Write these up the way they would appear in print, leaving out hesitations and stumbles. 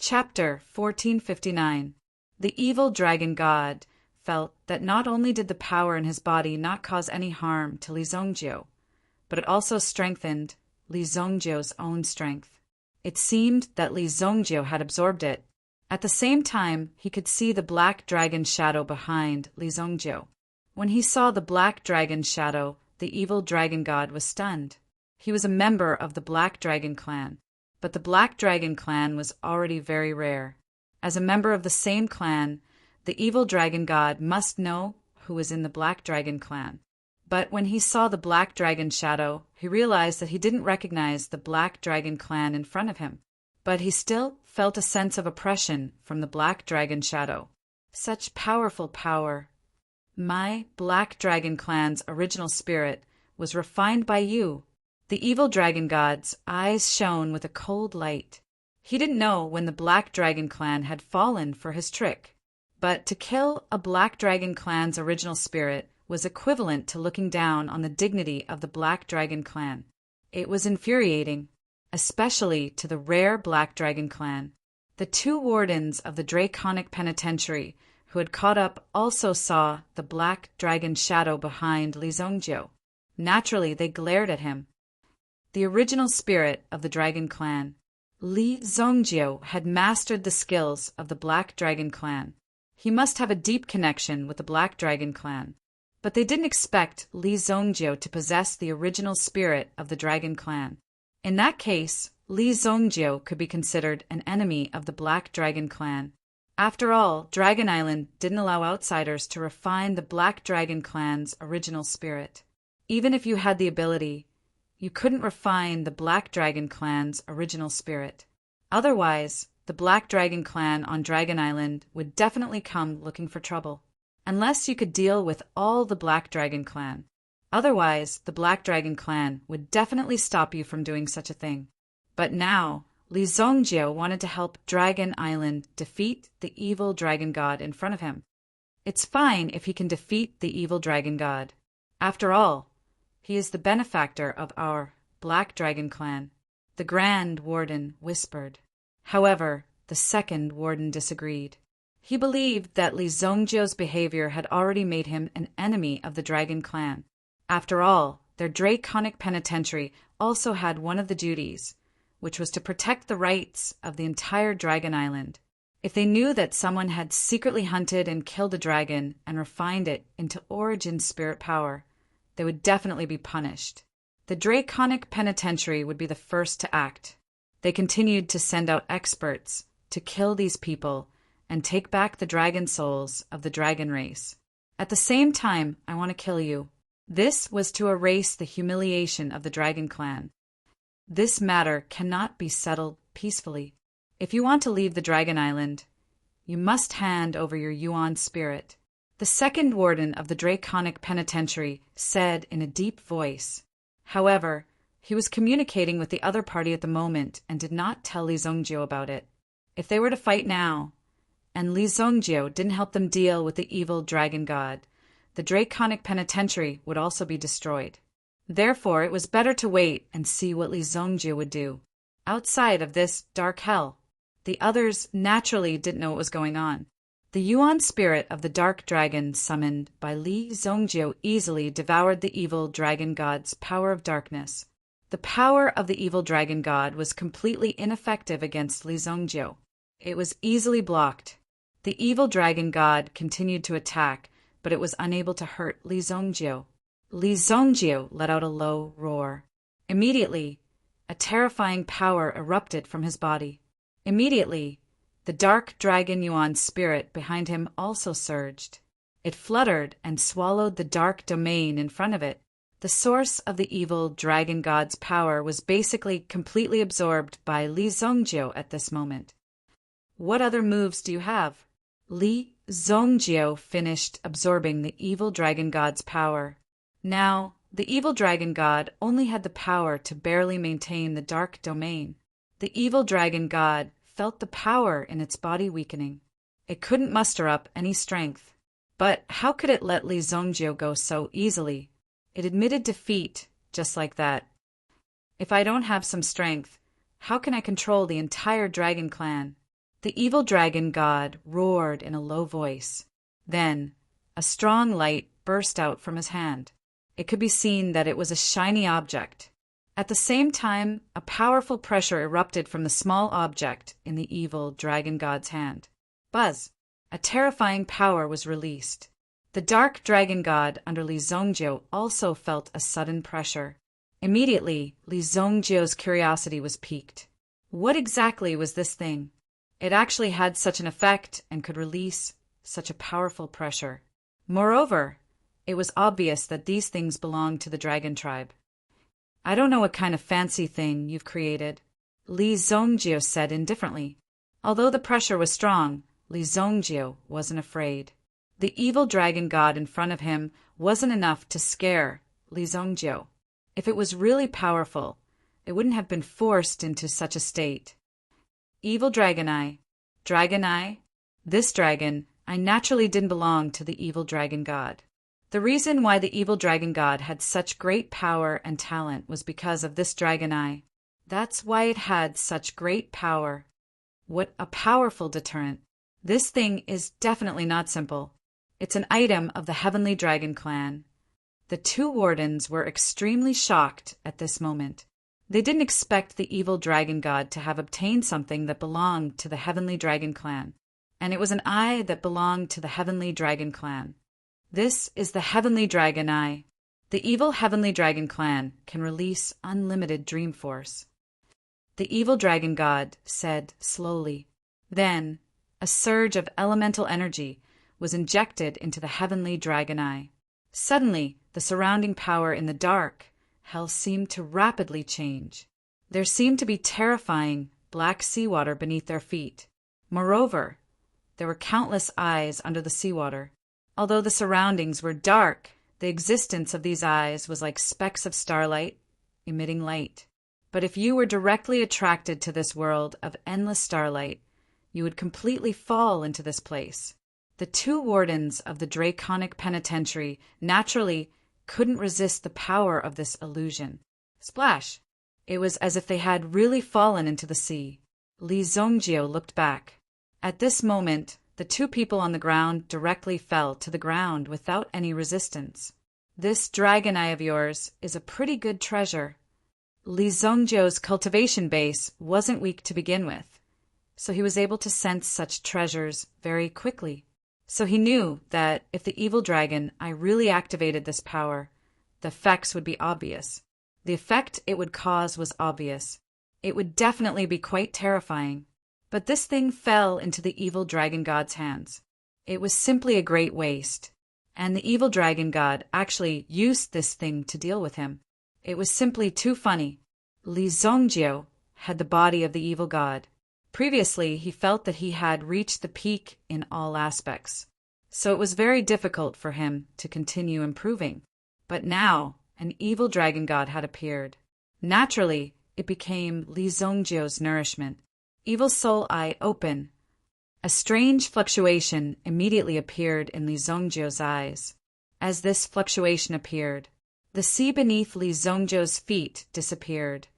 Chapter 1459. The evil dragon god felt that not only did the power in his body not cause any harm to Li Zongjio, but it also strengthened Li Zongjio's own strength. It seemed that Li Zongjio had absorbed it. At the same time, he could see the black dragon shadow behind Li Zongjio. When he saw the black dragon shadow, the evil dragon god was stunned. He was a member of the Black Dragon clan, but the Black Dragon clan was already very rare. As a member of the same clan, the evil dragon god must know who was in the Black Dragon clan. But when he saw the Black Dragon shadow, he realized that he didn't recognize the Black Dragon clan in front of him. But he still felt a sense of oppression from the Black Dragon shadow. Such powerful power. My Black Dragon clan's original spirit was refined by you. The evil dragon god's eyes shone with a cold light. He didn't know when the Black Dragon clan had fallen for his trick. But to kill a Black Dragon clan's original spirit was equivalent to looking down on the dignity of the Black Dragon clan. It was infuriating, especially to the rare Black Dragon clan. The two wardens of the Draconic Penitentiary who had caught up also saw the Black Dragon shadow behind Li Zongjio. Naturally, they glared at him. The original spirit of the Dragon clan. Li Zongjio had mastered the skills of the Black Dragon clan. He must have a deep connection with the Black Dragon clan. But they didn't expect Li Zongjio to possess the original spirit of the Dragon clan. In that case, Li Zongjio could be considered an enemy of the Black Dragon clan. After all, Dragon Island didn't allow outsiders to refine the Black Dragon clan's original spirit. Even if you had the ability, you couldn't refine the Black Dragon clan's original spirit. Otherwise, the Black Dragon clan on Dragon Island would definitely come looking for trouble. Unless you could deal with all the Black Dragon clan. Otherwise, the Black Dragon clan would definitely stop you from doing such a thing. But now, Li Zongjio wanted to help Dragon Island defeat the evil dragon god in front of him. It's fine if he can defeat the evil dragon god. After all, he is the benefactor of our Black Dragon clan, the Grand Warden whispered. However, the second warden disagreed. He believed that Li Zongjio's behavior had already made him an enemy of the Dragon clan. After all, their Draconic Penitentiary also had one of the duties, which was to protect the rights of the entire Dragon Island. If they knew that someone had secretly hunted and killed a dragon and refined it into origin spirit power, they would definitely be punished. The Draconic Penitentiary would be the first to act. They continued to send out experts to kill these people and take back the dragon souls of the dragon race. At the same time, I want to kill you. This was to erase the humiliation of the Dragon clan. This matter cannot be settled peacefully. If you want to leave the Dragon Island, you must hand over your Yuan spirit. The second warden of the Draconic Penitentiary said in a deep voice. However, he was communicating with the other party at the moment and did not tell Li Zongjio about it. If they were to fight now, and Li Zongjio didn't help them deal with the evil dragon god, the Draconic Penitentiary would also be destroyed. Therefore, it was better to wait and see what Li Zongjio would do. Outside of this dark hell, the others naturally didn't know what was going on. The Yuan spirit of the dark dragon summoned by Li Zongjio easily devoured the evil dragon god's power of darkness. The power of the evil dragon god was completely ineffective against Li Zongjio. It was easily blocked. The evil dragon god continued to attack, but it was unable to hurt Li Zongjio. Li Zongjio let out a low roar. Immediately, a terrifying power erupted from his body. Immediately, the dark dragon Yuan spirit behind him also surged. It fluttered and swallowed the dark domain in front of it. The source of the evil dragon god's power was basically completely absorbed by Li Zongjio at this moment. What other moves do you have? Li Zongjio finished absorbing the evil dragon god's power. Now, the evil dragon god only had the power to barely maintain the dark domain. The evil dragon god felt the power in its body weakening. It couldn't muster up any strength. But how could it let Li Zongjio go so easily? It admitted defeat just like that. If I don't have some strength, how can I control the entire dragon clan? The evil dragon god roared in a low voice. Then, a strong light burst out from his hand. It could be seen that it was a shiny object. At the same time, a powerful pressure erupted from the small object in the evil dragon god's hand. Buzz! A terrifying power was released. The dark dragon god under Li Zongjio also felt a sudden pressure. Immediately, Li Zongjio's curiosity was piqued. What exactly was this thing? It actually had such an effect and could release such a powerful pressure. Moreover, it was obvious that these things belonged to the dragon tribe. I don't know what kind of fancy thing you've created, Li Zongjio said indifferently. Although the pressure was strong, Li Zongjio wasn't afraid. The evil dragon god in front of him wasn't enough to scare Li Zongjio. If it was really powerful, it wouldn't have been forced into such a state. Evil Dragon Eye. This dragon, I naturally didn't belong to the evil dragon god. The reason why the evil dragon god had such great power and talent was because of this dragon eye. That's why it had such great power. What a powerful deterrent. This thing is definitely not simple. It's an item of the Heavenly Dragon clan. The two wardens were extremely shocked at this moment. They didn't expect the evil dragon god to have obtained something that belonged to the Heavenly Dragon clan, and it was an eye that belonged to the Heavenly Dragon clan. This is the Heavenly Dragon Eye. The evil Heavenly Dragon clan can release unlimited dream force. The evil dragon god said slowly. Then, a surge of elemental energy was injected into the Heavenly Dragon Eye. Suddenly, the surrounding power in the dark hell seemed to rapidly change. There seemed to be terrifying black seawater beneath their feet. Moreover, there were countless eyes under the seawater. Although the surroundings were dark, the existence of these eyes was like specks of starlight, emitting light. But if you were directly attracted to this world of endless starlight, you would completely fall into this place. The two wardens of the Draconic Penitentiary naturally couldn't resist the power of this illusion. Splash! It was as if they had really fallen into the sea. Li Zongjio looked back. At this moment, the two people on the ground directly fell to the ground without any resistance. This dragon eye of yours is a pretty good treasure. Li Zongjio's cultivation base wasn't weak to begin with, so he was able to sense such treasures very quickly. So he knew that if the evil dragon eye really activated this power, the effects would be obvious. The effect it would cause was obvious. It would definitely be quite terrifying. But this thing fell into the evil dragon god's hands. It was simply a great waste, and the evil dragon god actually used this thing to deal with him. It was simply too funny. Li Zongjio had the body of the evil god. Previously, he felt that he had reached the peak in all aspects, so it was very difficult for him to continue improving. But now, an evil dragon god had appeared. Naturally, it became Li Zongjio's nourishment. Evil Soul Eye open. A strange fluctuation immediately appeared in Li Zongjio's eyes. As this fluctuation appeared, the sea beneath Li Zongjio's feet disappeared,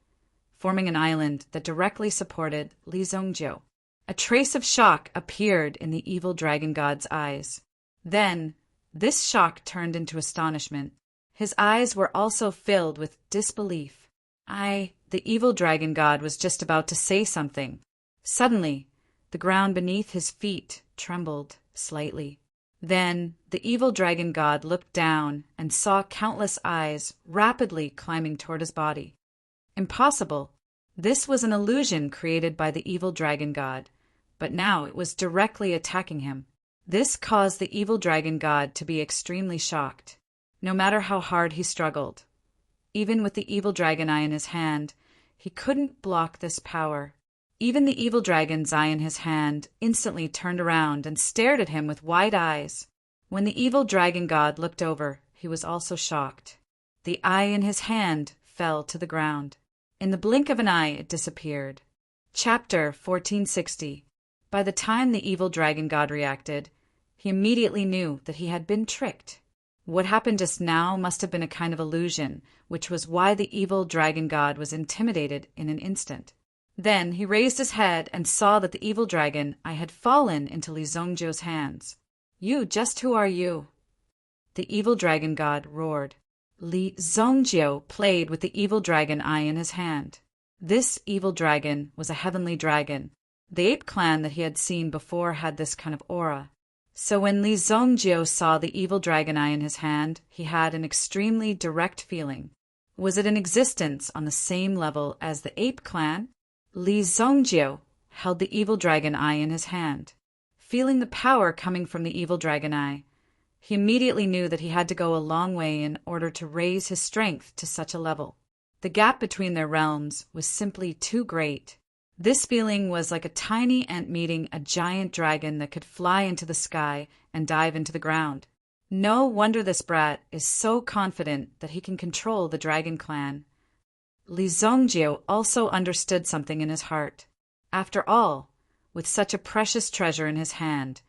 forming an island that directly supported Li Zongjio. A trace of shock appeared in the evil dragon god's eyes. Then, this shock turned into astonishment. His eyes were also filled with disbelief. The evil dragon god was just about to say something. Suddenly, the ground beneath his feet trembled slightly. Then, the evil dragon god looked down and saw countless eyes rapidly climbing toward his body. Impossible. This was an illusion created by the evil dragon god, but now it was directly attacking him. This caused the evil dragon god to be extremely shocked. No matter how hard he struggled, even with the evil dragon eye in his hand, he couldn't block this power. Even the evil dragon's eye in his hand instantly turned around and stared at him with wide eyes. When the evil dragon god looked over, he was also shocked. The eye in his hand fell to the ground. In the blink of an eye, it disappeared. Chapter 1460. By the time the evil dragon god reacted, he immediately knew that he had been tricked. What happened just now must have been a kind of illusion, which was why the evil dragon god was intimidated in an instant. Then he raised his head and saw that the evil dragon eye had fallen into Li Zongjiu's hands. "You, just who are you?" The evil dragon god roared. Li Zongjiu played with the evil dragon eye in his hand. This evil dragon was a heavenly dragon. The ape clan that he had seen before had this kind of aura. So when Li Zongjiu saw the evil dragon eye in his hand, he had an extremely direct feeling. Was it in existence on the same level as the ape clan? Li Zongjiu held the evil dragon eye in his hand. Feeling the power coming from the evil dragon eye, he immediately knew that he had to go a long way in order to raise his strength to such a level. The gap between their realms was simply too great. This feeling was like a tiny ant meeting a giant dragon that could fly into the sky and dive into the ground. No wonder this brat is so confident that he can control the dragon clan. Li Zongjiu also understood something in his heart. After all, with such a precious treasure in his hand,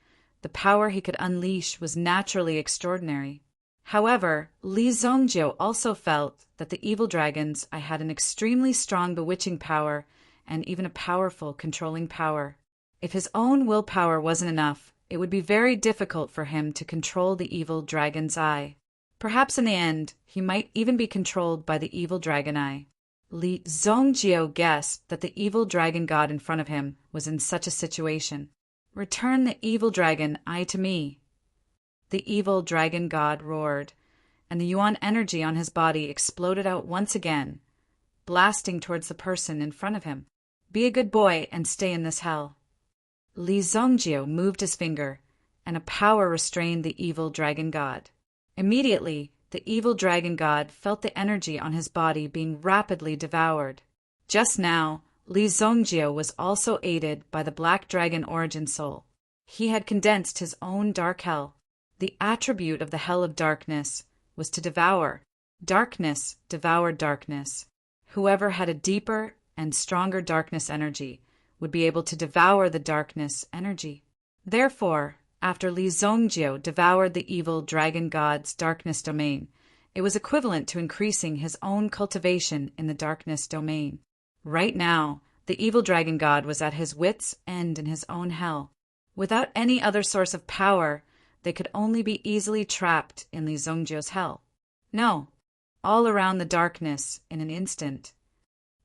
the power he could unleash was naturally extraordinary. However, Li Zongjiu also felt that the evil dragons had an extremely strong bewitching power and even a powerful controlling power. If his own willpower wasn't enough, it would be very difficult for him to control the evil dragon's eye. Perhaps in the end, he might even be controlled by the evil dragon eye. Li Zongjiu guessed that the evil dragon god in front of him was in such a situation. "Return the evil dragon eye to me." The evil dragon god roared, and the yuan energy on his body exploded out once again, blasting towards the person in front of him. "Be a good boy and stay in this hell." Li Zongjiu moved his finger, and a power restrained the evil dragon god. Immediately, the evil dragon god felt the energy on his body being rapidly devoured. Just now, Li Zongjiu was also aided by the black dragon origin soul. He had condensed his own dark hell. The attribute of the hell of darkness was to devour. Darkness devoured darkness. Whoever had a deeper and stronger darkness energy would be able to devour the darkness energy. Therefore, after Li Zongjiu devoured the evil dragon god's darkness domain, it was equivalent to increasing his own cultivation in the darkness domain. Right now, the evil dragon god was at his wits' end in his own hell. Without any other source of power, they could only be easily trapped in Li Zongjiu's hell. No, all around the darkness in an instant.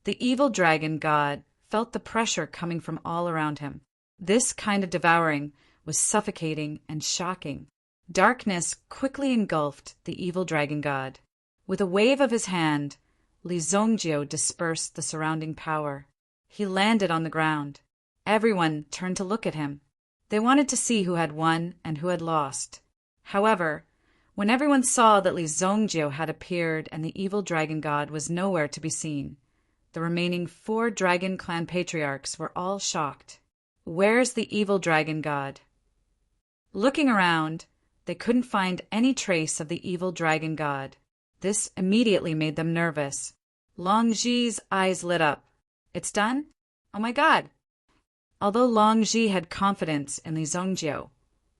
The evil dragon god felt the pressure coming from all around him. This kind of devouring was suffocating and shocking. Darkness quickly engulfed the evil dragon god. With a wave of his hand, Li Zongjiu dispersed the surrounding power. He landed on the ground. Everyone turned to look at him. They wanted to see who had won and who had lost. However, when everyone saw that Li Zongjiu had appeared and the evil dragon god was nowhere to be seen, the remaining 4 dragon clan patriarchs were all shocked. "Where's the evil dragon god?" Looking around, they couldn't find any trace of the evil dragon god. This immediately made them nervous. Long Zhi's eyes lit up. "It's done? Oh my god!" Although Long Zhi had confidence in Li Zongjiu,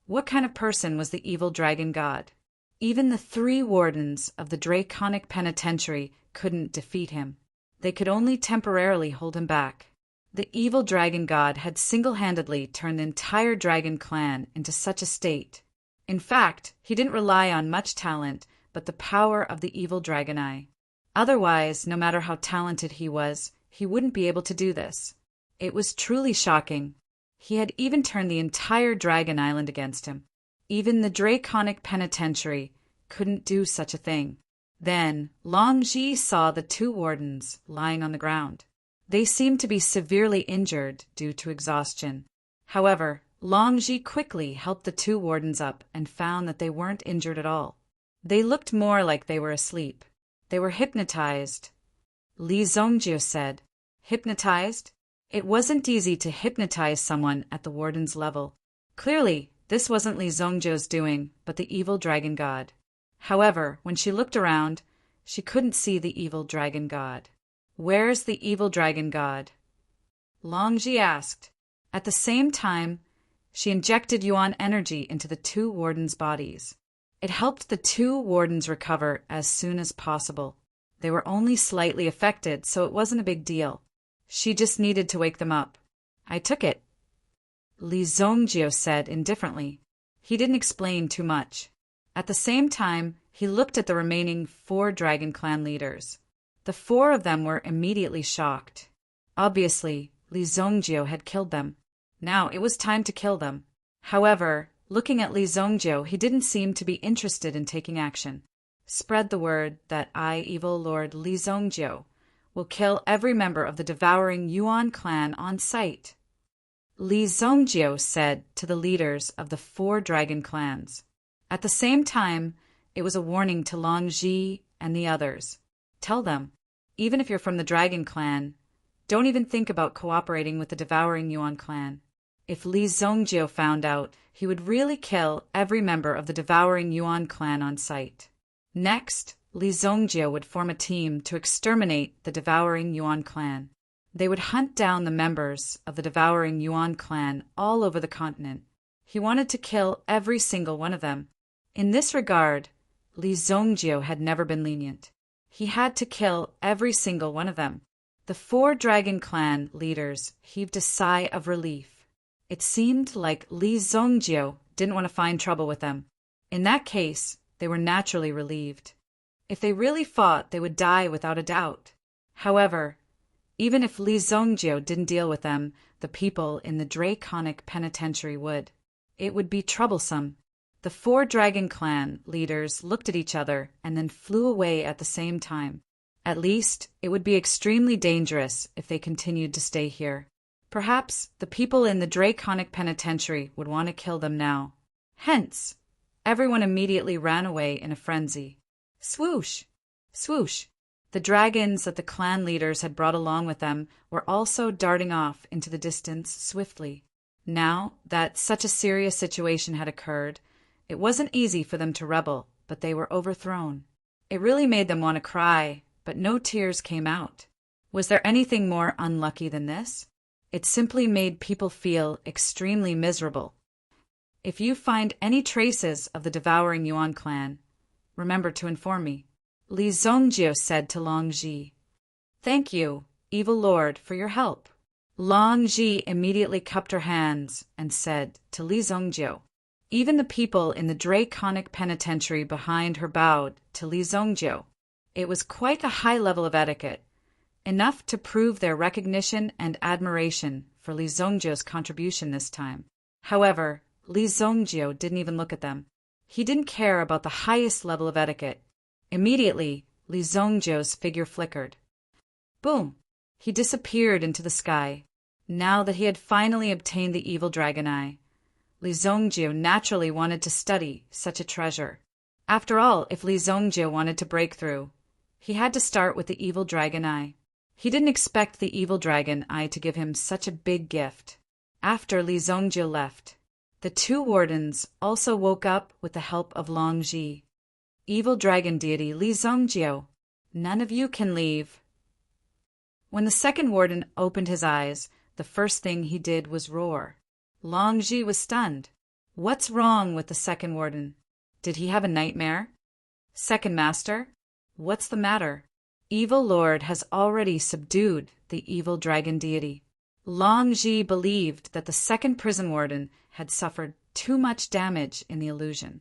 what kind of person was the evil dragon god? Even the 3 wardens of the draconic penitentiary couldn't defeat him. They could only temporarily hold him back. The evil dragon god had single-handedly turned the entire dragon clan into such a state. In fact, he didn't rely on much talent, but the power of the evil dragon eye. Otherwise, no matter how talented he was, he wouldn't be able to do this. It was truly shocking. He had even turned the entire Dragon Island against him. Even the Draconic Penitentiary couldn't do such a thing. Then Long Zhi saw the 2 wardens lying on the ground. They seemed to be severely injured due to exhaustion. However, Long Zhi quickly helped the 2 wardens up and found that they weren't injured at all. They looked more like they were asleep. They were hypnotized. Li Zongjiu said, "Hypnotized?" It wasn't easy to hypnotize someone at the warden's level. Clearly, this wasn't Li Zongjiu's doing, but the evil dragon god. However, when she looked around, she couldn't see the evil dragon god. "Where's the evil dragon god?" Long Zhi asked. At the same time, she injected yuan energy into the 2 wardens' bodies. It helped the 2 wardens recover as soon as possible. They were only slightly affected, so it wasn't a big deal. She just needed to wake them up. I took it, Li Zongjio said indifferently. He didn't explain too much. At the same time, he looked at the remaining 4 Dragon Clan leaders. The 4 of them were immediately shocked. Obviously, Li Zongjio had killed them. Now it was time to kill them. However, looking at Li Zongjio, he didn't seem to be interested in taking action. Spread the word that I, evil Lord Li Zongjio, will kill every member of the devouring Yuan clan on sight, Li Zongjio said to the leaders of the 4 dragon clans. At the same time, it was a warning to Long Ji and the others. Tell them, even if you're from the Dragon Clan, don't even think about cooperating with the devouring Yuan clan. If Li Zongjio found out, he would really kill every member of the devouring Yuan clan on sight. Next, Li Zongjio would form a team to exterminate the devouring Yuan clan. They would hunt down the members of the devouring Yuan clan all over the continent. He wanted to kill every single one of them. In this regard, Li Zongjio had never been lenient. He had to kill every single one of them. The 4 Dragon Clan leaders heaved a sigh of relief. It seemed like Li Zongjio didn't want to find trouble with them. In that case, they were naturally relieved. If they really fought, they would die without a doubt. However, even if Li Zongjio didn't deal with them, the people in the Draconic Penitentiary would. It would be troublesome. The 4 Dragon Clan leaders looked at each other and then flew away at the same time. At least, it would be extremely dangerous if they continued to stay here. Perhaps the people in the Draconic Penitentiary would want to kill them now. Hence, everyone immediately ran away in a frenzy. Swoosh! Swoosh! The dragons that the clan leaders had brought along with them were also darting off into the distance swiftly. Now that such a serious situation had occurred, it wasn't easy for them to rebel, but they were overthrown. It really made them want to cry, but no tears came out. Was there anything more unlucky than this? It simply made people feel extremely miserable. If you find any traces of the devouring Yuan clan, remember to inform me, Li Zongjio said to Long Ji. Thank you, evil lord, for your help. Long Ji immediately cupped her hands and said to Li Zongjio. Even the people in the Draconic Penitentiary behind her bowed to Li Zongjio. It was quite a high level of etiquette, enough to prove their recognition and admiration for Li Zongjio's contribution this time. However, Li Zongjio didn't even look at them. He didn't care about the highest level of etiquette. Immediately, Li Zongjio's figure flickered. Boom! He disappeared into the sky. Now that he had finally obtained the evil dragon eye, Li Zongjio naturally wanted to study such a treasure. After all, if Li Zongjio wanted to break through, he had to start with the evil dragon eye. He didn't expect the evil dragon eye to give him such a big gift. After Li Zongjio left, the 2 wardens also woke up with the help of Long Ji. Evil dragon deity Li Zongjio, none of you can leave. When the second warden opened his eyes, the first thing he did was roar. Long Ji was stunned. What's wrong with the second warden? Did he have a nightmare? Second master? What's the matter? Evil Lord has already subdued the evil dragon deity. Long Ji believed that the second prison warden had suffered too much damage in the illusion.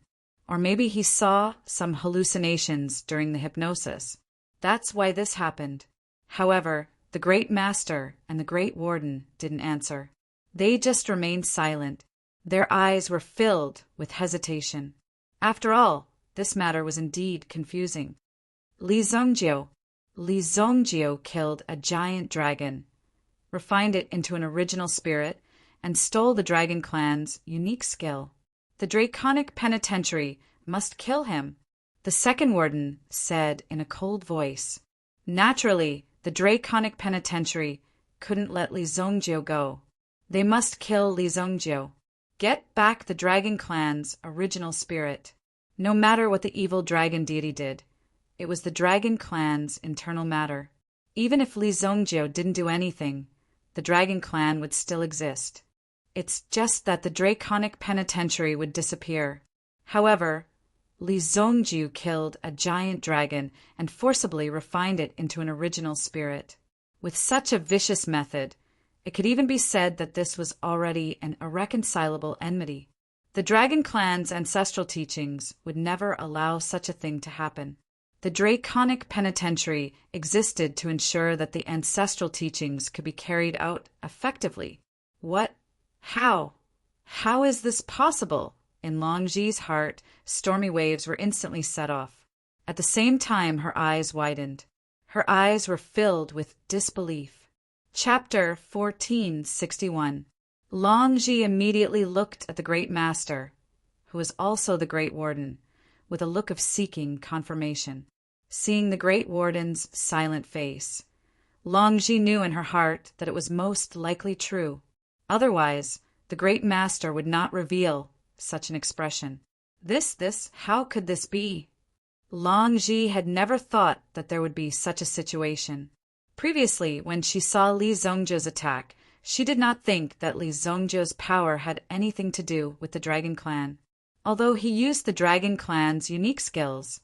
Or maybe he saw some hallucinations during the hypnosis. That's why this happened. However, the great master and the great warden didn't answer. They just remained silent. Their eyes were filled with hesitation. After all, this matter was indeed confusing. Li Zongjio killed a giant dragon, refined it into an original spirit, and stole the Dragon Clan's unique skill. The Draconic Penitentiary must kill him, the second warden said in a cold voice. Naturally, the Draconic Penitentiary couldn't let Li Zongjio go. They must kill Li Zongjio. Get back the Dragon Clan's original spirit. No matter what the evil dragon deity did, it was the Dragon Clan's internal matter. Even if Li Zongjio didn't do anything, the Dragon Clan would still exist. It's just that the Draconic Penitentiary would disappear. However, Li Zongjio killed a giant dragon and forcibly refined it into an original spirit. With such a vicious method, it could even be said that this was already an irreconcilable enmity. The dragon clan's ancestral teachings would never allow such a thing to happen. The draconic penitentiary existed to ensure that the ancestral teachings could be carried out effectively. What? How? How is this possible? In Long Ji's heart, stormy waves were instantly set off. At the same time, her eyes widened. Her eyes were filled with disbelief. Chapter 1461. Long Ji immediately looked at the Great Master, who was also the Great Warden, with a look of seeking confirmation. Seeing the Great Warden's silent face, Long Ji knew in her heart that it was most likely true. Otherwise, the Great Master would not reveal such an expression. How could this be? Long Ji had never thought that there would be such a situation. Previously, when she saw Li Zongjiu's attack, she did not think that Li Zongjiu's power had anything to do with the Dragon Clan. Although he used the Dragon Clan's unique skills,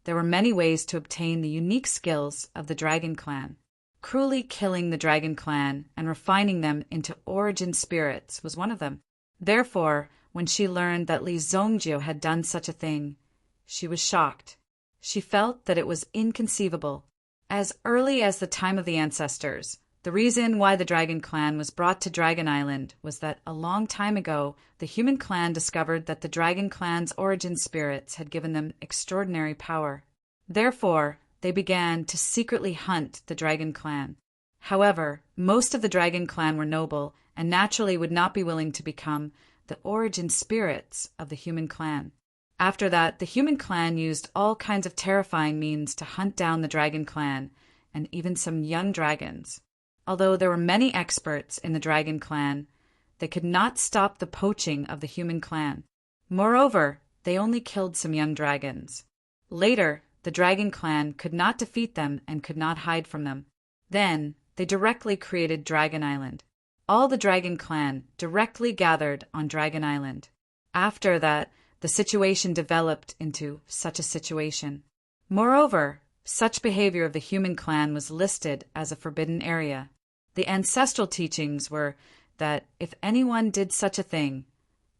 there were many ways to obtain the unique skills of the Dragon Clan. Cruelly killing the Dragon Clan and refining them into origin spirits was one of them. Therefore, when she learned that Li Zongjiu had done such a thing, she was shocked. She felt that it was inconceivable. As early as the time of the ancestors, the reason why the Dragon Clan was brought to Dragon Island was that a long time ago, the human clan discovered that the Dragon Clan's origin spirits had given them extraordinary power. Therefore, they began to secretly hunt the Dragon Clan. However, most of the Dragon Clan were noble and naturally would not be willing to become the origin spirits of the human clan. After that, the human clan used all kinds of terrifying means to hunt down the Dragon Clan and even some young dragons. Although there were many experts in the Dragon Clan, they could not stop the poaching of the human clan. Moreover, they only killed some young dragons. Later, the Dragon Clan could not defeat them and could not hide from them. Then, they directly created Dragon Island. All the Dragon Clan directly gathered on Dragon Island. After that, the situation developed into such a situation. Moreover, such behavior of the human clan was listed as a forbidden area. The ancestral teachings were that if anyone did such a thing,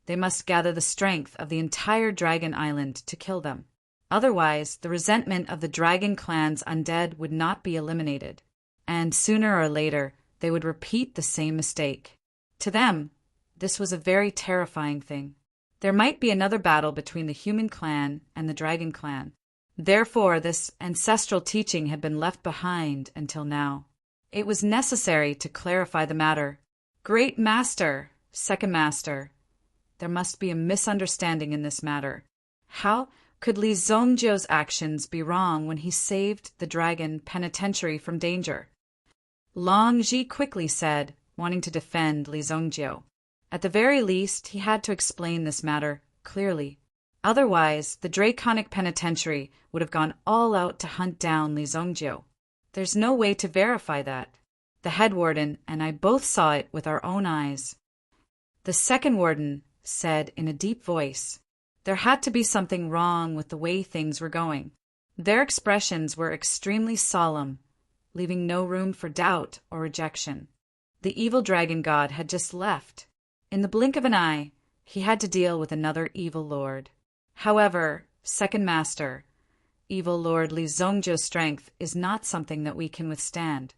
they must gather the strength of the entire Dragon Island to kill them. Otherwise, the resentment of the Dragon Clan's undead would not be eliminated, and sooner or later they would repeat the same mistake. To them, this was a very terrifying thing. There might be another battle between the human clan and the Dragon Clan. Therefore, this ancestral teaching had been left behind until now. It was necessary to clarify the matter. Great Master, Second Master, there must be a misunderstanding in this matter. How could Li Zongjiu's actions be wrong when he saved the dragon penitentiary from danger? Long Ji quickly said, wanting to defend Li Zongjiu. At the very least, he had to explain this matter clearly. Otherwise, the draconic penitentiary would have gone all out to hunt down Li Zongjiu. There's no way to verify that. The head warden and I both saw it with our own eyes. The second warden said in a deep voice, there had to be something wrong with the way things were going. Their expressions were extremely solemn, leaving no room for doubt or rejection. The evil dragon god had just left. In the blink of an eye, he had to deal with another evil lord. However, Second Master, evil Lord Li Zongjiu's strength is not something that we can withstand.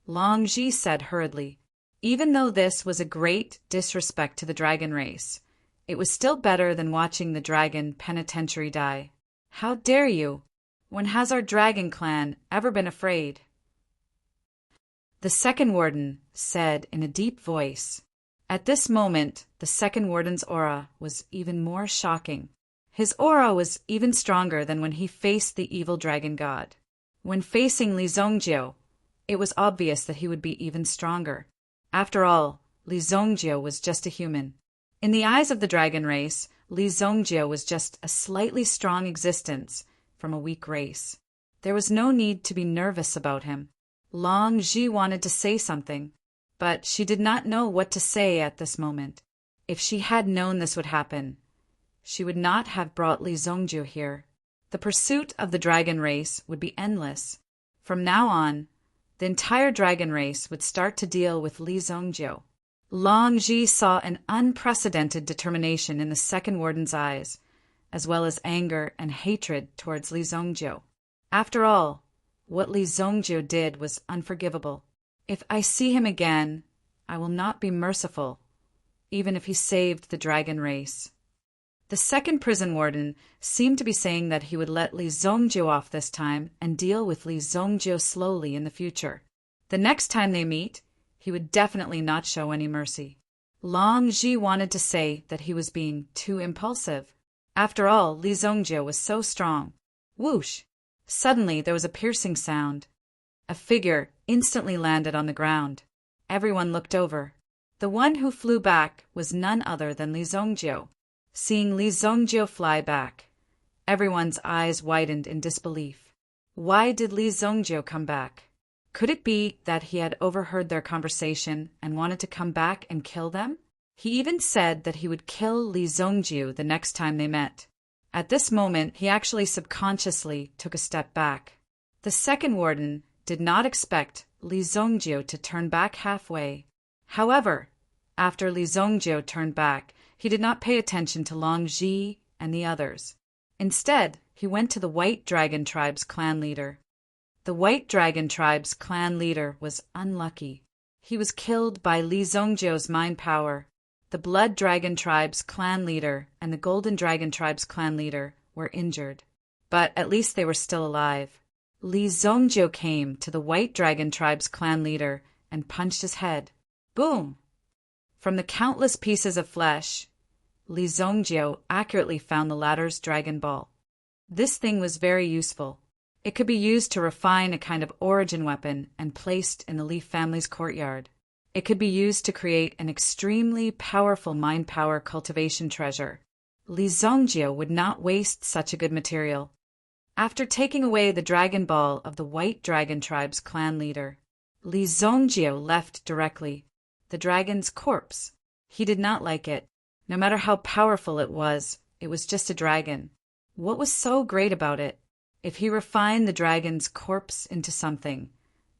Long Ji said hurriedly, even though this was a great disrespect to the dragon race, it was still better than watching the dragon penitentiary die. How dare you? When has our Dragon Clan ever been afraid? The second warden said in a deep voice. At this moment, the second warden's aura was even more shocking. His aura was even stronger than when he faced the evil dragon god. When facing Li Zongjiu, it was obvious that he would be even stronger. After all, Li Zongjiu was just a human. In the eyes of the dragon race, Li Zongjiu was just a slightly strong existence from a weak race. There was no need to be nervous about him. Long Ji wanted to say something, but she did not know what to say at this moment. If she had known this would happen, she would not have brought Li Zongjiu here. The pursuit of the dragon race would be endless. From now on, the entire dragon race would start to deal with Li Zongjiu. Long Ji saw an unprecedented determination in the second warden's eyes, as well as anger and hatred towards Li Zongjiu. After all, what Li Zongjiu did was unforgivable. If I see him again, I will not be merciful, even if he saved the dragon race. The second prison warden seemed to be saying that he would let Li Zongjiu off this time and deal with Li Zongjiu slowly in the future. The next time they meet, he would definitely not show any mercy. Long Ji wanted to say that he was being too impulsive. After all, Li Zongjiu was so strong. Whoosh! Suddenly there was a piercing sound. A figure instantly landed on the ground. Everyone looked over. The one who flew back was none other than Li Zongjiu. Seeing Li Zongjiu fly back, everyone's eyes widened in disbelief. Why did Li Zongjiu come back? Could it be that he had overheard their conversation and wanted to come back and kill them? He even said that he would kill Li Zongjiu the next time they met. At this moment, he actually subconsciously took a step back. The second warden did not expect Li Zongjiu to turn back halfway. However, after Li Zongjiu turned back, he did not pay attention to Long Ji and the others. Instead, he went to the White Dragon Tribe's clan leader. The White Dragon Tribe's clan leader was unlucky. He was killed by Li Zongjiu's mind power. The Blood Dragon Tribe's clan leader and the Golden Dragon Tribe's clan leader were injured. But at least they were still alive. Li Zongjiu came to the White Dragon Tribe's clan leader and punched his head. Boom! From the countless pieces of flesh, Li Zongjiu accurately found the latter's dragon ball. This thing was very useful. It could be used to refine a kind of origin weapon and placed in the Li family's courtyard. It could be used to create an extremely powerful mind power cultivation treasure. Li Zongjiu would not waste such a good material. After taking away the dragon ball of the White Dragon Tribe's clan leader, Li Zongjiu left directly. The dragon's corpse. He did not like it. No matter how powerful it was just a dragon. What was so great about it? If he refined the dragon's corpse into something,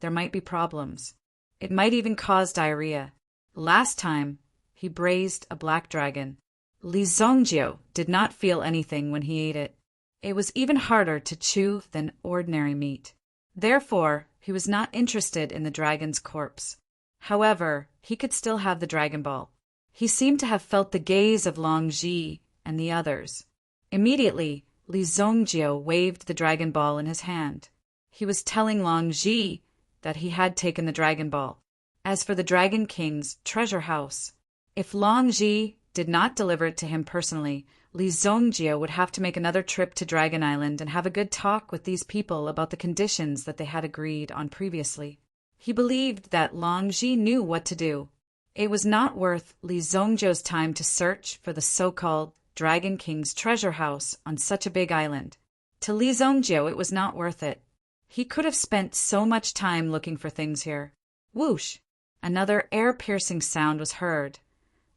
there might be problems. It might even cause diarrhea. Last time, he braised a black dragon. Li Zongjiu did not feel anything when he ate it. It was even harder to chew than ordinary meat. Therefore, he was not interested in the dragon's corpse. However, he could still have the Dragon Ball. He seemed to have felt the gaze of Long Ji and the others. Immediately, Li Zongjiu waved the Dragon Ball in his hand. He was telling Long Ji that he had taken the Dragon Ball. As for the Dragon King's treasure house, if Long Ji did not deliver it to him personally, Li Zongjiu would have to make another trip to Dragon Island and have a good talk with these people about the conditions that they had agreed on previously. He believed that Long Ji knew what to do. It was not worth Li Zongjiu's time to search for the so-called Dragon King's treasure house on such a big island. To Li Zongjiu, it was not worth it. He could have spent so much time looking for things here. Whoosh! Another air-piercing sound was heard.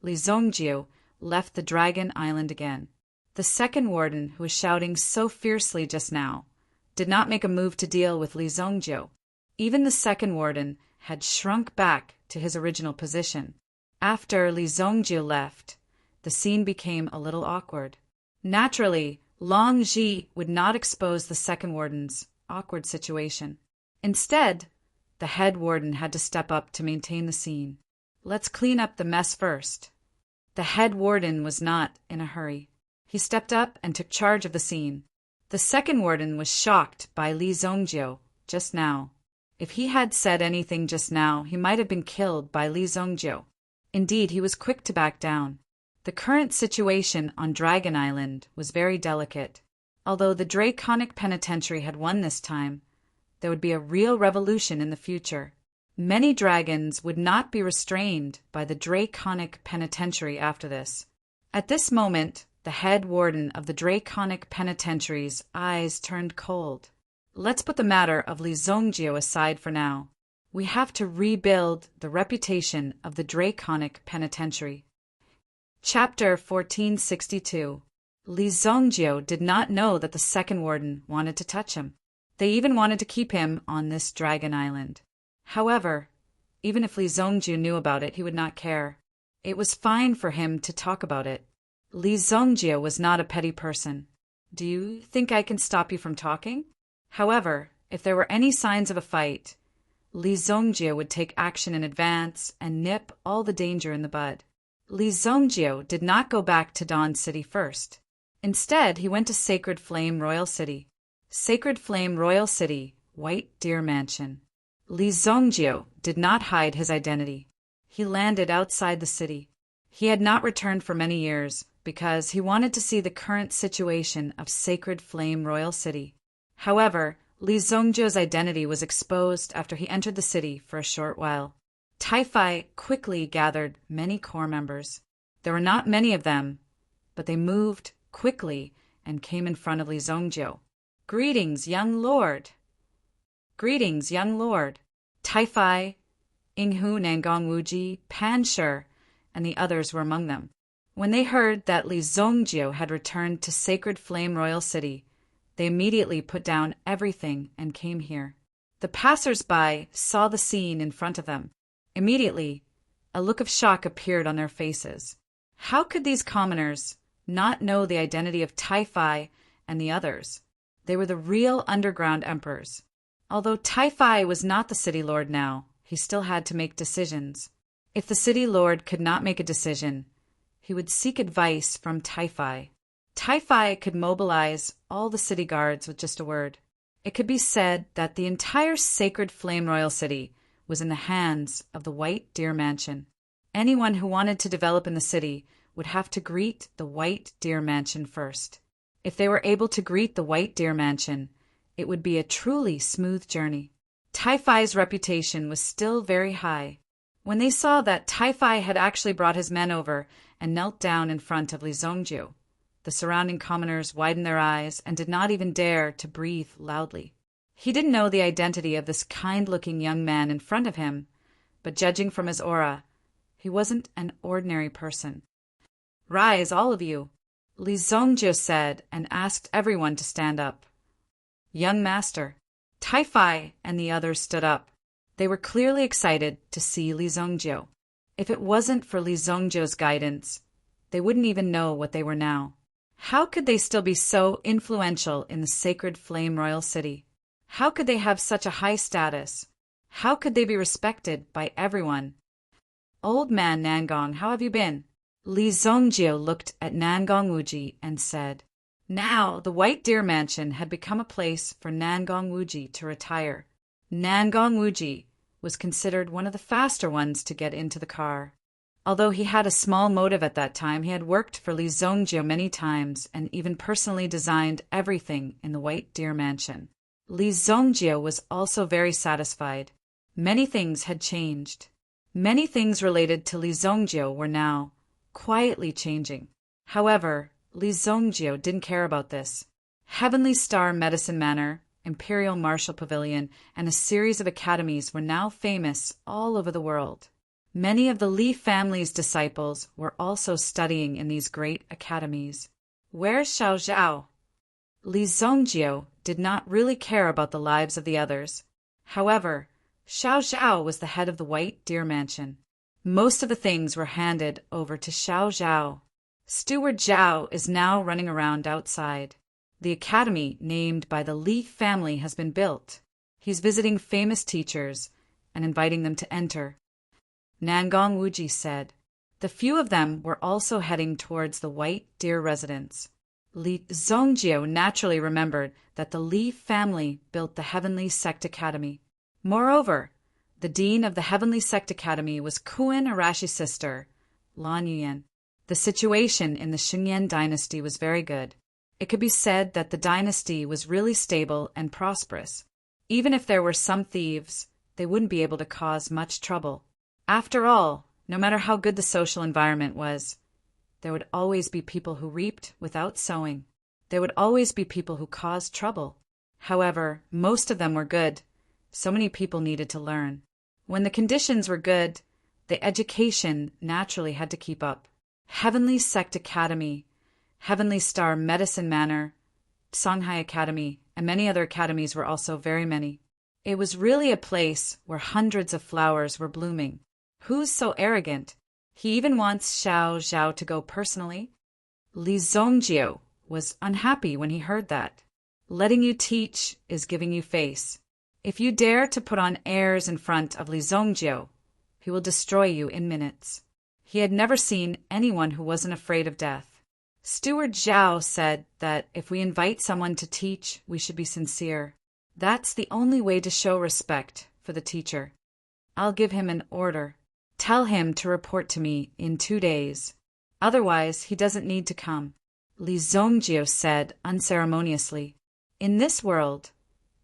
Li Zongjiu left the Dragon Island again. The second warden, who was shouting so fiercely just now, did not make a move to deal with Li Zongjiu. Even the second warden had shrunk back to his original position. After Li Zongjiu left, the scene became a little awkward. Naturally, Long Ji would not expose the second warden's awkward situation. Instead, the head warden had to step up to maintain the scene. Let's clean up the mess first. The head warden was not in a hurry. He stepped up and took charge of the scene. The second warden was shocked by Li Zongjiu just now. If he had said anything just now, he might have been killed by Li Zongjiu. Indeed, he was quick to back down. The current situation on Dragon Island was very delicate. Although the Draconic Penitentiary had won this time, there would be a real revolution in the future. Many dragons would not be restrained by the Draconic Penitentiary after this. At this moment, the head warden of the Draconic Penitentiary's eyes turned cold. Let's put the matter of Li Zongjiu aside for now. We have to rebuild the reputation of the Draconic Penitentiary. Chapter 1462. Li Zongjiu did not know that the second warden wanted to touch him. They even wanted to keep him on this Dragon Island. However, even if Li Zongjiu knew about it, he would not care. It was fine for him to talk about it. Li Zongjiu was not a petty person. Do you think I can stop you from talking? However, if there were any signs of a fight, Li Zongjiu would take action in advance and nip all the danger in the bud. Li Zongjiu did not go back to Dawn City first. Instead, he went to Sacred Flame Royal City. Sacred Flame Royal City, White Deer Mansion. Li Zongjiu did not hide his identity. He landed outside the city. He had not returned for many years because he wanted to see the current situation of Sacred Flame Royal City. However, Li Zongjiu's identity was exposed after he entered the city for a short while. Tai-Fai quickly gathered many core members. There were not many of them, but they moved quickly and came in front of Li Zongjiu. "Greetings, young lord." "Greetings, young lord." Tai-Fai, Yinghu, Nangong Wuji, Pan Shi, and the others were among them. When they heard that Li Zongjiu had returned to Sacred Flame Royal City, they immediately put down everything and came here. The passers-by saw the scene in front of them. Immediately, a look of shock appeared on their faces. How could these commoners not know the identity of Tai-Fai and the others? They were the real underground emperors. Although Tai-Fai was not the city lord now, he still had to make decisions. If the city lord could not make a decision, he would seek advice from Tai-Fai. Tai-Fai could mobilize all the city guards with just a word. It could be said that the entire Sacred Flame Royal City was in the hands of the White Deer Mansion. Anyone who wanted to develop in the city would have to greet the White Deer Mansion first. If they were able to greet the White Deer Mansion, it would be a truly smooth journey. Tai-Fai's reputation was still very high. When they saw that Tai-Fai had actually brought his men over and knelt down in front of Li Zongjiu, the surrounding commoners widened their eyes and did not even dare to breathe loudly. He didn't know the identity of this kind-looking young man in front of him, but judging from his aura, he wasn't an ordinary person. "Rise, all of you," Li Zongjiu said and asked everyone to stand up. "Young master." Tai-Fai and the others stood up. They were clearly excited to see Li Zongjiu. If it wasn't for Li Zongjiu's guidance, they wouldn't even know what they were now. How could they still be so influential in the Sacred Flame Royal City? How could they have such a high status? How could they be respected by everyone? "Old man Nangong, how have you been?" Li Zongjiu looked at Nangong Wuji and said. Now, the White Deer Mansion had become a place for Nangong Wuji to retire. Nangong Wuji was considered one of the faster ones to get into the car. Although he had a small motive at that time, he had worked for Li Zongjiu many times and even personally designed everything in the White Deer Mansion. Li Zongjiu was also very satisfied. Many things had changed. Many things related to Li Zongjiu were now quietly changing. However, Li Zongjiu didn't care about this. Heavenly Star Medicine Manor, Imperial Martial Pavilion, and a series of academies were now famous all over the world. Many of the Li family's disciples were also studying in these great academies. Where's Xiao Zhao? Li Zongjiu did not really care about the lives of the others. However, Xiao Zhao was the head of the White Deer Mansion. Most of the things were handed over to Xiao Zhao. Steward Zhao is now running around outside. The academy named by the Li family has been built. He's visiting famous teachers and inviting them to enter. Nangong Wuji said. The few of them were also heading towards the White Deer residence. Li Zongjiu naturally remembered that the Li family built the Heavenly Sect Academy. Moreover, the dean of the Heavenly Sect Academy was Kuan Arashi's sister, Lan Yuyan. The situation in the Xingyan dynasty was very good. It could be said that the dynasty was really stable and prosperous. Even if there were some thieves, they wouldn't be able to cause much trouble. After all, no matter how good the social environment was, there would always be people who reaped without sowing. There would always be people who caused trouble. However, most of them were good. So many people needed to learn. When the conditions were good, the education naturally had to keep up. Heavenly Sect Academy, Heavenly Star Medicine Manor, Songhai Academy, and many other academies were also very many. It was really a place where hundreds of flowers were blooming. Who's so arrogant? He even wants Xiao Zhao to go personally? Li Zongjio was unhappy when he heard that. Letting you teach is giving you face. If you dare to put on airs in front of Li Zongjio, he will destroy you in minutes. He had never seen anyone who wasn't afraid of death. Steward Zhao said that if we invite someone to teach, we should be sincere. That's the only way to show respect for the teacher. I'll give him an order. Tell him to report to me in 2 days. Otherwise, he doesn't need to come. Li Zongjio said unceremoniously. In this world,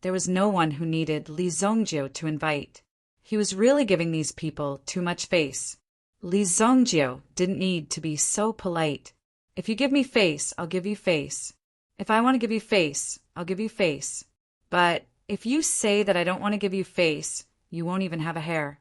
there was no one who needed Li Zongjio to invite. He was really giving these people too much face. Li Zongjio didn't need to be so polite. If you give me face, I'll give you face. If I want to give you face, I'll give you face. But if you say that I don't want to give you face, you won't even have a hair.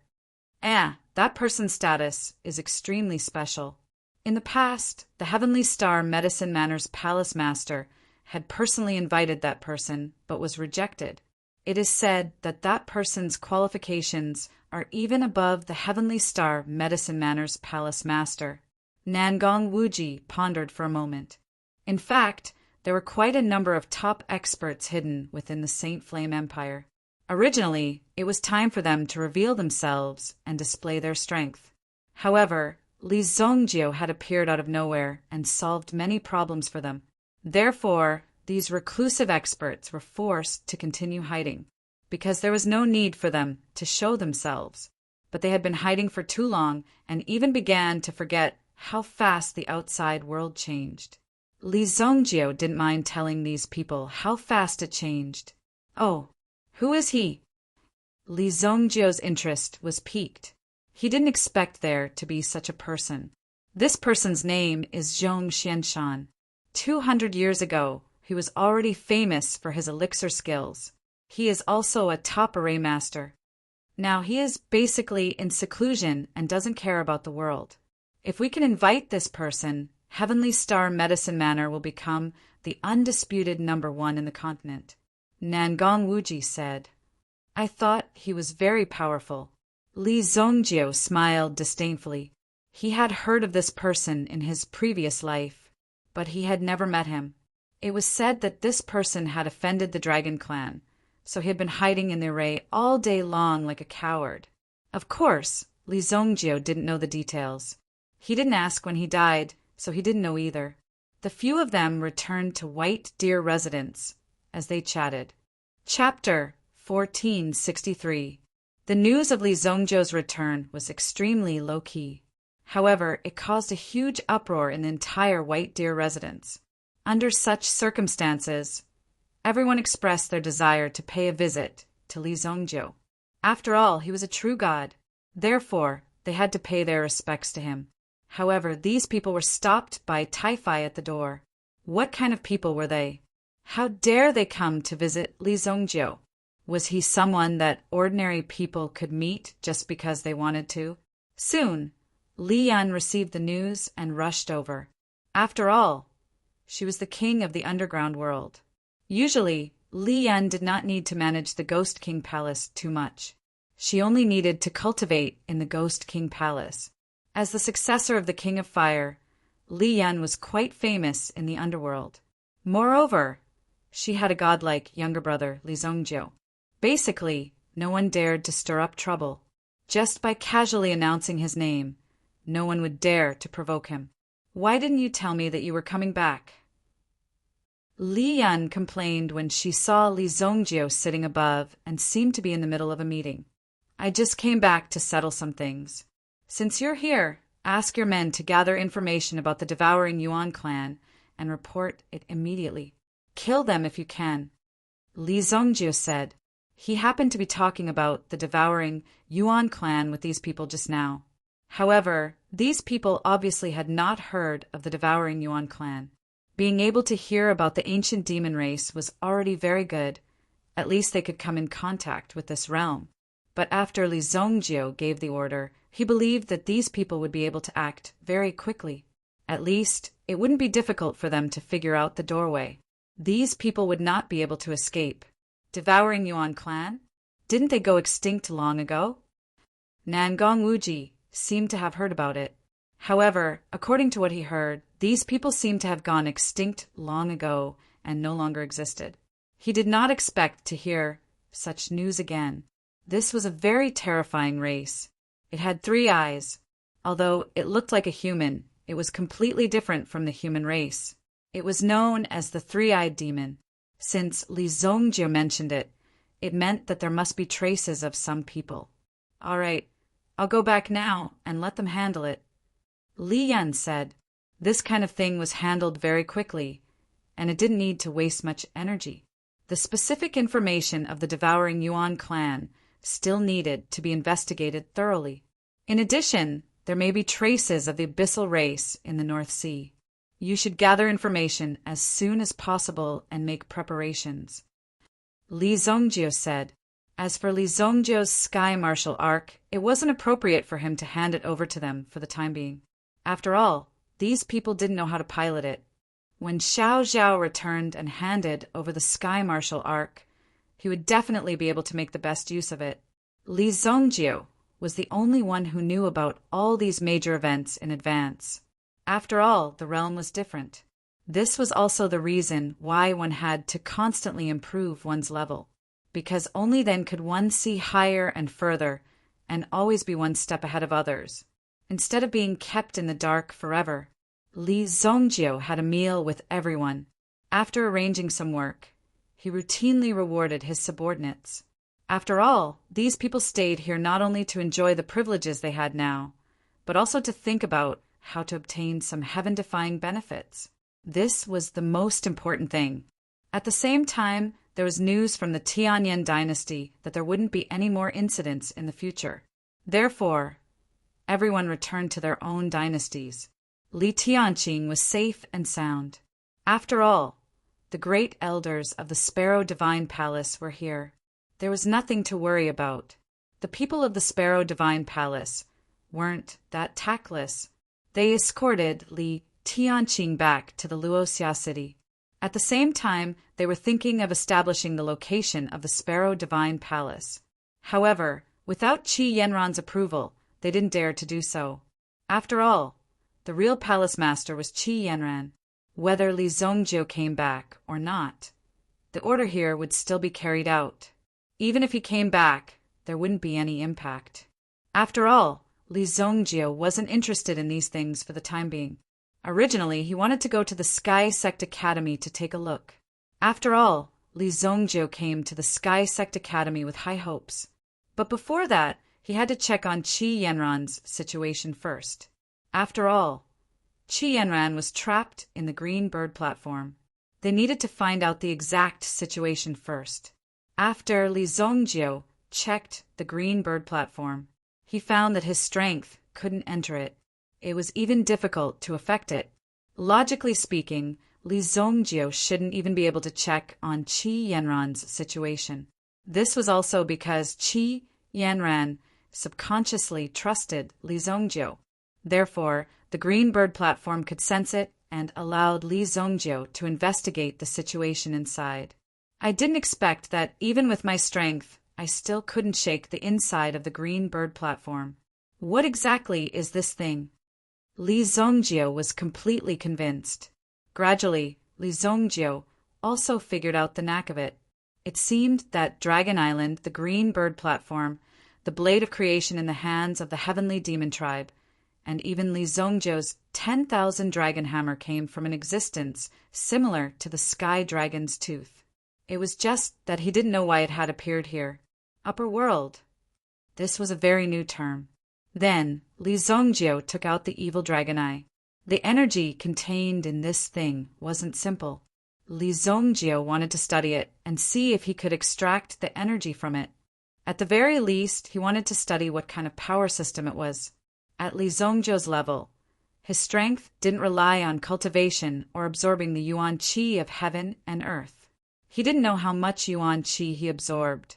That person's status is extremely special. In the past, the Heavenly Star Medicine Manor's Palace Master had personally invited that person, but was rejected. It is said that that person's qualifications are even above the Heavenly Star Medicine Manor's Palace Master. Nangong Wuji pondered for a moment. In fact, there were quite a number of top experts hidden within the Saint Flame Empire. Originally, it was time for them to reveal themselves and display their strength. However, Li Zongjio had appeared out of nowhere and solved many problems for them. Therefore, these reclusive experts were forced to continue hiding, because there was no need for them to show themselves. But they had been hiding for too long and even began to forget how fast the outside world changed. Li Zongjio didn't mind telling these people how fast it changed. Oh, who is he? Li Zongjio's interest was piqued. He didn't expect there to be such a person. This person's name is Zhong Xianshan. 200 years ago, he was already famous for his elixir skills. He is also a top array master. Now he is basically in seclusion and doesn't care about the world. If we can invite this person, Heavenly Star Medicine Manor will become the undisputed #1 in the continent. Nangong Wuji said. I thought he was very powerful. Li Zongjio smiled disdainfully. He had heard of this person in his previous life, but he had never met him. It was said that this person had offended the Dragon Clan, so he had been hiding in the array all day long like a coward. Of course, Li Zongjio didn't know the details. He didn't ask when he died, so he didn't know either. The few of them returned to White Deer residence as they chatted. Chapter 1463. The news of Li Zongjio's return was extremely low-key. However, it caused a huge uproar in the entire White Deer residence. Under such circumstances, everyone expressed their desire to pay a visit to Li Zongjio. After all, he was a true god. Therefore, they had to pay their respects to him. However, these people were stopped by Taifai at the door. What kind of people were they? How dare they come to visit Li Zongjio? Was he someone that ordinary people could meet just because they wanted to? Soon, Li Yan received the news and rushed over. After all, she was the king of the underground world. Usually, Li Yan did not need to manage the Ghost King Palace too much. She only needed to cultivate in the Ghost King Palace. As the successor of the King of Fire, Li Yan was quite famous in the underworld. Moreover, she had a godlike younger brother, Li Zongjio. Basically, no one dared to stir up trouble. Just by casually announcing his name, no one would dare to provoke him. Why didn't you tell me that you were coming back? Li Yan complained when she saw Li Zongjio sitting above and seemed to be in the middle of a meeting. I just came back to settle some things. Since you're here, ask your men to gather information about the Devouring Yuan clan and report it immediately. Kill them if you can. Li Zongjio said. He happened to be talking about the Devouring Yuan clan with these people just now. However, these people obviously had not heard of the Devouring Yuan clan. Being able to hear about the ancient demon race was already very good. At least they could come in contact with this realm. But after Li Zongjio gave the order, he believed that these people would be able to act very quickly. At least, it wouldn't be difficult for them to figure out the doorway. These people would not be able to escape. Devouring Yuan clan? Didn't they go extinct long ago? Nangong Wuji seemed to have heard about it. However, according to what he heard, these people seemed to have gone extinct long ago and no longer existed. He did not expect to hear such news again. This was a very terrifying race. It had 3 eyes. Although it looked like a human, it was completely different from the human race. It was known as the 3-eyed demon. Since Li Zongjie mentioned it, it meant that there must be traces of some people. All right, I'll go back now and let them handle it. Li Yan said. This kind of thing was handled very quickly, and it didn't need to waste much energy. The specific information of the Devouring Yuan clan still needed to be investigated thoroughly. In addition, there may be traces of the abyssal race in the North Sea. You should gather information as soon as possible and make preparations. Li Zongjie said. As for Li Zongjie's Sky Marshal Arc, it wasn't appropriate for him to hand it over to them for the time being. After all, these people didn't know how to pilot it. When Xiao Zhao returned and handed over the Sky Marshal Arc, he would definitely be able to make the best use of it. Li Zongjie was the only one who knew about all these major events in advance. After all, the realm was different. This was also the reason why one had to constantly improve one's level, because only then could one see higher and further and always be one step ahead of others. Instead of being kept in the dark forever, Li Zongjie had a meal with everyone. After arranging some work, he routinely rewarded his subordinates. After all, these people stayed here not only to enjoy the privileges they had now, but also to think about how to obtain some heaven-defying benefits. This was the most important thing. At the same time, there was news from the Tianyan dynasty that there wouldn't be any more incidents in the future. Therefore, everyone returned to their own dynasties. Li Tianqing was safe and sound. After all, the great elders of the Sparrow Divine Palace were here. There was nothing to worry about. The people of the Sparrow Divine Palace weren't that tactless. They escorted Li Tianqing back to the Luoxia city. At the same time, they were thinking of establishing the location of the Sparrow Divine Palace. However, without Qi Yanran's approval, they didn't dare to do so. After all, the real palace master was Qi Yanran. Whether Li Zongjie came back or not, the order here would still be carried out. Even if he came back, there wouldn't be any impact. After all, Li Zongjie wasn't interested in these things for the time being. Originally, he wanted to go to the Sky Sect Academy to take a look. After all, Li Zongjie came to the Sky Sect Academy with high hopes. But before that, he had to check on Qi Yanran's situation first. After all, Qi Yanran was trapped in the Green Bird platform. They needed to find out the exact situation first. After Li Zongjie checked the Green Bird platform, he found that his strength couldn't enter it. It was even difficult to affect it. Logically speaking, Li Zongjie shouldn't even be able to check on Qi Yanran's situation. This was also because Qi Yanran subconsciously trusted Li Zongjie. Therefore, the Green Bird platform could sense it and allowed Li Zongjie to investigate the situation inside. I didn't expect that even with my strength, I still couldn't shake the inside of the Green Bird platform. What exactly is this thing? Li Zongjie was completely convinced. Gradually, Li Zongjie also figured out the knack of it. It seemed that Dragon Island, the Green Bird platform, the blade of creation in the hands of the heavenly demon tribe, and even Li Zongjie's 10,000 dragon hammer came from an existence similar to the sky dragon's tooth. It was just that he didn't know why it had appeared here. Upper world. This was a very new term. Then, Li Zongjie took out the evil dragon eye. The energy contained in this thing wasn't simple. Li Zongjie wanted to study it and see if he could extract the energy from it. At the very least, he wanted to study what kind of power system it was. At Li Zongjie's level, his strength didn't rely on cultivation or absorbing the Yuan Qi of heaven and earth. He didn't know how much Yuan Qi he absorbed,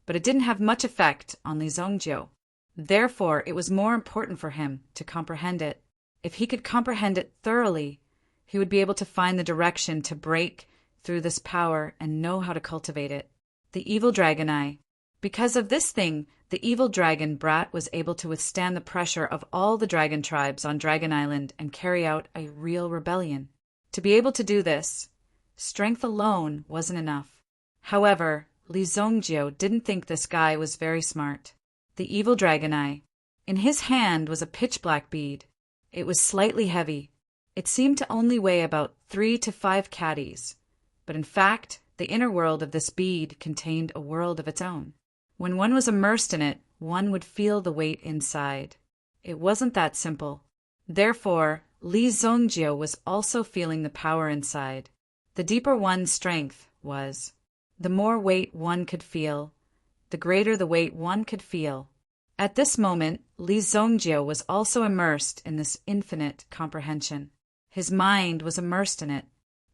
but it didn't have much effect on Li Zongjie. Therefore, it was more important for him to comprehend it. If he could comprehend it thoroughly, he would be able to find the direction to break through this power and know how to cultivate it. The evil dragon eye. Because of this thing, the evil dragon Brat was able to withstand the pressure of all the dragon tribes on Dragon Island and carry out a real rebellion. To be able to do this, strength alone wasn't enough. However, Li Zongjio didn't think this guy was very smart. The evil dragon eye. In his hand was a pitch-black bead. It was slightly heavy. It seemed to only weigh about 3 to 5 caddies. But in fact, the inner world of this bead contained a world of its own. When one was immersed in it, one would feel the weight inside. It wasn't that simple. Therefore, Li Zongjio was also feeling the power inside. The deeper one's strength was, the more weight one could feel, the greater the weight one could feel. At this moment, Li Zongjio was also immersed in this infinite comprehension. His mind was immersed in it,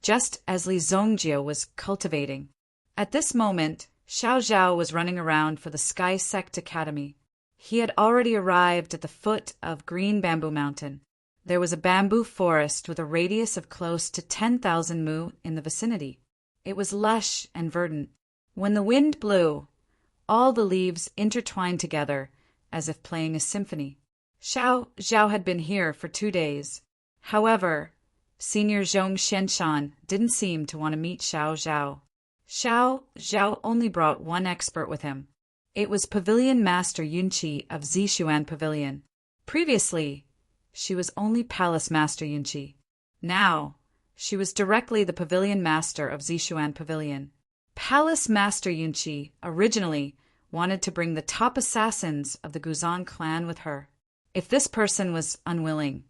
just as Li Zongjio was cultivating. At this moment, Xiao Zhao was running around for the Sky Sect Academy. He had already arrived at the foot of Green Bamboo Mountain. There was a bamboo forest with a radius of close to 10,000 mu in the vicinity. It was lush and verdant. When the wind blew, all the leaves intertwined together as if playing a symphony. Xiao Zhao had been here for 2 days. However, Senior Zhong Shenshan didn't seem to want to meet Xiao Zhao. Xiao Zhao only brought one expert with him. It was Pavilion Master Yunqi of Zishuan Pavilion. Previously, she was only Palace Master Yunqi. Now, she was directly the Pavilion Master of Zishuan Pavilion. Palace Master Yunqi originally wanted to bring the top assassins of the Guzan clan with her. If this person was unwilling,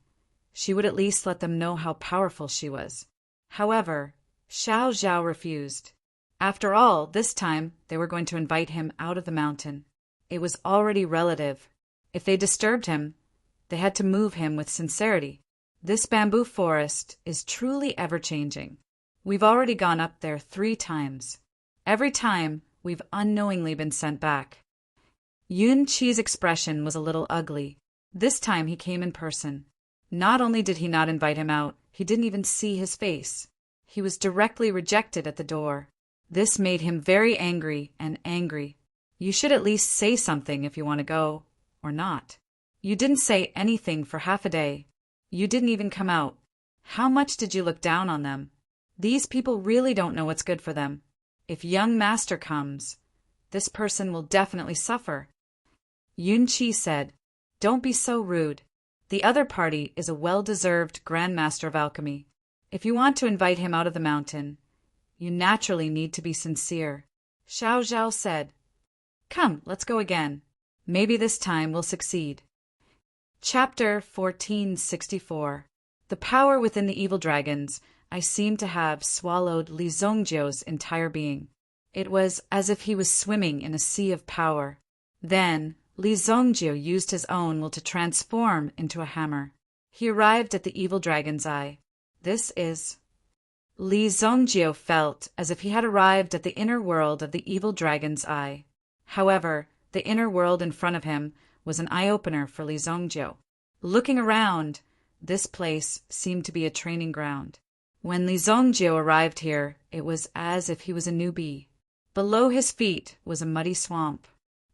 she would at least let them know how powerful she was. However, Xiao Zhao refused. After all, this time they were going to invite him out of the mountain. It was already relative. If they disturbed him, they had to move him with sincerity. This bamboo forest is truly ever-changing. We've already gone up there 3 times. Every time, we've unknowingly been sent back. Yun Qi's expression was a little ugly. This time he came in person. Not only did he not invite him out, he didn't even see his face. He was directly rejected at the door. This made him very angry and angry. You should at least say something if you want to go, or not. You didn't say anything for half a day. You didn't even come out. How much did you look down on them? These people really don't know what's good for them. If young master comes, this person will definitely suffer. Yun Qi said, "Don't be so rude. The other party is a well-deserved Grand Master of Alchemy. If you want to invite him out of the mountain, you naturally need to be sincere." Xiao Zhao said, "Come, let's go again. Maybe this time we'll succeed." Chapter 1464. The power within the evil dragons. I seemed to have swallowed Li Zongjio's entire being. It was as if he was swimming in a sea of power. Then, Li Zongjio used his own will to transform into a hammer. He arrived at the evil dragon's eye. This is... Li Zongjio felt as if he had arrived at the inner world of the evil dragon's eye. However, the inner world in front of him was an eye-opener for Li Zongjio. Looking around, this place seemed to be a training ground. When Li Zongjio arrived here, it was as if he was a newbie. Below his feet was a muddy swamp.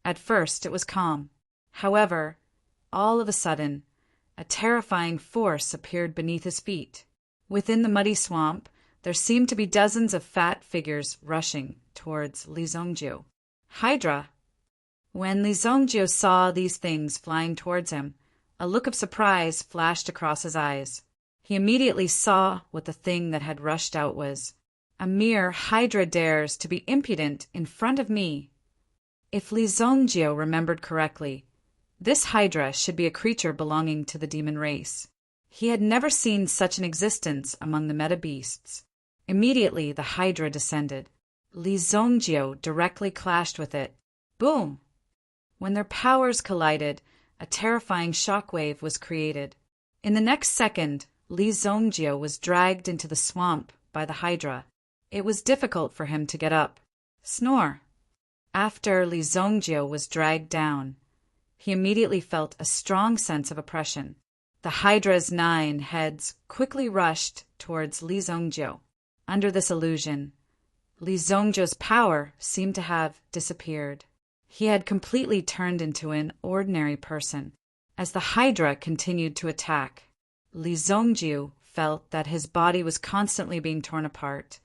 At first it was calm. However, all of a sudden, a terrifying force appeared beneath his feet. Within the muddy swamp, there seemed to be dozens of fat figures rushing towards Li Zongjio. Hydra! When Li Zongjio saw these things flying towards him, a look of surprise flashed across his eyes. He immediately saw what the thing that had rushed out was. A mere Hydra dares to be impudent in front of me. If Li Zongjio remembered correctly, this Hydra should be a creature belonging to the demon race. He had never seen such an existence among the meta beasts. Immediately the Hydra descended. Li Zongjio directly clashed with it. Boom! When their powers collided, a terrifying shockwave was created. In the next second, Li Zongjio was dragged into the swamp by the Hydra. It was difficult for him to get up. Snore! After Li Zongjio was dragged down, he immediately felt a strong sense of oppression. The Hydra's 9 heads quickly rushed towards Li Zongjio. Under this illusion, Li Zongjio's power seemed to have disappeared. He had completely turned into an ordinary person. As the Hydra continued to attack, Li Zongjiu felt that his body was constantly being torn apart,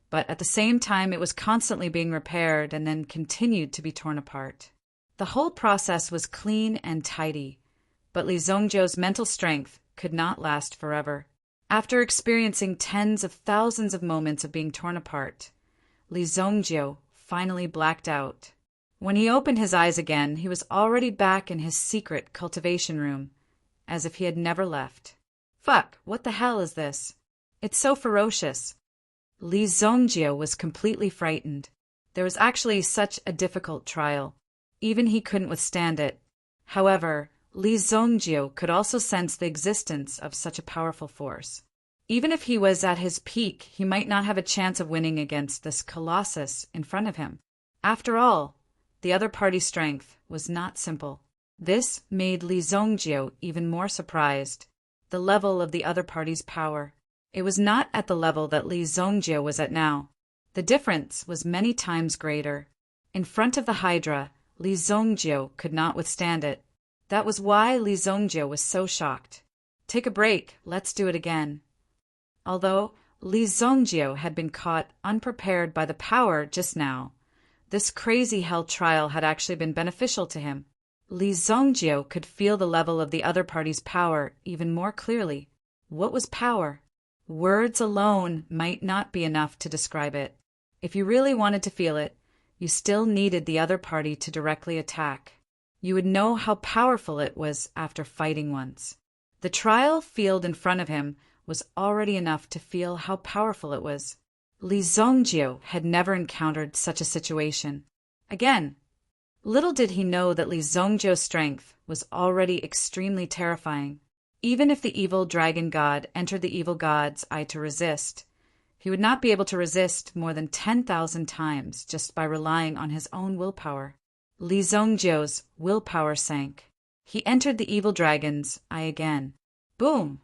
but at the same time it was constantly being repaired and then continued to be torn apart. The whole process was clean and tidy, but Li Zongjiu's mental strength could not last forever. After experiencing tens of thousands of moments of being torn apart, Li Zongjiu finally blacked out. When he opened his eyes again, he was already back in his secret cultivation room, as if he had never left. Fuck, what the hell is this? It's so ferocious. Li Zongjiu was completely frightened. There was actually such a difficult trial. Even he couldn't withstand it. However, Li Zongjiu could also sense the existence of such a powerful force. Even if he was at his peak, he might not have a chance of winning against this colossus in front of him. After all, the other party's strength was not simple. This made Li Zongjiu even more surprised. The level of the other party's power. It was not at the level that Li Zongjiu was at now. The difference was many times greater. In front of the Hydra, Li Zongjiu could not withstand it. That was why Li Zongjiu was so shocked. Take a break, let's do it again. Although Li Zongjiu had been caught unprepared by the power just now, this crazy hell trial had actually been beneficial to him. Li Zongjiu could feel the level of the other party's power even more clearly. What was power? Words alone might not be enough to describe it. If you really wanted to feel it, you still needed the other party to directly attack. You would know how powerful it was after fighting once. The trial field in front of him was already enough to feel how powerful it was. Li Zongjiu had never encountered such a situation. Again, little did he know that Li Zongjiu's strength was already extremely terrifying. Even if the evil dragon god entered the evil god's eye to resist, he would not be able to resist more than 10,000 times just by relying on his own willpower. Li Zongjiu's willpower sank. He entered the evil dragon's eye again. Boom!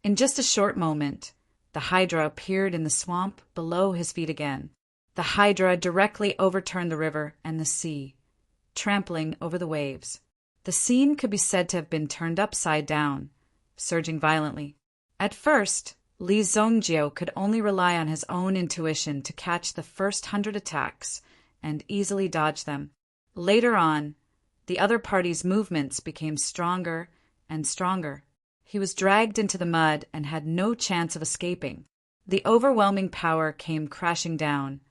In just a short moment, the Hydra appeared in the swamp below his feet again. The Hydra directly overturned the river and the sea, trampling over the waves. The scene could be said to have been turned upside down, surging violently. At first, Li Zongjiu could only rely on his own intuition to catch the first 100 attacks and easily dodge them. Later on, the other party's movements became stronger and stronger. He was dragged into the mud and had no chance of escaping. The overwhelming power came crashing down,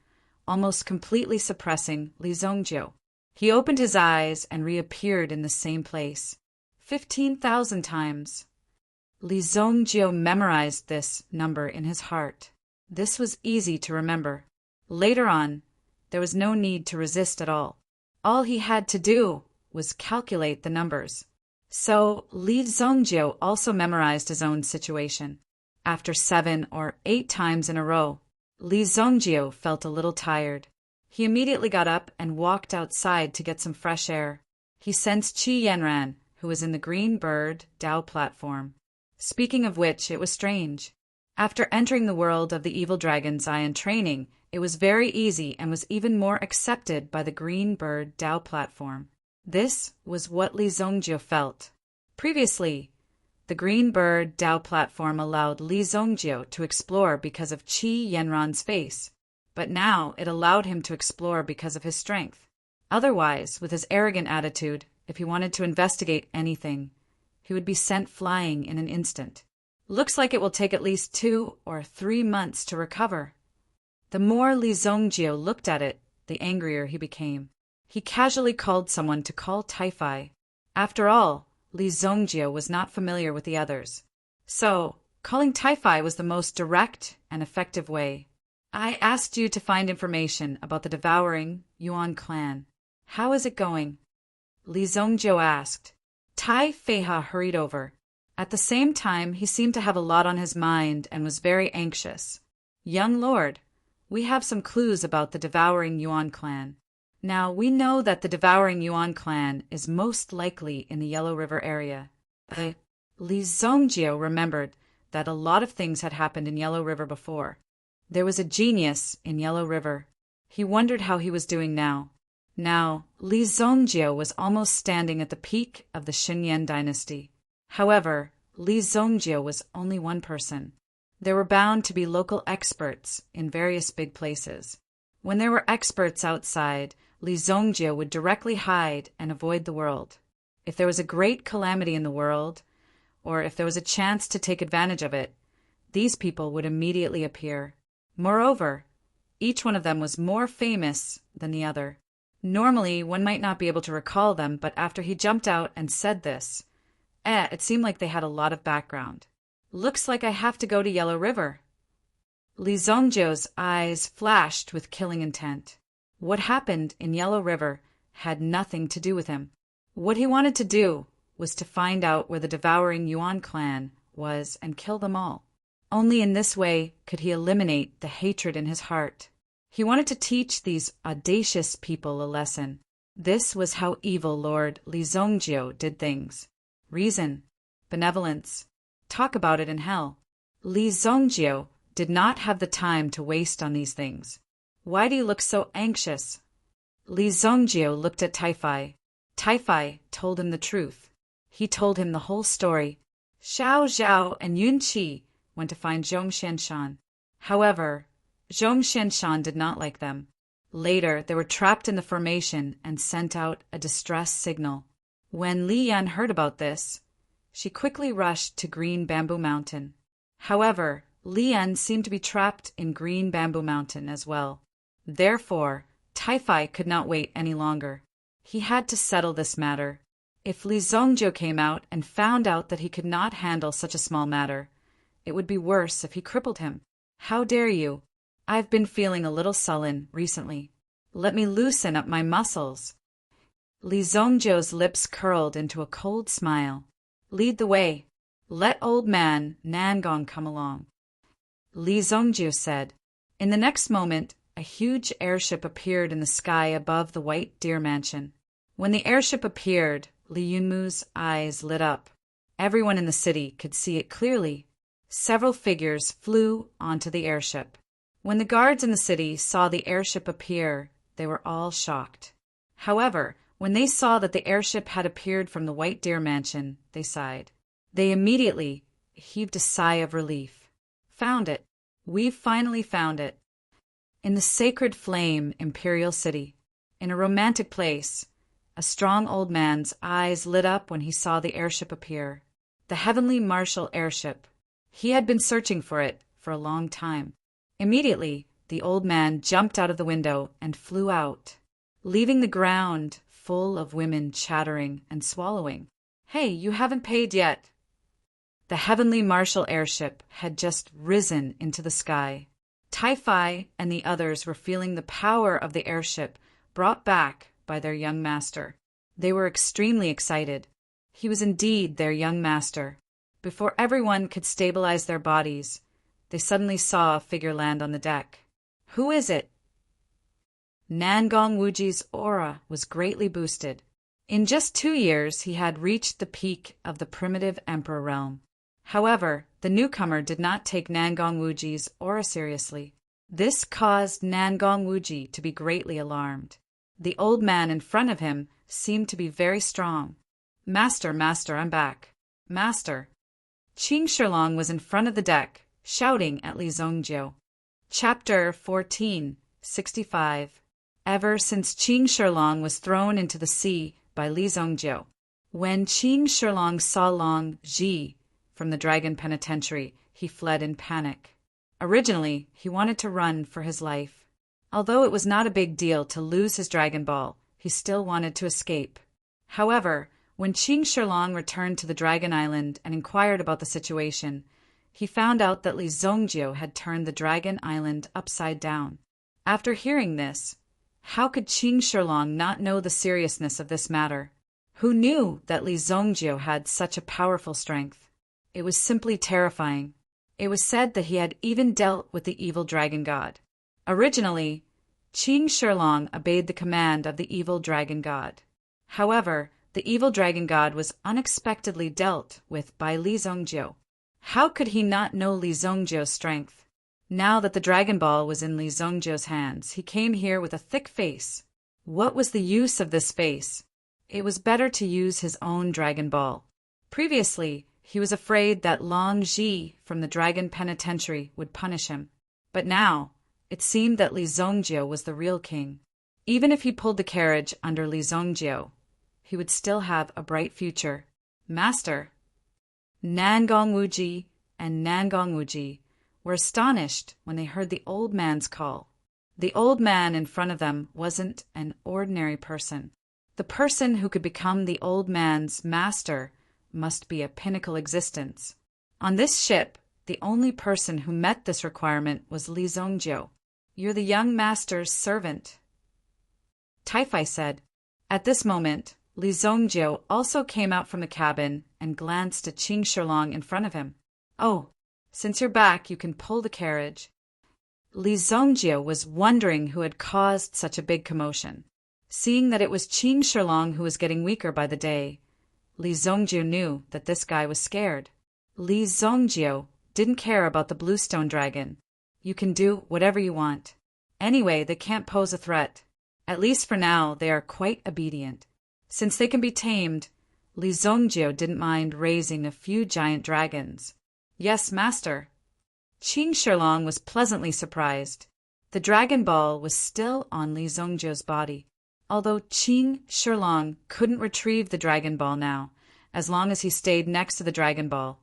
almost completely suppressing Li Zongjiu. He opened his eyes and reappeared in the same place, 15,000 times. Li Zongjiu memorized this number in his heart. This was easy to remember. Later on, there was no need to resist at all. All he had to do was calculate the numbers. So Li Zongjiu also memorized his own situation. After 7 or 8 times in a row, Li Zongjiu felt a little tired. He immediately got up and walked outside to get some fresh air. He sensed Qi Yanran, who was in the Green Bird Dao platform. Speaking of which, it was strange. After entering the world of the evil dragon's eye and training, it was very easy and was even more accepted by the Green Bird Dao platform. This was what Li Zongjiu felt. Previously, the Green Bird Dao platform allowed Li Zongjiu to explore because of Qi Yanran's face, but now it allowed him to explore because of his strength. Otherwise, with his arrogant attitude, if he wanted to investigate anything, he would be sent flying in an instant. Looks like it will take at least 2 or 3 months to recover. The more Li Zongjiu looked at it, the angrier he became. He casually called someone to call Taifai. After all, Li Zongjiu was not familiar with the others. So, calling Taifai was the most direct and effective way. I asked you to find information about the devouring Yuan clan. How is it going? Li Zongjiu asked. Tai Feiha hurried over. At the same time, he seemed to have a lot on his mind and was very anxious. Young lord, we have some clues about the devouring Yuan clan. Now, we know that the devouring Yuan clan is most likely in the Yellow River area. Li Zongjiu remembered that a lot of things had happened in Yellow River before. There was a genius in Yellow River. He wondered how he was doing now. Now, Li Zhongjie was almost standing at the peak of the Xinyan dynasty. However, Li Zhongjie was only one person. There were bound to be local experts in various big places. When there were experts outside, Li Zhongjie would directly hide and avoid the world. If there was a great calamity in the world, or if there was a chance to take advantage of it, these people would immediately appear. Moreover, each one of them was more famous than the other. Normally, one might not be able to recall them, but after he jumped out and said this, it seemed like they had a lot of background. Looks like I have to go to Yellow River. Li Zhongjie's eyes flashed with killing intent. What happened in Yellow River had nothing to do with him. What he wanted to do was to find out where the devouring Yuan clan was and kill them all. Only in this way could he eliminate the hatred in his heart. He wanted to teach these audacious people a lesson. This was how evil Lord Li Zhongjie did things. Reason, benevolence, talk about it in hell. Li Zhongjie did not have the time to waste on these things. Why do you look so anxious? Li Zhongjie looked at Taifai. Taifai told him the truth. He told him the whole story. Xiao Zhao and Yun Qi went to find Zhong Xianshan. However, Zhong Xianshan did not like them. Later, they were trapped in the formation and sent out a distress signal. When Li Yan heard about this, she quickly rushed to Green Bamboo Mountain. However, Li Yan seemed to be trapped in Green Bamboo Mountain as well. Therefore, Taifai could not wait any longer. He had to settle this matter. If Li Zhongjie came out and found out that he could not handle such a small matter, it would be worse if he crippled him. How dare you? I've been feeling a little sullen recently. Let me loosen up my muscles. Li Zhongjie's lips curled into a cold smile. Lead the way. Let old man Nangong come along. Li Zhongjie said. In the next moment, a huge airship appeared in the sky above the White Deer Mansion. When the airship appeared, Li Yunmu's eyes lit up. Everyone in the city could see it clearly. Several figures flew onto the airship. When the guards in the city saw the airship appear, they were all shocked. However, when they saw that the airship had appeared from the White Deer Mansion, they sighed. They immediately heaved a sigh of relief. Found it. We've finally found it. In the sacred flame Imperial City, in a romantic place, a strong old man's eyes lit up when he saw the airship appear. The Heavenly Marshal airship. He had been searching for it for a long time. Immediately, the old man jumped out of the window and flew out, leaving the ground full of women chattering and swallowing. Hey, you haven't paid yet. The Heavenly Marshal airship had just risen into the sky. Taifai and the others were feeling the power of the airship brought back by their young master. They were extremely excited. He was indeed their young master. Before everyone could stabilize their bodies, they suddenly saw a figure land on the deck. Who is it? Nangong Wuji's aura was greatly boosted. In just 2 years, he had reached the peak of the primitive emperor realm. However, the newcomer did not take Nangong Wuji's aura seriously. This caused Nangong Wuji to be greatly alarmed. The old man in front of him seemed to be very strong. Master, I'm back. Master. Qing Shilong was in front of the deck, shouting at Li Zhongjie. Chapter 14, 65. Ever since Qing Shilong was thrown into the sea by Li Zhongjie. When Qing Shilong saw Long Ji from the Dragon Penitentiary, he fled in panic. Originally, he wanted to run for his life. Although it was not a big deal to lose his Dragon Ball, he still wanted to escape. However, when Qing Shilong returned to the Dragon Island and inquired about the situation, he found out that Li Zhongjie had turned the Dragon Island upside down. After hearing this, how could Qing Shilong not know the seriousness of this matter? Who knew that Li Zhongjie had such a powerful strength? It was simply terrifying. It was said that he had even dealt with the evil dragon god. Originally, Qing Shilong obeyed the command of the evil dragon god. However, the evil dragon god was unexpectedly dealt with by Li Zhongjie. How could he not know Li Zhongjie's strength? Now that the Dragon Ball was in Li Zhongjie's hands, he came here with a thick face. What was the use of this space? It was better to use his own Dragon Ball. Previously, he was afraid that Long Ji from the Dragon Penitentiary would punish him. But now, it seemed that Li Zongjio was the real king. Even if he pulled the carriage under Li Zongjio, he would still have a bright future. Master! Nangong Wuji and Nangong Wuji were astonished when they heard the old man's call. The old man in front of them wasn't an ordinary person. The person who could become the old man's master must be a pinnacle existence. On this ship, the only person who met this requirement was Li Zongjio. You're the young master's servant, Taifai said. At this moment, Li Zongjio also came out from the cabin and glanced at Qing Shilong in front of him. Oh, since you're back, you can pull the carriage. Li Zongjio was wondering who had caused such a big commotion. Seeing that it was Qing Shilong who was getting weaker by the day, Li Zongjio knew that this guy was scared. Li Zongjio didn't care about the Bluestone Dragon. You can do whatever you want. Anyway, they can't pose a threat. At least for now, they are quite obedient. Since they can be tamed, Li Zongjio didn't mind raising a few giant dragons. Yes, master. Qing Shilong was pleasantly surprised. The Dragon Ball was still on Li Zongjio's body. Although Qing Shilong couldn't retrieve the Dragon Ball now, as long as he stayed next to the Dragon Ball,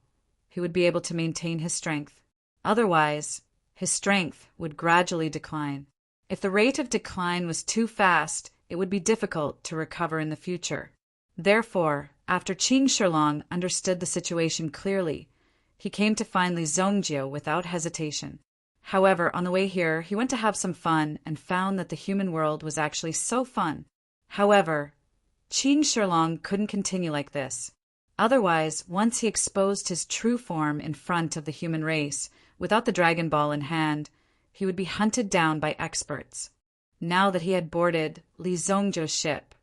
he would be able to maintain his strength. Otherwise, his strength would gradually decline. If the rate of decline was too fast, it would be difficult to recover in the future. Therefore, after Qing Shilong understood the situation clearly, he came to find Li Zongjio without hesitation. However, on the way here, he went to have some fun and found that the human world was actually so fun. However, Qing Shilong couldn't continue like this. Otherwise, once he exposed his true form in front of the human race, without the Dragon Ball in hand, he would be hunted down by experts. Now that he had boarded Li Zongjio's ship,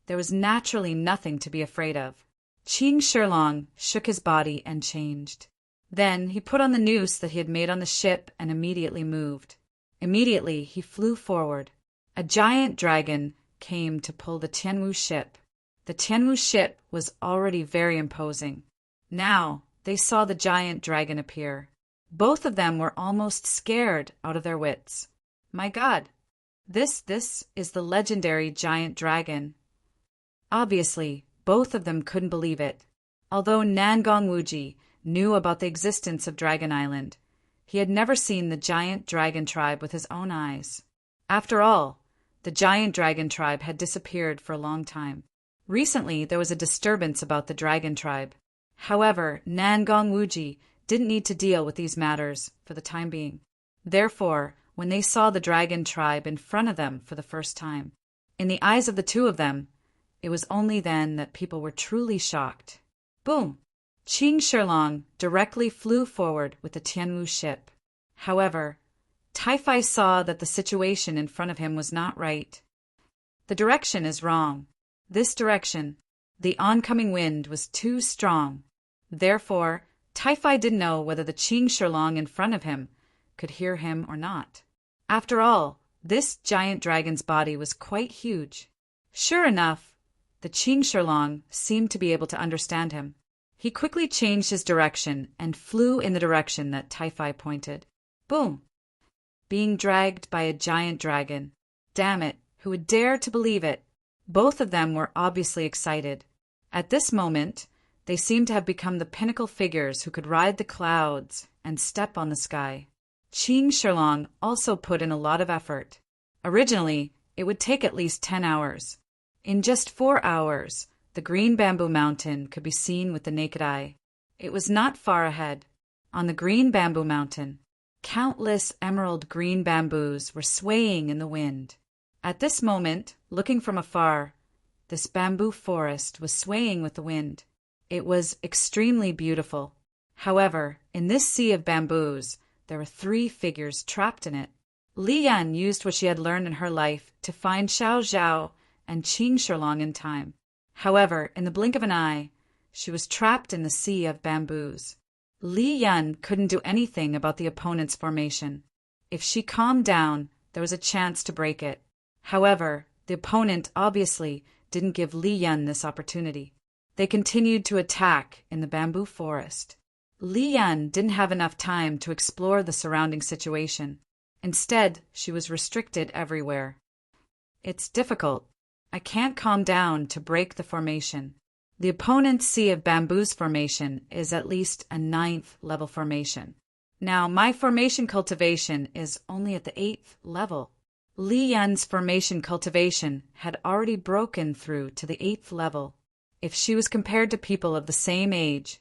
there was naturally nothing to be afraid of. Qing Shilong shook his body and changed. Then he put on the noose that he had made on the ship and immediately moved. Immediately he flew forward. A giant dragon came to pull the Tianwu ship. The Tianwu ship was already very imposing. Now they saw the giant dragon appear. Both of them were almost scared out of their wits. My God, this is the legendary giant dragon. Obviously, both of them couldn't believe it. Although Nangong Wuji knew about the existence of Dragon Island, he had never seen the giant dragon tribe with his own eyes. After all, the giant dragon tribe had disappeared for a long time. Recently, there was a disturbance about the dragon tribe. However, Nangong Wuji didn't need to deal with these matters for the time being. Therefore, when they saw the dragon tribe in front of them for the first time, in the eyes of the two of them, it was only then that people were truly shocked. Boom! Qing Shilong directly flew forward with the Tianwu ship. However, Taifai saw that the situation in front of him was not right. The direction is wrong. This direction, the oncoming wind was too strong. Therefore, Taifai didn't know whether the Qing Shilong in front of him could hear him or not. After all, this giant dragon's body was quite huge. Sure enough, the Qing Shilong seemed to be able to understand him. He quickly changed his direction and flew in the direction that Taifai pointed. Boom! Being dragged by a giant dragon. Damn it, who would dare to believe it? Both of them were obviously excited. At this moment, they seemed to have become the pinnacle figures who could ride the clouds and step on the sky. Qing Shilong also put in a lot of effort. Originally, it would take at least 10 hours. In just 4 hours, the green bamboo mountain could be seen with the naked eye. It was not far ahead. On the green bamboo mountain, countless emerald green bamboos were swaying in the wind. At this moment, looking from afar, this bamboo forest was swaying with the wind. It was extremely beautiful. However, in this sea of bamboos, there were 3 figures trapped in it. Li Yan used what she had learned in her life to find Xiao Zhao and Qing Shilong in time. However, in the blink of an eye, she was trapped in the sea of bamboos. Li Yan couldn't do anything about the opponent's formation. If she calmed down, there was a chance to break it. However, The opponent obviously didn't give Li Yan this opportunity. They continued to attack in the bamboo forest. Li Yan didn't have enough time to explore the surrounding situation. Instead, she was restricted everywhere. It's difficult. I can't calm down to break the formation. The opponent's sea of bamboos formation is at least a 9th level formation. Now, my formation cultivation is only at the 8th level. Li Yan's formation cultivation had already broken through to the 8th level. If she was compared to people of the same age,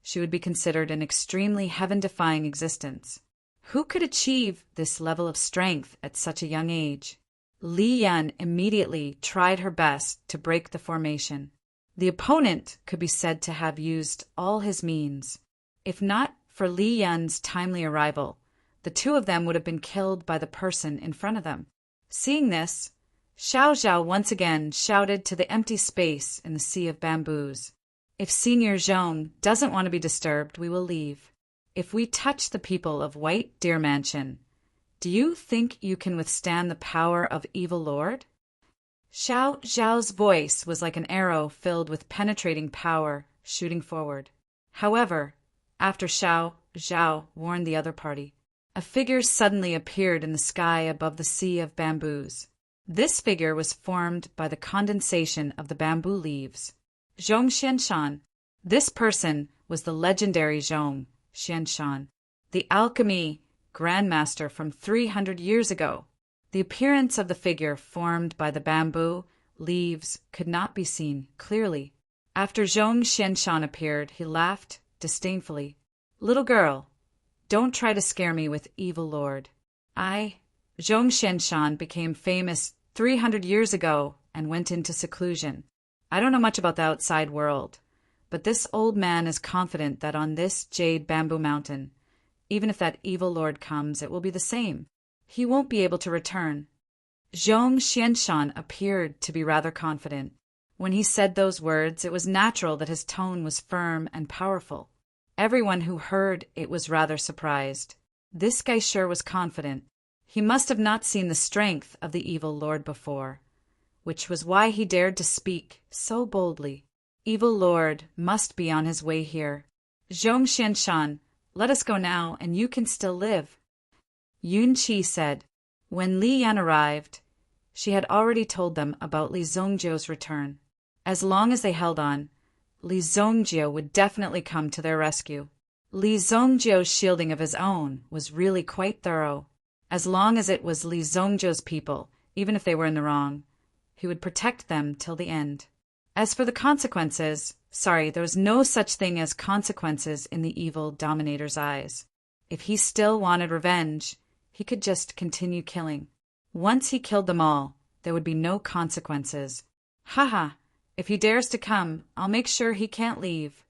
she would be considered an extremely heaven-defying existence. Who could achieve this level of strength at such a young age? Li Yan immediately tried her best to break the formation. The opponent could be said to have used all his means. If not for Li Yan's timely arrival, the two of them would have been killed by the person in front of them. Seeing this, Xiao Zhao once again shouted to the empty space in the sea of bamboos. If Senior Zhong doesn't want to be disturbed, we will leave. If we touch the people of White Deer Mansion, do you think you can withstand the power of Evil Lord? Xiao Zhao's voice was like an arrow filled with penetrating power, shooting forward. However, after Xiao Zhao warned the other party, a figure suddenly appeared in the sky above the sea of bamboos. This figure was formed by the condensation of the bamboo leaves. Zhong Xianshan. This person was the legendary Zhong Xianshan, the alchemy grandmaster from 300 years ago. The appearance of the figure formed by the bamboo leaves could not be seen clearly. After Zhong Xianshan appeared, he laughed disdainfully. "Little girl, don't try to scare me with Evil Lord. Zhong Xianshan became famous 300 years ago and went into seclusion. I don't know much about the outside world, but this old man is confident that on this jade bamboo mountain, even if that evil lord comes, it will be the same. He won't be able to return." Zhong Xianshan appeared to be rather confident. When he said those words, it was natural that his tone was firm and powerful. Everyone who heard it was rather surprised. This guy sure was confident. He must have not seen the strength of the evil lord before, which was why he dared to speak so boldly. Evil Lord must be on his way here. "Zhong Xianshan, let us go now, and you can still live." Yun Qi said. When Li Yan arrived, she had already told them about Li Zongjiu's return. As long as they held on, Li Zongjiu would definitely come to their rescue. Li Zongjiu's shielding of his own was really quite thorough. As long as it was Li Zongjiu's people, even if they were in the wrong, he would protect them till the end. As for the consequences, there was no such thing as consequences in the evil dominator's eyes. If he still wanted revenge, he could just continue killing. Once he killed them all, there would be no consequences. Haha, if he dares to come, I'll make sure he can't leave.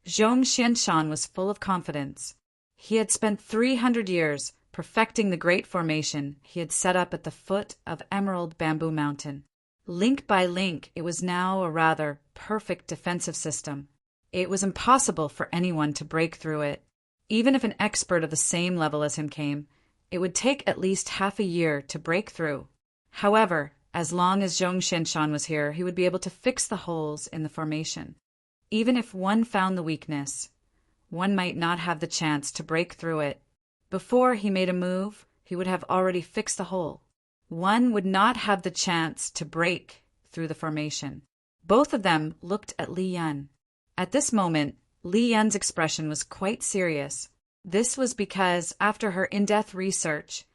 Zhong Xianshan was full of confidence. He had spent 300 years perfecting the great formation he had set up at the foot of Emerald Bamboo Mountain. Link by link, it was now a rather perfect defensive system. It was impossible for anyone to break through it. Even if an expert of the same level as him came, it would take at least half a year to break through. However, as long as Zhong Xianshan was here, he would be able to fix the holes in the formation. Even if one found the weakness, one might not have the chance to break through it. Before he made a move, he would have already fixed the hole. One would not have the chance to break through the formation. Both of them looked at Li Yan. At this moment, Li Yan's expression was quite serious. This was because, after her in-depth research,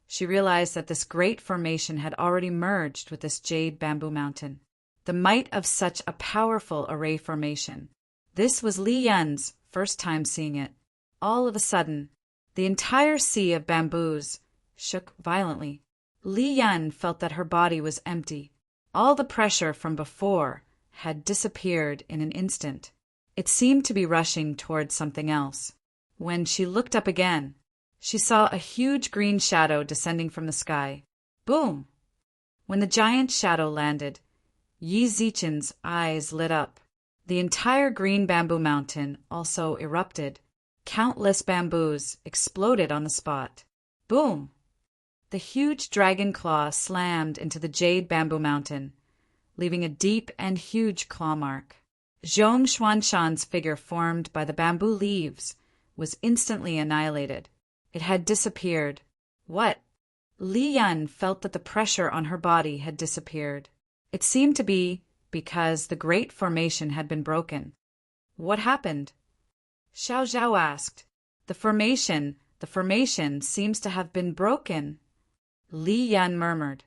she realized that this great formation had already merged with this jade bamboo mountain. The might of such a powerful array formation. This was Li Yan's first time seeing it. All of a sudden, the entire sea of bamboos shook violently. Li Yan felt that her body was empty. All the pressure from before had disappeared in an instant. It seemed to be rushing towards something else. When she looked up again, she saw a huge green shadow descending from the sky. Boom! When the giant shadow landed, Yi Zichen's eyes lit up. The entire green bamboo mountain also erupted. Countless bamboos exploded on the spot. Boom! The huge dragon claw slammed into the jade bamboo mountain, leaving a deep and huge claw mark. Zhong Xuanshan's figure formed by the bamboo leaves was instantly annihilated. It had disappeared. What? Li Yan felt that the pressure on her body had disappeared. It seemed to be because the great formation had been broken. What happened? Xiao Zhao asked. The formation seems to have been broken. Li Yan murmured.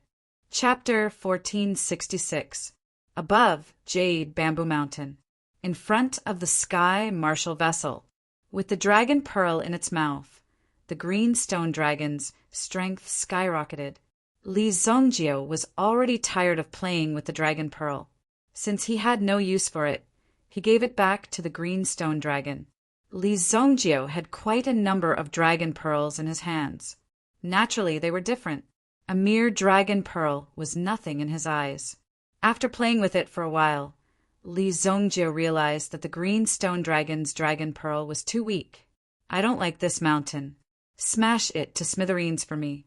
Chapter 1466. Above Jade Bamboo Mountain. In front of the sky martial vessel, with the dragon pearl in its mouth, the green stone dragon's strength skyrocketed. Li Zongjio was already tired of playing with the dragon pearl. Since he had no use for it, he gave it back to the green stone dragon. Li Zongjio had quite a number of dragon pearls in his hands. Naturally, they were different. A mere dragon pearl was nothing in his eyes. After playing with it for a while, Li Zongjio realized that the green stone dragon's dragon pearl was too weak. I don't like this mountain. Smash it to smithereens for me.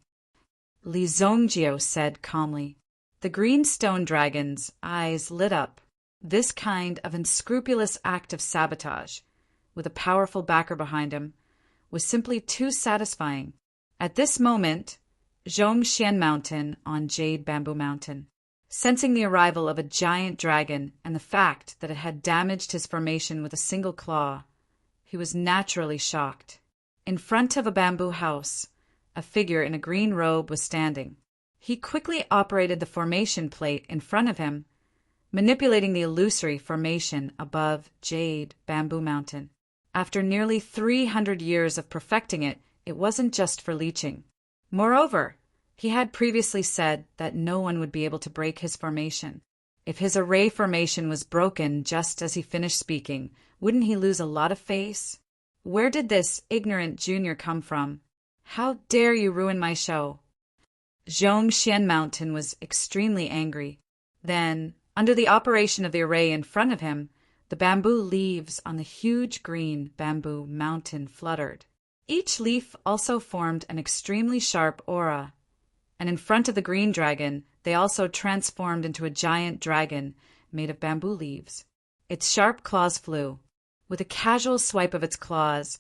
Li Zongjio said calmly. The green stone dragon's eyes lit up. This kind of unscrupulous act of sabotage, with a powerful backer behind him, was simply too satisfying. At this moment, Zhongshan Mountain on Jade Bamboo Mountain, sensing the arrival of a giant dragon and the fact that it had damaged his formation with a single claw, he was naturally shocked. In front of a bamboo house, a figure in a green robe was standing. He quickly operated the formation plate in front of him, manipulating the illusory formation above Jade Bamboo Mountain. After nearly 300 years of perfecting it, it wasn't just for leeching. Moreover, he had previously said that no one would be able to break his formation. If his array formation was broken just as he finished speaking, wouldn't he lose a lot of face? Where did this ignorant junior come from? How dare you ruin my show? Zhongshan Mountain was extremely angry. Then, under the operation of the array in front of him, the bamboo leaves on the huge green bamboo mountain fluttered. Each leaf also formed an extremely sharp aura, and in front of the green dragon, they also transformed into a giant dragon made of bamboo leaves. Its sharp claws flew. With a casual swipe of its claws,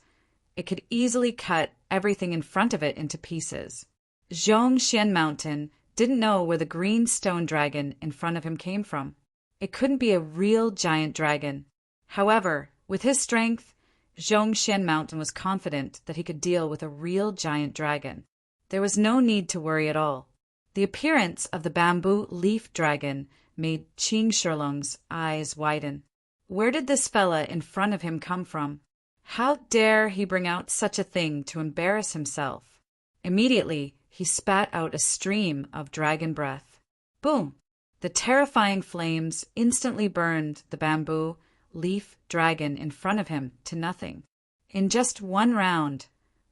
it could easily cut everything in front of it into pieces. Zhongshan Mountain didn't know where the green stone dragon in front of him came from. It couldn't be a real giant dragon. However, with his strength, Zhongshan Mountain was confident that he could deal with a real giant dragon. There was no need to worry at all. The appearance of the bamboo leaf dragon made Qing Shilong's eyes widen. Where did this fella in front of him come from? How dare he bring out such a thing to embarrass himself? Immediately, he spat out a stream of dragon breath. Boom! The terrifying flames instantly burned the bamboo leaf dragon in front of him to nothing. In just one round,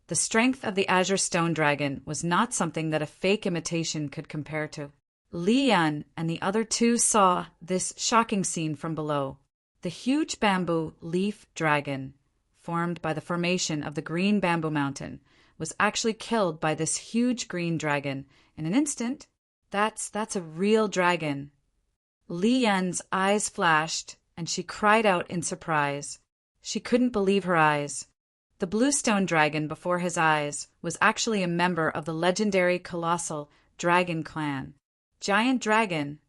the strength of the azure stone dragon was not something that a fake imitation could compare to. Li Yan and the other two saw this shocking scene from below. The huge bamboo leaf dragon, formed by the formation of the green bamboo mountain, was actually killed by this huge green dragon in an instant. That's a real dragon. Li Yan's eyes flashed, and she cried out in surprise. She couldn't believe her eyes. The bluestone dragon before his eyes was actually a member of the legendary colossal dragon clan. Giant dragon.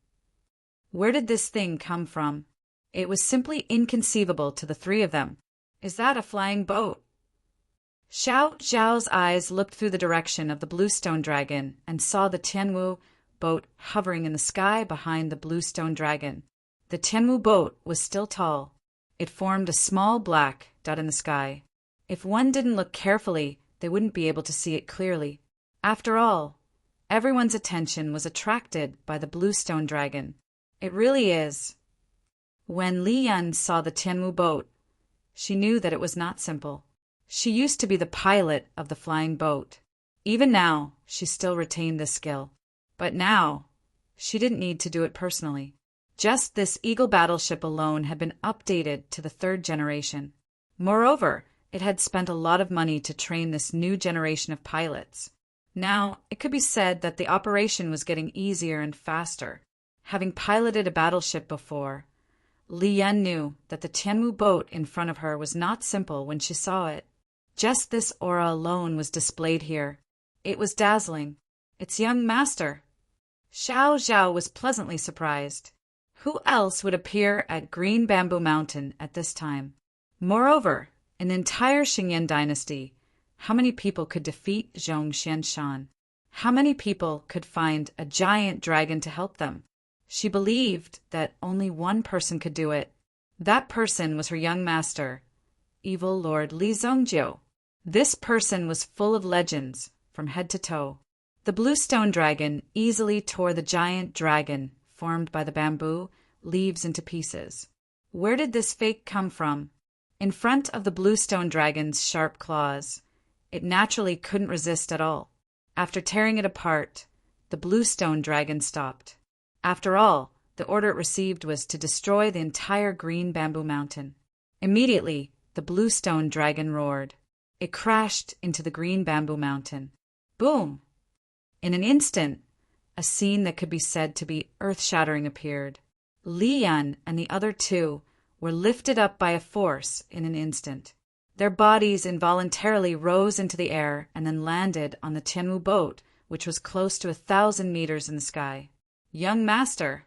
Where did this thing come from? It was simply inconceivable to the three of them. Is that a flying boat? Xiao Zhao's eyes looked through the direction of the bluestone dragon and saw the Tianwu boat hovering in the sky behind the bluestone dragon. The Tianwu boat was still tall. It formed a small black dot in the sky. If one didn't look carefully, they wouldn't be able to see it clearly. After all, everyone's attention was attracted by the bluestone dragon. It really is. When Li Yan saw the Tianwu boat, she knew that it was not simple. She used to be the pilot of the flying boat. Even now, she still retained this skill. But now, she didn't need to do it personally. Just this Eagle battleship alone had been updated to the 3rd generation. Moreover, it had spent a lot of money to train this new generation of pilots. Now, it could be said that the operation was getting easier and faster. Having piloted a battleship before, Li Yan knew that the Tianmu boat in front of her was not simple when she saw it. Just this aura alone was displayed here. It was dazzling. Its young master. Xiao Zhao was pleasantly surprised. Who else would appear at Green Bamboo Mountain at this time? Moreover, in the entire Xingyan dynasty, how many people could defeat Zhong Xianshan? How many people could find a giant dragon to help them? She believed that only one person could do it. That person was her young master, evil Lord Li Zongjiu. This person was full of legends, from head to toe. The blue stone dragon easily tore the giant dragon formed by the bamboo leaves into pieces. Where did this fake come from? In front of the blue stone dragon's sharp claws, it naturally couldn't resist at all. After tearing it apart, the blue stone dragon stopped. After all, the order it received was to destroy the entire Green Bamboo Mountain. Immediately, the blue stone dragon roared. It crashed into the Green Bamboo Mountain. Boom! In an instant, a scene that could be said to be earth-shattering appeared. Li Yan and the other two were lifted up by a force in an instant. Their bodies involuntarily rose into the air and then landed on the Tianmu boat, which was close to 1,000 meters in the sky. Young master!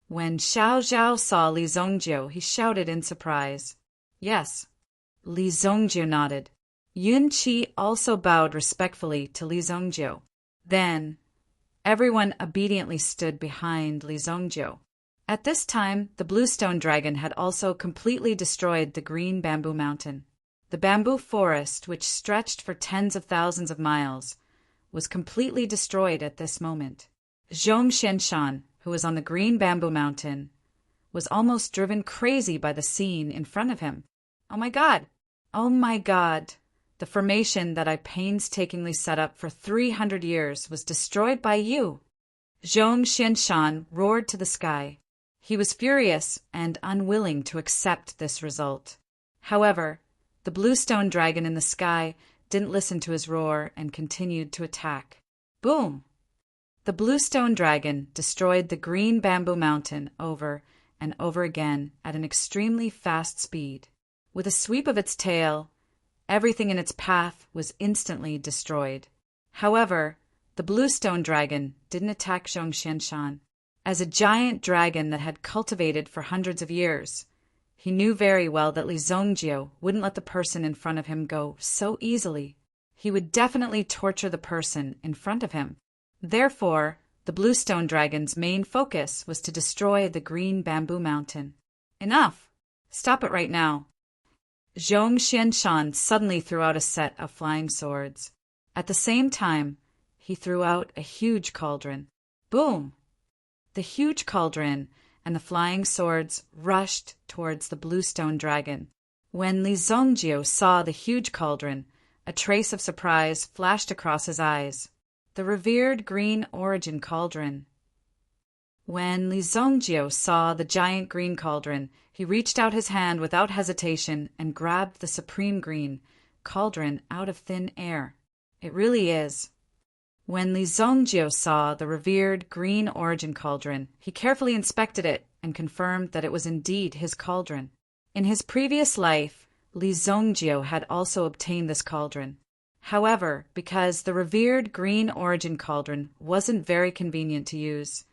When Xiao Zhao saw Li Zongjiu, he shouted in surprise. Yes. Li Zongjiu nodded. Yun Qi also bowed respectfully to Li Zongjiu. Then, everyone obediently stood behind Li Zongjiu. At this time, the blue stone dragon had also completely destroyed the Green Bamboo Mountain. The bamboo forest, which stretched for tens of thousands of miles, was completely destroyed at this moment. Zhong Xianshan, who was on the Green Bamboo Mountain, was almost driven crazy by the scene in front of him. Oh my God! Oh my God! The formation that I painstakingly set up for 300 years was destroyed by you! Zhong Xianshan roared to the sky. He was furious and unwilling to accept this result. However, the blue stone dragon in the sky didn't listen to his roar and continued to attack. Boom! The blue stone dragon destroyed the Green Bamboo Mountain over and over again at an extremely fast speed. With a sweep of its tail, everything in its path was instantly destroyed. However, the blue stone dragon didn't attack Zhong Xianshan. As a giant dragon that had cultivated for hundreds of years, he knew very well that Li Zongjiu wouldn't let the person in front of him go so easily. He would definitely torture the person in front of him. Therefore, the blue stone dragon's main focus was to destroy the Green Bamboo Mountain. Enough! Stop it right now. Zhong Xianshan suddenly threw out a set of flying swords. At the same time, he threw out a huge cauldron. Boom! The huge cauldron and the flying swords rushed towards the blue stone dragon. When Li Zongjiu saw the huge cauldron, a trace of surprise flashed across his eyes. The revered green origin cauldron. When Li Zongjiu saw the giant green cauldron, he reached out his hand without hesitation and grabbed the supreme green cauldron out of thin air. It really is. When Li Zongjiu saw the revered green origin cauldron, he carefully inspected it and confirmed that it was indeed his cauldron. In his previous life, Li Zongjiu had also obtained this cauldron. However, because the revered green origin cauldron wasn't very convenient to use,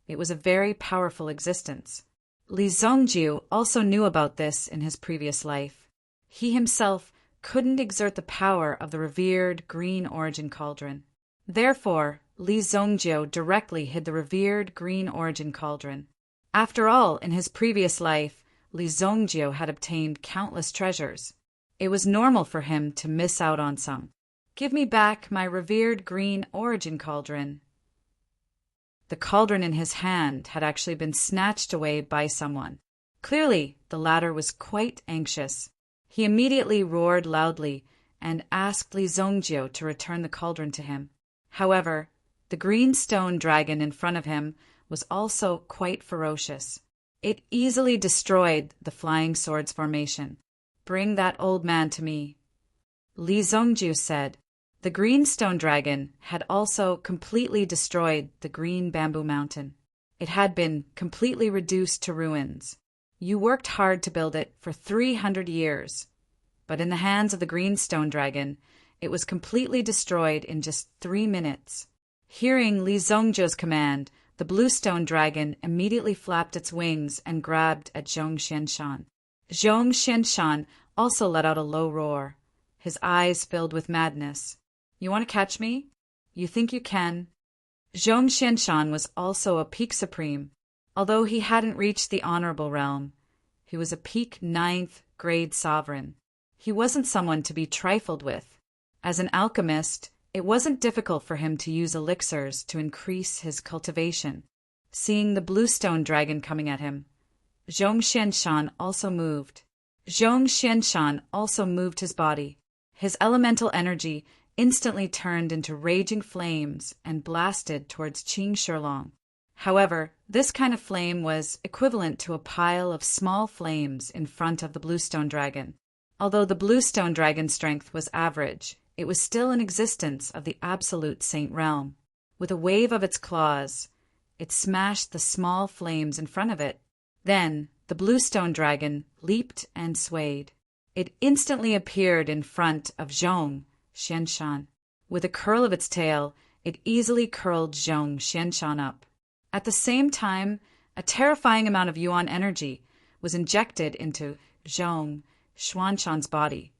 it was a very powerful existence. Li Zongjiu also knew about this in his previous life. He himself couldn't exert the power of the revered green origin cauldron. Therefore, Li Zongjiu directly hid the revered green origin cauldron. After all, in his previous life, Li Zongjiu had obtained countless treasures. It was normal for him to miss out on some. Give me back my revered green origin cauldron. The cauldron in his hand had actually been snatched away by someone. Clearly, the latter was quite anxious. He immediately roared loudly and asked Li Zongjiu to return the cauldron to him. However, the green stone dragon in front of him was also quite ferocious. It easily destroyed the flying swords formation. Bring that old man to me. Li Zongjiu said. The green stone dragon had also completely destroyed the green bamboo mountain. It had been completely reduced to ruins. You worked hard to build it for 300 years, but in the hands of the green stone dragon, it was completely destroyed in just 3 minutes. Hearing Li Zongjiu's command, the blue stone dragon immediately flapped its wings and grabbed at Zhong Xianshan. Zhong Xianshan also let out a low roar. His eyes filled with madness. You want to catch me? You think you can? Zhong Xianshan was also a peak supreme. Although he hadn't reached the honorable realm, he was a peak 9th grade sovereign. He wasn't someone to be trifled with. As an alchemist, it wasn't difficult for him to use elixirs to increase his cultivation. Seeing the blue stone dragon coming at him, Zhong Xianshan also moved. Zhong Xianshan also moved his body. His elemental energy instantly turned into raging flames and blasted towards Qing Shilong. However, this kind of flame was equivalent to a pile of small flames in front of the blue stone dragon. Although the blue stone dragon's strength was average, it was still in existence of the absolute saint realm. With a wave of its claws, it smashed the small flames in front of it. Then, the blue stone dragon leaped and swayed. It instantly appeared in front of Zhong Xianshan. With a curl of its tail, it easily curled Zhong Xianshan up. At the same time, a terrifying amount of yuan energy was injected into Zhong Xianshan's body,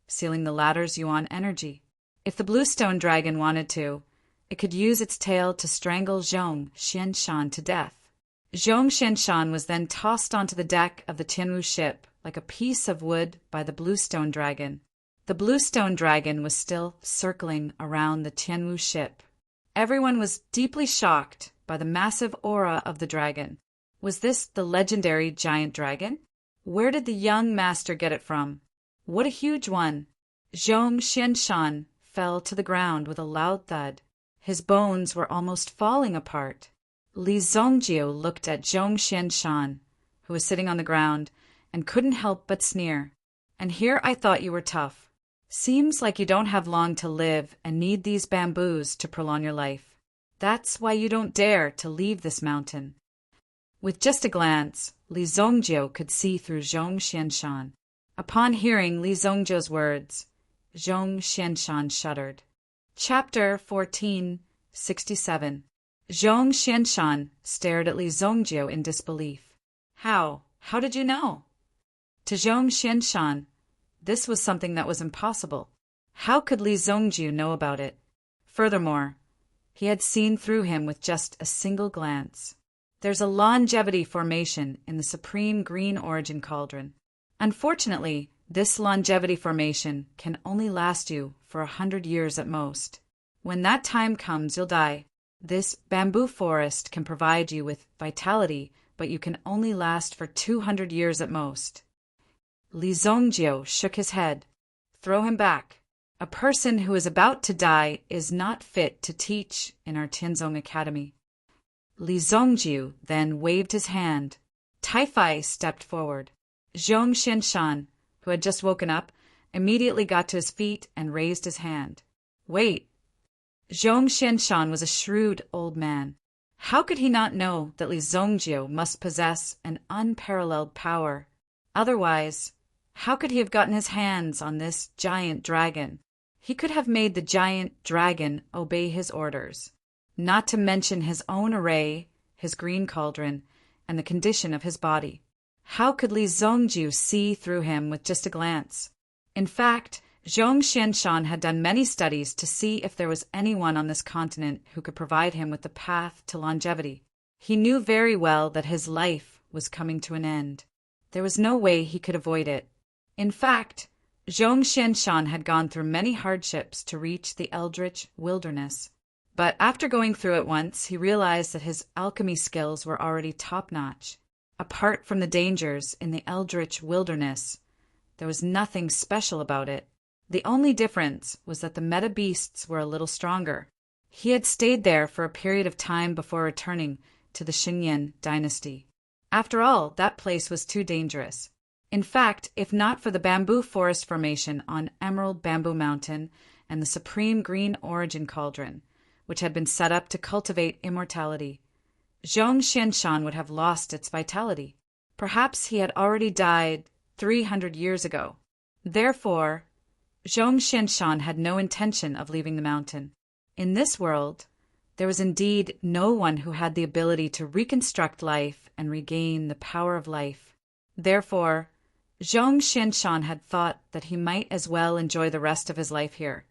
sealing the latter's yuan energy. If the blue stone dragon wanted to, it could use its tail to strangle Zhong Xianshan to death. Zhong Xianshan was then tossed onto the deck of the Tianwu ship like a piece of wood by the blue stone dragon. The blue stone dragon was still circling around the Tianwu ship. Everyone was deeply shocked by the massive aura of the dragon. Was this the legendary giant dragon? Where did the young master get it from? What a huge one! Zhong Xianshan fell to the ground with a loud thud. His bones were almost falling apart. Li Zongjiu looked at Zhong Xianshan, who was sitting on the ground, and couldn't help but sneer. And here I thought you were tough. Seems like you don't have long to live and need these bamboos to prolong your life. That's why you don't dare to leave this mountain. With just a glance, Li Zongjiu could see through Zhong Xianshan. Upon hearing Li Zongjiu's words, Zhong Xianshan shuddered. Chapter 1467. Zhong Xianshan stared at Li Zongjiu in disbelief. How did you know? To Zhong Xianshan, this was something that was impossible. How could Li Zongjiu know about it? Furthermore, he had seen through him with just a single glance. There's a longevity formation in the supreme green origin cauldron. Unfortunately, this longevity formation can only last you for 100 years at most. When that time comes, you'll die. This bamboo forest can provide you with vitality, but you can only last for 200 years at most. Li Zongjiu shook his head. Throw him back. A person who is about to die is not fit to teach in our Tianzong Academy. Li Zongjiu then waved his hand. Taifai stepped forward. Zhong Xianshan, who had just woken up, immediately got to his feet and raised his hand. Wait. Zhong Xianshan was a shrewd old man. How could he not know that Li Zongjiu must possess an unparalleled power? Otherwise, how could he have gotten his hands on this giant dragon? He could have made the giant dragon obey his orders, not to mention his own array, his green cauldron, and the condition of his body. How could Li Zongjiu see through him with just a glance? In fact, Zhong Xianshan had done many studies to see if there was anyone on this continent who could provide him with the path to longevity. He knew very well that his life was coming to an end. There was no way he could avoid it. In fact, Zhong Xianshan had gone through many hardships to reach the Eldritch Wilderness. But after going through it once, he realized that his alchemy skills were already top-notch. Apart from the dangers in the Eldritch Wilderness, there was nothing special about it. The only difference was that the meta beasts were a little stronger. He had stayed there for a period of time before returning to the Xingyan dynasty. After all, that place was too dangerous. In fact, if not for the bamboo forest formation on Emerald Bamboo Mountain and the supreme green origin cauldron, which had been set up to cultivate immortality. Zhong Xianshan would have lost its vitality. Perhaps he had already died 300 years ago. Therefore, Zhong Xianshan had no intention of leaving the mountain. In this world, there was indeed no one who had the ability to reconstruct life and regain the power of life. Therefore, Zhong Xianshan had thought that he might as well enjoy the rest of his life here.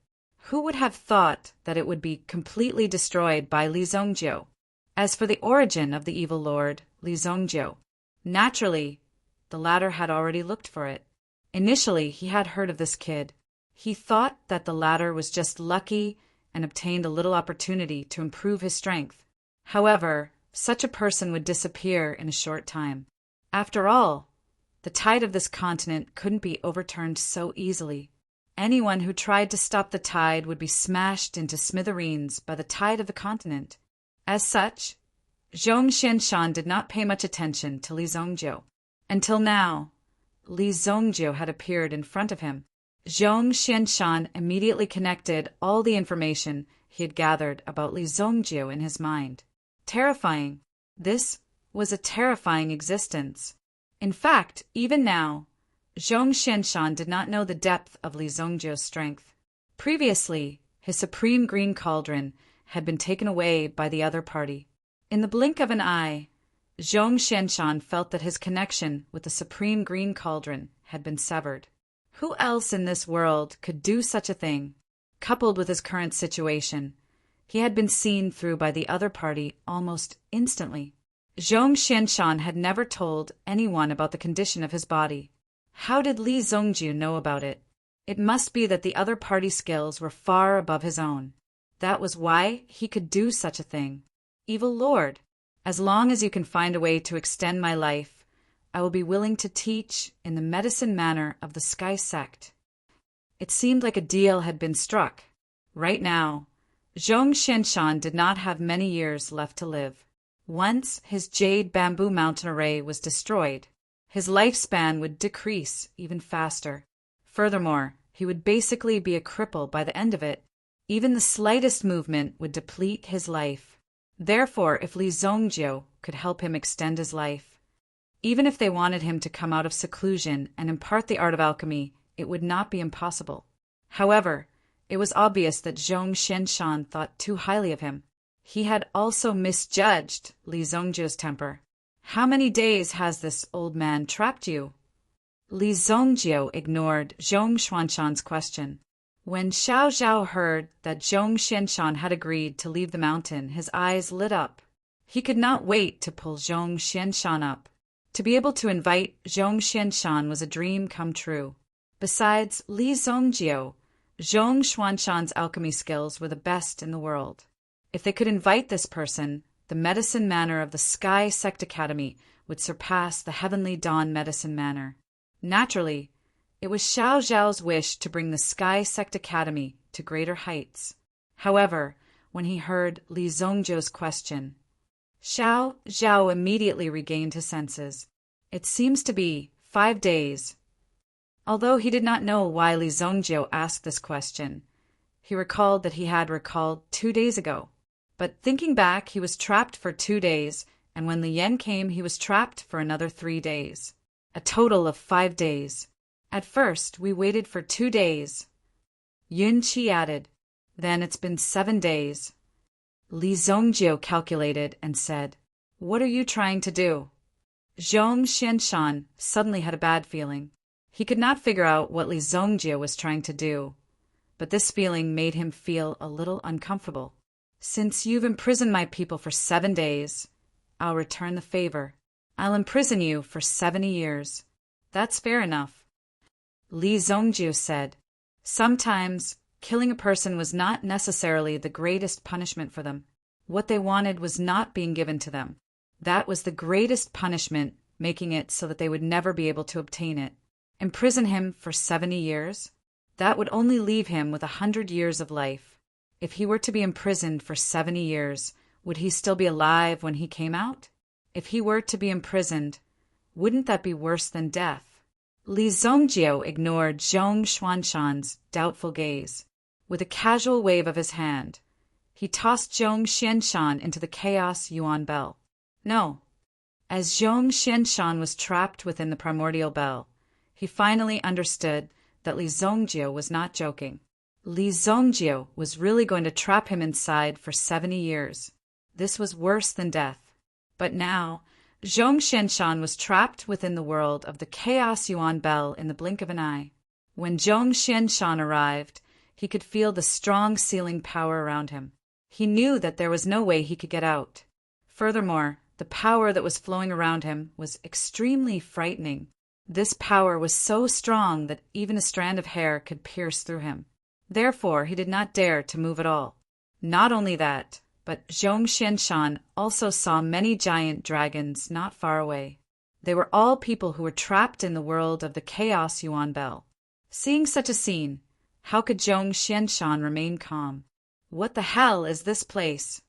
Who would have thought that it would be completely destroyed by Li Zongjiu? As for the origin of the evil lord, Li Zongjiu, naturally, the latter had already looked for it. Initially, he had heard of this kid. He thought that the latter was just lucky and obtained a little opportunity to improve his strength. However, such a person would disappear in a short time. After all, the tide of this continent couldn't be overturned so easily. Anyone who tried to stop the tide would be smashed into smithereens by the tide of the continent. As such, Zhong Xianshan did not pay much attention to Li Zongjiu. Until now, Li Zongjiu had appeared in front of him. Zhong Xianshan immediately connected all the information he had gathered about Li Zongjiu in his mind. Terrifying. This was a terrifying existence. In fact, even now, Zhong Xianshan did not know the depth of Li Zongjiu's strength. Previously, his supreme green cauldron had been taken away by the other party. In the blink of an eye, Zhong Xianshan felt that his connection with the supreme green cauldron had been severed. Who else in this world could do such a thing? Coupled with his current situation, he had been seen through by the other party almost instantly. Zhong Xianshan had never told anyone about the condition of his body. How did Li Zongjiu know about it? It must be that the other party's skills were far above his own. That was why he could do such a thing. Evil Lord, as long as you can find a way to extend my life, I will be willing to teach in the medicine manner of the Sky Sect. It seemed like a deal had been struck. Right now, Zhong Xianshan did not have many years left to live. Once his jade bamboo mountain array was destroyed, his lifespan would decrease even faster. Furthermore, he would basically be a cripple by the end of it. Even the slightest movement would deplete his life. Therefore, if Li Zongjiu could help him extend his life, even if they wanted him to come out of seclusion and impart the art of alchemy, it would not be impossible. However, it was obvious that Zhong Xianshan thought too highly of him. He had also misjudged Li Zongjiu's temper. How many days has this old man trapped you? Li Zongjiu ignored Zhong Xuanshan's question. When Xiao Zhao heard that Zhong Xianshan had agreed to leave the mountain, his eyes lit up. He could not wait to pull Zhong Xianshan up. To be able to invite Zhong Xianshan was a dream come true. Besides Li Zongjiu, Zhong Xuanshan's alchemy skills were the best in the world. If they could invite this person, the medicine manor of the Sky Sect Academy would surpass the Heavenly Dawn medicine manor. Naturally, it was Xiao Zhao's wish to bring the Sky Sect Academy to greater heights. However, when he heard Li Zongjiu's question, Xiao Zhao immediately regained his senses. It seems to be 5 days. Although he did not know why Li Zongjiu asked this question, he recalled that he had recalled 2 days ago. But thinking back, he was trapped for 2 days, and when Li Yan came, he was trapped for another 3 days. A total of 5 days. At first, we waited for 2 days. Yun Qi added, then it's been 7 days. Li Zongjiu calculated and said, what are you trying to do? Zhong Xianshan suddenly had a bad feeling. He could not figure out what Li Zongjiu was trying to do, but this feeling made him feel a little uncomfortable. Since you've imprisoned my people for 7 days, I'll return the favor. I'll imprison you for 70 years. That's fair enough. Li Zongjiu said, sometimes killing a person was not necessarily the greatest punishment for them. What they wanted was not being given to them. That was the greatest punishment, making it so that they would never be able to obtain it. Imprison him for 70 years? That would only leave him with 100 years of life. If he were to be imprisoned for 70 years, would he still be alive when he came out? If he were to be imprisoned, wouldn't that be worse than death? Li Zongjiu ignored Zhong Xuanshan's doubtful gaze. With a casual wave of his hand, he tossed Zhong Xianshan into the Chaos Yuan Bell. No. As Zhong Xianshan was trapped within the primordial bell, he finally understood that Li Zongjiu was not joking. Li Zongjiu was really going to trap him inside for 70 years. This was worse than death. But now, Zhong Xianshan was trapped within the world of the Chaos Yuan Bell in the blink of an eye. When Zhong Xianshan arrived, he could feel the strong sealing power around him. He knew that there was no way he could get out. Furthermore, the power that was flowing around him was extremely frightening. This power was so strong that even a strand of hair could pierce through him. Therefore, he did not dare to move at all. Not only that, but Zhong Xianshan also saw many giant dragons not far away. They were all people who were trapped in the world of the Chaos Yuan Bell. Seeing such a scene, how could Zhong Xianshan remain calm? What the hell is this place?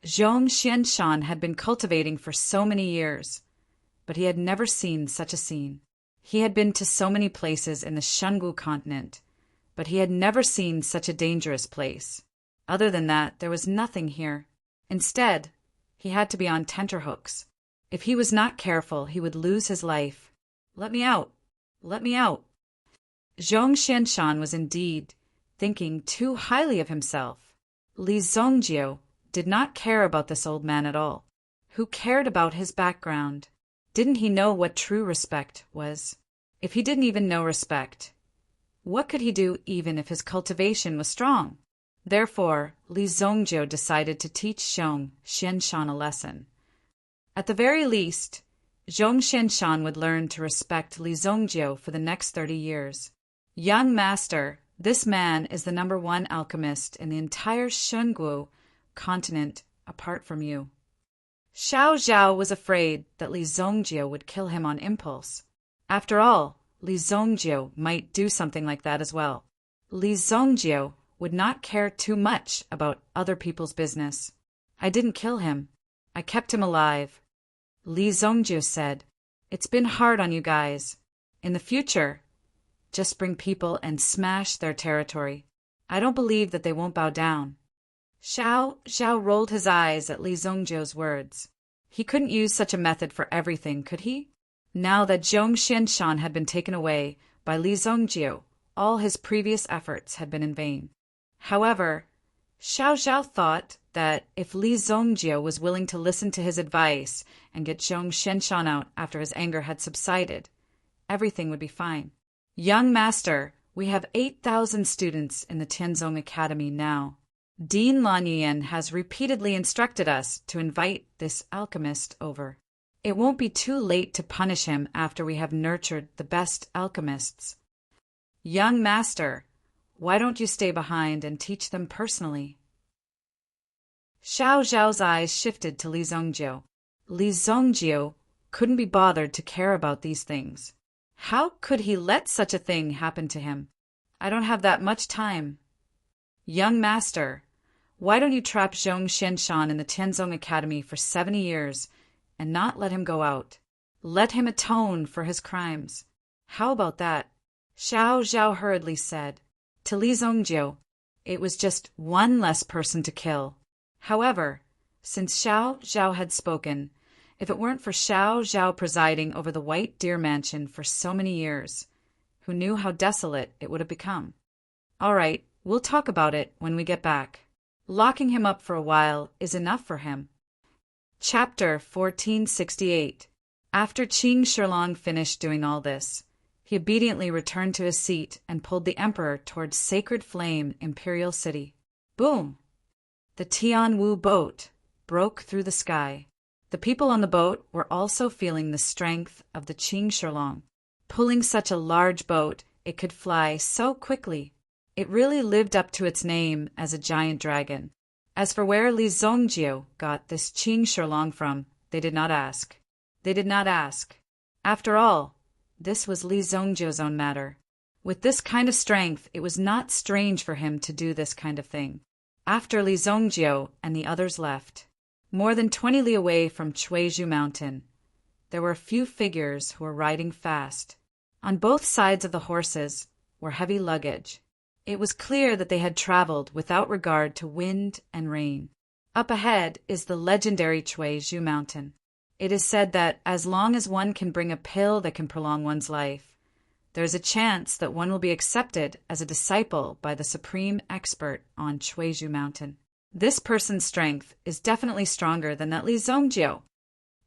Zhong Xianshan had been cultivating for so many years, but he had never seen such a scene. He had been to so many places in the Shungu continent, but he had never seen such a dangerous place. Other than that, there was nothing here. Instead, he had to be on tenterhooks. If he was not careful, he would lose his life. Let me out! Let me out! Zhong Xianshan was indeed thinking too highly of himself. Li Zongjiu did not care about this old man at all. Who cared about his background? Didn't he know what true respect was? If he didn't even know respect, what could he do even if his cultivation was strong? Therefore, Li Zongjiu decided to teach Zhong Xianshan a lesson. At the very least, Zhong Xianshan would learn to respect Li Zongjiu for the next 30 years. Young master, this man is the #1 alchemist in the entire Shungu continent apart from you. Xiao Zhao was afraid that Li Zongjiu would kill him on impulse. After all, Li Zongjiu might do something like that as well. Li Zongjiu would not care too much about other people's business. I didn't kill him. I kept him alive. Li Zongjiu said, "It's been hard on you guys. In the future, just bring people and smash their territory. I don't believe that they won't bow down." Xiao Zhao rolled his eyes at Li Zongjiu's words. He couldn't use such a method for everything, could he? Now that Zhong Xianshan had been taken away by Li Zongjiu, all his previous efforts had been in vain. However, Xiao Zhao thought that if Li Zongjiu was willing to listen to his advice and get Zhong Xianshan out after his anger had subsided, everything would be fine. Young master, we have 8,000 students in the Tianzong Academy now. Dean Lanyan has repeatedly instructed us to invite this alchemist over. It won't be too late to punish him after we have nurtured the best alchemists. Young master, why don't you stay behind and teach them personally? Xiao Zhao's eyes shifted to Li Zongjiu. Li Zongjiu couldn't be bothered to care about these things. How could he let such a thing happen to him? I don't have that much time. Young master, why don't you trap Zhong Xianshan in the Tianzong Academy for 70 years and not let him go out? Let him atone for his crimes. How about that? Xiao Zhao hurriedly said. To Li Zongjiu, it was just one less person to kill. However, since Xiao Zhao had spoken, if it weren't for Xiao Zhao presiding over the White Deer Mansion for so many years, who knew how desolate it would have become? All right, we'll talk about it when we get back. Locking him up for a while is enough for him. Chapter 1468. After Qing Shilong finished doing all this, he obediently returned to his seat and pulled the emperor towards Sacred Flame Imperial City. Boom! The Tianwu boat broke through the sky. The people on the boat were also feeling the strength of the Qing Shilong. Pulling such a large boat, it could fly so quickly. It really lived up to its name as a giant dragon. As for where Li Zongjiu got this Qing Shilong from, they did not ask. They did not ask. After all, this was Li Zongjiu's own matter. With this kind of strength, it was not strange for him to do this kind of thing. After Li Zongjiu and the others left, more than 20 li away from Chuizhu Mountain, there were a few figures who were riding fast. On both sides of the horses were heavy luggage. It was clear that they had traveled without regard to wind and rain. Up ahead is the legendary Chuizhu Mountain. It is said that as long as one can bring a pill that can prolong one's life, there is a chance that one will be accepted as a disciple by the supreme expert on Chuizhu Mountain. This person's strength is definitely stronger than that Li Zongjiu.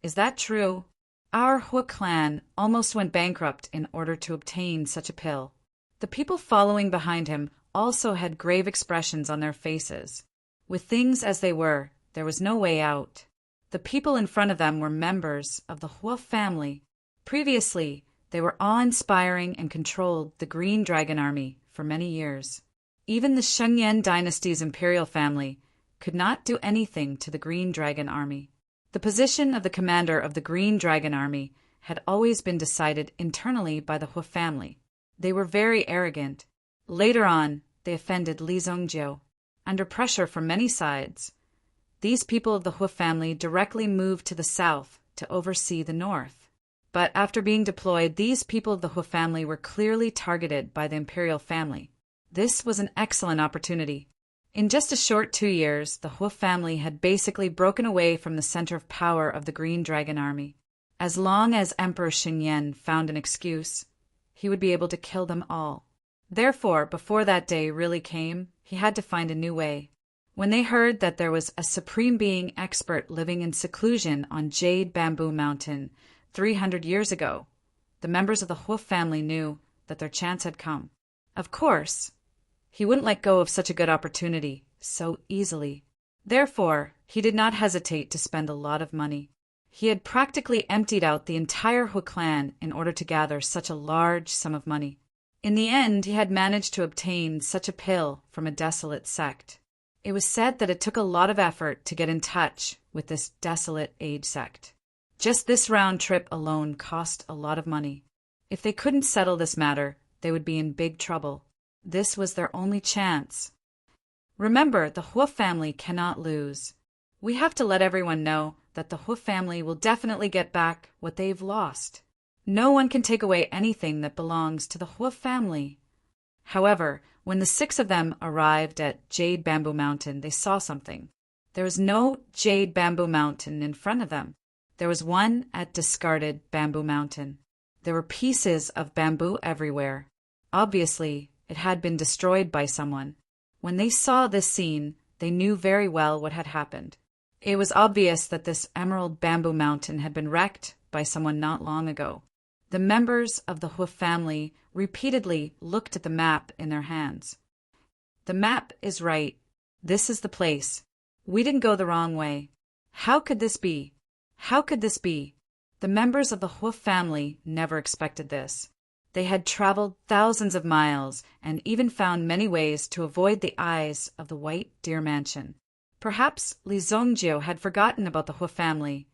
Is that true? Our Hua clan almost went bankrupt in order to obtain such a pill. The people following behind him also had grave expressions on their faces. With things as they were, there was no way out. The people in front of them were members of the Hua family. Previously, they were awe-inspiring and controlled the Green Dragon Army for many years. Even the Shengyan dynasty's imperial family could not do anything to the Green Dragon Army. The position of the commander of the Green Dragon Army had always been decided internally by the Hua family. They were very arrogant. Later on, they offended Li Zongjiu. Under pressure from many sides, these people of the Hua family directly moved to the south to oversee the north. But after being deployed, these people of the Hua family were clearly targeted by the imperial family. This was an excellent opportunity. In just a short 2 years, the Hua family had basically broken away from the center of power of the Green Dragon Army. As long as Emperor Xingyan found an excuse, he would be able to kill them all. Therefore, before that day really came, he had to find a new way. When they heard that there was a supreme being expert living in seclusion on Jade Bamboo Mountain 300 years ago, the members of the Hua family knew that their chance had come. Of course, he wouldn't let go of such a good opportunity so easily. Therefore, he did not hesitate to spend a lot of money. He had practically emptied out the entire Hua clan in order to gather such a large sum of money. In the end, he had managed to obtain such a pill from a desolate sect. It was said that it took a lot of effort to get in touch with this desolate age sect. Just this round trip alone cost a lot of money. If they couldn't settle this matter, they would be in big trouble. This was their only chance. Remember, the Hua family cannot lose. We have to let everyone know that the Hua family will definitely get back what they've lost. No one can take away anything that belongs to the Hua family. However, when the 6 of them arrived at Jade Bamboo Mountain, they saw something. There was no Jade Bamboo Mountain in front of them. There was one at discarded Bamboo Mountain. There were pieces of bamboo everywhere. Obviously, it had been destroyed by someone. When they saw this scene, they knew very well what had happened. It was obvious that this Emerald Bamboo Mountain had been wrecked by someone not long ago. The members of the Hua family repeatedly looked at the map in their hands. The map is right. This is the place. We didn't go the wrong way. How could this be? How could this be? The members of the Hua family never expected this. They had traveled thousands of miles and even found many ways to avoid the eyes of the White Deer Mansion. Perhaps Li Zongjiu had forgotten about the Hua family,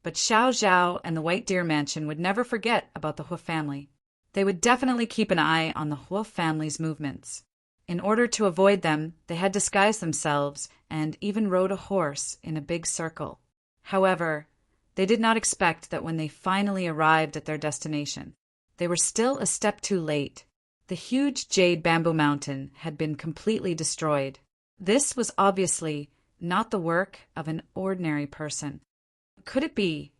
but Xiao Zhao and the White Deer Mansion would never forget about the Hua family. They would definitely keep an eye on the Hua family's movements. In order to avoid them, they had disguised themselves and even rode a horse in a big circle. However, they did not expect that when they finally arrived at their destination, they were still a step too late. The huge Jade Bamboo Mountain had been completely destroyed. This was obviously not the work of an ordinary person. Could it be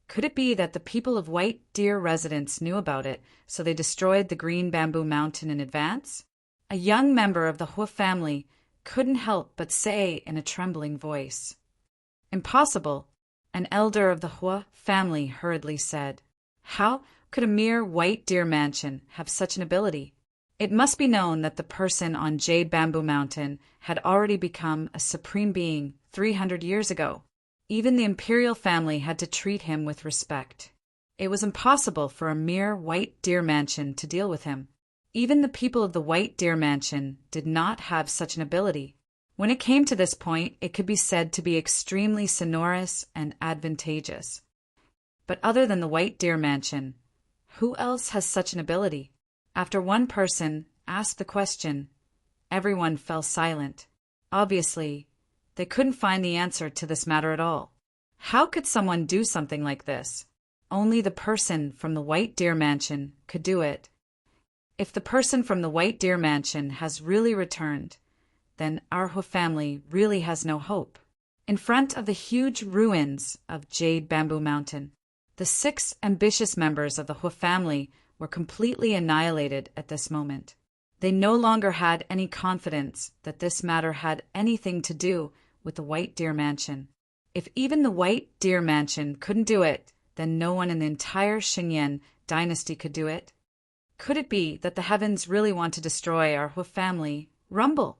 that the people of White Deer residence knew about it, so they destroyed the Green Bamboo Mountain in advance? A young member of the Hua family couldn't help but say in a trembling voice. Impossible, an elder of the Hua family hurriedly said. How could a mere White Deer Mansion have such an ability? It must be known that the person on Jade Bamboo Mountain had already become a supreme being 300 years ago. Even the imperial family had to treat him with respect. It was impossible for a mere White Deer Mansion to deal with him. Even the people of the White Deer Mansion did not have such an ability. When it came to this point, it could be said to be extremely sonorous and advantageous. But other than the White Deer Mansion, who else has such an ability? After one person asked the question, everyone fell silent. Obviously, they couldn't find the answer to this matter at all. How could someone do something like this? Only the person from the White Deer Mansion could do it. If the person from the White Deer Mansion has really returned, then our Hua family really has no hope. In front of the huge ruins of Jade Bamboo Mountain, the 6 ambitious members of the Hua family were completely annihilated at this moment. They no longer had any confidence that this matter had anything to do with the White Deer Mansion. If even the White Deer Mansion couldn't do it, then no one in the entire Xingyan dynasty could do it. Could it be that the heavens really want to destroy our Hua family? Rumble!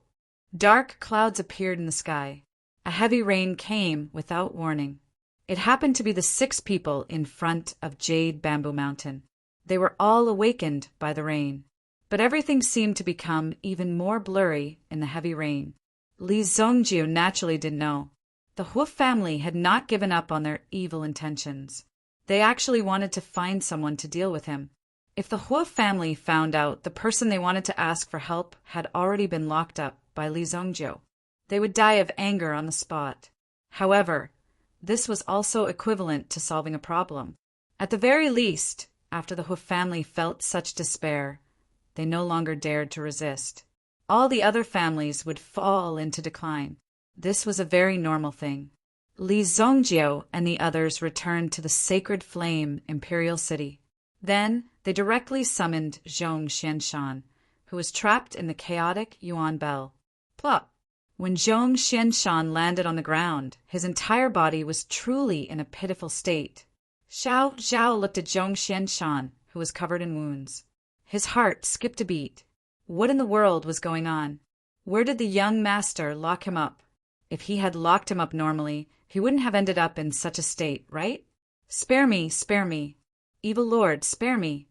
Dark clouds appeared in the sky. A heavy rain came without warning. It happened to be the 6 people in front of Jade Bamboo Mountain. They were all awakened by the rain. But everything seemed to become even more blurry in the heavy rain. Li Zongjiu naturally didn't know. The Hua family had not given up on their evil intentions. They actually wanted to find someone to deal with him. If the Hua family found out the person they wanted to ask for help had already been locked up by Li Zongjiu, they would die of anger on the spot. However, this was also equivalent to solving a problem. At the very least, after the Hua family felt such despair, they no longer dared to resist. All the other families would fall into decline. This was a very normal thing. Li Zongjiu and the others returned to the sacred flame Imperial City. Then they directly summoned Zhong Xianshan, who was trapped in the chaotic Yuan Bell. Plop! When Zhong Xianshan landed on the ground, his entire body was truly in a pitiful state. Xiao Zhao looked at Zhong Xianshan, who was covered in wounds. His heart skipped a beat. What in the world was going on? Where did the young master lock him up? If he had locked him up normally, he wouldn't have ended up in such a state, right? Spare me, spare me. Evil Lord, spare me.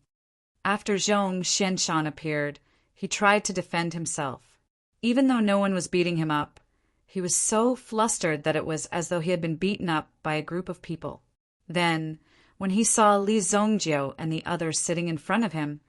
After Zhong Xianshan appeared, he tried to defend himself. Even though no one was beating him up, he was so flustered that it was as though he had been beaten up by a group of people. Then, when he saw Li Zongjiu and the others sitting in front of him,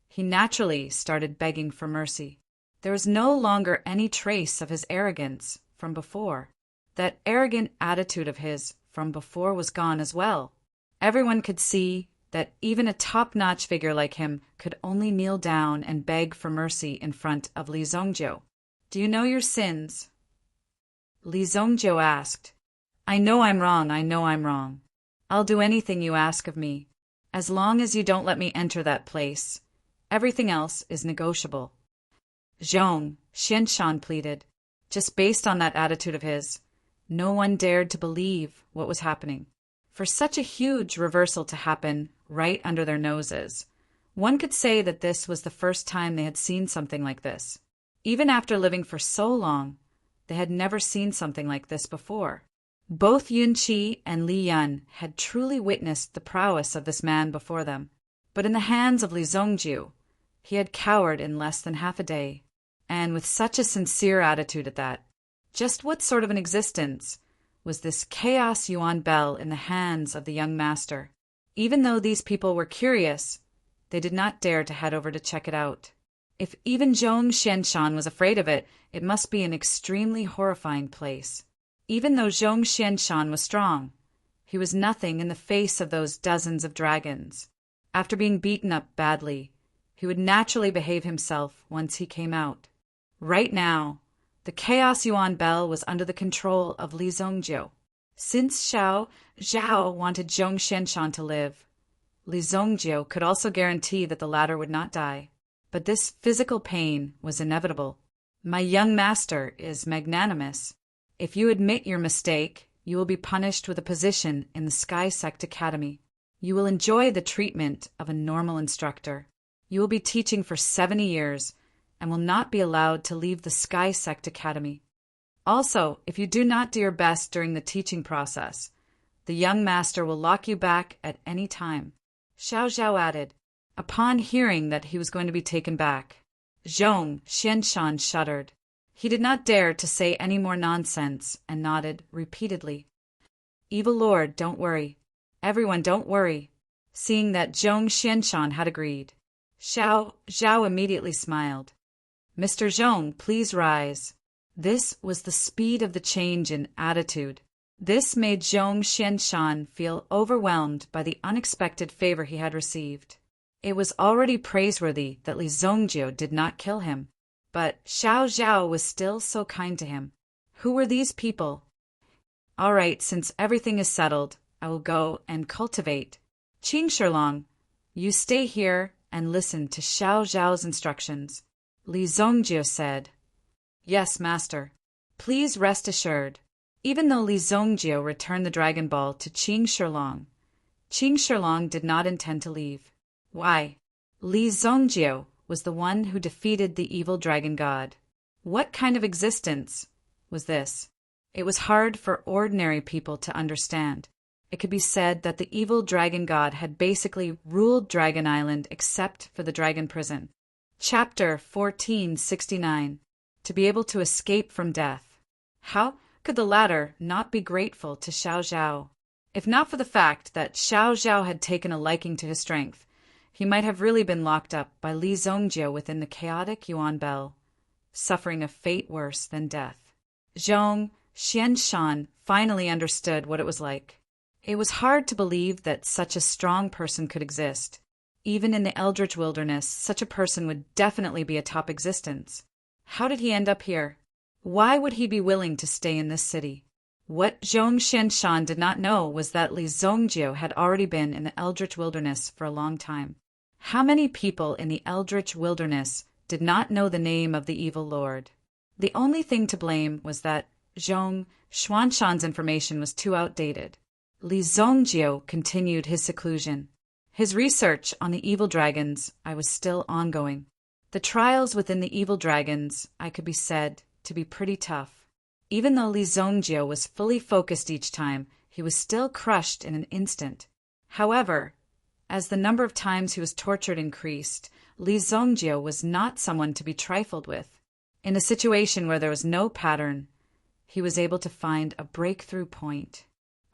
he naturally started begging for mercy. There was no longer any trace of his arrogance from before. That arrogant attitude of his from before was gone as well. Everyone could see that even a top-notch figure like him could only kneel down and beg for mercy in front of Li Zongjiu. Do you know your sins? Li Zongjiu asked. I know I'm wrong, I know I'm wrong. I'll do anything you ask of me, as long as you don't let me enter that place. Everything else is negotiable. Zhong Xianshan pleaded. Just based on that attitude of his, no one dared to believe what was happening. For such a huge reversal to happen right under their noses, one could say that this was the first time they had seen something like this. Even after living for so long, they had never seen something like this before. Both Yunqi and Li Yan had truly witnessed the prowess of this man before them. But in the hands of Li Zongjiu, he had cowered in less than half a day, and with such a sincere attitude at that. Just what sort of an existence was this Chaos Yuan Bell in the hands of the young master? Even though these people were curious, they did not dare to head over to check it out. If even Zhong Xianshan was afraid of it, it must be an extremely horrifying place. Even though Zhong Xianshan was strong, he was nothing in the face of those dozens of dragons. After being beaten up badly, he would naturally behave himself once he came out. Right now, the Chaos Yuan Bell was under the control of Li Zongjiu. Since Xiao Zhao wanted Zhong Xianshan to live, Li Zongjiu could also guarantee that the latter would not die. But this physical pain was inevitable. My young master is magnanimous. If you admit your mistake, you will be punished with a position in the Sky Sect Academy. You will enjoy the treatment of a normal instructor. You will be teaching for 70 years and will not be allowed to leave the Sky Sect Academy. Also, if you do not do your best during the teaching process, the young master will lock you back at any time. Xiao Zhao added, upon hearing that he was going to be taken back. Zhong Xianshan shuddered. He did not dare to say any more nonsense and nodded repeatedly. Evil Lord, don't worry. Everyone, don't worry. Seeing that Zhong Xianshan had agreed, Xiao Zhao immediately smiled. Mr. Zhong, please rise. This was the speed of the change in attitude. This made Zhong Xianshan feel overwhelmed by the unexpected favor he had received. It was already praiseworthy that Li Zongjio did not kill him, but Xiao Zhao was still so kind to him. Who were these people? All right, since everything is settled, I will go and cultivate. Qing Shilong, you stay here and listen to Xiao Zhao's instructions. Li Zongjio said. Yes, master. Please rest assured. Even though Li Zongjio returned the Dragon Ball to Qing Shilong did not intend to leave. Why? Li Zongjio was the one who defeated the evil dragon god. What kind of existence was this? It was hard for ordinary people to understand. It could be said that the evil dragon god had basically ruled Dragon Island except for the dragon prison. Chapter 1469. To be able to escape from death. How could the latter not be grateful to Xiao Zhao? If not for the fact that Xiao Zhao had taken a liking to his strength, he might have really been locked up by Li Zongjio within the chaotic Yuan Bell, suffering a fate worse than death. Zhong Xianshan finally understood what it was like. It was hard to believe that such a strong person could exist. Even in the Eldritch Wilderness, such a person would definitely be a top existence. How did he end up here? Why would he be willing to stay in this city? What Zhong Xianshan did not know was that Li Zongjio had already been in the Eldritch Wilderness for a long time. How many people in the Eldritch Wilderness did not know the name of the evil lord? The only thing to blame was that Zhong Xuanshan's information was too outdated. Li Zongjio continued his seclusion. His research on the evil dragons was still ongoing. The trials within the evil dragons could be said to be pretty tough. Even though Li Zongjio was fully focused each time, he was still crushed in an instant. However, as the number of times he was tortured increased, Li Zongjio was not someone to be trifled with. In a situation where there was no pattern, he was able to find a breakthrough point.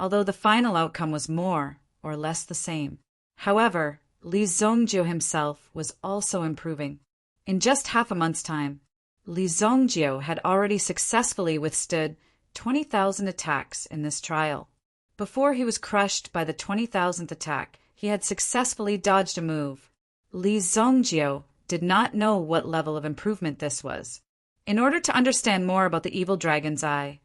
Although the final outcome was more or less the same. However, Li Zongjio himself was also improving. In just half a month's time, Li Zongjio had already successfully withstood 20,000 attacks in this trial. Before he was crushed by the 20,000th attack, he had successfully dodged a move. Li Zongjio did not know what level of improvement this was. In order to understand more about the evil dragon's eye,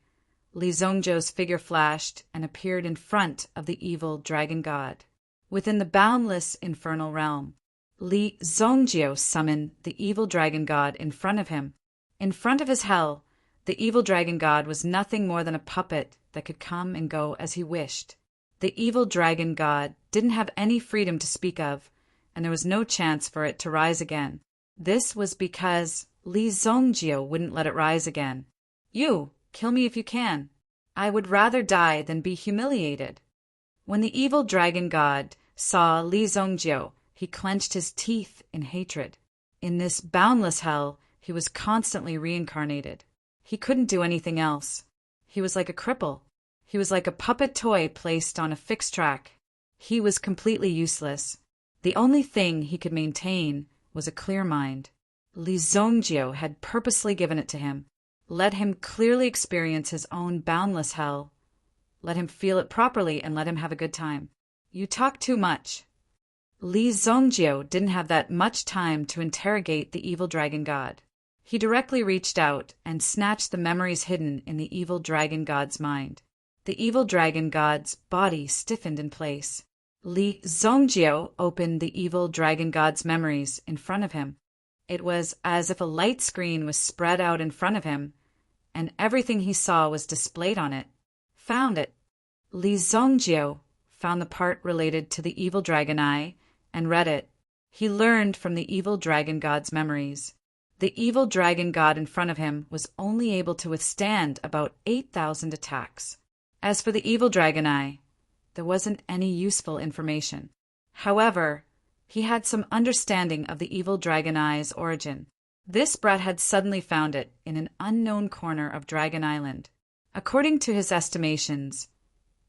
Li Zongjio's figure flashed and appeared in front of the evil dragon god. Within the boundless infernal realm, Li Zongjio summoned the evil dragon god in front of him. In front of his hell, the evil dragon god was nothing more than a puppet that could come and go as he wished. The evil dragon god didn't have any freedom to speak of, and there was no chance for it to rise again. This was because Li Zongjio wouldn't let it rise again. You, kill me if you can. I would rather die than be humiliated. When the evil dragon god saw Li Zongjio, he clenched his teeth in hatred. In this boundless hell, he was constantly reincarnated. He couldn't do anything else. He was like a cripple. He was like a puppet toy placed on a fixed track. He was completely useless. The only thing he could maintain was a clear mind. Li Zongjio had purposely given it to him. Let him clearly experience his own boundless hell. Let him feel it properly and let him have a good time. You talk too much. Li Zongjio didn't have that much time to interrogate the evil dragon god. He directly reached out and snatched the memories hidden in the evil dragon god's mind. The evil dragon god's body stiffened in place. Li Zongjio opened the evil dragon god's memories in front of him. It was as if a light screen was spread out in front of him, and everything he saw was displayed on it. Found it. Li Zongjio found the part related to the evil dragon eye and read it. He learned from the evil dragon god's memories. The evil dragon god in front of him was only able to withstand about 8,000 attacks. As for the evil dragon eye, there wasn't any useful information. However, he had some understanding of the evil dragon eye's origin. This brat had suddenly found it in an unknown corner of Dragon Island. According to his estimations,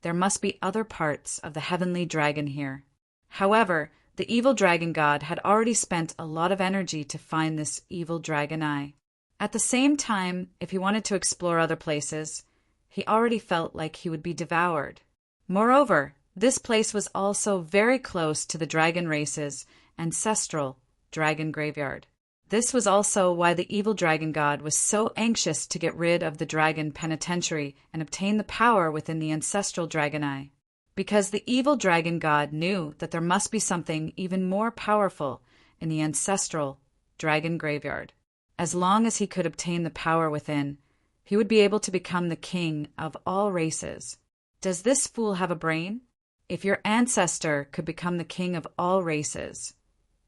there must be other parts of the heavenly dragon here. However, the evil dragon god had already spent a lot of energy to find this evil dragon eye. At the same time, if he wanted to explore other places, he already felt like he would be devoured. Moreover, this place was also very close to the dragon races ancestral dragon graveyard. This was also why the evil dragon god was so anxious to get rid of the dragon penitentiary and obtain the power within the ancestral dragon eye. Because the evil dragon god knew that there must be something even more powerful in the ancestral dragon graveyard. As long as he could obtain the power within, he would be able to become the king of all races. Does this fool have a brain? If your ancestor could become the king of all races,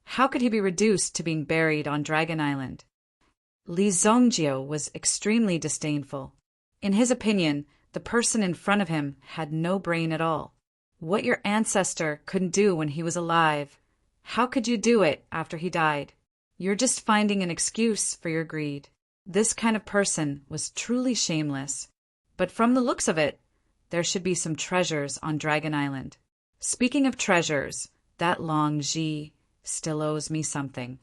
how could he be reduced to being buried on Dragon Island? Li Zongjio was extremely disdainful. In his opinion, the person in front of him had no brain at all. What your ancestor couldn't do when he was alive, how could you do it after he died? You're just finding an excuse for your greed. This kind of person was truly shameless. But from the looks of it, there should be some treasures on Dragon Island. Speaking of treasures, that Long Ji still owes me something.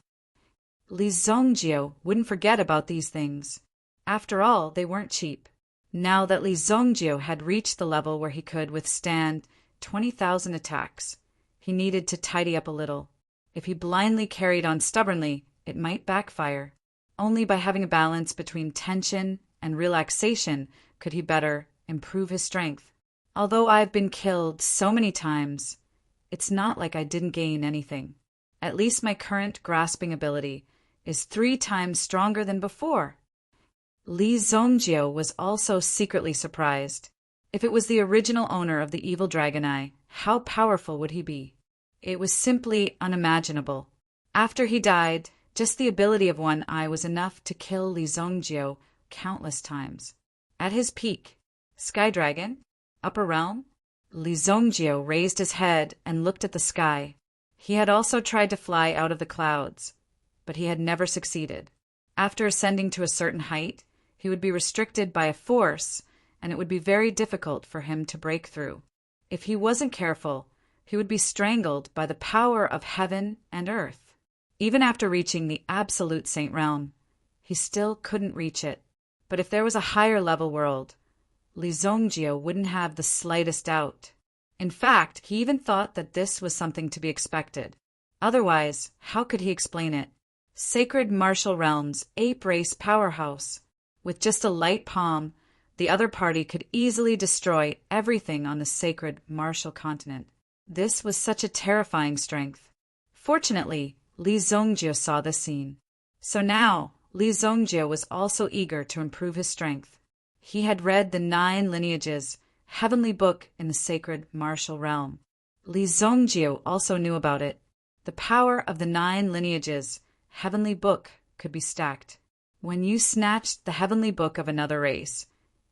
Li Zongjio wouldn't forget about these things. After all, they weren't cheap. Now that Li Zongjio had reached the level where he could withstand 20,000 attacks, he needed to tidy up a little. If he blindly carried on stubbornly, it might backfire. Only by having a balance between tension and relaxation could he better improve his strength. Although I've been killed so many times, it's not like I didn't gain anything. At least my current grasping ability is 3 times stronger than before. Li Zongjio was also secretly surprised. If it was the original owner of the evil dragon eye, how powerful would he be? It was simply unimaginable. After he died, just the ability of one eye was enough to kill Li Zongjio countless times. At his peak, Sky Dragon, Upper Realm, Li Zongjio raised his head and looked at the sky. He had also tried to fly out of the clouds, but he had never succeeded. After ascending to a certain height, he would be restricted by a force, and it would be very difficult for him to break through. If he wasn't careful, he would be strangled by the power of heaven and earth. Even after reaching the absolute Saint Realm, he still couldn't reach it. But if there was a higher level world, Li Zongjio wouldn't have the slightest doubt. In fact, he even thought that this was something to be expected. Otherwise, how could he explain it? Sacred Martial Realm's ape race powerhouse. With just a light palm, the other party could easily destroy everything on the sacred martial continent. This was such a terrifying strength. Fortunately, Li Zongjio saw this scene. So now, Li Zongjio was also eager to improve his strength. He had read the 9 lineages, heavenly book in the sacred martial realm. Li Zongjio also knew about it. The power of the 9 lineages, heavenly book, could be stacked. When you snatched the heavenly book of another race,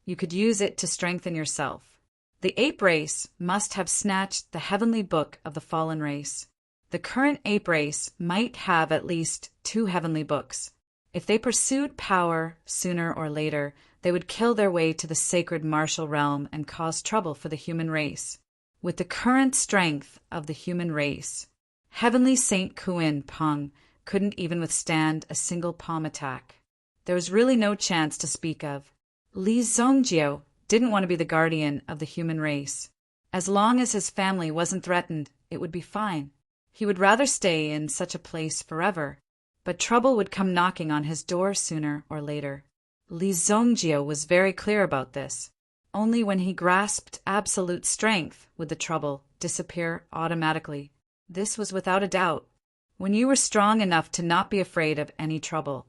you could use it to strengthen yourself. The ape race must have snatched the heavenly book of the fallen race. The current ape race might have at least 2 heavenly books. If they pursued power sooner or later, they would kill their way to the sacred martial realm and cause trouble for the human race. With the current strength of the human race, Heavenly Saint Kuin Peng couldn't even withstand a single palm attack. There was really no chance to speak of. Li Zongjio didn't want to be the guardian of the human race. As long as his family wasn't threatened, it would be fine. He would rather stay in such a place forever, but trouble would come knocking on his door sooner or later. Li Zongjio was very clear about this. Only when he grasped absolute strength would the trouble disappear automatically. This was without a doubt. When you were strong enough to not be afraid of any trouble,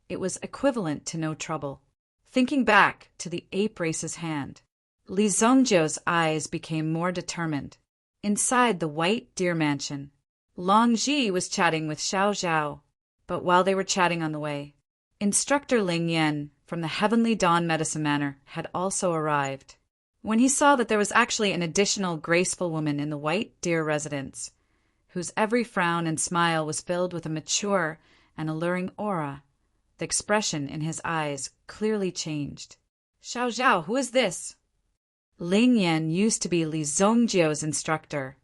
it was equivalent to no trouble. Thinking back to the ape race's hand, Li Zongjio's eyes became more determined. Inside the white deer mansion, Long Ji was chatting with Xiao Zhao, but while they were chatting on the way, Instructor Ling Yan from the Heavenly Dawn Medicine Manor had also arrived. When he saw that there was actually an additional graceful woman in the white deer residence, whose every frown and smile was filled with a mature and alluring aura, the expression in his eyes clearly changed. Xiao Zhao, who is this? Ling Yan used to be Li Zongjio's instructor,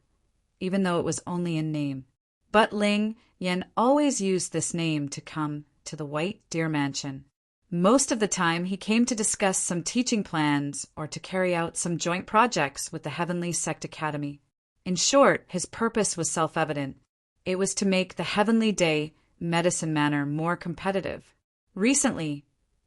even though it was only in name. But Ling Yan always used this name to come to the White Deer Mansion. Most of the time, he came to discuss some teaching plans or to carry out some joint projects with the Heavenly Sect Academy. In short, his purpose was self-evident. It was to make the Heavenly Day Medicine Manor more competitive. Recently,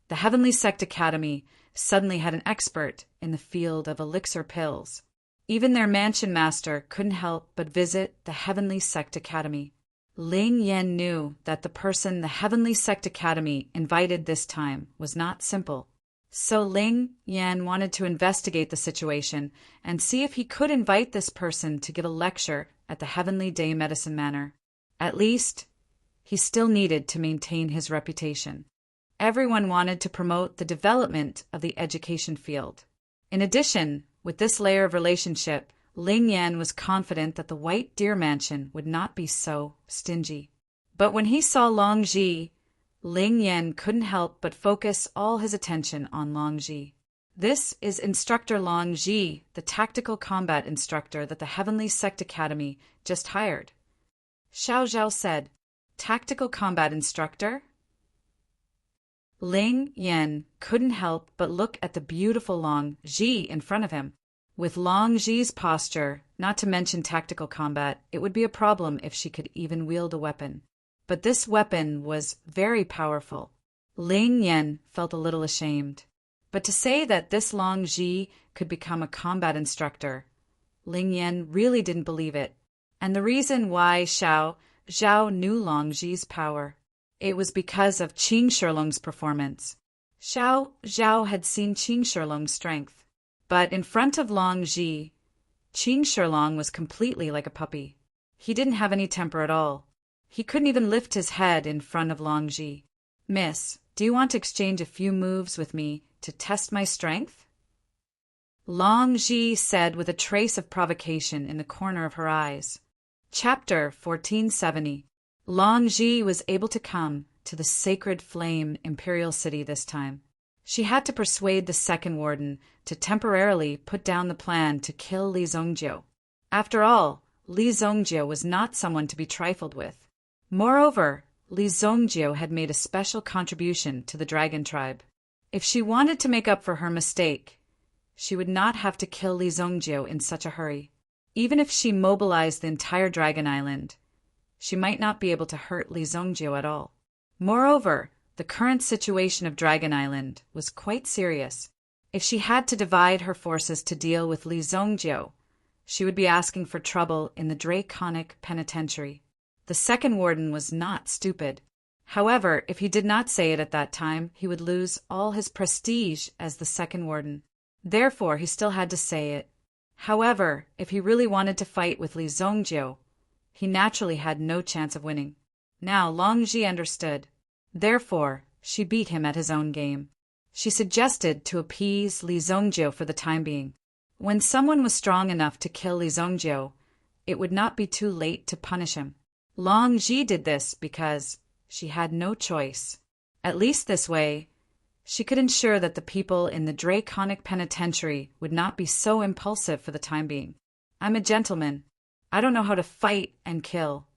the Heavenly Sect Academy suddenly had an expert in the field of elixir pills. Even their mansion master couldn't help but visit the Heavenly Sect Academy. Ling Yan knew that the person the Heavenly Sect Academy invited this time was not simple. So Ling Yan wanted to investigate the situation and see if he could invite this person to give a lecture at the Heavenly Day Medicine Manor. At least, he still needed to maintain his reputation. Everyone wanted to promote the development of the education field. In addition, with this layer of relationship, Ling Yan was confident that the White Deer Mansion would not be so stingy. But when he saw Long Ji, Ling Yan couldn't help but focus all his attention on Long Ji. This is Instructor Long Ji, the tactical combat instructor that the Heavenly Sect Academy just hired. Xiao Zhao said, "Tactical combat instructor?" Ling Yan couldn't help but look at the beautiful Long Ji in front of him. With Long Ji's posture, not to mention tactical combat, it would be a problem if she could even wield a weapon. But this weapon was very powerful. Ling Yan felt a little ashamed. But to say that this Long Ji could become a combat instructor, Ling Yan really didn't believe it. And the reason why Xiao Zhao knew Long Ji's power, it was because of Qing Shilong's performance. Xiao Zhao had seen Qing Shilong's strength. But in front of Long Ji, Qing Shilong was completely like a puppy. He didn't have any temper at all. He couldn't even lift his head in front of Long Ji. "Miss, do you want to exchange a few moves with me to test my strength?" Long Ji said with a trace of provocation in the corner of her eyes. Chapter 1470. Long Ji was able to come to the Sacred Flame Imperial City this time. She had to persuade the second warden to temporarily put down the plan to kill Li Zongjiu. After all, Li Zongjiu was not someone to be trifled with. Moreover, Li Zongjiu had made a special contribution to the dragon tribe. If she wanted to make up for her mistake, she would not have to kill Li Zongjiu in such a hurry. Even if she mobilized the entire Dragon Island, she might not be able to hurt Li Zongjiu at all. Moreover, the current situation of Dragon Island was quite serious. If she had to divide her forces to deal with Li Zongjiu, she would be asking for trouble in the Draconic Penitentiary. The second warden was not stupid. However, if he did not say it at that time, he would lose all his prestige as the second warden. Therefore, he still had to say it. However, if he really wanted to fight with Li Zongjiu, he naturally had no chance of winning. Now Long Ji understood. Therefore, she beat him at his own game. She suggested to appease Li Zongjiu for the time being. When someone was strong enough to kill Li Zongjiu, it would not be too late to punish him. Long Ji did this because she had no choice. At least this way, she could ensure that the people in the Draconic Penitentiary would not be so impulsive for the time being. "I'm a gentleman. I don't know how to fight and kill,"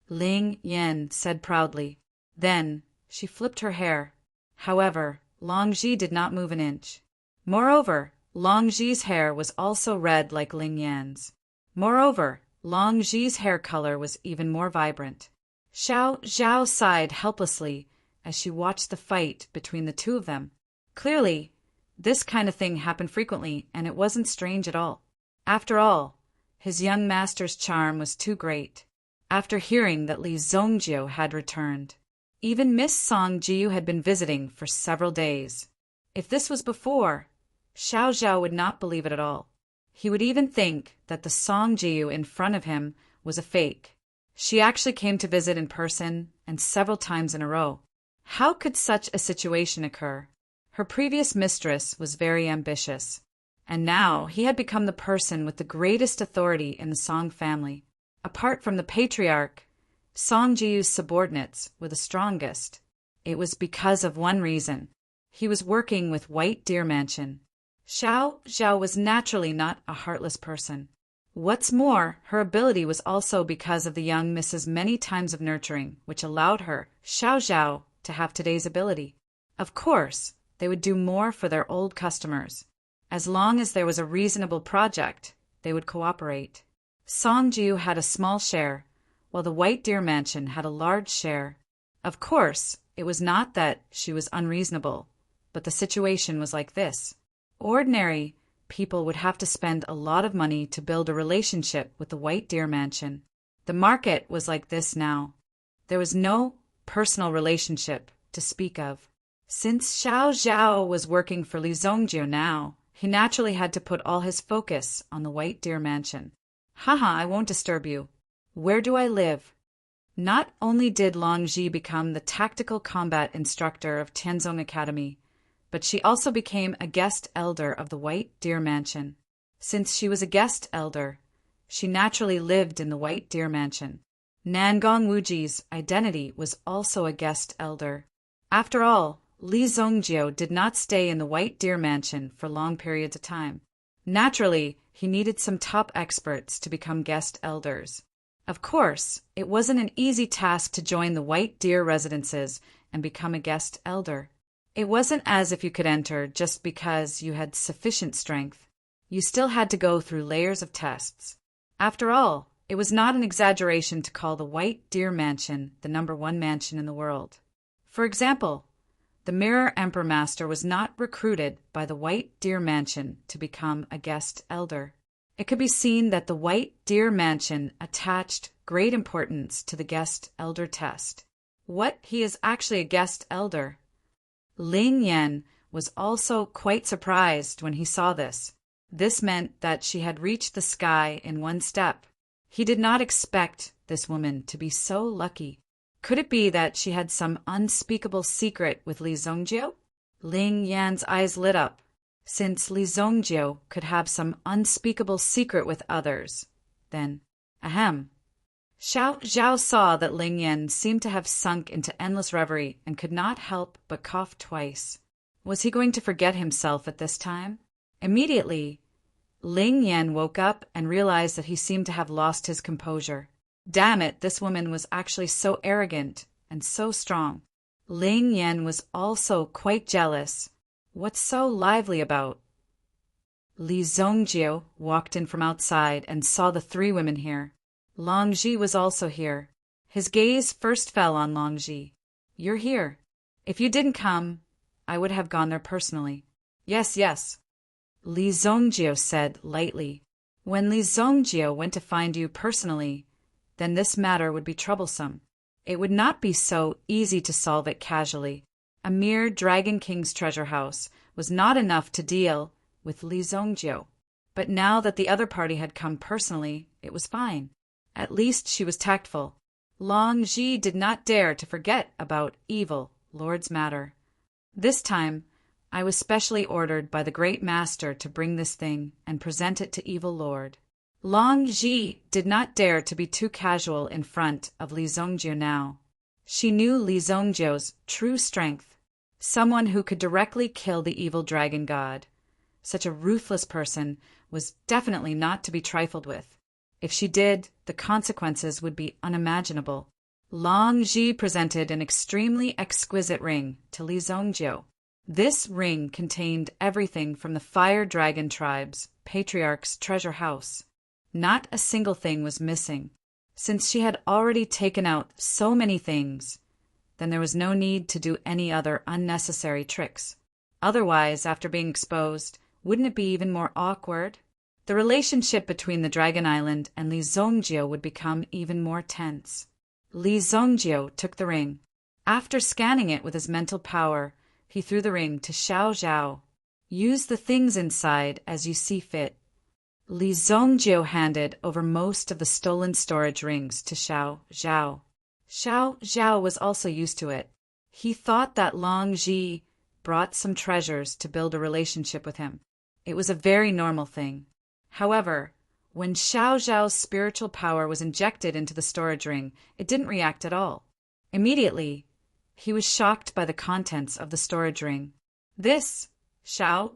Ling Yan said proudly. Then she flipped her hair. However, Long Ji did not move an inch. Moreover, Long Ji's hair was also red like Ling Yan's. Moreover, Long Ji's hair color was even more vibrant. Xiao Zhao sighed helplessly as she watched the fight between the two of them. Clearly, this kind of thing happened frequently, and it wasn't strange at all. After all, his young master's charm was too great. After hearing that Li Zongjiu had returned, even Miss Song Jiu had been visiting for several days. If this was before, Xiao Zhao would not believe it at all. He would even think that the Song Jiu in front of him was a fake. She actually came to visit in person and several times in a row. How could such a situation occur? Her previous mistress was very ambitious, and now he had become the person with the greatest authority in the Song family. Apart from the patriarch, Song Jiu's subordinates were the strongest. It was because of one reason. He was working with White Deer Mansion. Xiao Zhao was naturally not a heartless person. What's more, her ability was also because of the young Mrs. many times of nurturing, which allowed her, Xiao Zhao, to have today's ability. Of course, they would do more for their old customers. As long as there was a reasonable project, they would cooperate. Song Jiu had a small share, while the White Deer Mansion had a large share. Of course, it was not that she was unreasonable, but the situation was like this. Ordinary people would have to spend a lot of money to build a relationship with the White Deer Mansion. The market was like this now. There was no personal relationship to speak of. Since Xiao Zhao was working for Li Zongjie now, he naturally had to put all his focus on the White Deer Mansion. Haha, I won't disturb you. Where do I live? Not only did Long Ji become the tactical combat instructor of Tianzong Academy, but she also became a guest elder of the White Deer Mansion. Since she was a guest elder, she naturally lived in the White Deer Mansion. Nangong Wuji's identity was also a guest elder. After all, Li Zongjie did not stay in the White Deer Mansion for long periods of time. Naturally, he needed some top experts to become guest elders. Of course, it wasn't an easy task to join the White Deer residences and become a guest elder. It wasn't as if you could enter just because you had sufficient strength. You still had to go through layers of tests. After all, it was not an exaggeration to call the White Deer Mansion the #1 mansion in the world. For example, the Mirror Emperor Master was not recruited by the White Deer Mansion to become a guest elder. It could be seen that the White Deer Mansion attached great importance to the guest elder test. What? He is actually a guest elder. Ling Yan was also quite surprised when he saw this. This meant that she had reached the sky in one step. He did not expect this woman to be so lucky. Could it be that she had some unspeakable secret with Li Zongjie? Ling Yan's eyes lit up. Since Li Zongjie could have some unspeakable secret with others, then, ahem. Xiao Zhao saw that Ling Yan seemed to have sunk into endless reverie and could not help but cough twice. Was he going to forget himself at this time? Immediately, Ling Yan woke up and realized that he seemed to have lost his composure. Damn it, this woman was actually so arrogant and so strong. Ling Yan was also quite jealous. What's so lively about? Li Zongjie walked in from outside and saw the three women here. Long Ji was also here. His gaze first fell on Long Ji. You're here. If you didn't come, I would have gone there personally. Yes, yes. Li Zongjie said lightly. When Li Zongjie went to find you personally, then this matter would be troublesome. It would not be so easy to solve it casually. A mere Dragon King's treasure house was not enough to deal with Li Zongjie. But now that the other party had come personally, it was fine. At least she was tactful. Long Ji did not dare to forget about evil Lord's matter. This time, I was specially ordered by the Great Master to bring this thing and present it to Evil Lord. Long Ji did not dare to be too casual in front of Li Zongjie now. She knew Li Zongjie's true strength, someone who could directly kill the evil dragon god. Such a ruthless person was definitely not to be trifled with. If she did, the consequences would be unimaginable. Long Ji presented an extremely exquisite ring to Li Zongjie. This ring contained everything from the Fire Dragon tribe's patriarch's treasure house. Not a single thing was missing. Since she had already taken out so many things, then there was no need to do any other unnecessary tricks. Otherwise, after being exposed, wouldn't it be even more awkward? The relationship between the Dragon Island and Li Zongjie would become even more tense. Li Zongjie took the ring. After scanning it with his mental power, he threw the ring to Xiao Zhao. Use the things inside as you see fit. Li Zongjie handed over most of the stolen storage rings to Xiao Zhao. Xiao Zhao was also used to it. He thought that Long Ji brought some treasures to build a relationship with him. It was a very normal thing. However, when Xiao Zhao's spiritual power was injected into the storage ring, it didn't react at all. Immediately, he was shocked by the contents of the storage ring. Xiao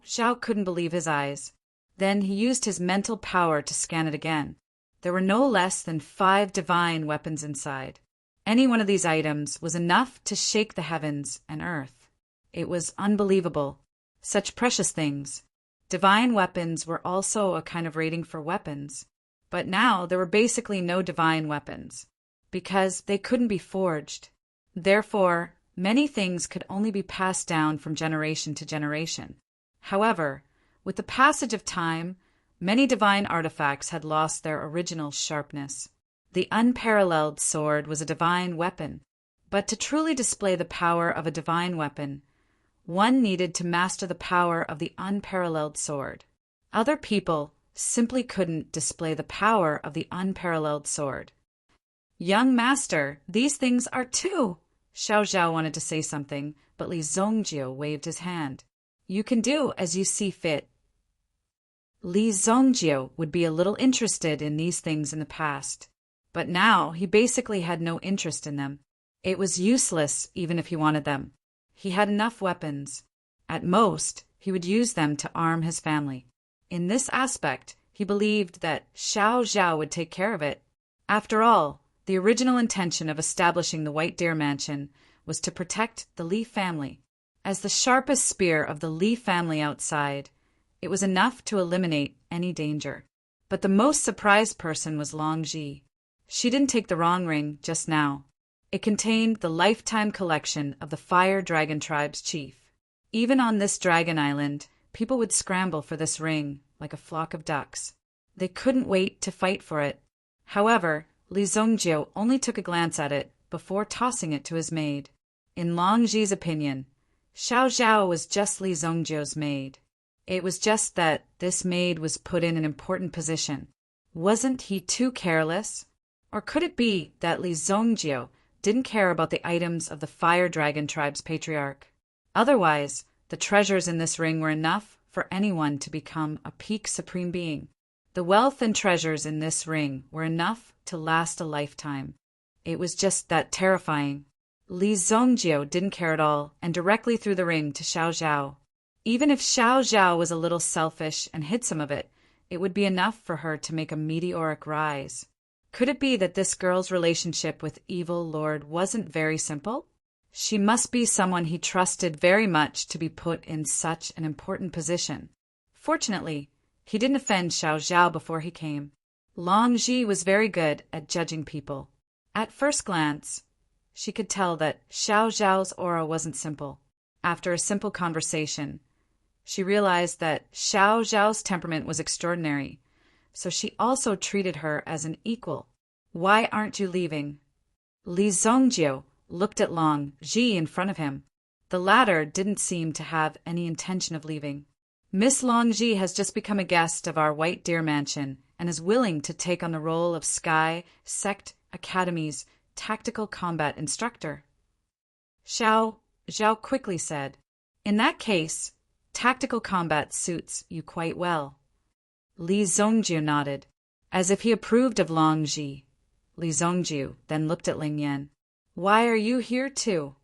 Zhao couldn't believe his eyes. Then he used his mental power to scan it again. There were no less than 5 divine weapons inside. Any one of these items was enough to shake the heavens and earth. It was unbelievable. Such precious things. Divine weapons were also a kind of rating for weapons. But now there were basically no divine weapons. because they couldn't be forged. Therefore, many things could only be passed down from generation to generation. However, with the passage of time, many divine artifacts had lost their original sharpness. The unparalleled sword was a divine weapon, but to truly display the power of a divine weapon, one needed to master the power of the unparalleled sword. Other people simply couldn't display the power of the unparalleled sword. Young master, these things are too. Xiao Zhao wanted to say something, but Li Zongjiu waved his hand. You can do as you see fit. Li Zongjiu would be a little interested in these things in the past, but now he basically had no interest in them. It was useless even if he wanted them. He had enough weapons. At most, he would use them to arm his family. In this aspect, he believed that Xiao Zhao would take care of it. After all, the original intention of establishing the White Deer Mansion was to protect the Li family. As the sharpest spear of the Li family outside, it was enough to eliminate any danger. But the most surprised person was Long Ji. She didn't take the wrong ring just now. It contained the lifetime collection of the Fire Dragon Tribe's chief. Even on this dragon island, people would scramble for this ring like a flock of ducks. They couldn't wait to fight for it. However, Li Zongjiu only took a glance at it before tossing it to his maid. In Long Ji's opinion, Xiao Zhao was just Li Zongjiu's maid. It was just that this maid was put in an important position. Wasn't he too careless? Or could it be that Li Zongjiu didn't care about the items of the Fire Dragon Tribe's patriarch? Otherwise, the treasures in this ring were enough for anyone to become a peak supreme being. The wealth and treasures in this ring were enough to last a lifetime. It was just that terrifying. Li Zongjiu didn't care at all and directly threw the ring to Xiao Zhao. Even if Xiao Zhao was a little selfish and hid some of it, it would be enough for her to make a meteoric rise. Could it be that this girl's relationship with Evil Lord wasn't very simple? She must be someone he trusted very much to be put in such an important position. Fortunately, he didn't offend Xiao Zhao before he came. Long Ji was very good at judging people. At first glance, she could tell that Xiao Zhao's aura wasn't simple. After a simple conversation, she realized that Xiao Zhao's temperament was extraordinary, so she also treated her as an equal. Why aren't you leaving? Li Zongjiu looked at Long Ji in front of him. The latter didn't seem to have any intention of leaving. Miss Long Ji has just become a guest of our White Deer Mansion and is willing to take on the role of Sky Sect Academy's tactical combat instructor. Xiao Zhao quickly said, "In that case, tactical combat suits you quite well." Li Zongjiu nodded, as if he approved of Long Ji. Li Zongjiu then looked at Ling Yan. "Why are you here too?"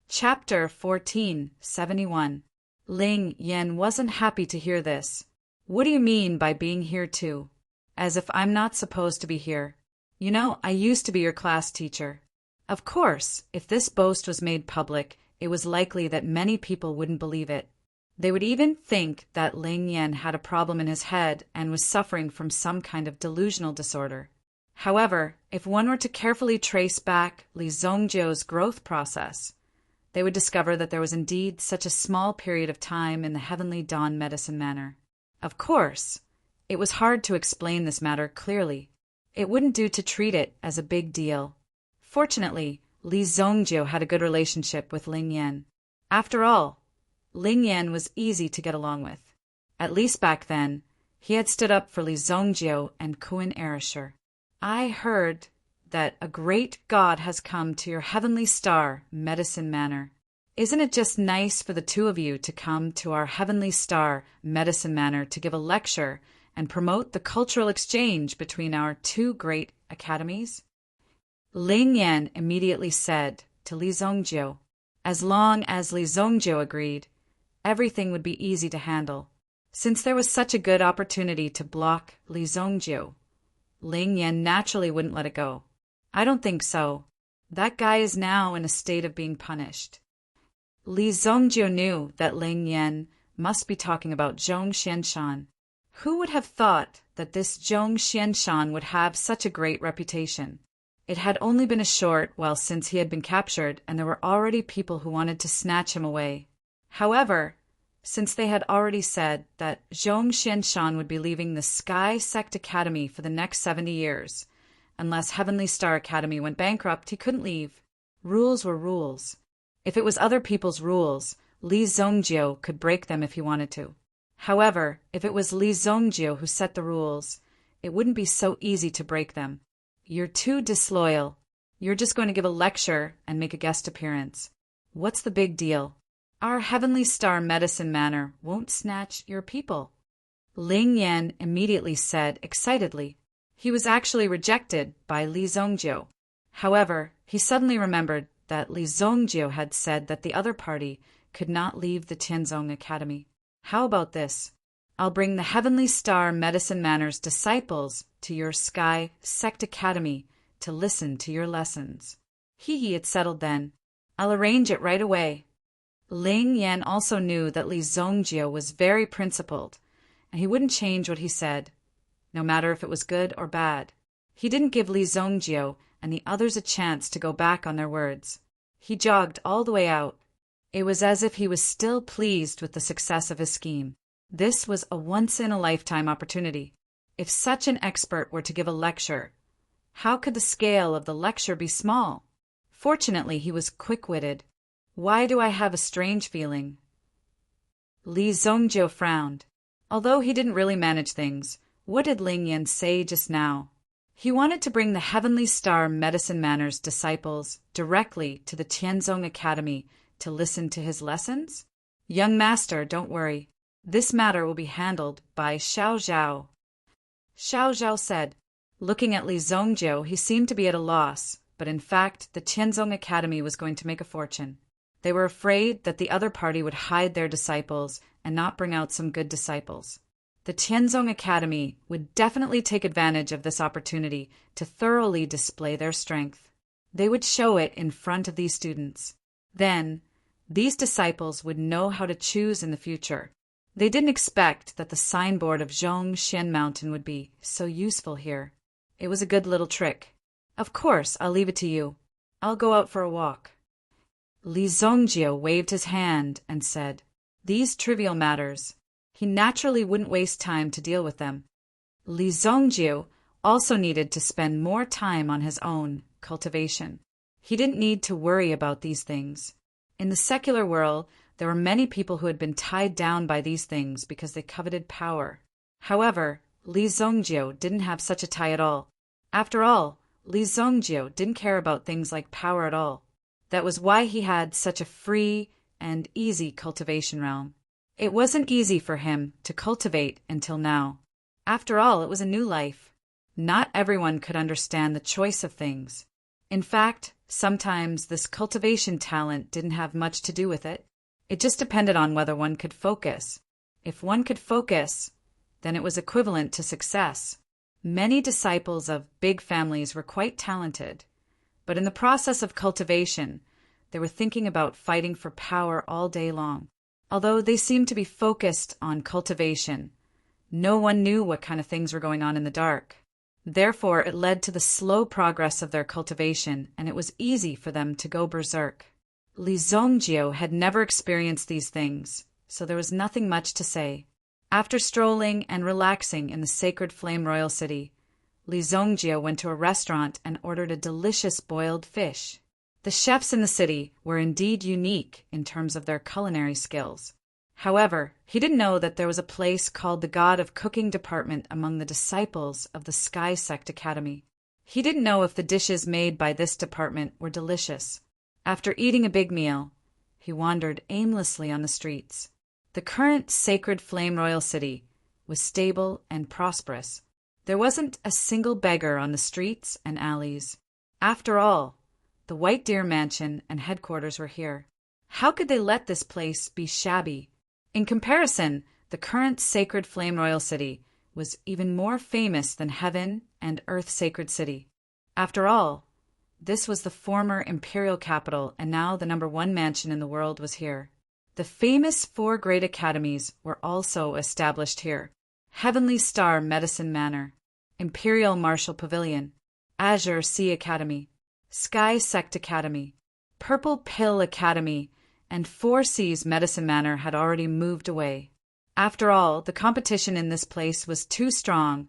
Chapter 1471. Ling Yan wasn't happy to hear this. "What do you mean by being here too? As if I'm not supposed to be here. You know, I used to be your class teacher." Of course, if this boast was made public, it was likely that many people wouldn't believe it. They would even think that Ling Yan had a problem in his head and was suffering from some kind of delusional disorder. However, if one were to carefully trace back Li Zongjiu's growth process, they would discover that there was indeed such a small period of time in the Heavenly Dawn Medicine Manor. Of course, it was hard to explain this matter clearly. It wouldn't do to treat it as a big deal. Fortunately, Li Zongjiu had a good relationship with Ling Yan. After all, Ling Yan was easy to get along with. At least back then, he had stood up for Li Zongjiu and Kuan Erisher. "I heard that a great god has come to your Heavenly Star Medicine Manor. Isn't it just nice for the two of you to come to our Heavenly Star Medicine Manor to give a lecture and promote the cultural exchange between our two great academies?" Ling Yan immediately said to Li Zongjiu. As long as Li Zongjiu agreed, everything would be easy to handle. Since there was such a good opportunity to block Li Zongjiu, Ling Yan naturally wouldn't let it go. "I don't think so. That guy is now in a state of being punished." Li Zongjiu knew that Ling Yan must be talking about Zhong Xianshan. Who would have thought that this Zhong Xianshan would have such a great reputation? It had only been a short while since he had been captured, and there were already people who wanted to snatch him away. However, since they had already said that Zhong Xianshan would be leaving the Sky Sect Academy for the next 70 years, unless Heavenly Star Academy went bankrupt, he couldn't leave. Rules were rules. If it was other people's rules, Li Zongjio could break them if he wanted to. However, if it was Li Zongjio who set the rules, it wouldn't be so easy to break them. You're too disloyal. You're just going to give a lecture and make a guest appearance. What's the big deal? Our Heavenly Star Medicine Manor won't snatch your people. Ling Yan immediately said excitedly. He was actually rejected by Li Zongjio. However, he suddenly remembered that Li Zongjio had said that the other party could not leave the Tianzong Academy. How about this? I'll bring the Heavenly Star Medicine Manor's disciples to your Sky Sect Academy to listen to your lessons. It's settled then. I'll arrange it right away. Ling Yan also knew that Li Zongjio was very principled, and he wouldn't change what he said, no matter if it was good or bad. He didn't give Li Zongjio and the others a chance to go back on their words. He jogged all the way out. It was as if he was still pleased with the success of his scheme. This was a once-in-a-lifetime opportunity. If such an expert were to give a lecture, how could the scale of the lecture be small? Fortunately, he was quick-witted. Why do I have a strange feeling? Li Zongjio frowned. Although he didn't really manage things, what did Ling Yan say just now? He wanted to bring the Heavenly Star Medicine Manor's disciples directly to the Tianzong Academy to listen to his lessons? Young master, don't worry. This matter will be handled by Xiao Zhao. Xiao Zhao said. Looking at Li Zongjio, he seemed to be at a loss, but in fact the Tianzong Academy was going to make a fortune. They were afraid that the other party would hide their disciples and not bring out some good disciples. The Tianzong Academy would definitely take advantage of this opportunity to thoroughly display their strength. They would show it in front of these students. Then, these disciples would know how to choose in the future. They didn't expect that the signboard of Zhongshan Mountain would be so useful here. It was a good little trick. Of course, I'll leave it to you. I'll go out for a walk. Li Zongjio waved his hand and said, these trivial matters. He naturally wouldn't waste time to deal with them. Li Zongjio also needed to spend more time on his own cultivation. He didn't need to worry about these things. In the secular world, there were many people who had been tied down by these things because they coveted power. However, Li Zongjio didn't have such a tie at all. After all, Li Zongjio didn't care about things like power at all. That was why he had such a free and easy cultivation realm. It wasn't easy for him to cultivate until now. After all, it was a new life. Not everyone could understand the choice of things. In fact, sometimes this cultivation talent didn't have much to do with it. It just depended on whether one could focus. If one could focus, then it was equivalent to success. Many disciples of big families were quite talented, but in the process of cultivation, they were thinking about fighting for power all day long. Although they seemed to be focused on cultivation, no one knew what kind of things were going on in the dark. Therefore, it led to the slow progress of their cultivation, and it was easy for them to go berserk. Li Zongjio had never experienced these things, so there was nothing much to say. After strolling and relaxing in the sacred Flame Royal City, Li Zongjio went to a restaurant and ordered a delicious boiled fish. The chefs in the city were indeed unique in terms of their culinary skills. However, he didn't know that there was a place called the God of Cooking Department among the disciples of the Sky Sect Academy. He didn't know if the dishes made by this department were delicious. After eating a big meal, he wandered aimlessly on the streets. The current sacred Flame Royal City was stable and prosperous. There wasn't a single beggar on the streets and alleys. After all, the White Deer Mansion and headquarters were here. How could they let this place be shabby? In comparison, the current sacred Flame Royal City was even more famous than Heaven and Earth Sacred City. After all, this was the former imperial capital, and now the #1 mansion in the world was here. The famous 4 great academies were also established here. Heavenly Star Medicine Manor, Imperial Martial Pavilion, Azure Sea Academy, Sky Sect Academy, Purple Pill Academy, and Four Seas Medicine Manor had already moved away. After all, the competition in this place was too strong,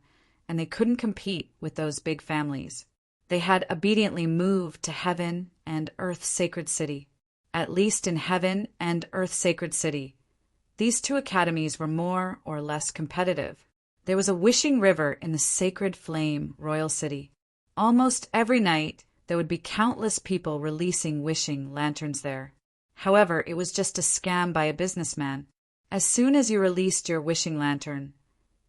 and they couldn't compete with those big families. They had obediently moved to Heaven and Earth Sacred City. At least in Heaven and Earth Sacred City, these two academies were more or less competitive. There was a wishing river in the Sacred Flame Royal City. Almost every night, there would be countless people releasing wishing lanterns there. However, it was just a scam by a businessman. As soon as you released your wishing lantern,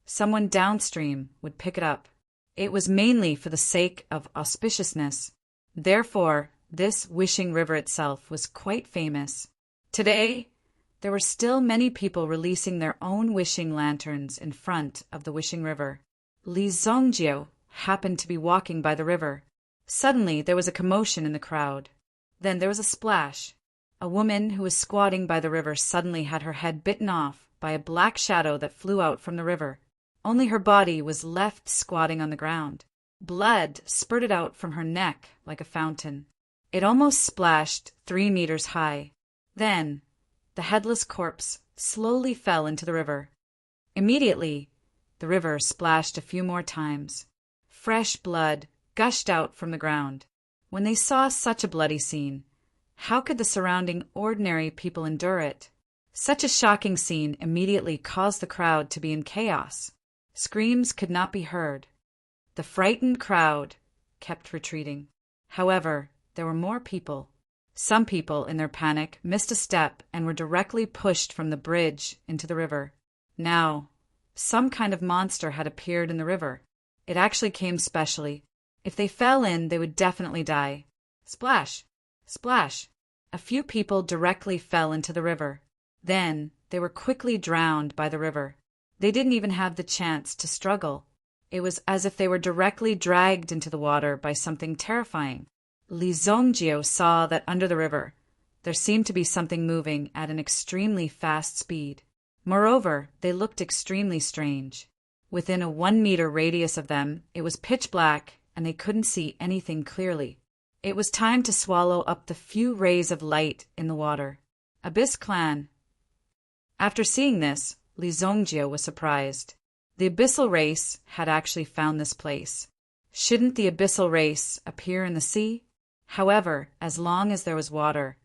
someone downstream would pick it up. It was mainly for the sake of auspiciousness. Therefore, this wishing river itself was quite famous. Today, there were still many people releasing their own wishing lanterns in front of the wishing river. Li Zongjio happened to be walking by the river. Suddenly, there was a commotion in the crowd. Then there was a splash. A woman who was squatting by the river suddenly had her head bitten off by a black shadow that flew out from the river. Only her body was left squatting on the ground. Blood spurted out from her neck like a fountain. It almost splashed 3 meters high. Then, the headless corpse slowly fell into the river. Immediately, the river splashed a few more times. Fresh blood gushed out from the ground. When they saw such a bloody scene, how could the surrounding ordinary people endure it? Such a shocking scene immediately caused the crowd to be in chaos. Screams could not be heard. The frightened crowd kept retreating. However, there were more people. Some people, in their panic, missed a step and were directly pushed from the bridge into the river. Now, some kind of monster had appeared in the river. It actually came specially. If they fell in, they would definitely die. Splash! Splash! A few people directly fell into the river. Then, they were quickly drowned by the river. They didn't even have the chance to struggle. It was as if they were directly dragged into the water by something terrifying. Li Zongjio saw that under the river, there seemed to be something moving at an extremely fast speed. Moreover, they looked extremely strange. Within a 1-meter radius of them, it was pitch black, and they couldn't see anything clearly. It was time to swallow up the few rays of light in the water. Abyss Clan. After seeing this, Li Zongjio was surprised. The abyssal race had actually found this place. Shouldn't the abyssal race appear in the sea? However, as long as there was water,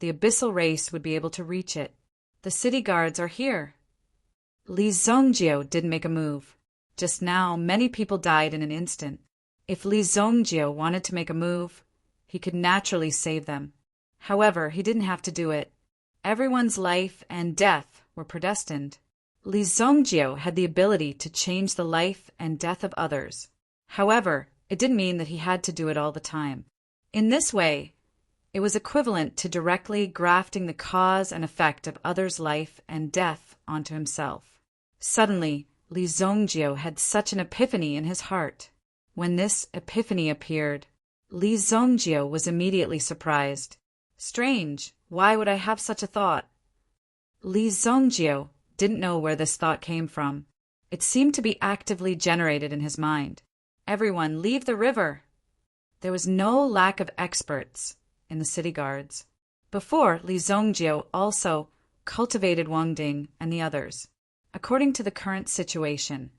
the abyssal race would be able to reach it. The city guards are here. Li Zongjio didn't make a move. Just now, many people died in an instant. If Li Zongjio wanted to make a move, he could naturally save them. However, he didn't have to do it. Everyone's life and death were predestined. Li Zongjio had the ability to change the life and death of others. However, it didn't mean that he had to do it all the time. In this way, it was equivalent to directly grafting the cause and effect of others' life and death onto himself. Suddenly, Li Zongjio had such an epiphany in his heart. When this epiphany appeared, Li Zongjio was immediately surprised. Strange, why would I have such a thought? Li Zongjio didn't know where this thought came from. It seemed to be actively generated in his mind. Everyone, leave the river! There was no lack of experts in the city guards. Before, Li Zongjio also cultivated Wang Ding and the others. According to the current situation,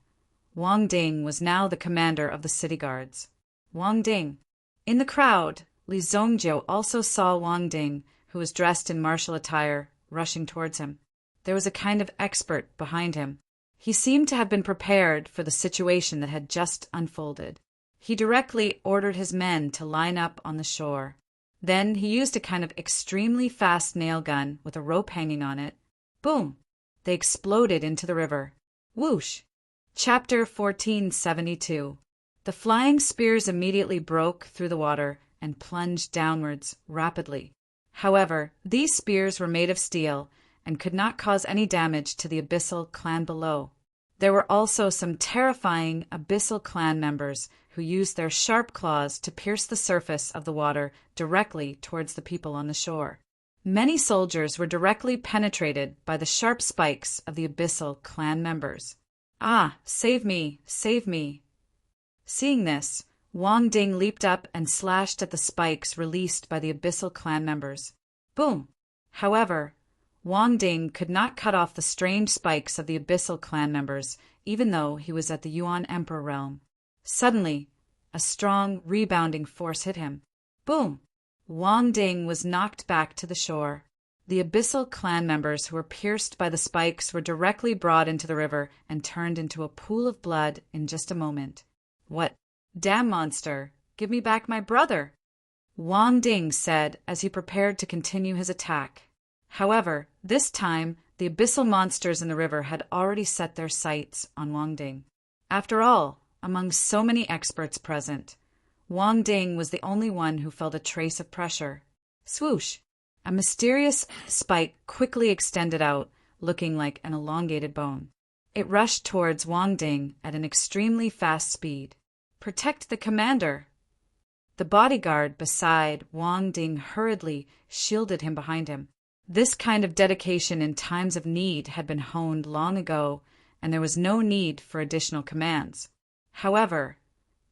Wang Ding was now the commander of the city guards. Wang Ding. In the crowd, Li Zongjio also saw Wang Ding, who was dressed in martial attire, rushing towards him. There was a kind of expert behind him. He seemed to have been prepared for the situation that had just unfolded. He directly ordered his men to line up on the shore. Then he used a kind of extremely fast nail gun with a rope hanging on it. Boom! They exploded into the river. Whoosh! Chapter 1472. The flying spears immediately broke through the water and plunged downwards rapidly. However, these spears were made of steel and could not cause any damage to the Abyssal clan below. There were also some terrifying Abyssal clan members who used their sharp claws to pierce the surface of the water directly towards the people on the shore. Many soldiers were directly penetrated by the sharp spikes of the Abyssal clan members. Ah, save me, save me! Seeing this, Wang Ding leaped up and slashed at the spikes released by the abyssal clan members. Boom! However, Wang Ding could not cut off the strange spikes of the abyssal clan members, even though he was at the Yuan Emperor realm. Suddenly, a strong, rebounding force hit him. Boom! Wang Ding was knocked back to the shore. The abyssal clan members who were pierced by the spikes were directly brought into the river and turned into a pool of blood in just a moment. What? Damn monster! Give me back my brother! Wang Ding said as he prepared to continue his attack. However, this time, the abyssal monsters in the river had already set their sights on Wang Ding. After all, among so many experts present, Wang Ding was the only one who felt a trace of pressure. Swoosh! A mysterious spike quickly extended out, looking like an elongated bone. It rushed towards Wang Ding at an extremely fast speed. Protect the commander! The bodyguard beside Wang Ding hurriedly shielded him behind him. This kind of dedication in times of need had been honed long ago, and there was no need for additional commands. However,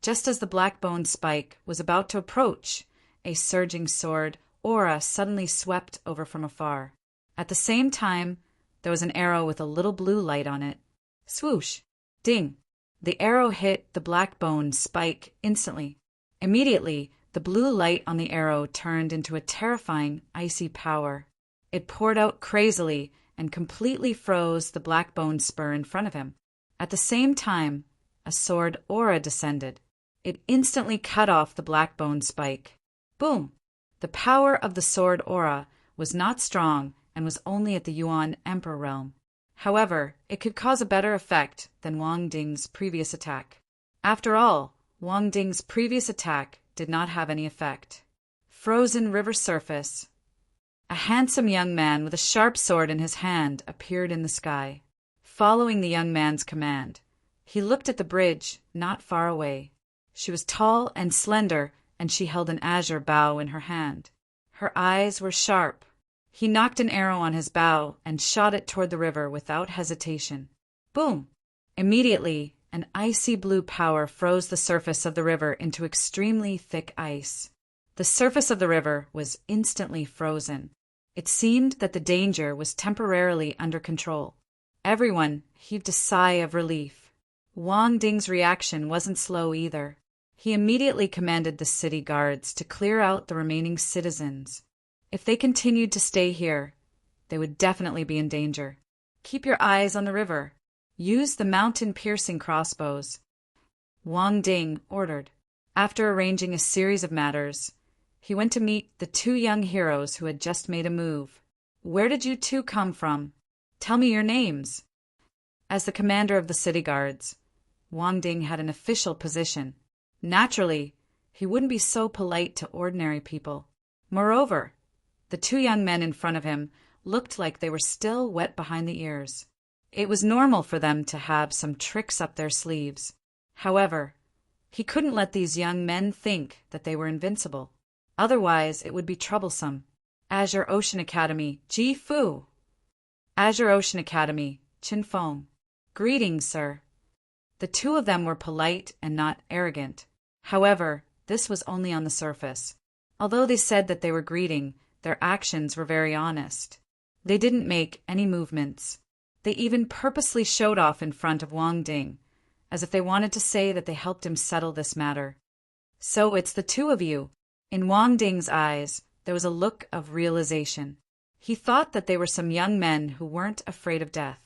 just as the black bone spike was about to approach, a surging sword aura suddenly swept over from afar. At the same time, there was an arrow with a little blue light on it. Swoosh! Ding! The arrow hit the black bone spike instantly. Immediately, the blue light on the arrow turned into a terrifying, icy power. It poured out crazily and completely froze the black bone spur in front of him. At the same time, a sword aura descended. It instantly cut off the black bone spike. Boom! The power of the sword aura was not strong and was only at the Yuan Emperor realm. However, it could cause a better effect than Wang Ding's previous attack. After all, Wang Ding's previous attack did not have any effect. Frozen river surface. A handsome young man with a sharp sword in his hand appeared in the sky. Following the young man's command, he looked at the bridge not far away. She was tall and slender, and she held an azure bow in her hand. Her eyes were sharp. He knocked an arrow on his bow and shot it toward the river without hesitation. Boom! Immediately, an icy blue power froze the surface of the river into extremely thick ice. The surface of the river was instantly frozen. It seemed that the danger was temporarily under control. Everyone heaved a sigh of relief. Wang Ding's reaction wasn't slow either. He immediately commanded the city guards to clear out the remaining citizens. If they continued to stay here, they would definitely be in danger. Keep your eyes on the river. Use the mountain-piercing crossbows, Wang Ding ordered. After arranging a series of matters, he went to meet the two young heroes who had just made a move. Where did you two come from? Tell me your names. As the commander of the city guards, Wang Ding had an official position. Naturally, he wouldn't be so polite to ordinary people. Moreover, the two young men in front of him looked like they were still wet behind the ears. It was normal for them to have some tricks up their sleeves. However, he couldn't let these young men think that they were invincible. Otherwise, it would be troublesome. Azure Ocean Academy, Ji Fu. Azure Ocean Academy, Qin Feng. Greetings, sir. The two of them were polite and not arrogant. However, this was only on the surface. Although they said that they were greeting, their actions were very honest. They didn't make any movements. They even purposely showed off in front of Wang Ding, as if they wanted to say that they helped him settle this matter. So it's the two of you. In Wang Ding's eyes, there was a look of realization. He thought that they were some young men who weren't afraid of death,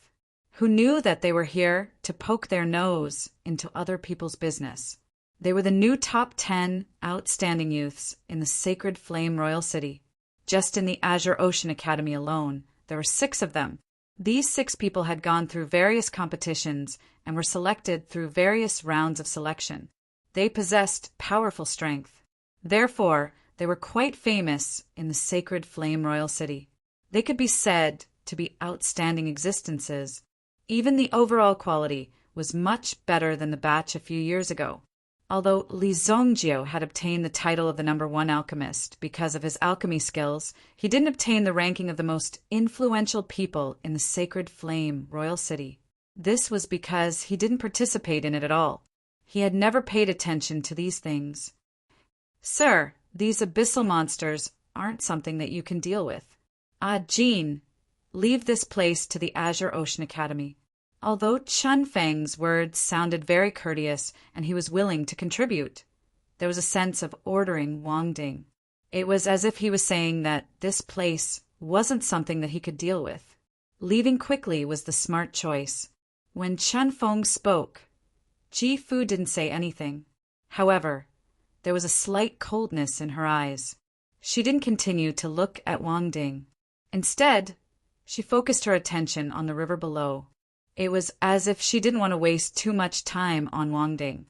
who knew that they were here to poke their nose into other people's business. They were the new top 10 outstanding youths in the Sacred Flame Royal City. Just in the Azure Ocean Academy alone, there were 6 of them. These 6 people had gone through various competitions and were selected through various rounds of selection. They possessed powerful strength. Therefore, they were quite famous in the Sacred Flame Royal City. They could be said to be outstanding existences. Even the overall quality was much better than the batch a few years ago. Although Li Zongjio had obtained the title of the #1 alchemist because of his alchemy skills, he didn't obtain the ranking of the most influential people in the Sacred Flame Royal City. This was because he didn't participate in it at all. He had never paid attention to these things. "Sir, these abyssal monsters aren't something that you can deal with. Jean, leave this place to the Azure Ocean Academy." Although Chun Feng's words sounded very courteous and he was willing to contribute, there was a sense of ordering Wang Ding. It was as if he was saying that this place wasn't something that he could deal with. Leaving quickly was the smart choice. When Chun Feng spoke, Ji Fu didn't say anything. However, there was a slight coldness in her eyes. She didn't continue to look at Wang Ding. Instead, she focused her attention on the river below. It was as if she didn't want to waste too much time on Wang Ding.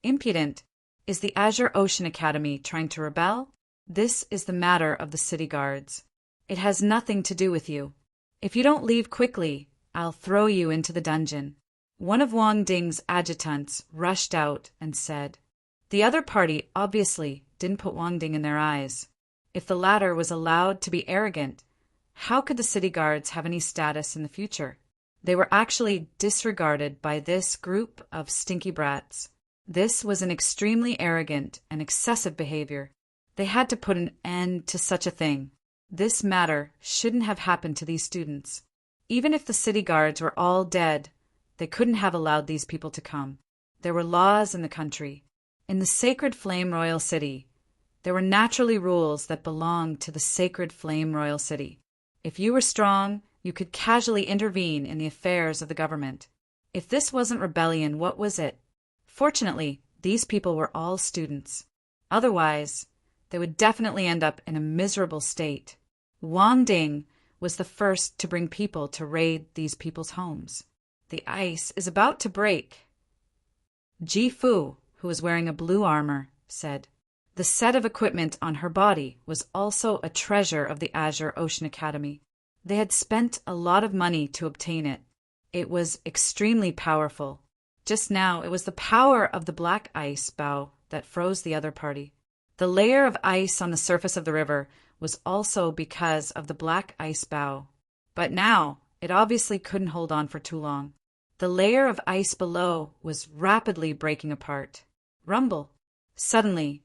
"Impudent, is the Azure Ocean Academy trying to rebel? This is the matter of the city guards. It has nothing to do with you. If you don't leave quickly, I'll throw you into the dungeon." One of Wang Ding's adjutants rushed out and said. The other party obviously didn't put Wang Ding in their eyes. If the latter was allowed to be arrogant, how could the city guards have any status in the future? They were actually disregarded by this group of stinky brats. This was an extremely arrogant and excessive behavior. They had to put an end to such a thing. This matter shouldn't have happened to these students. Even if the city guards were all dead, they couldn't have allowed these people to come. There were laws in the country. In the sacred Flame Royal City, there were naturally rules that belonged to the sacred Flame Royal City. If you were strong, you could casually intervene in the affairs of the government. If this wasn't rebellion, what was it? Fortunately, these people were all students. Otherwise, they would definitely end up in a miserable state. Wang Ding was the first to bring people to raid these people's homes. The ice is about to break. Ji Fu, who was wearing a blue armor, said. The set of equipment on her body was also a treasure of the Azure Ocean Academy. They had spent a lot of money to obtain it. It was extremely powerful. Just now, it was the power of the black ice bow that froze the other party. The layer of ice on the surface of the river was also because of the black ice bow. But now, it obviously couldn't hold on for too long. The layer of ice below was rapidly breaking apart. Rumble. Suddenly,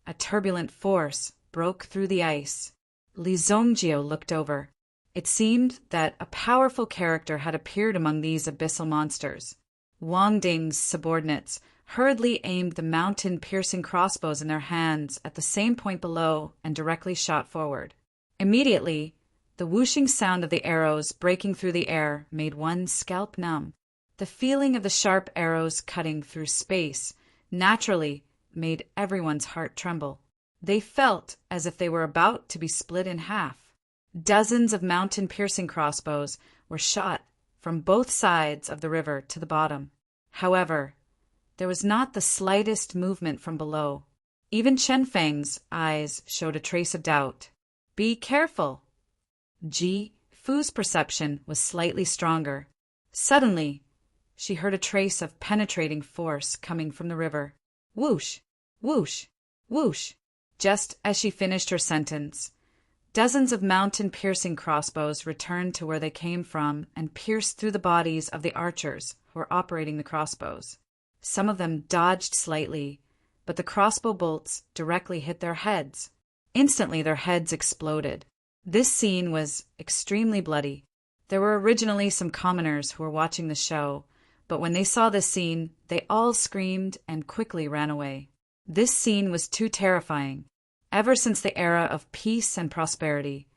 a turbulent force broke through the ice. Li Zongjio looked over. It seemed that a powerful character had appeared among these abyssal monsters. Wang Ding's subordinates hurriedly aimed the mountain-piercing crossbows in their hands at the same point below and directly shot forward. Immediately, the whooshing sound of the arrows breaking through the air made one's scalp numb. The feeling of the sharp arrows cutting through space naturally made everyone's heart tremble. They felt as if they were about to be split in half. Dozens of mountain-piercing crossbows were shot from both sides of the river to the bottom. However, there was not the slightest movement from below. Even Chen Feng's eyes showed a trace of doubt. "Be careful." Ji Fu's perception was slightly stronger. Suddenly, she heard a trace of penetrating force coming from the river. Whoosh, whoosh, whoosh. Just as she finished her sentence, dozens of mountain-piercing crossbows returned to where they came from and pierced through the bodies of the archers who were operating the crossbows. Some of them dodged slightly, but the crossbow bolts directly hit their heads. Instantly, their heads exploded. This scene was extremely bloody. There were originally some commoners who were watching the show, but when they saw this scene, they all screamed and quickly ran away. This scene was too terrifying. Ever since the era of peace and prosperity,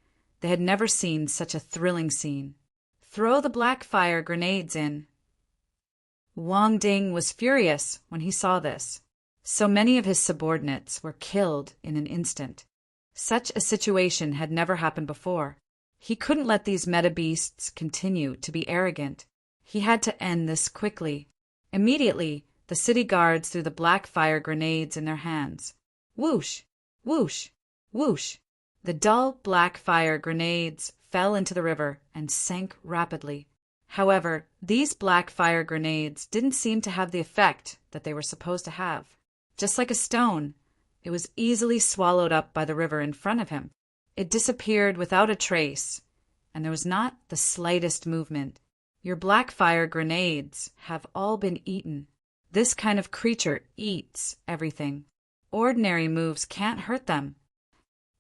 they had never seen such a thrilling scene. "Throw the black fire grenades in." Wang Ding was furious when he saw this. So many of his subordinates were killed in an instant. Such a situation had never happened before. He couldn't let these meta beasts continue to be arrogant. He had to end this quickly. Immediately, the city guards threw the black fire grenades in their hands. Whoosh, whoosh, whoosh. The dull black fire grenades fell into the river and sank rapidly. However, these black fire grenades didn't seem to have the effect that they were supposed to have. Just like a stone, it was easily swallowed up by the river in front of him. It disappeared without a trace, and there was not the slightest movement. "Your black fire grenades have all been eaten." This kind of creature eats everything. Ordinary moves can't hurt them.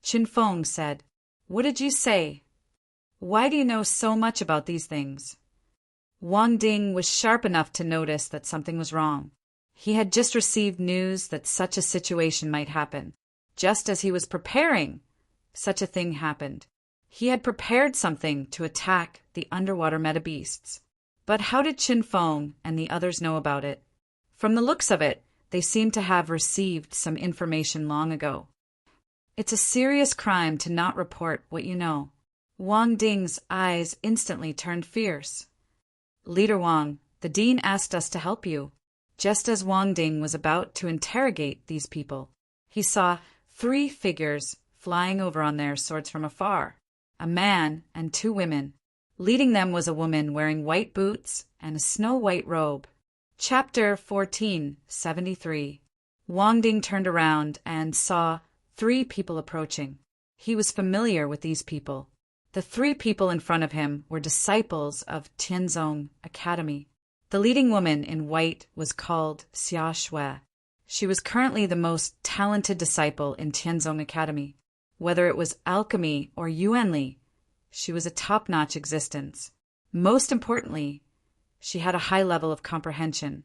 Qin Feng said, "What did you say? Why do you know so much about these things?" Wang Ding was sharp enough to notice that something was wrong. He had just received news that such a situation might happen. Just as he was preparing, such a thing happened. He had prepared something to attack the underwater metabeasts. But how did Qin Feng and the others know about it? From the looks of it, they seemed to have received some information long ago. It's a serious crime to not report what you know. Wang Ding's eyes instantly turned fierce. "Leader Wang, the dean asked us to help you." Just as Wang Ding was about to interrogate these people, he saw 3 figures flying over on their swords from afar, a man and 2 women. Leading them was a woman wearing white boots and a snow-white robe. Chapter 1473. Wang Ding turned around and saw 3 people approaching. He was familiar with these people. The 3 people in front of him were disciples of Tianzong Academy. The leading woman in white was called Xia Shui. She was currently the most talented disciple in Tianzong Academy. Whether it was alchemy or yuanli, she was a top-notch existence. Most importantly, she had a high level of comprehension,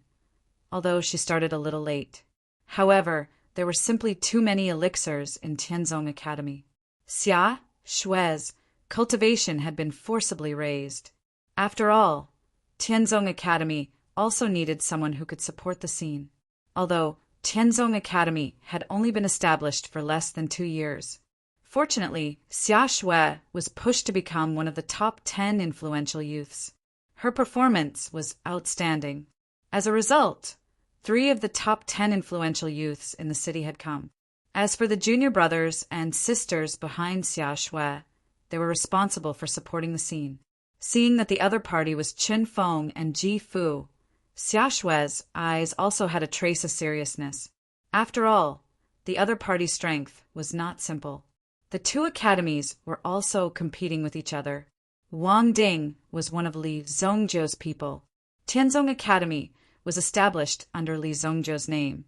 although she started a little late. However, there were simply too many elixirs in Tianzong Academy. Xia Shui's cultivation had been forcibly raised. After all, Tianzong Academy also needed someone who could support the scene, although Tianzong Academy had only been established for less than 2 years. Fortunately, Xia Shui was pushed to become one of the top 10 influential youths. Her performance was outstanding. As a result, 3 of the top 10 influential youths in the city had come. As for the junior brothers and sisters behind Xia Shui, they were responsible for supporting the scene. Seeing that the other party was Qin Feng and Ji Fu, Xia Shui's eyes also had a trace of seriousness. After all, the other party's strength was not simple. The 2 academies were also competing with each other. Wang Ding was one of Li Zongjiu's people. Tianzong Academy was established under Li Zongjiu's name,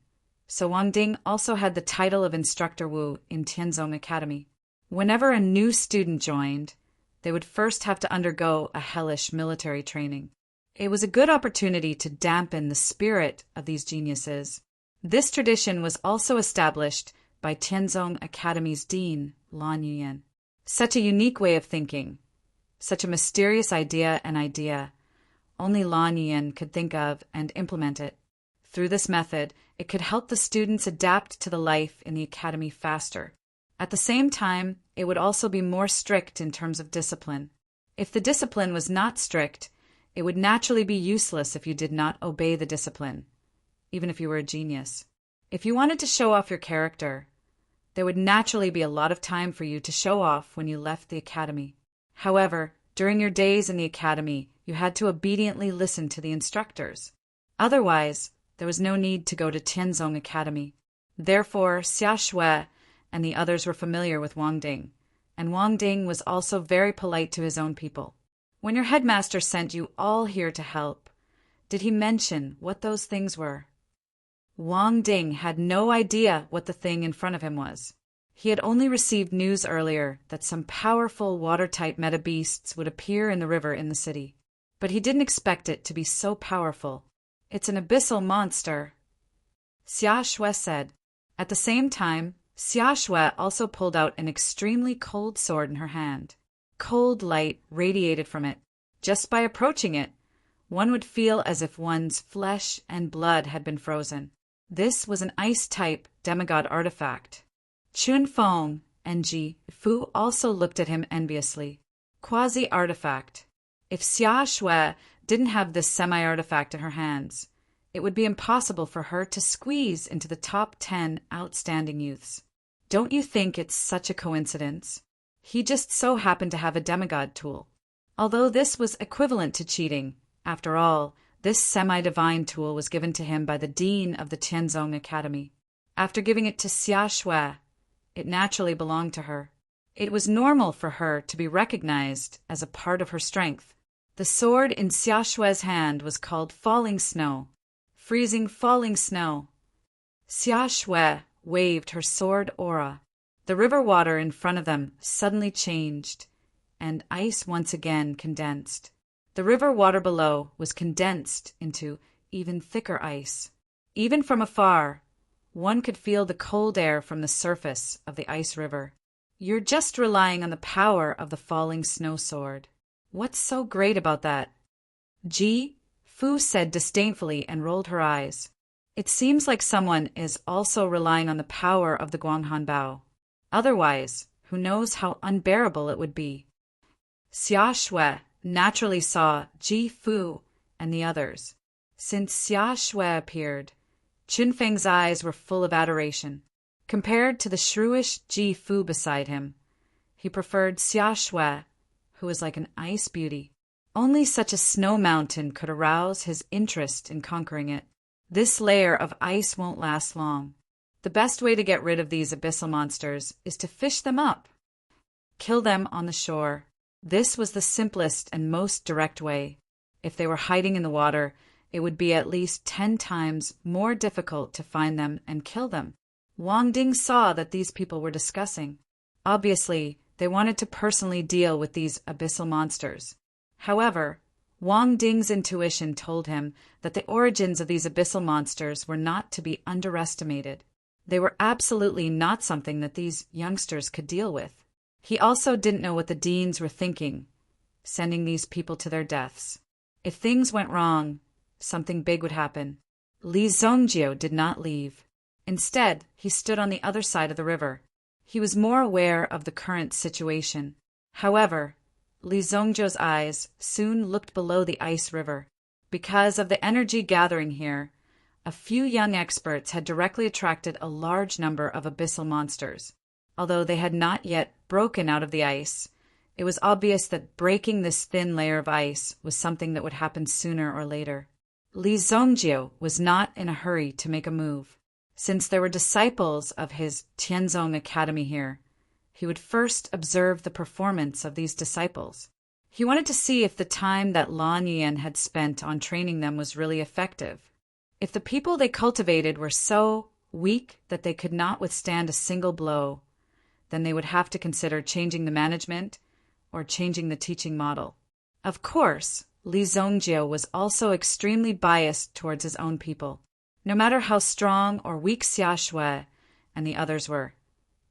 so Wang Ding also had the title of Instructor Wu in Tianzong Academy. Whenever a new student joined, they would first have to undergo a hellish military training. It was a good opportunity to dampen the spirit of these geniuses. This tradition was also established by Tianzong Academy's dean, Lan Yuyan. Such a unique way of thinking, such a mysterious idea, only Lan Yuyan could think of and implement it. Through this method, it could help the students adapt to the life in the academy faster. At the same time, it would also be more strict in terms of discipline. If the discipline was not strict, it would naturally be useless if you did not obey the discipline, even if you were a genius. If you wanted to show off your character, there would naturally be a lot of time for you to show off when you left the academy. However, during your days in the academy, you had to obediently listen to the instructors. Otherwise, there was no need to go to Tianzong Academy. Therefore, Xia Shui and the others were familiar with Wang Ding, and Wang Ding was also very polite to his own people. When your headmaster sent you all here to help, did he mention what those things were? Wang Ding had no idea what the thing in front of him was. He had only received news earlier that some powerful watertight metabeasts would appear in the river in the city. But he didn't expect it to be so powerful. "It's an abyssal monster," Xia Shui said. At the same time, Xia Shui also pulled out an extremely cold sword in her hand. Cold light radiated from it. Just by approaching it, one would feel as if one's flesh and blood had been frozen. This was an ice-type demigod artifact. Qin Feng and Ji Fu also looked at him enviously. Quasi-artifact. If Xia Shui didn't have this semi-artifact in her hands, it would be impossible for her to squeeze into the top 10 outstanding youths. Don't you think it's such a coincidence? He just so happened to have a demigod tool. Although this was equivalent to cheating, after all, this semi-divine tool was given to him by the dean of the Tianzong Academy. After giving it to Xia Shui, it naturally belonged to her. It was normal for her to be recognized as a part of her strength. The sword in Xia Shui's hand was called Falling Snow. freezing falling snow. Xia Shui waved her sword aura. The river water in front of them suddenly changed, and ice once again condensed. The river water below was condensed into even thicker ice. Even from afar, one could feel the cold air from the surface of the ice river. You're just relying on the power of the falling snow sword. What's so great about that? Ji Fu said disdainfully and rolled her eyes. It seems like someone is also relying on the power of the Guanghan Bao. Otherwise, who knows how unbearable it would be. Xia Shui naturally saw Ji Fu and the others. Since Xia Shui appeared, Qinfeng's eyes were full of adoration. Compared to the shrewish Ji Fu beside him, he preferred Xia Shui, who was like an ice beauty. Only such a snow mountain could arouse his interest in conquering it. This layer of ice won't last long. The best way to get rid of these abyssal monsters is to fish them up. Kill them on the shore. This was the simplest and most direct way. If they were hiding in the water, it would be at least 10 times more difficult to find them and kill them. Wang Ding saw that these people were discussing. Obviously, they wanted to personally deal with these abyssal monsters. However, Wang Ding's intuition told him that the origins of these abyssal monsters were not to be underestimated. They were absolutely not something that these youngsters could deal with. He also didn't know what the deans were thinking, sending these people to their deaths. If things went wrong, something big would happen. Li Zongjio did not leave. Instead, he stood on the other side of the river. He was more aware of the current situation. However, Li Zongjio's eyes soon looked below the ice river. Because of the energy gathering here, a few young experts had directly attracted a large number of abyssal monsters. Although they had not yet broken out of the ice, it was obvious that breaking this thin layer of ice was something that would happen sooner or later. Li Zongjio was not in a hurry to make a move. Since there were disciples of his Tianzong Academy here, he would first observe the performance of these disciples. He wanted to see if the time that Lan Yian had spent on training them was really effective. If the people they cultivated were so weak that they could not withstand a single blow, then they would have to consider changing the management or changing the teaching model. Of course, Li Zongjio was also extremely biased towards his own people. No matter how strong or weak Xia Shui and the others were,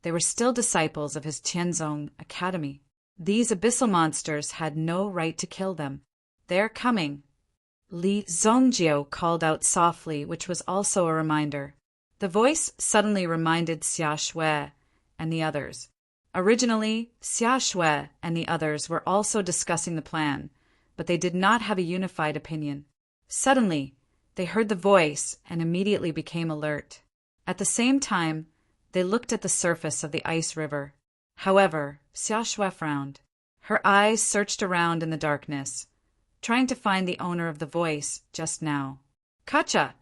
they were still disciples of his Tianzong Academy. These abyssal monsters had no right to kill them. They're coming. Li Zongjio called out softly, which was also a reminder. The voice suddenly reminded Xia Shui and the others. Originally, Xia Shui and the others were also discussing the plan, but they did not have a unified opinion. Suddenly, they heard the voice and immediately became alert. At the same time, they looked at the surface of the ice river. However, Xia Shui frowned. Her eyes searched around in the darkness, trying to find the owner of the voice just now. Kacha!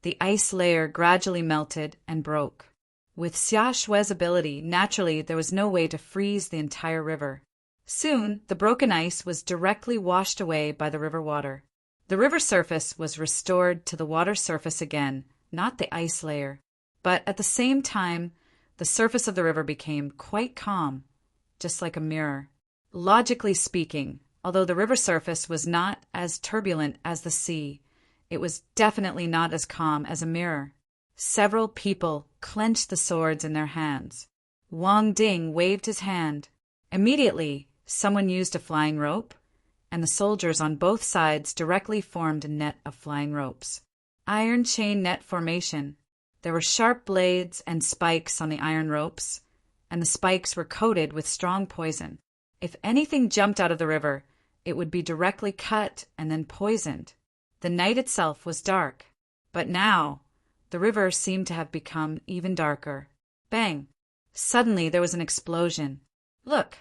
The ice layer gradually melted and broke. With Xia Shui's ability, naturally there was no way to freeze the entire river. Soon, the broken ice was directly washed away by the river water. The river surface was restored to the water surface again, not the ice layer. But at the same time, the surface of the river became quite calm, just like a mirror. Logically speaking, although the river surface was not as turbulent as the sea, it was definitely not as calm as a mirror. Several people clenched the swords in their hands. Wang Ding waved his hand. Immediately, someone used a flying rope, and the soldiers on both sides directly formed a net of flying ropes. Iron chain net formation. There were sharp blades and spikes on the iron ropes, and the spikes were coated with strong poison. If anything jumped out of the river, it would be directly cut and then poisoned. The night itself was dark, but now the river seemed to have become even darker. Bang! Suddenly there was an explosion. Look!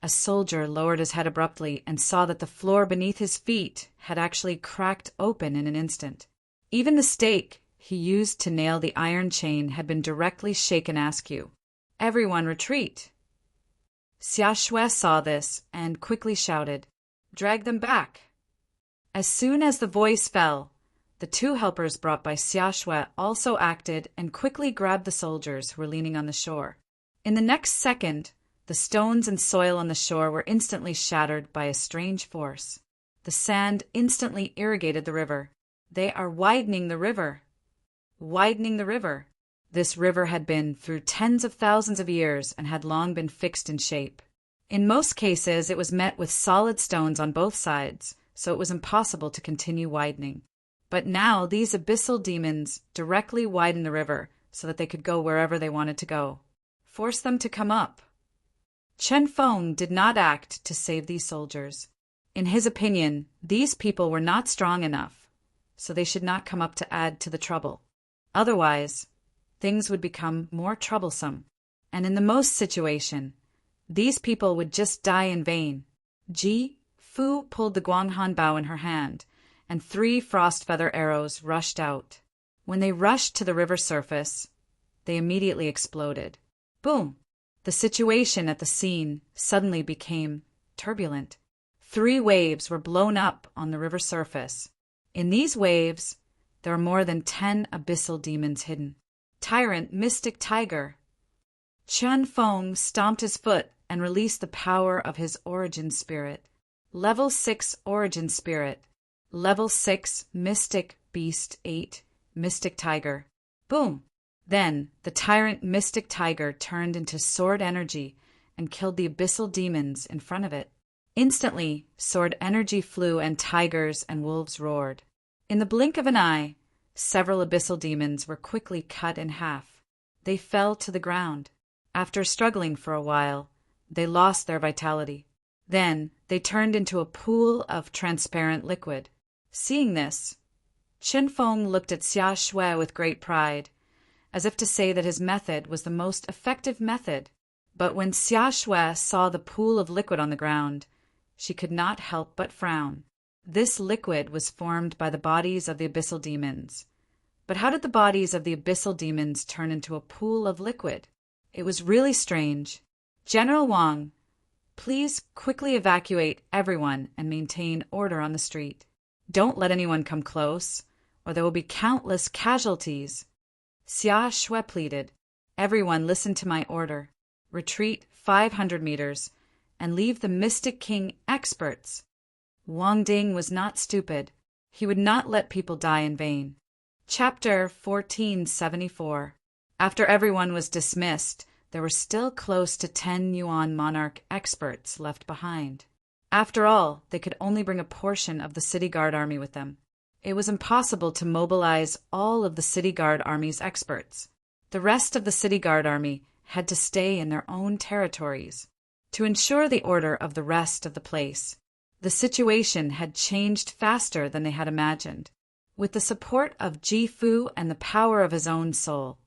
A soldier lowered his head abruptly and saw that the floor beneath his feet had actually cracked open in an instant. Even the stake he used to nail the iron chain had been directly shaken askew. Everyone retreat! Xia Shui saw this and quickly shouted, "Drag them back!" As soon as the voice fell, The two helpers brought by Xia Shui also acted and quickly grabbed the soldiers who were leaning on the shore. In the next second, the stones and soil on the shore were instantly shattered by a strange force. The sand instantly irrigated the river. They are widening the river. Widening the river. This river had been through tens of thousands of years and had long been fixed in shape. In most cases, it was met with solid stones on both sides, so it was impossible to continue widening. But now these abyssal demons directly widened the river so that they could go wherever they wanted to go. Force them to come up. Chen Feng did not act to save these soldiers. In his opinion, these people were not strong enough, so they should not come up to add to the trouble. Otherwise, things would become more troublesome, and in the most situation, these people would just die in vain. Ji Fu pulled the Guanghan bow in her hand, and 3 frost feather arrows rushed out. When they rushed to the river surface, they immediately exploded. Boom! The situation at the scene suddenly became turbulent. 3 waves were blown up on the river surface. In these waves, there are more than 10 abyssal demons hidden. Tyrant Mystic Tiger. Chen Feng stomped his foot and released the power of his origin spirit. Level 6 Origin Spirit. Level 6 Mystic Beast 8 Mystic Tiger. Boom! Then the tyrant Mystic Tiger turned into sword energy and killed the abyssal demons in front of it. Instantly, sword energy flew and tigers and wolves roared. In the blink of an eye, several abyssal demons were quickly cut in half. They fell to the ground. After struggling for a while, they lost their vitality. Then they turned into a pool of transparent liquid. Seeing this, Chen Feng looked at Xia Shui with great pride, as if to say that his method was the most effective method. But when Xia Shui saw the pool of liquid on the ground, she could not help but frown. This liquid was formed by the bodies of the abyssal demons. But how did the bodies of the abyssal demons turn into a pool of liquid? It was really strange. General Wang, please quickly evacuate everyone and maintain order on the street. Don't let anyone come close, or there will be countless casualties. Xia Shui pleaded. Everyone listen to my order. Retreat 500 meters and leave the Mystic King experts. Wang Ding was not stupid. He would not let people die in vain. Chapter 1474. After everyone was dismissed, there were still close to 10 Yuan monarch experts left behind. After all, they could only bring a portion of the city guard army with them. It was impossible to mobilize all of the city guard army's experts. The rest of the city guard army had to stay in their own territories. To ensure the order of the rest of the place, the situation had changed faster than they had imagined. With the support of Ji Fu and the power of his own soul,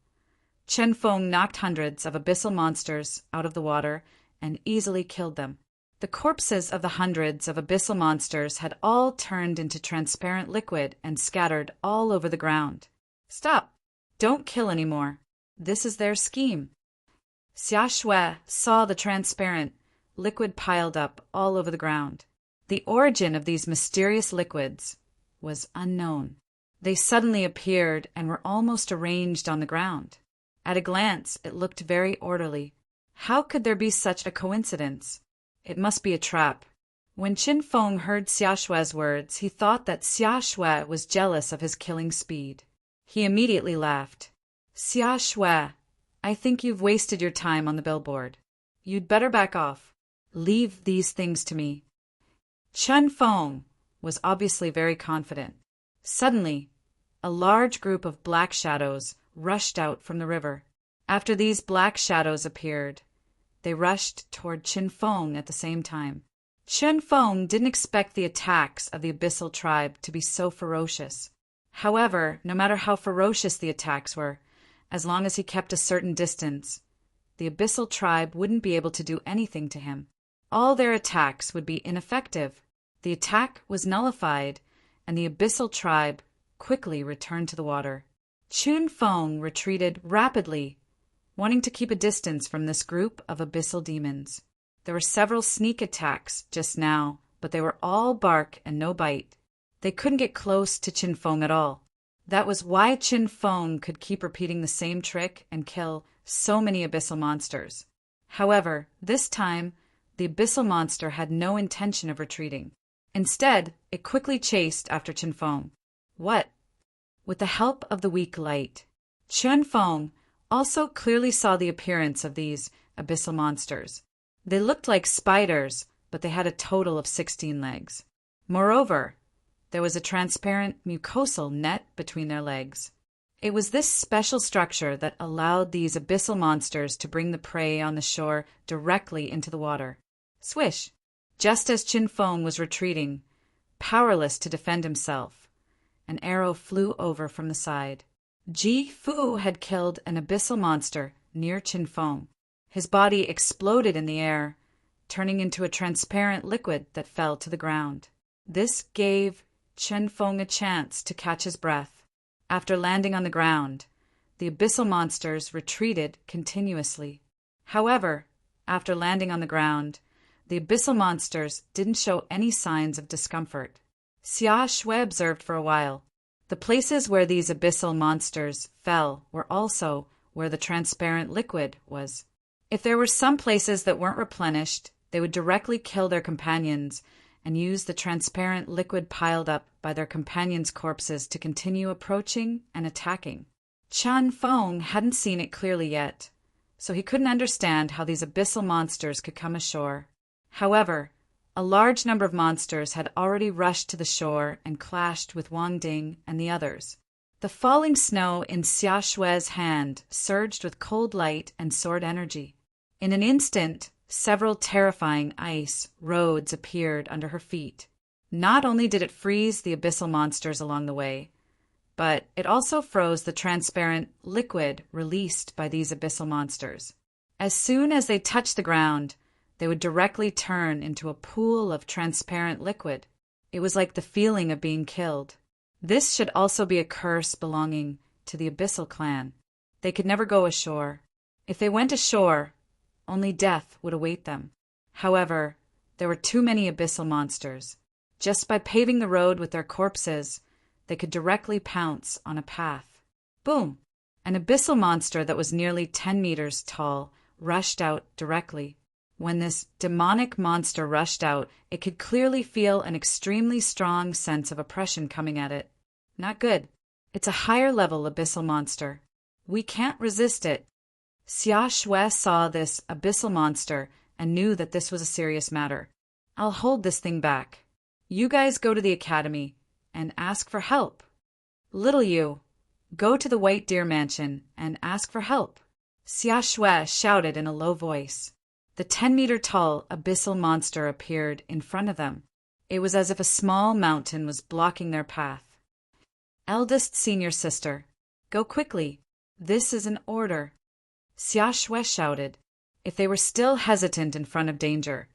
Chen Feng knocked hundreds of abyssal monsters out of the water and easily killed them. The corpses of the hundreds of abyssal monsters had all turned into transparent liquid and scattered all over the ground. Stop! Don't kill anymore. This is their scheme. Xia Shui saw the transparent liquid piled up all over the ground. The origin of these mysterious liquids was unknown. They suddenly appeared and were almost arranged on the ground. At a glance, it looked very orderly. How could there be such a coincidence? It must be a trap. When Chen Feng heard Xia Shui's words, he thought that Xia Shui was jealous of his killing speed. He immediately laughed. Xia Shui, I think you've wasted your time on the billboard. You'd better back off. Leave these things to me. Chen Feng was obviously very confident. Suddenly, a large group of black shadows rushed out from the river. After these black shadows appeared, they rushed toward Chen Feng at the same time. Chen Feng didn't expect the attacks of the abyssal tribe to be so ferocious. However, no matter how ferocious the attacks were, as long as he kept a certain distance, the abyssal tribe wouldn't be able to do anything to him. All their attacks would be ineffective. The attack was nullified, and the abyssal tribe quickly returned to the water. Chen Feng retreated rapidly, wanting to keep a distance from this group of abyssal demons. There were several sneak attacks just now, but they were all bark and no bite. They couldn't get close to Qin Feng at all. That was why Qin Feng could keep repeating the same trick and kill so many abyssal monsters. However, this time, the abyssal monster had no intention of retreating. Instead, it quickly chased after Qin Feng. What? With the help of the weak light, Qin Feng also clearly saw the appearance of these abyssal monsters. They looked like spiders, but they had a total of 16 legs. Moreover, there was a transparent mucosal net between their legs. It was this special structure that allowed these abyssal monsters to bring the prey on the shore directly into the water. Swish! Just as Qin Feng was retreating, powerless to defend himself, an arrow flew over from the side. Ji Fu had killed an abyssal monster near Qin Feng. His body exploded in the air, turning into a transparent liquid that fell to the ground. This gave Qin Feng a chance to catch his breath. After landing on the ground, the abyssal monsters retreated continuously. However, after landing on the ground, the abyssal monsters didn't show any signs of discomfort. Xia Shui observed for a while. The places where these abyssal monsters fell were also where the transparent liquid was. If there were some places that weren't replenished, they would directly kill their companions and use the transparent liquid piled up by their companions' corpses to continue approaching and attacking. Qin Feng hadn't seen it clearly yet, so he couldn't understand how these abyssal monsters could come ashore. However, a large number of monsters had already rushed to the shore and clashed with Wang Ding and the others. The falling snow in Xia Shui's hand surged with cold light and sword energy. In an instant, several terrifying ice roads appeared under her feet. Not only did it freeze the abyssal monsters along the way, but it also froze the transparent liquid released by these abyssal monsters. As soon as they touched the ground, they would directly turn into a pool of transparent liquid. It was like the feeling of being killed. This should also be a curse belonging to the abyssal clan. They could never go ashore. If they went ashore, only death would await them. However, there were too many abyssal monsters. Just by paving the road with their corpses, they could directly pounce on a path. Boom! An abyssal monster that was nearly 10 meters tall rushed out directly. When this demonic monster rushed out, it could clearly feel an extremely strong sense of oppression coming at it. Not good. It's a higher level abyssal monster. We can't resist it. Xia Shui saw this abyssal monster and knew that this was a serious matter. I'll hold this thing back. You guys go to the academy and ask for help. Little you, go to the White Deer Mansion and ask for help. Xia Shui shouted in a low voice. The 10-meter-tall abyssal monster appeared in front of them. It was as if a small mountain was blocking their path. Eldest senior sister, go quickly. This is an order. Xia Shui shouted. If they were still hesitant in front of danger,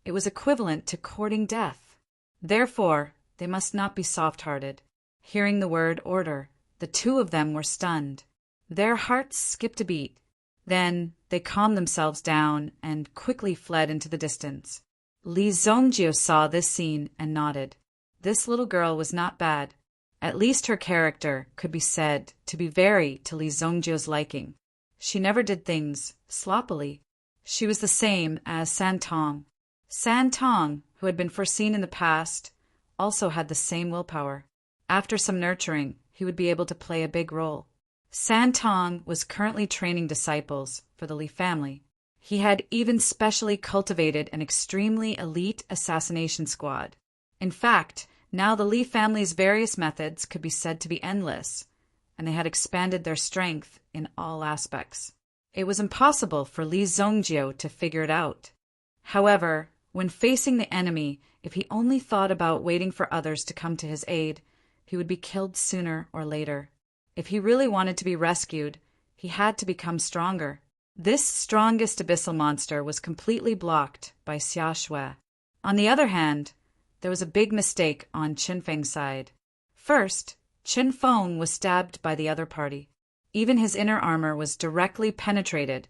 it was equivalent to courting death. Therefore, they must not be soft-hearted. Hearing the word order, the two of them were stunned. Their hearts skipped a beat. Then they calmed themselves down and quickly fled into the distance. Li Zhongjie saw this scene and nodded. This little girl was not bad. At least her character could be said to be very to Li Zhongjie's liking. She never did things sloppily. She was the same as San Tong. San Tong, who had been foreseen in the past, also had the same willpower. After some nurturing, he would be able to play a big role. San Tong was currently training disciples for the Li family. He had even specially cultivated an extremely elite assassination squad. In fact, now the Li family's various methods could be said to be endless, and they had expanded their strength in all aspects. It was impossible for Li Zhongjie to figure it out. However, when facing the enemy, if he only thought about waiting for others to come to his aid, he would be killed sooner or later. If he really wanted to be rescued, he had to become stronger. This strongest abyssal monster was completely blocked by Xia Shui. On the other hand, there was a big mistake on Qin Feng's side. First, Qin Feng was stabbed by the other party. Even his inner armor was directly penetrated,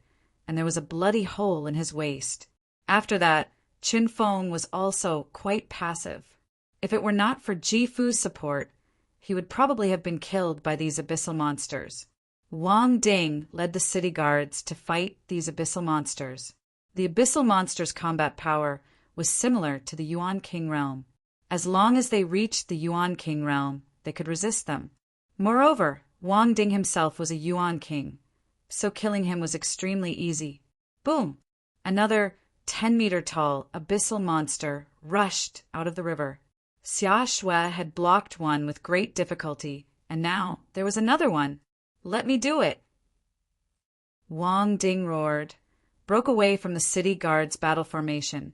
and there was a bloody hole in his waist. After that, Qin Feng was also quite passive. If it were not for Ji-Fu's support, he would probably have been killed by these abyssal monsters. Wang Ding led the city guards to fight these abyssal monsters. The abyssal monsters' combat power was similar to the Yuan King realm. As long as they reached the Yuan King realm, they could resist them. Moreover, Wang Ding himself was a Yuan King, so killing him was extremely easy. Boom! Another 10-meter-tall abyssal monster rushed out of the river. Xia Shui had blocked one with great difficulty, and now there was another one. Let me do it! Wang Ding roared, broke away from the city guard's battle formation,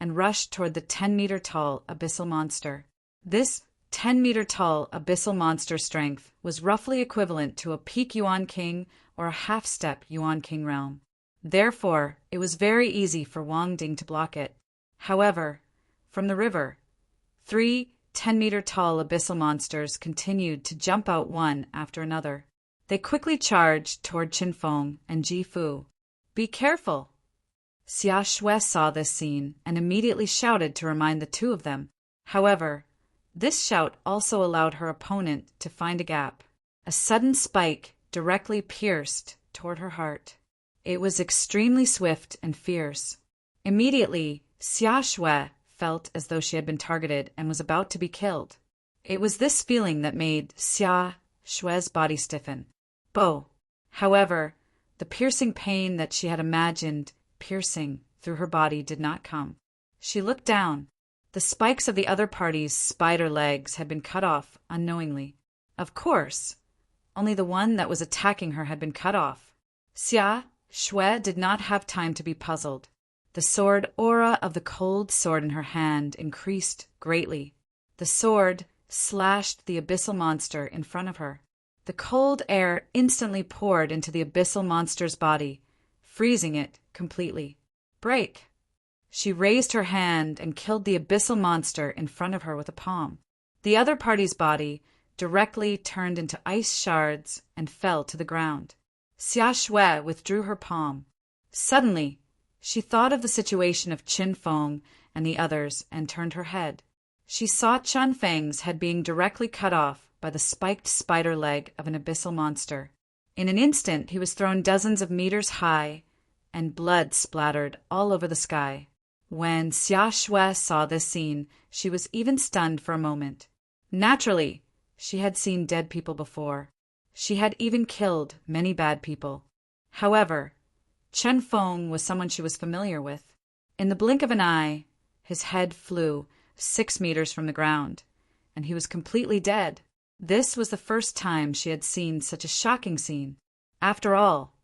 and rushed toward the 10-meter-tall abyssal monster. This 10-meter-tall abyssal monster strength was roughly equivalent to a peak Yuan King or a half-step Yuan King realm. Therefore, it was very easy for Wang Ding to block it. However, from the river, 3 10-meter-tall abyssal monsters continued to jump out one after another. They quickly charged toward Qinfeng and Ji-Fu. Be careful! Xia Shui saw this scene and immediately shouted to remind the two of them. However, this shout also allowed her opponent to find a gap. A sudden spike directly pierced toward her heart. It was extremely swift and fierce. Immediately, Xia Shui felt as though she had been targeted and was about to be killed. It was this feeling that made Xia Shui's body stiffen. However, the piercing pain that she had imagined piercing through her body did not come. She looked down. The spikes of the other party's spider legs had been cut off unknowingly. Of course, only the one that was attacking her had been cut off. Xia Shui did not have time to be puzzled. The sword aura of the cold sword in her hand increased greatly. The sword slashed the abyssal monster in front of her. The cold air instantly poured into the abyssal monster's body, freezing it completely. Break! She raised her hand and killed the abyssal monster in front of her with a palm. The other party's body directly turned into ice shards and fell to the ground. Xia Shui withdrew her palm. Suddenly, she thought of the situation of Qinfeng and the others and turned her head. She saw Chunfeng's head being directly cut off by the spiked spider leg of an abyssal monster. In an instant, he was thrown dozens of meters high, and blood splattered all over the sky. When Xia Shui saw this scene, she was even stunned for a moment. Naturally, she had seen dead people before. She had even killed many bad people. However, Chen Feng was someone she was familiar with. In the blink of an eye, his head flew 6 meters from the ground, and he was completely dead. This was the first time she had seen such a shocking scene. After all,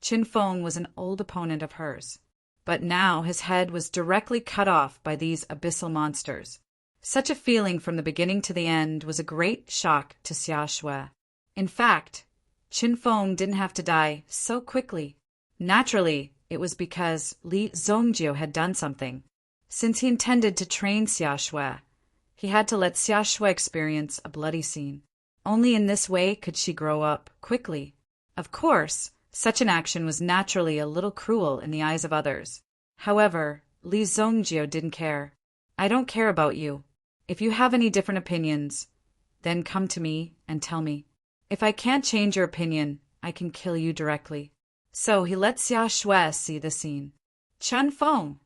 Chen Feng was an old opponent of hers, but now his head was directly cut off by these abyssal monsters. Such a feeling from the beginning to the end was a great shock to Xia Shui. In fact, Chen Feng didn't have to die so quickly. Naturally, it was because Li Zongjiu had done something. Since he intended to train Xia Shui, he had to let Xia Shui experience a bloody scene. Only in this way could she grow up quickly. Of course, such an action was naturally a little cruel in the eyes of others. However, Li Zongjiu didn't care. I don't care about you. If you have any different opinions, then come to me and tell me. If I can't change your opinion, I can kill you directly. So he let Xia Shui see the scene. Chen Feng!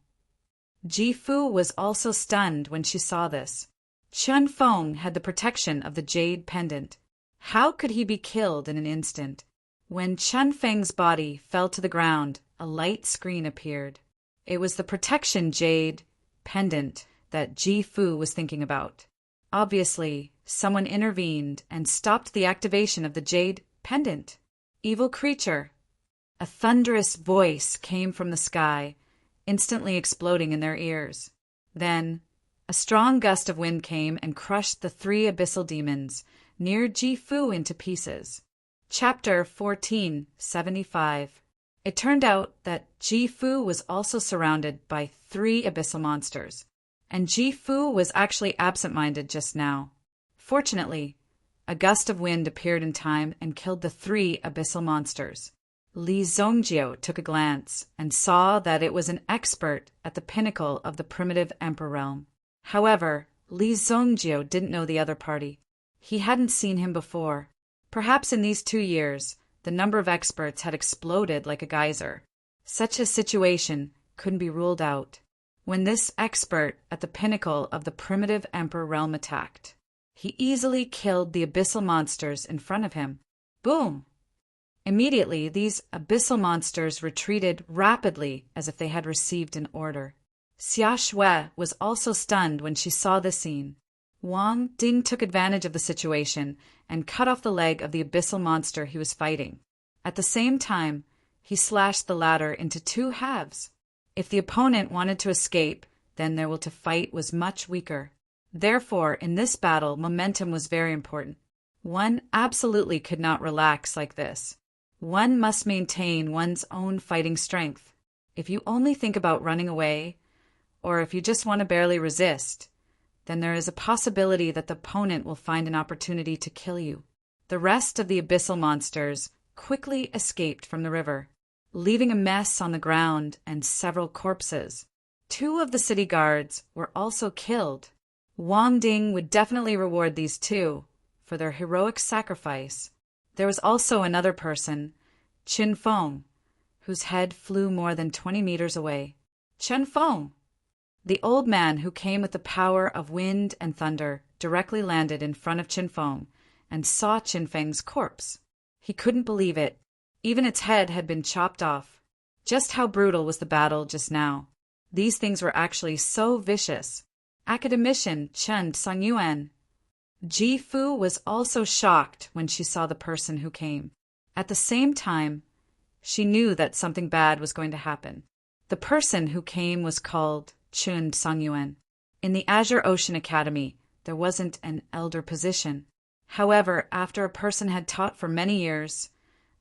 Ji-Fu was also stunned when she saw this. Chen Feng had the protection of the jade pendant. How could he be killed in an instant? When Chen Feng's body fell to the ground, a light screen appeared. It was the protection jade pendant that Ji-Fu was thinking about. Obviously, someone intervened and stopped the activation of the jade pendant. Evil creature! A thunderous voice came from the sky, instantly exploding in their ears. Then, a strong gust of wind came and crushed the 3 abyssal demons near Ji-Fu into pieces. Chapter 1475. It turned out that Ji-Fu was also surrounded by 3 abyssal monsters, and Ji-Fu was actually absent-minded just now. Fortunately, a gust of wind appeared in time and killed the 3 abyssal monsters. Li Zongjiu took a glance and saw that it was an expert at the pinnacle of the primitive emperor realm. However, Li Zongjio didn't know the other party. He hadn't seen him before. Perhaps in these 2 years, the number of experts had exploded like a geyser. Such a situation couldn't be ruled out. When this expert at the pinnacle of the primitive emperor realm attacked, he easily killed the abyssal monsters in front of him. Boom! Immediately, these abyssal monsters retreated rapidly as if they had received an order. Xia Shui was also stunned when she saw this scene. Wang Ding took advantage of the situation and cut off the leg of the abyssal monster he was fighting. At the same time, he slashed the latter into 2 halves. If the opponent wanted to escape, then their will to fight was much weaker. Therefore, in this battle, momentum was very important. One absolutely could not relax like this. One must maintain one's own fighting strength. If you only think about running away, or if you just want to barely resist, then there is a possibility that the opponent will find an opportunity to kill you. The rest of the abyssal monsters quickly escaped from the river, leaving a mess on the ground and several corpses. 2 of the city guards were also killed. Wang Ding would definitely reward these 2 for their heroic sacrifice. There was also another person, Chen Feng, whose head flew more than 20 meters away. Chen Feng, the old man who came with the power of wind and thunder, directly landed in front of Chen Feng and saw Chen Feng's corpse. He couldn't believe it. Even its head had been chopped off. Just how brutal was the battle just now? These things were actually so vicious. Academician Chen Songyuan. Ji Fu was also shocked when she saw the person who came. At the same time, she knew that something bad was going to happen. The person who came was called Chun Songyuan. In the Azure Ocean Academy, there wasn't an elder position. However, after a person had taught for many years,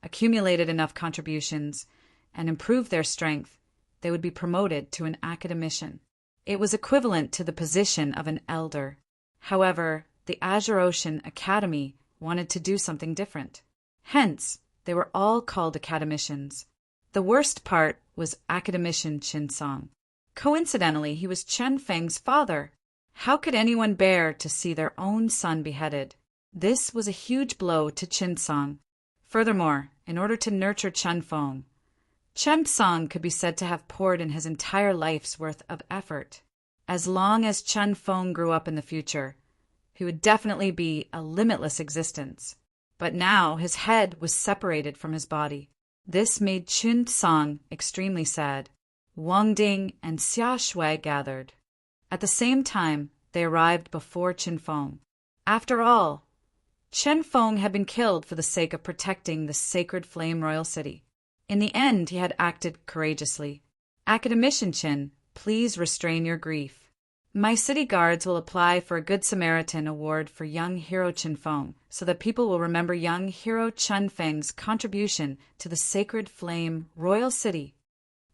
accumulated enough contributions, and improved their strength, they would be promoted to an academician. It was equivalent to the position of an elder. However, the Azure Ocean Academy wanted to do something different. Hence, they were all called academicians. The worst part was academician Qin Song. Coincidentally, he was Chen Feng's father. How could anyone bear to see their own son beheaded? This was a huge blow to Qin Song. Furthermore, in order to nurture Chen Feng, Chen Song could be said to have poured in his entire life's worth of effort. As long as Chen Feng grew up in the future, he would definitely be a limitless existence. But now his head was separated from his body. This made Chen Song extremely sad. Wang Ding and Xia Shui gathered. At the same time, they arrived before Chen Feng. After all, Chen Feng had been killed for the sake of protecting the sacred flame royal city. In the end, he had acted courageously. Academician Chen, please restrain your grief. My city guards will apply for a Good Samaritan award for young hero Chen Feng, so that people will remember young hero Chen Feng's contribution to the sacred flame royal city.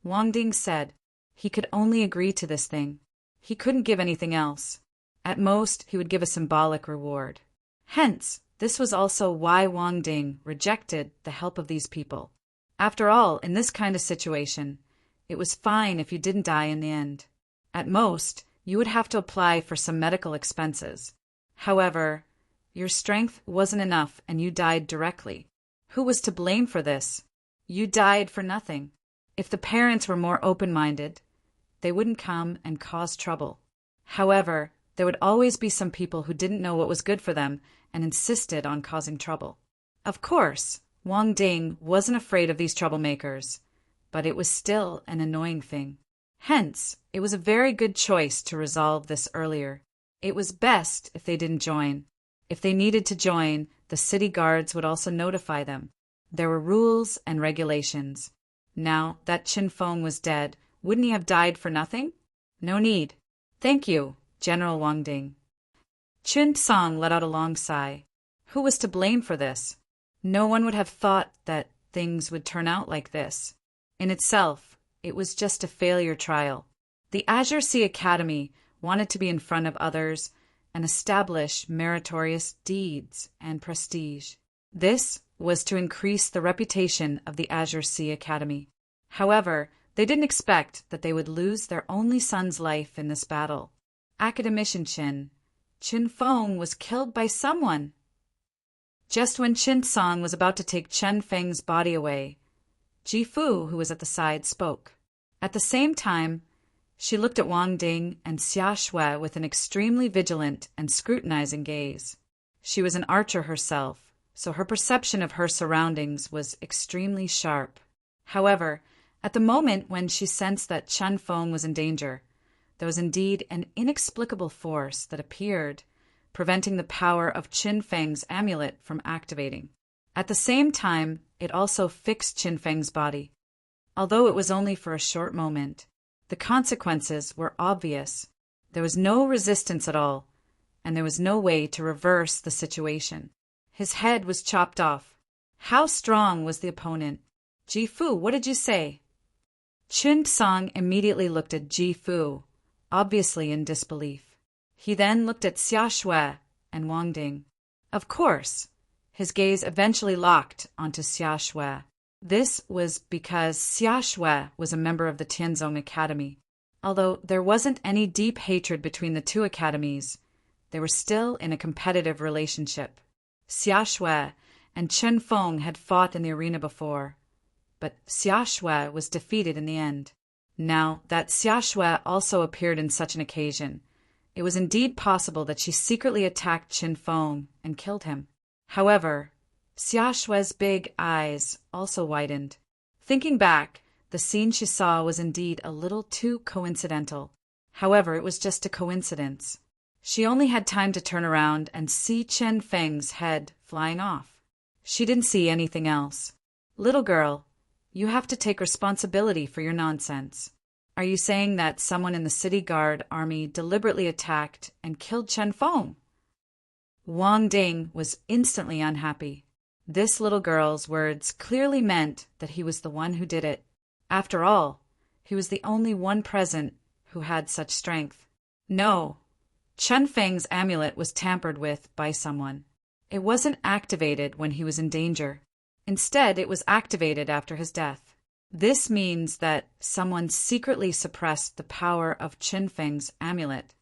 Wang Ding said he could only agree to this thing. He couldn't give anything else. At most, he would give a symbolic reward. Hence, this was also why Wang Ding rejected the help of these people. After all, in this kind of situation, it was fine if you didn't die in the end. At most, you would have to apply for some medical expenses. However, your strength wasn't enough and you died directly. Who was to blame for this? You died for nothing. If the parents were more open-minded, they wouldn't come and cause trouble. However, there would always be some people who didn't know what was good for them and insisted on causing trouble. Of course, Wang Ding wasn't afraid of these troublemakers, but it was still an annoying thing. Hence, it was a very good choice to resolve this earlier. It was best if they didn't join. If they needed to join, the city guards would also notify them. There were rules and regulations. Now that Qin Feng was dead, wouldn't he have died for nothing? No need. Thank you, General Wang Ding. Qin Song let out a long sigh. Who was to blame for this? No one would have thought that things would turn out like this. In itself, it was just a failure trial. The Azure Sea Academy wanted to be in front of others and establish meritorious deeds and prestige. This was to increase the reputation of the Azure Sea Academy. However, they didn't expect that they would lose their only son's life in this battle. Academician Qin Qin Feng was killed by someone. Just when Qin Song was about to take Chen Feng's body away, Ji Fu, who was at the side, spoke. At the same time, she looked at Wang Ding and Xia Shui with an extremely vigilant and scrutinizing gaze. She was an archer herself, so her perception of her surroundings was extremely sharp. However, at the moment when she sensed that Chen Feng was in danger, there was indeed an inexplicable force that appeared, preventing the power of Qin Feng's amulet from activating. At the same time, it also fixed Qin Feng's body. Although it was only for a short moment, the consequences were obvious. There was no resistance at all, and there was no way to reverse the situation. His head was chopped off. How strong was the opponent? Ji Fu, what did you say? Qin Song immediately looked at Ji Fu, obviously in disbelief. He then looked at Xia Shui and Wang Ding. Of course, his gaze eventually locked onto Xia Shui. This was because Xia Shui was a member of the Tianzong Academy. Although there wasn't any deep hatred between the two academies, they were still in a competitive relationship. Xia Shui and Chen Feng had fought in the arena before, but Xia Shui was defeated in the end. Now that Xia Shui also appeared in such an occasion, it was indeed possible that she secretly attacked Chen Feng and killed him. However, Xia Shui's big eyes also widened. Thinking back, the scene she saw was indeed a little too coincidental. However, it was just a coincidence. She only had time to turn around and see Chen Feng's head flying off. She didn't see anything else. Little girl, you have to take responsibility for your nonsense. Are you saying that someone in the city guard army deliberately attacked and killed Chen Feng? Wang Ding was instantly unhappy. This little girl's words clearly meant that he was the one who did it. After all, he was the only one present who had such strength. No, Chen Feng's amulet was tampered with by someone. It wasn't activated when he was in danger. Instead, it was activated after his death. This means that someone secretly suppressed the power of Qin Feng's amulet.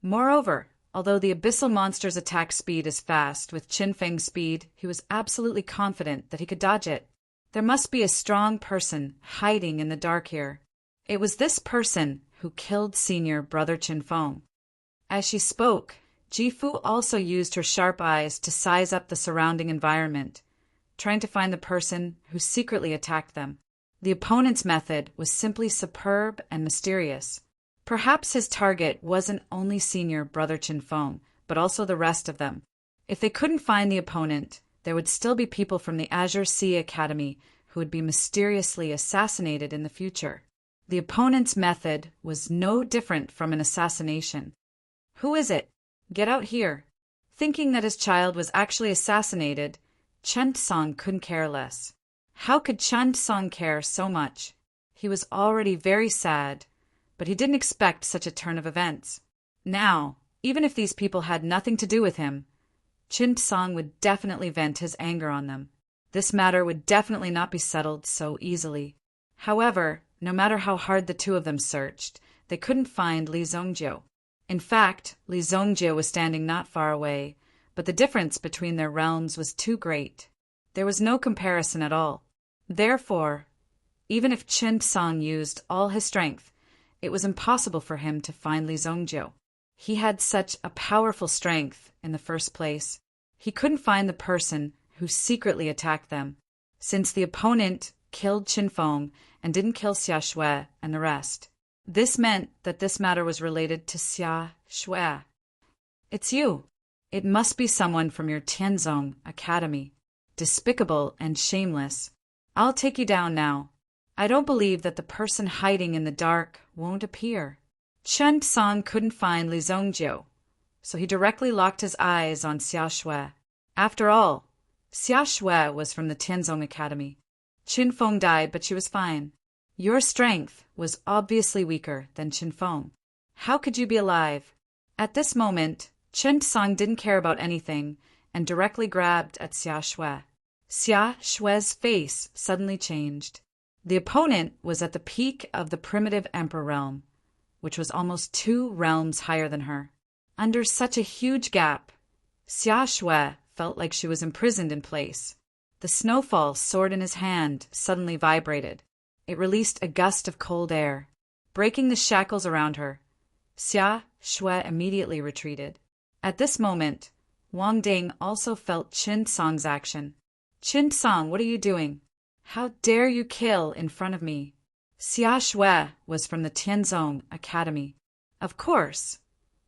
Moreover, although the abyssal monster's attack speed is fast, with Qin Feng's speed, he was absolutely confident that he could dodge it. There must be a strong person hiding in the dark here. It was this person who killed senior brother Qin Feng. As she spoke, Ji Fu also used her sharp eyes to size up the surrounding environment, trying to find the person who secretly attacked them. The opponent's method was simply superb and mysterious. Perhaps his target wasn't only senior brother Qin Feng, but also the rest of them. If they couldn't find the opponent, there would still be people from the Azure Sea Academy who would be mysteriously assassinated in the future. The opponent's method was no different from an assassination. Who is it? Get out here. Thinking that his child was actually assassinated, Chen Song couldn't care less. How could Chen Song care so much? He was already very sad, but he didn't expect such a turn of events. Now, even if these people had nothing to do with him, Chen Song would definitely vent his anger on them. This matter would definitely not be settled so easily. However, no matter how hard the two of them searched, they couldn't find Li Zongjiu. In fact, Li Zongjiu was standing not far away, but the difference between their realms was too great. There was no comparison at all. Therefore, even if Chen Song used all his strength, it was impossible for him to find Li Zongjiu. He had such a powerful strength in the first place. He couldn't find the person who secretly attacked them, since the opponent killed Qin Feng and didn't kill Xia Shui and the rest. This meant that this matter was related to Xia Shui. It's you. It must be someone from your Tianzong Academy. Despicable and shameless. I'll take you down now. I don't believe that the person hiding in the dark won't appear. Chen Song couldn't find Li Zongjiu, so he directly locked his eyes on Xia Shui. After all, Xia Shui was from the Tianzong Academy. Qin Feng died, but she was fine. Your strength was obviously weaker than Qin Feng. How could you be alive? At this moment, Chen Song didn't care about anything and directly grabbed at Xia Shui. Xia Shui's face suddenly changed. The opponent was at the peak of the primitive emperor realm, which was almost 2 realms higher than her. Under such a huge gap, Xia Shui felt like she was imprisoned in place. The snowfall sword in his hand suddenly vibrated. It released a gust of cold air, breaking the shackles around her. Xia Shui immediately retreated. At this moment, Wang Ding also felt Qin Song's action. "Qin Song, what are you doing? How dare you kill in front of me?" Xia Shui was from the Tianzong Academy. Of course,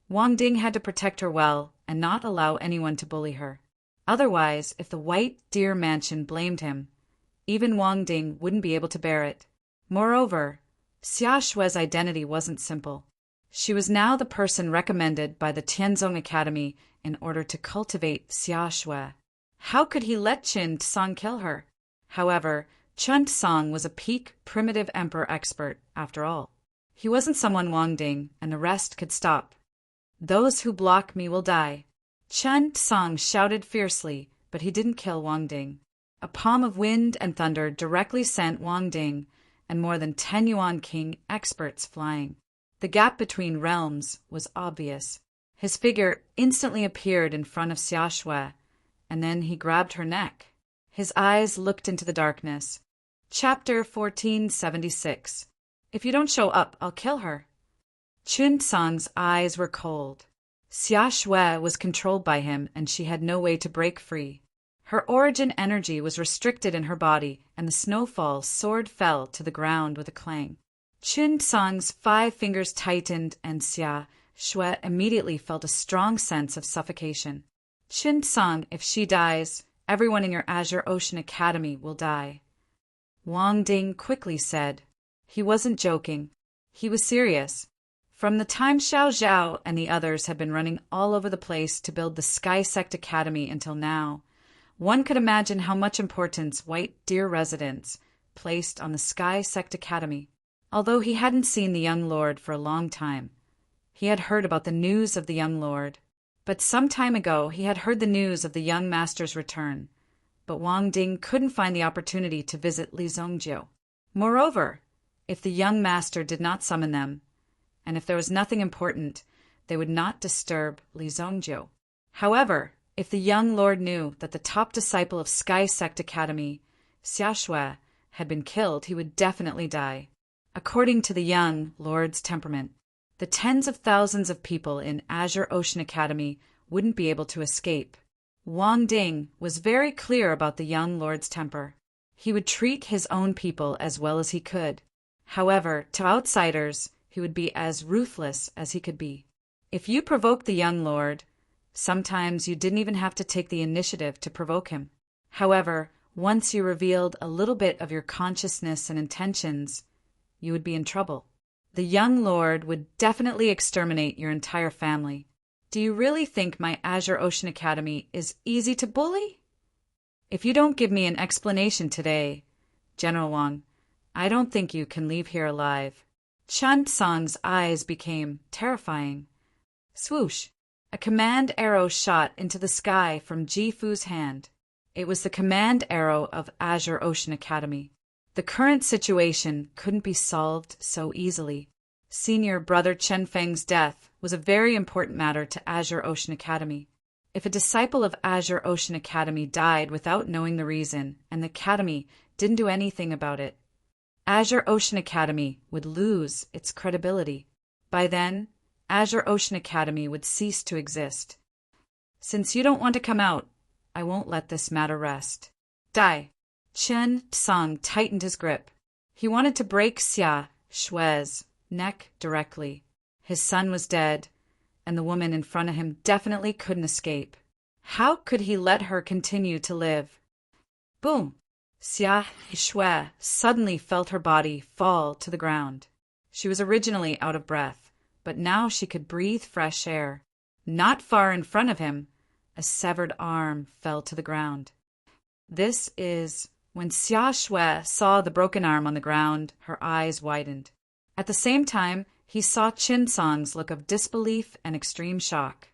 Wang Ding had to protect her well and not allow anyone to bully her. Otherwise, if the White Deer Mansion blamed him, even Wang Ding wouldn't be able to bear it. Moreover, Xia Shui's identity wasn't simple. She was now the person recommended by the Tianzong Academy in order to cultivate Xia Shui. How could he let Qin Song kill her? However, Qin Song was a peak primitive emperor expert, after all. He wasn't someone Wang Ding and the rest could stop. "Those who block me will die." Qin Song shouted fiercely, but he didn't kill Wang Ding. A palm of wind and thunder directly sent Wang Ding and more than 10 Yuan King experts flying. The gap between realms was obvious. His figure instantly appeared in front of Xia Shui, and then he grabbed her neck. His eyes looked into the darkness. Chapter 1476. "If you don't show up, I'll kill her." Qin Song's eyes were cold. Xia Shui was controlled by him, and she had no way to break free. Her origin energy was restricted in her body, and the snowfall sword fell to the ground with a clang. Qin Song's 5 fingers tightened, and Xia Shui immediately felt a strong sense of suffocation. "Qin Song, if she dies, everyone in your Azure Ocean Academy will die," Wang Ding quickly said. He wasn't joking. He was serious. From the time Xiao Zhao and the others had been running all over the place to build the Sky Sect Academy until now, one could imagine how much importance White Deer residents placed on the Sky Sect Academy. Although he hadn't seen the young lord for a long time, he had heard about the news of the young lord. But some time ago he had heard the news of the young master's return, but Wang Ding couldn't find the opportunity to visit Li Zongjiu. Moreover, if the young master did not summon them, and if there was nothing important, they would not disturb Li Zongjiu. However, if the young lord knew that the top disciple of Sky Sect Academy, Xia Shui, had been killed, he would definitely die. According to the young lord's temperament, the tens of thousands of people in Azure Ocean Academy wouldn't be able to escape. Wang Ding was very clear about the young lord's temper. He would treat his own people as well as he could. However, to outsiders, he would be as ruthless as he could be. If you provoked the young lord, sometimes you didn't even have to take the initiative to provoke him. However, once you revealed a little bit of your consciousness and intentions, you would be in trouble. The young lord would definitely exterminate your entire family. Do you really think my Azure Ocean Academy is easy to bully? If you don't give me an explanation today, General Wang, I don't think you can leave here alive. Qin Song's eyes became terrifying. Swoosh! A command arrow shot into the sky from Ji Fu's hand. It was the command arrow of Azure Ocean Academy. The current situation couldn't be solved so easily. Senior brother Chen Feng's death was a very important matter to Azure Ocean Academy. If a disciple of Azure Ocean Academy died without knowing the reason, and the Academy didn't do anything about it, Azure Ocean Academy would lose its credibility. By then, Azure Ocean Academy would cease to exist. Since you don't want to come out, I won't let this matter rest. Die! Qin Song tightened his grip. He wanted to break Xia Shui's neck directly. His son was dead, and the woman in front of him definitely couldn't escape. How could he let her continue to live? Boom! Xia Shui suddenly felt her body fall to the ground. She was originally out of breath, but now she could breathe fresh air. Not far in front of him, a severed arm fell to the ground. This is... When Xia Shui saw the broken arm on the ground, her eyes widened. At the same time, he saw Qin Song's look of disbelief and extreme shock,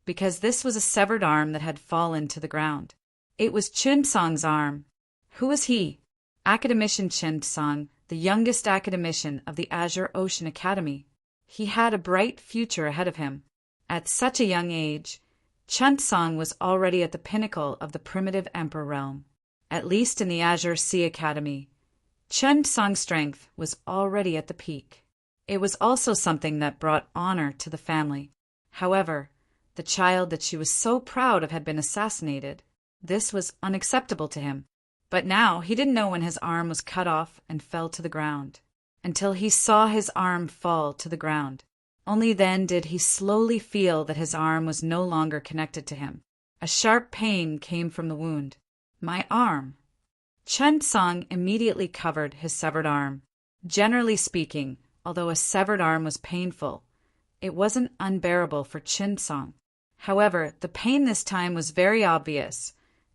because this was a severed arm that had fallen to the ground. It was Qin Song's arm. Who was he? Academician Qin Song, the youngest academician of the Azure Ocean Academy. He had a bright future ahead of him. At such a young age, Chunsong was already at the pinnacle of the primitive emperor realm. At least in the Azure Sea Academy, Chunsong's strength was already at the peak. It was also something that brought honor to the family. However, the child that she was so proud of had been assassinated. This was unacceptable to him. But now he didn't know when his arm was cut off and fell to the ground. Until he saw his arm fall to the ground. Only then did he slowly feel that his arm was no longer connected to him. A sharp pain came from the wound. My arm. Chunsong immediately covered his severed arm. Generally speaking, although a severed arm was painful, it wasn't unbearable for Chunsong. However, the pain this time was very obvious,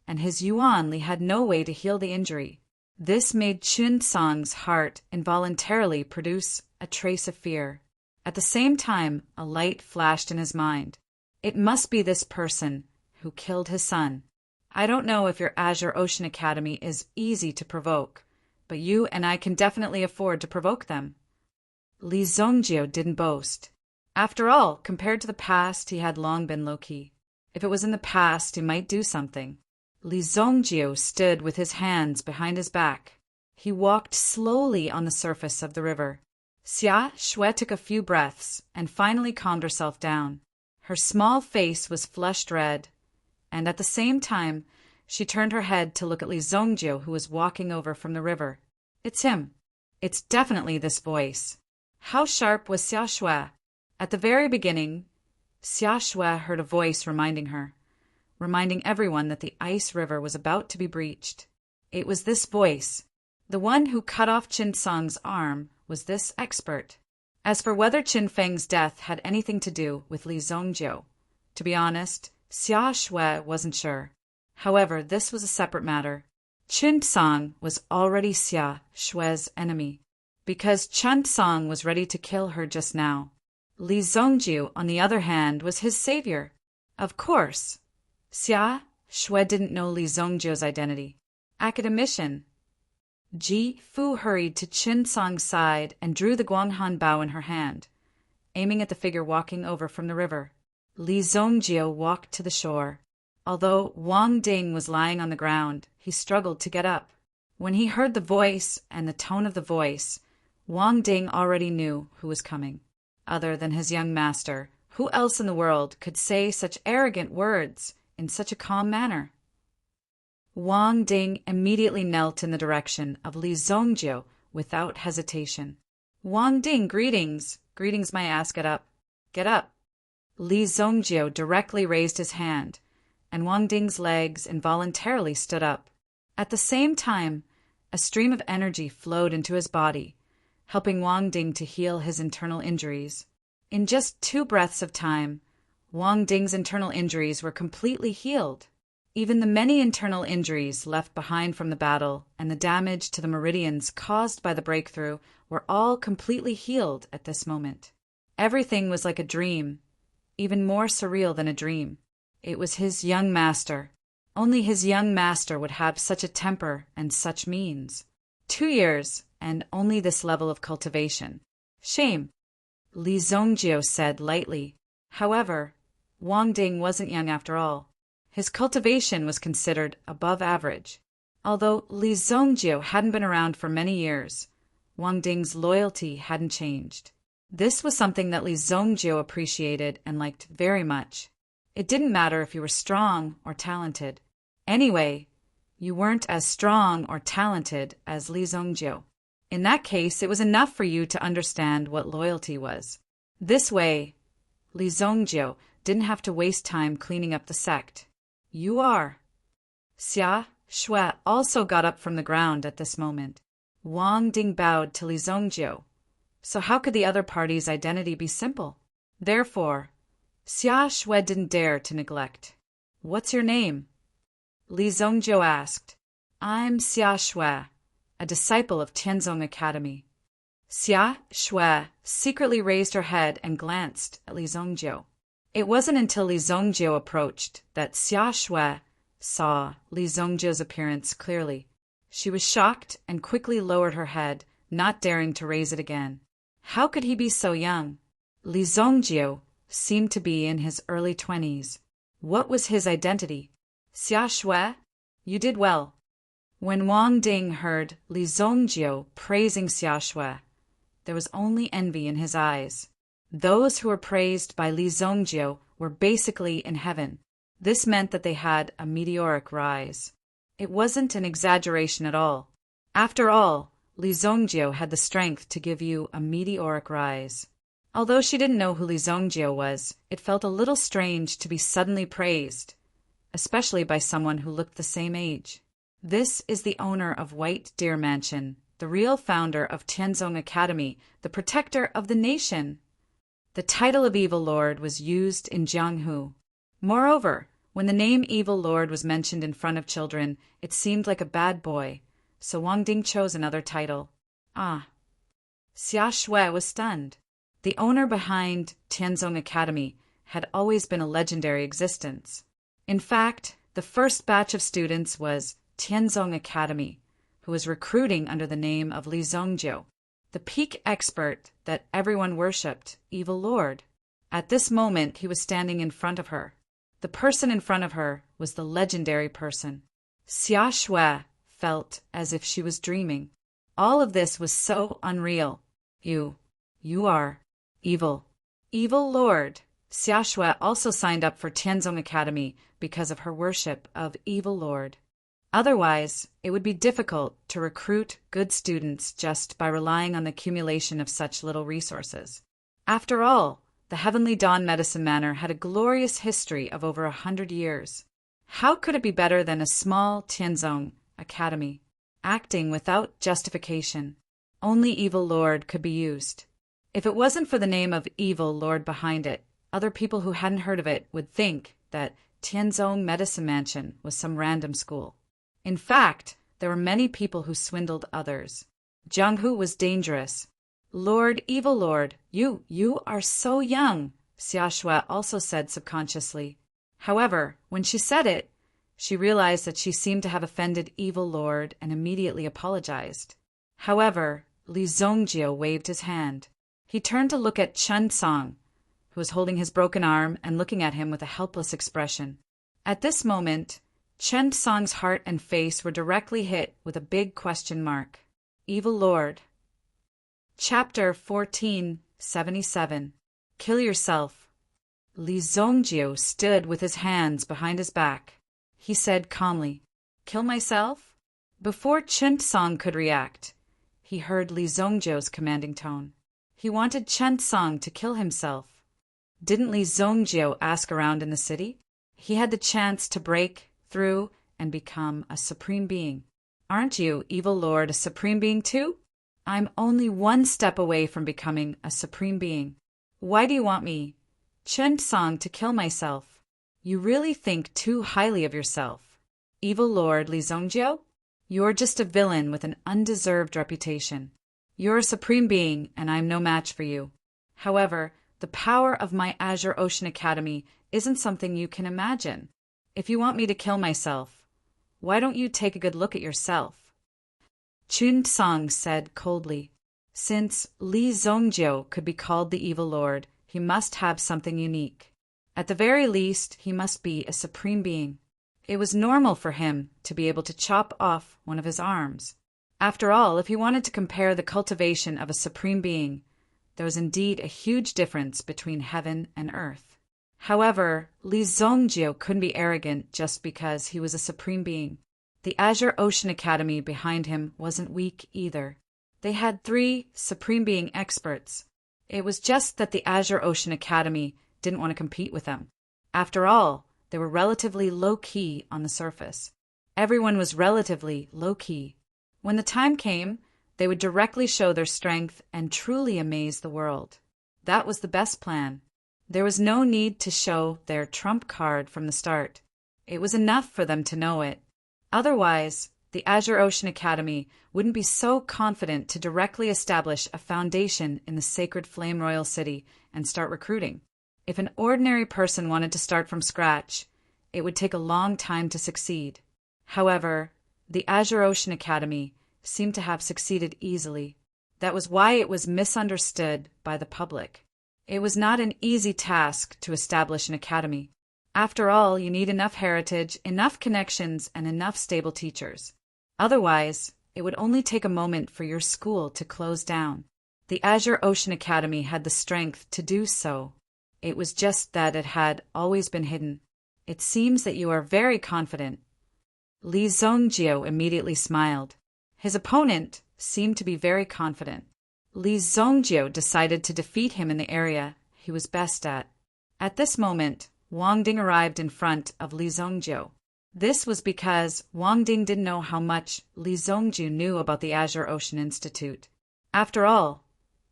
and his Yuanli had no way to heal the injury. This made Chunsong's heart involuntarily produce a trace of fear. At the same time, a light flashed in his mind. It must be this person who killed his son. I don't know if your Azure Ocean Academy is easy to provoke, but you and I can definitely afford to provoke them. Li Zongjio didn't boast. After all, compared to the past, he had long been low-key. If it was in the past, he might do something. Li Zongjio stood with his hands behind his back. He walked slowly on the surface of the river. Xia Shui took a few breaths and finally calmed herself down. Her small face was flushed red, and at the same time, she turned her head to look at Li Zongjio, who was walking over from the river. It's him. It's definitely this voice. How sharp was Xia Shui? At the very beginning, Xia Shui heard a voice reminding everyone that the ice river was about to be breached. It was this voice. The one who cut off Chunsong's arm was this expert. As for whether Qin Feng's death had anything to do with Li Zongjio, to be honest, Xia Shui wasn't sure. However, this was a separate matter. Chunsong was already Xia Shui's enemy, because Chunsong was ready to kill her just now. Li Zongjio, on the other hand, was his savior. Of course, Xia Shui didn't know Li Zongjio's identity. Academician. Ji Fu hurried to Chunsong's side and drew the Guanghan bao in her hand, aiming at the figure walking over from the river. Li Zongjio walked to the shore. Although Wang Ding was lying on the ground, he struggled to get up. When he heard the voice and the tone of the voice, Wang Ding already knew who was coming. Other than his young master, who else in the world could say such arrogant words in such a calm manner? Wang Ding immediately knelt in the direction of Li Zongjio without hesitation. Wang Ding, greetings. Greetings, my ass, get up. Get up. Li Zongjio directly raised his hand, and Wang Ding's legs involuntarily stood up. At the same time, a stream of energy flowed into his body, helping Wang Ding to heal his internal injuries. In just 2 breaths of time, Wang Ding's internal injuries were completely healed. Even the many internal injuries left behind from the battle and the damage to the meridians caused by the breakthrough were all completely healed at this moment. Everything was like a dream, even more surreal than a dream. It was his young master. Only his young master would have such a temper and such means. 2 years, and only this level of cultivation. Shame, Li Zongjio said lightly. However, Wang Ding wasn't young after all. His cultivation was considered above average. Although Li Zongjio hadn't been around for many years, Wang Ding's loyalty hadn't changed. This was something that Li Zongjio appreciated and liked very much. It didn't matter if you were strong or talented. Anyway, you weren't as strong or talented as Li Zongjio. In that case, it was enough for you to understand what loyalty was. This way, Li Zongjio didn't have to waste time cleaning up the sect. You are. Xia Shui also got up from the ground at this moment. Wang Ding bowed to Li Zongjio. So how could the other party's identity be simple? Therefore, Xia Shui didn't dare to neglect. What's your name? Li Zongjio asked. I'm Xia Shui, a disciple of Tianzong Academy. Xia Shui secretly raised her head and glanced at Li Zongjio. It wasn't until Li Zongjio approached that Xia Shui saw Li Zongjio's appearance clearly. She was shocked and quickly lowered her head, not daring to raise it again. How could he be so young? Li Zongjio seemed to be in his early 20s. What was his identity? Xia Shui? You did well. When Wang Ding heard Li Zongjiu praising Xia Shui, there was only envy in his eyes. Those who were praised by Li Zongjiu were basically in heaven. This meant that they had a meteoric rise. It wasn't an exaggeration at all. After all, Li Zongjiu had the strength to give you a meteoric rise. Although she didn't know who Li Zongjiu was, it felt a little strange to be suddenly praised, especially by someone who looked the same age. This is the owner of White Deer Mansion, the real founder of Tianzong Academy, the protector of the nation. The title of Evil Lord was used in Jianghu. Moreover, when the name Evil Lord was mentioned in front of children, it seemed like a bad boy, so Wang Ding chose another title. Ah. Xia Shui was stunned. The owner behind Tianzong Academy had always been a legendary existence. In fact, the first batch of students was Tianzong Academy, who was recruiting under the name of Li Zongjiu, the peak expert that everyone worshipped, Evil Lord. At this moment, he was standing in front of her. The person in front of her was the legendary person. Xia Shui felt as if she was dreaming. All of this was so unreal. You are evil. Evil Lord. Xia Shui also signed up for Tianzong Academy because of her worship of Evil Lord. Otherwise, it would be difficult to recruit good students just by relying on the accumulation of such little resources. After all, the Heavenly Dawn Medicine Manor had a glorious history of over 100 years. How could it be better than a small Tianzong Academy? Acting without justification. Only Evil Lord could be used. If it wasn't for the name of Evil Lord behind it, other people who hadn't heard of it would think that Tianzong Medicine Mansion was some random school. In fact, there were many people who swindled others. Jianghu was dangerous. Lord, Evil Lord, you are so young, Xia Shui also said subconsciously. However, when she said it, she realized that she seemed to have offended Evil Lord and immediately apologized. However, Li Zongjiu waved his hand. He turned to look at Chen Song, who was holding his broken arm and looking at him with a helpless expression. At this moment, Chen Song's heart and face were directly hit with a big question mark. Evil Lord. Chapter 1477. Kill Yourself. Li Zongjiu stood with his hands behind his back. He said calmly, Kill myself? Before Chen Song could react, he heard Li Zongjiu's commanding tone. He wanted Chen Song to kill himself. Didn't Li Zongjiu ask around in the city? He had the chance to break through and become a supreme being. Aren't you, Evil Lord, a supreme being too? I'm only one step away from becoming a supreme being. Why do you want me, Chen Song, to kill myself? You really think too highly of yourself. Evil Lord Li Zongjiu? You're just a villain with an undeserved reputation. You're a supreme being, and I'm no match for you. However, the power of my Azure Ocean Academy isn't something you can imagine. If you want me to kill myself, why don't you take a good look at yourself? Chen Song said coldly. Since Li Zongjiu could be called the Evil Lord, he must have something unique. At the very least, he must be a supreme being. It was normal for him to be able to chop off one of his arms. After all, if he wanted to compare the cultivation of a supreme being, there was indeed a huge difference between heaven and earth. However, Li Zongjiu couldn't be arrogant just because he was a supreme being. The Azure Ocean Academy behind him wasn't weak either. They had 3 supreme being experts. It was just that the Azure Ocean Academy didn't want to compete with them. After all, they were relatively low-key on the surface. Everyone was relatively low-key. When the time came, they would directly show their strength and truly amaze the world. That was the best plan. There was no need to show their trump card from the start. It was enough for them to know it. Otherwise, the Azure Ocean Academy wouldn't be so confident to directly establish a foundation in the sacred Flame Royal City and start recruiting. If an ordinary person wanted to start from scratch, it would take a long time to succeed. However, the Azure Ocean Academy seemed to have succeeded easily. That was why it was misunderstood by the public. It was not an easy task to establish an academy. After all, you need enough heritage, enough connections, and enough stable teachers. Otherwise, it would only take a moment for your school to close down. The Azure Ocean Academy had the strength to do so. It was just that it had always been hidden. It seems that you are very confident. Li Zongjio immediately smiled. His opponent seemed to be very confident. Li Zongjio decided to defeat him in the area he was best at. At this moment, Wang Ding arrived in front of Li Zongjio. This was because Wang Ding didn't know how much Li Zongjio knew about the Azure Ocean Institute. After all,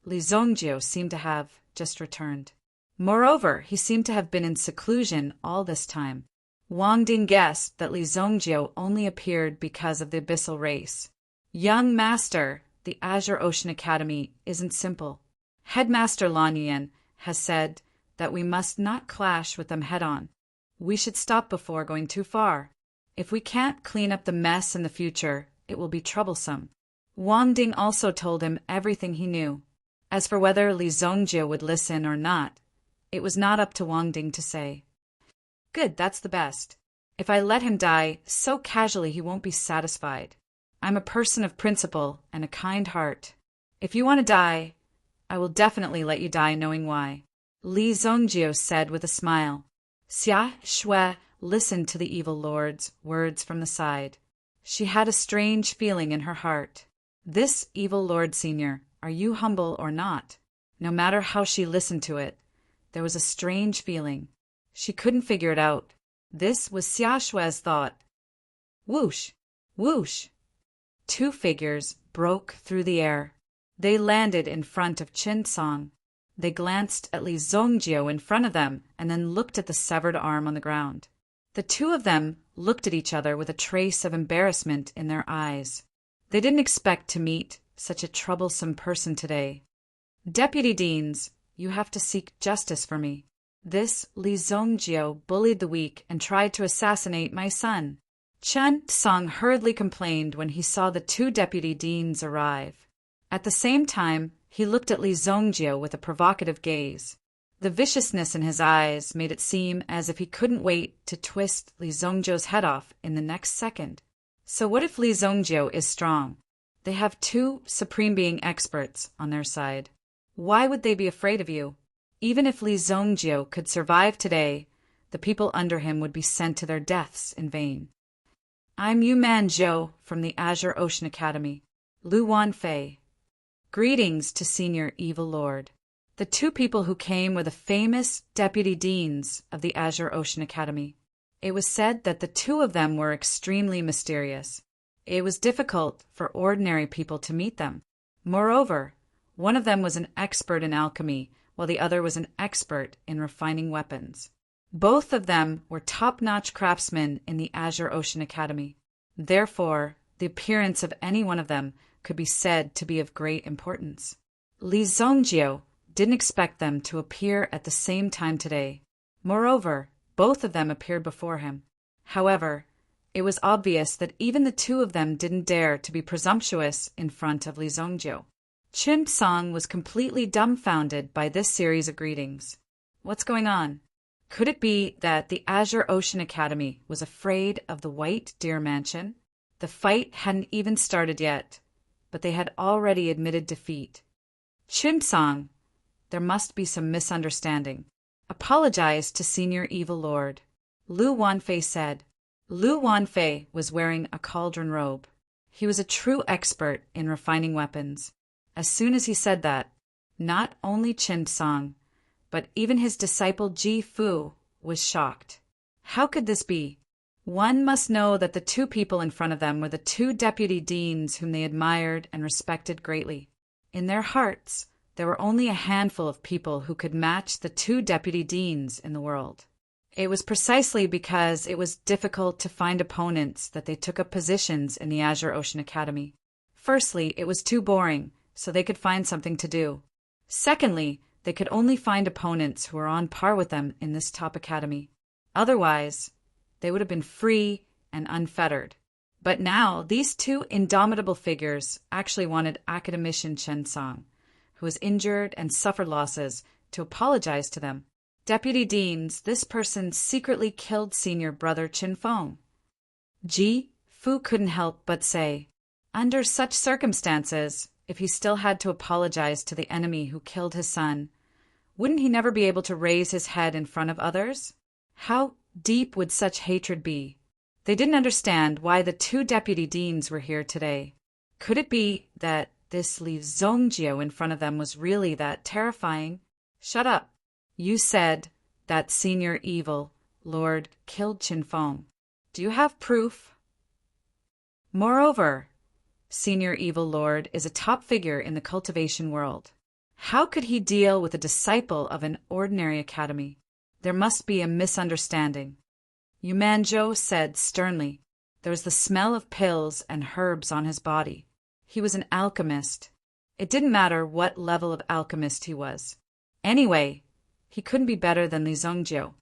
Li Zongjio seemed to have just returned. Moreover, he seemed to have been in seclusion all this time. Wang Ding guessed that Li Zongjio only appeared because of the abyssal race. Young master, the Azure Ocean Academy isn't simple. Headmaster Lan Yan has said that we must not clash with them head-on. We should stop before going too far. If we can't clean up the mess in the future, it will be troublesome. Wang Ding also told him everything he knew. As for whether Li Zongjio would listen or not, it was not up to Wang Ding to say. Good, that's the best. If I let him die so casually, he won't be satisfied. I'm a person of principle and a kind heart. If you want to die, I will definitely let you die knowing why. Li Zongjio said with a smile. Xia Shui listened to the evil lord's words from the side. She had a strange feeling in her heart. This evil lord senior, are you humble or not? No matter how she listened to it, there was a strange feeling. She couldn't figure it out. This was Xia Shui's thought. Whoosh! Whoosh! Two figures broke through the air. They landed in front of Qin Song. They glanced at Li Zongjio in front of them and then looked at the severed arm on the ground. The two of them looked at each other with a trace of embarrassment in their eyes. They didn't expect to meet such a troublesome person today. Deputy Deans, you have to seek justice for me. This Li Zongjio bullied the weak and tried to assassinate my son. Chen Song hurriedly complained when he saw the two deputy deans arrive. At the same time, he looked at Li Zongjio with a provocative gaze. The viciousness in his eyes made it seem as if he couldn't wait to twist Li Zongjio's head off in the next second. So what if Li Zongjio is strong? They have two Supreme Being experts on their side. Why would they be afraid of you? Even if Li Zongjio could survive today, the people under him would be sent to their deaths in vain. I'm Yu Man Zhou from the Azure Ocean Academy, Lu Wanfei. Greetings to Senior Evil Lord. The two people who came were the famous deputy deans of the Azure Ocean Academy. It was said that the two of them were extremely mysterious. It was difficult for ordinary people to meet them. Moreover, one of them was an expert in alchemy, while the other was an expert in refining weapons. Both of them were top-notch craftsmen in the Azure Ocean Academy. Therefore, the appearance of any one of them could be said to be of great importance. Li Zongjio didn't expect them to appear at the same time today. Moreover, both of them appeared before him. However, it was obvious that even the two of them didn't dare to be presumptuous in front of Li Zongjio. Qin Song was completely dumbfounded by this series of greetings. What's going on? Could it be that the Azure Ocean Academy was afraid of the White Deer Mansion? The fight hadn't even started yet, but they had already admitted defeat. Qin Song, there must be some misunderstanding. Apologize to Senior Evil Lord. Lu Wanfei said. Lu Wanfei was wearing a cauldron robe. He was a true expert in refining weapons. As soon as he said that, not only Qin Song, but even his disciple Ji Fu was shocked. How could this be? One must know that the two people in front of them were the two deputy deans whom they admired and respected greatly. In their hearts, there were only a handful of people who could match the two deputy deans in the world. It was precisely because it was difficult to find opponents that they took up positions in the Azure Ocean Academy. Firstly, it was too boring, so they could find something to do. Secondly, they could only find opponents who were on par with them in this top academy. Otherwise, they would have been free and unfettered. But now, these two indomitable figures actually wanted academician Chen Song, who was injured and suffered losses to apologize to them. Deputy Deans, this person secretly killed senior brother Chin Feng. Ji Fu couldn't help but say, under such circumstances, if he still had to apologize to the enemy who killed his son, wouldn't he never be able to raise his head in front of others? How deep would such hatred be? They didn't understand why the two deputy deans were here today. Could it be that this Li Zongjiu in front of them was really that terrifying? Shut up. You said that senior evil lord killed Chin Feng. Do you have proof? Moreover, senior evil lord is a top figure in the cultivation world. How could he deal with a disciple of an ordinary academy? There must be a misunderstanding. Yumanzhou said sternly. There was the smell of pills and herbs on his body. He was an alchemist. It didn't matter what level of alchemist he was. Anyway, he couldn't be better than Li Zongjiu.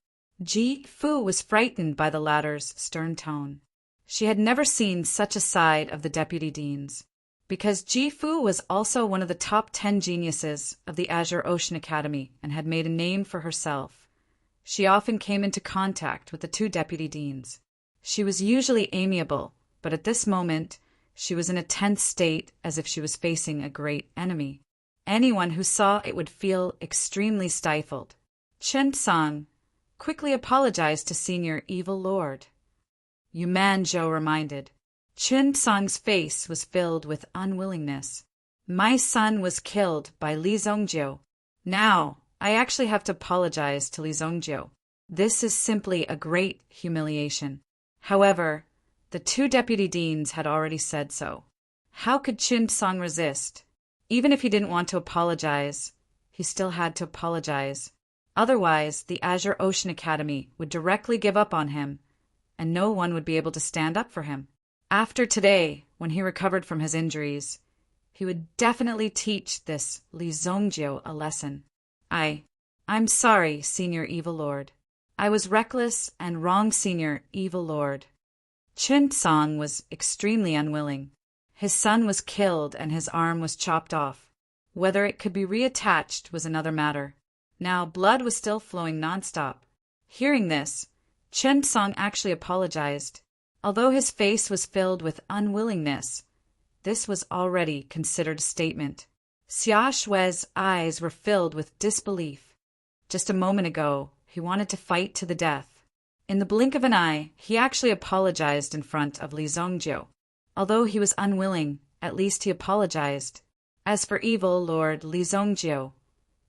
Ji Fu was frightened by the latter's stern tone. She had never seen such a side of the deputy deans. Because Ji Fu was also one of the top 10 geniuses of the Azure Ocean Academy and had made a name for herself, she often came into contact with the two deputy deans. She was usually amiable, but at this moment, she was in a tense state as if she was facing a great enemy. Anyone who saw it would feel extremely stifled. Chen Sang quickly apologized to Senior Evil Lord. Yumanzhou reminded. Chen Sang's face was filled with unwillingness. My son was killed by Li Zongjiu. Now, I actually have to apologize to Li Zongjiu. This is simply a great humiliation. However, the two deputy deans had already said so. How could Chen Sang resist? Even if he didn't want to apologize, he still had to apologize. Otherwise, the Azure Ocean Academy would directly give up on him, and no one would be able to stand up for him. After today, when he recovered from his injuries, he would definitely teach this Li Zongjiu a lesson. I'm sorry, Senior Evil Lord. I was reckless and wrong, Senior Evil Lord. Chen Sang was extremely unwilling. His son was killed and his arm was chopped off. Whether it could be reattached was another matter. Now blood was still flowing nonstop. Hearing this, Chen Sang actually apologized. Although his face was filled with unwillingness, this was already considered a statement. Xia Shui's eyes were filled with disbelief. Just a moment ago, he wanted to fight to the death. In the blink of an eye, he actually apologized in front of Li Zongjiu. Although he was unwilling, at least he apologized. As for evil Lord Li Zongjiu,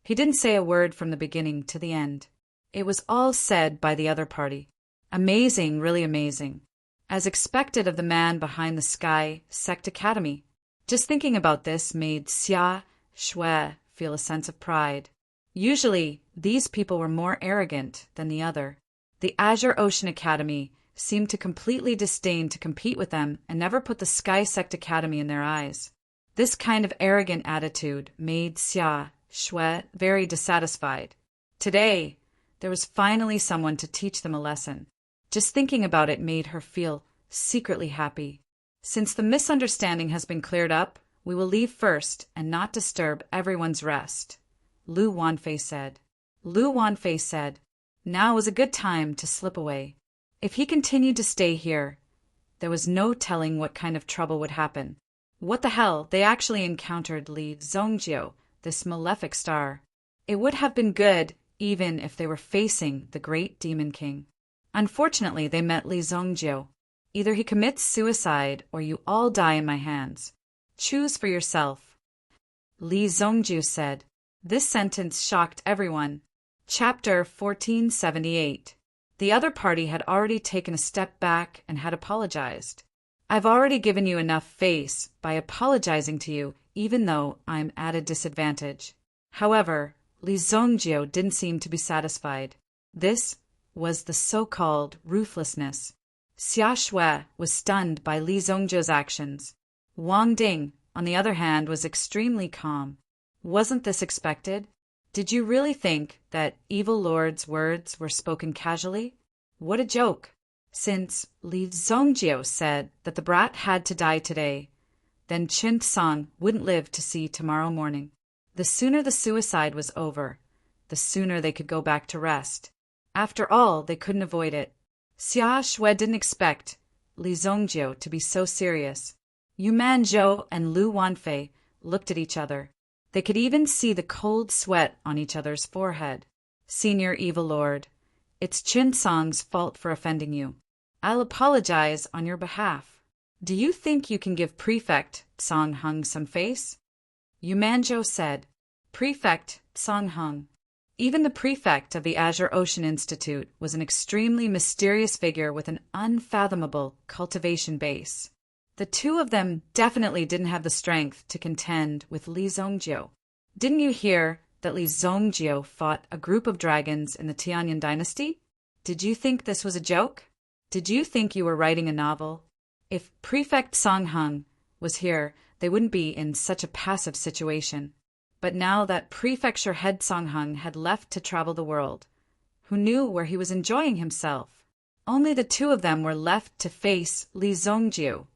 he didn't say a word from the beginning to the end. It was all said by the other party. Amazing, really amazing. As expected of the man behind the Sky Sect Academy. Just thinking about this made Xia Shui feel a sense of pride. Usually, these people were more arrogant than the other. The Azure Ocean Academy seemed to completely disdain to compete with them and never put the Sky Sect Academy in their eyes. This kind of arrogant attitude made Xia Shui very dissatisfied. Today, there was finally someone to teach them a lesson. Just thinking about it made her feel secretly happy. Since the misunderstanding has been cleared up, we will leave first and not disturb everyone's rest, Lu Wanfei said. Lu Wanfei said, now was a good time to slip away. If he continued to stay here, there was no telling what kind of trouble would happen. What the hell, they actually encountered Li Zongjiu, this malefic star. It would have been good even if they were facing the great Demon King. Unfortunately, they met Li Zongjiu. Either he commits suicide or you all die in my hands. Choose for yourself. Li Zongjiu said. This sentence shocked everyone. Chapter 1478. The other party had already taken a step back and had apologized. I've already given you enough face by apologizing to you, even though I'm at a disadvantage. However, Li Zongjiu didn't seem to be satisfied. This was the so-called ruthlessness. Xia Shui was stunned by Li Zongjiu's actions. Wang Ding, on the other hand, was extremely calm. Wasn't this expected? Did you really think that Evil Lord's words were spoken casually? What a joke! Since Li Zongjiu said that the brat had to die today, then Chen Sang wouldn't live to see tomorrow morning. The sooner the suicide was over, the sooner they could go back to rest. After all, they couldn't avoid it. Xia Shui didn't expect Li Zongjiu to be so serious. Yu Manzhou and Lu Wanfei looked at each other. They could even see the cold sweat on each other's forehead. Senior Evil Lord, it's Qin Song's fault for offending you. I'll apologize on your behalf. Do you think you can give Prefect Song Hung some face? Yu Manzhou said. Prefect Song Hung. Even the prefect of the Azure Ocean Institute was an extremely mysterious figure with an unfathomable cultivation base. The two of them definitely didn't have the strength to contend with Li Zongjiu. Didn't you hear that Li Zongjiu fought a group of dragons in the Tianyan dynasty? Did you think this was a joke? Did you think you were writing a novel? If Prefect Song Hung was here, they wouldn't be in such a passive situation. But now that Prefecture Head Song Hung had left to travel the world, who knew where he was enjoying himself? Only the two of them were left to face Li Zongjiu,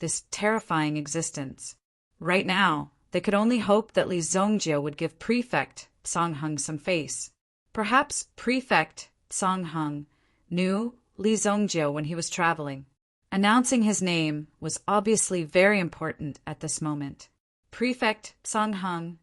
this terrifying existence. Right now, they could only hope that Li Zongjiu would give Prefect Song Hung some face. Perhaps Prefect Song Hung knew Li Zongjiu when he was traveling. Announcing his name was obviously very important at this moment. Prefect Song Hung.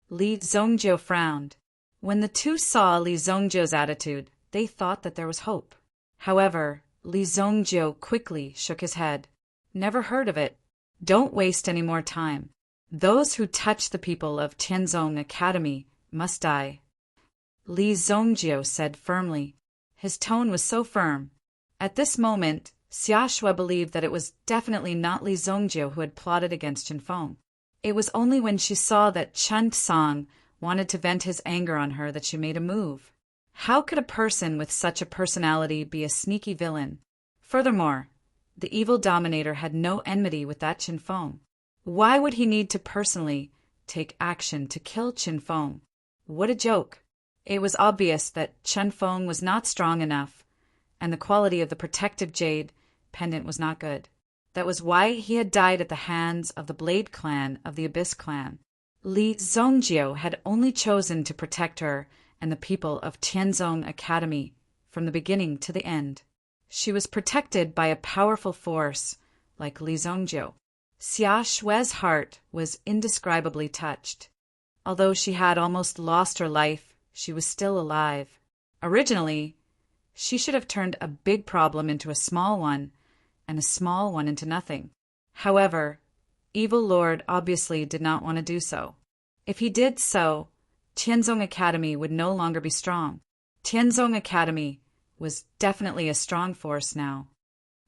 Li Zongjiu frowned. When the two saw Li Zongjiu's attitude, they thought that there was hope. However, Li Zongjiu quickly shook his head. Never heard of it. Don't waste any more time. Those who touch the people of Tianzong Academy must die. Li Zongjiu said firmly. His tone was so firm. At this moment, Xia Shui believed that it was definitely not Li Zongjiu who had plotted against Qinfeng. It was only when she saw that Chen Song wanted to vent his anger on her that she made a move. How could a person with such a personality be a sneaky villain? Furthermore, the evil dominator had no enmity with that Qinfeng. Why would he need to personally take action to kill Qinfeng? What a joke! It was obvious that Qinfeng was not strong enough, and the quality of the protective jade pendant was not good. That was why he had died at the hands of the Blade clan of the Abyss clan. Li Zongjiu had only chosen to protect her and the people of Tianzong Academy from the beginning to the end. She was protected by a powerful force like Li Zongjiu. Xia Shui's heart was indescribably touched. Although she had almost lost her life, she was still alive. Originally, she should have turned a big problem into a small one, and a small one into nothing. However, Evil Lord obviously did not want to do so. If he did so, Tianzong Academy would no longer be strong. Tianzong Academy was definitely a strong force now.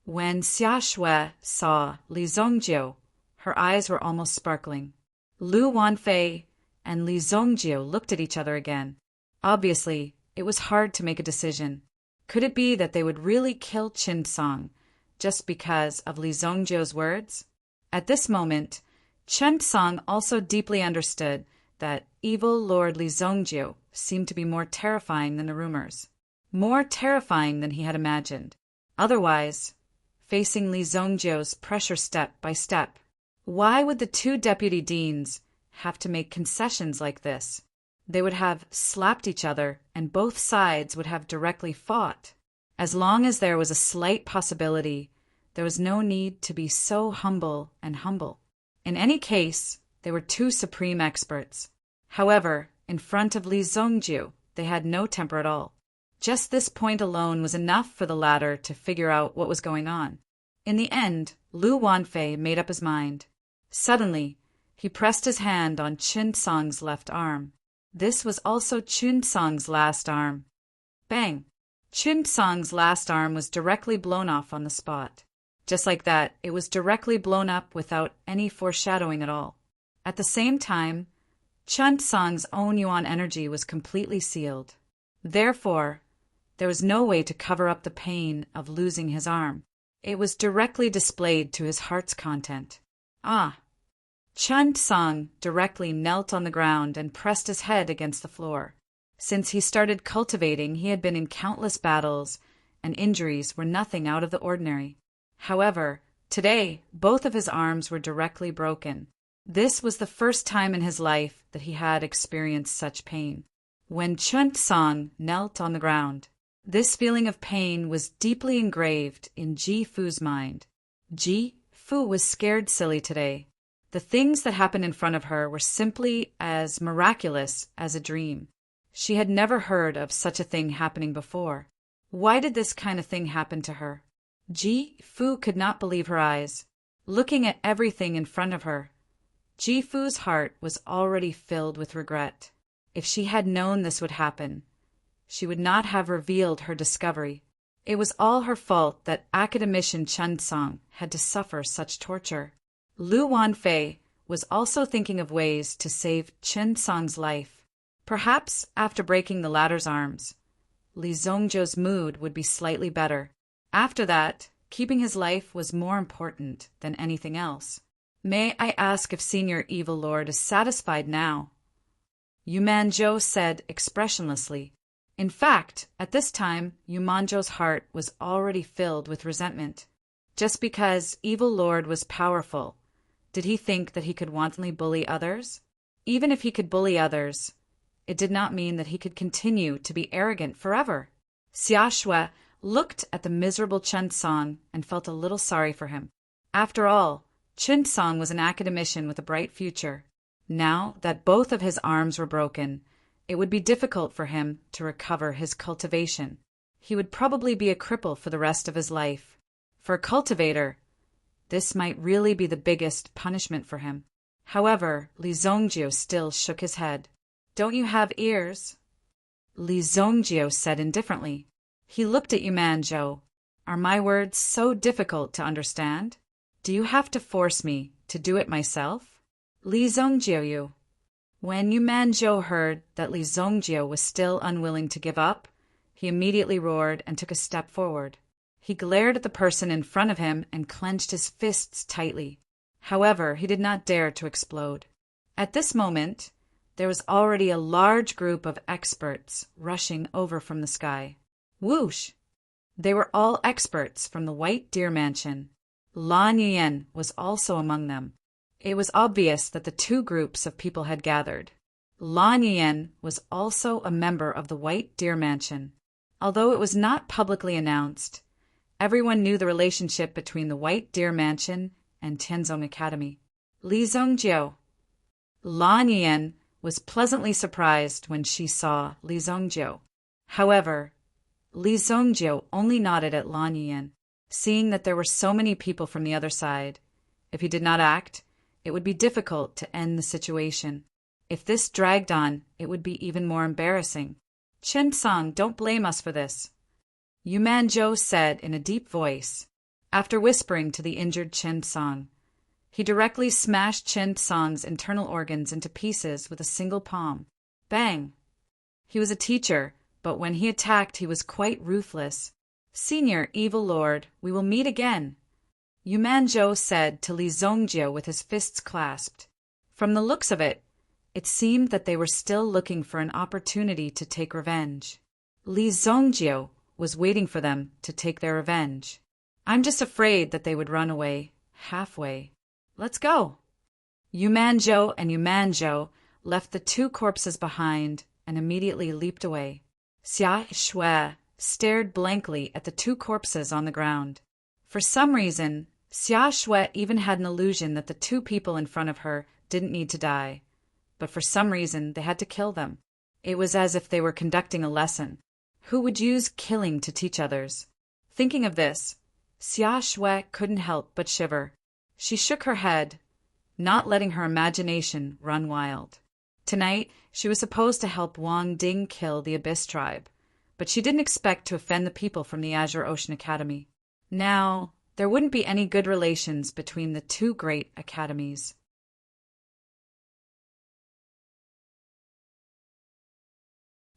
When Xia Shui saw Li Zongjiu, her eyes were almost sparkling. Lu Wanfei and Li Zongjiu looked at each other again. Obviously, it was hard to make a decision. Could it be that they would really kill Qin Song just because of Li Zongjiu's words? At this moment, Chen Song also deeply understood that evil Lord Li Zongjiu seemed to be more terrifying than the rumors. More terrifying than he had imagined. Otherwise, facing Li Zongjiu's pressure step by step, why would the two deputy deans have to make concessions like this? They would have slapped each other, and both sides would have directly fought. As long as there was a slight possibility, there was no need to be so humble and humble. In any case, they were two supreme experts. However, in front of Li Zongjiu, they had no temper at all. Just this point alone was enough for the latter to figure out what was going on. In the end, Lu Wanfei made up his mind. Suddenly, he pressed his hand on Qin Song's left arm. This was also Qin Song's last arm. Bang! Qin Song's last arm was directly blown off on the spot. Just like that, it was directly blown up without any foreshadowing at all. At the same time, Chen Song's own yuan energy was completely sealed. Therefore, there was no way to cover up the pain of losing his arm. It was directly displayed to his heart's content. Ah! Chen Song directly knelt on the ground and pressed his head against the floor. Since he started cultivating, he had been in countless battles, and injuries were nothing out of the ordinary. However, today, both of his arms were directly broken. This was the first time in his life that he had experienced such pain. when Chun Song knelt on the ground. This feeling of pain was deeply engraved in Ji Fu's mind. Ji Fu was scared silly today. The things that happened in front of her were simply as miraculous as a dream. She had never heard of such a thing happening before. Why did this kind of thing happen to her? Ji Fu could not believe her eyes. Looking at everything in front of her, Ji Fu's heart was already filled with regret. If she had known this would happen, she would not have revealed her discovery. It was all her fault that academician Chun Song had to suffer such torture. Lu Wanfei was also thinking of ways to save Chun Song's life. Perhaps after breaking the latter's arms, Li Zongjiu's mood would be slightly better. After that, keeping his life was more important than anything else. May I ask if Senior Evil Lord is satisfied now? Yumanzhou said expressionlessly. In fact, at this time, Yumanzhou's heart was already filled with resentment. Just because Evil Lord was powerful, did he think that he could wantonly bully others? Even if he could bully others, it did not mean that he could continue to be arrogant forever. Xia Shui looked at the miserable Chun Song and felt a little sorry for him. After all, Chun Song was an academician with a bright future. Now that both of his arms were broken, it would be difficult for him to recover his cultivation. He would probably be a cripple for the rest of his life. For a cultivator, this might really be the biggest punishment for him. However, Li Zongjiu still shook his head. Don't you have ears? Li Zongjiu said indifferently. He looked at Yumanzhou. Are my words so difficult to understand? Do you have to force me to do it myself? Li Zongjiu. When Yumanzhou heard that Li Zongjiu was still unwilling to give up, he immediately roared and took a step forward. He glared at the person in front of him and clenched his fists tightly. However, he did not dare to explode. At this moment, there was already a large group of experts rushing over from the sky. Whoosh! They were all experts from the White Deer Mansion. Lan Yiyan was also among them. It was obvious that the two groups of people had gathered. Lan Yiyan was also a member of the White Deer Mansion. Although it was not publicly announced, everyone knew the relationship between the White Deer Mansion and Tianzong Academy. Li Zongjiu. Lan Yiyan was pleasantly surprised when she saw Li Zongjiu. However, Li Zongjiu only nodded at Lan Yiyan, seeing that there were so many people from the other side. If he did not act, it would be difficult to end the situation. If this dragged on, it would be even more embarrassing. Chun Song, don't blame us for this, Yumanzhou said in a deep voice. After whispering to the injured Chun Song, he directly smashed Chun Song's internal organs into pieces with a single palm. Bang! He was a teacher, but when he attacked he was quite ruthless. Senior Evil Lord, we will meet again, Yumanzhou said to Li Zongjiu with his fists clasped. From the looks of it, it seemed that they were still looking for an opportunity to take revenge. Li Zongjiu was waiting for them to take their revenge. I'm just afraid that they would run away halfway. Let's go. Yumanzhou left the two corpses behind and immediately leaped away. Xia Shui stared blankly at the two corpses on the ground. For some reason, Xia Shui even had an illusion that the two people in front of her didn't need to die. But for some reason, they had to kill them. It was as if they were conducting a lesson. Who would use killing to teach others? Thinking of this, Xia Shui couldn't help but shiver. She shook her head, not letting her imagination run wild. Tonight, she was supposed to help Wang Ding kill the Abyss tribe, but she didn't expect to offend the people from the Azure Ocean Academy. Now, there wouldn't be any good relations between the two great academies.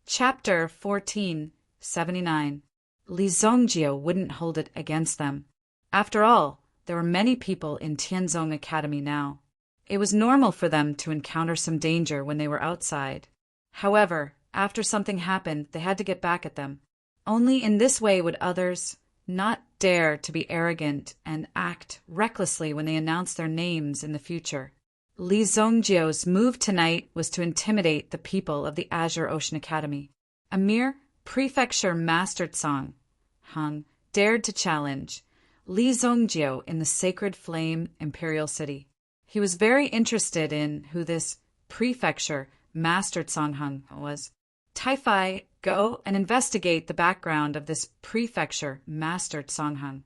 Chapter 1479. Li Zongjiu wouldn't hold it against them. After all, there were many people in Tianzong Academy now. It was normal for them to encounter some danger when they were outside. However, after something happened, they had to get back at them. Only in this way would others not dare to be arrogant and act recklessly when they announced their names in the future. Li Zongjio's move tonight was to intimidate the people of the Azure Ocean Academy. A mere prefecture master Tsang Hung dared to challenge Li Zongjio in the Sacred Flame Imperial City. He was very interested in who this prefecture master Tsang Hung was. Tai-Fai, go and investigate the background of this prefecture master Tsang Hung.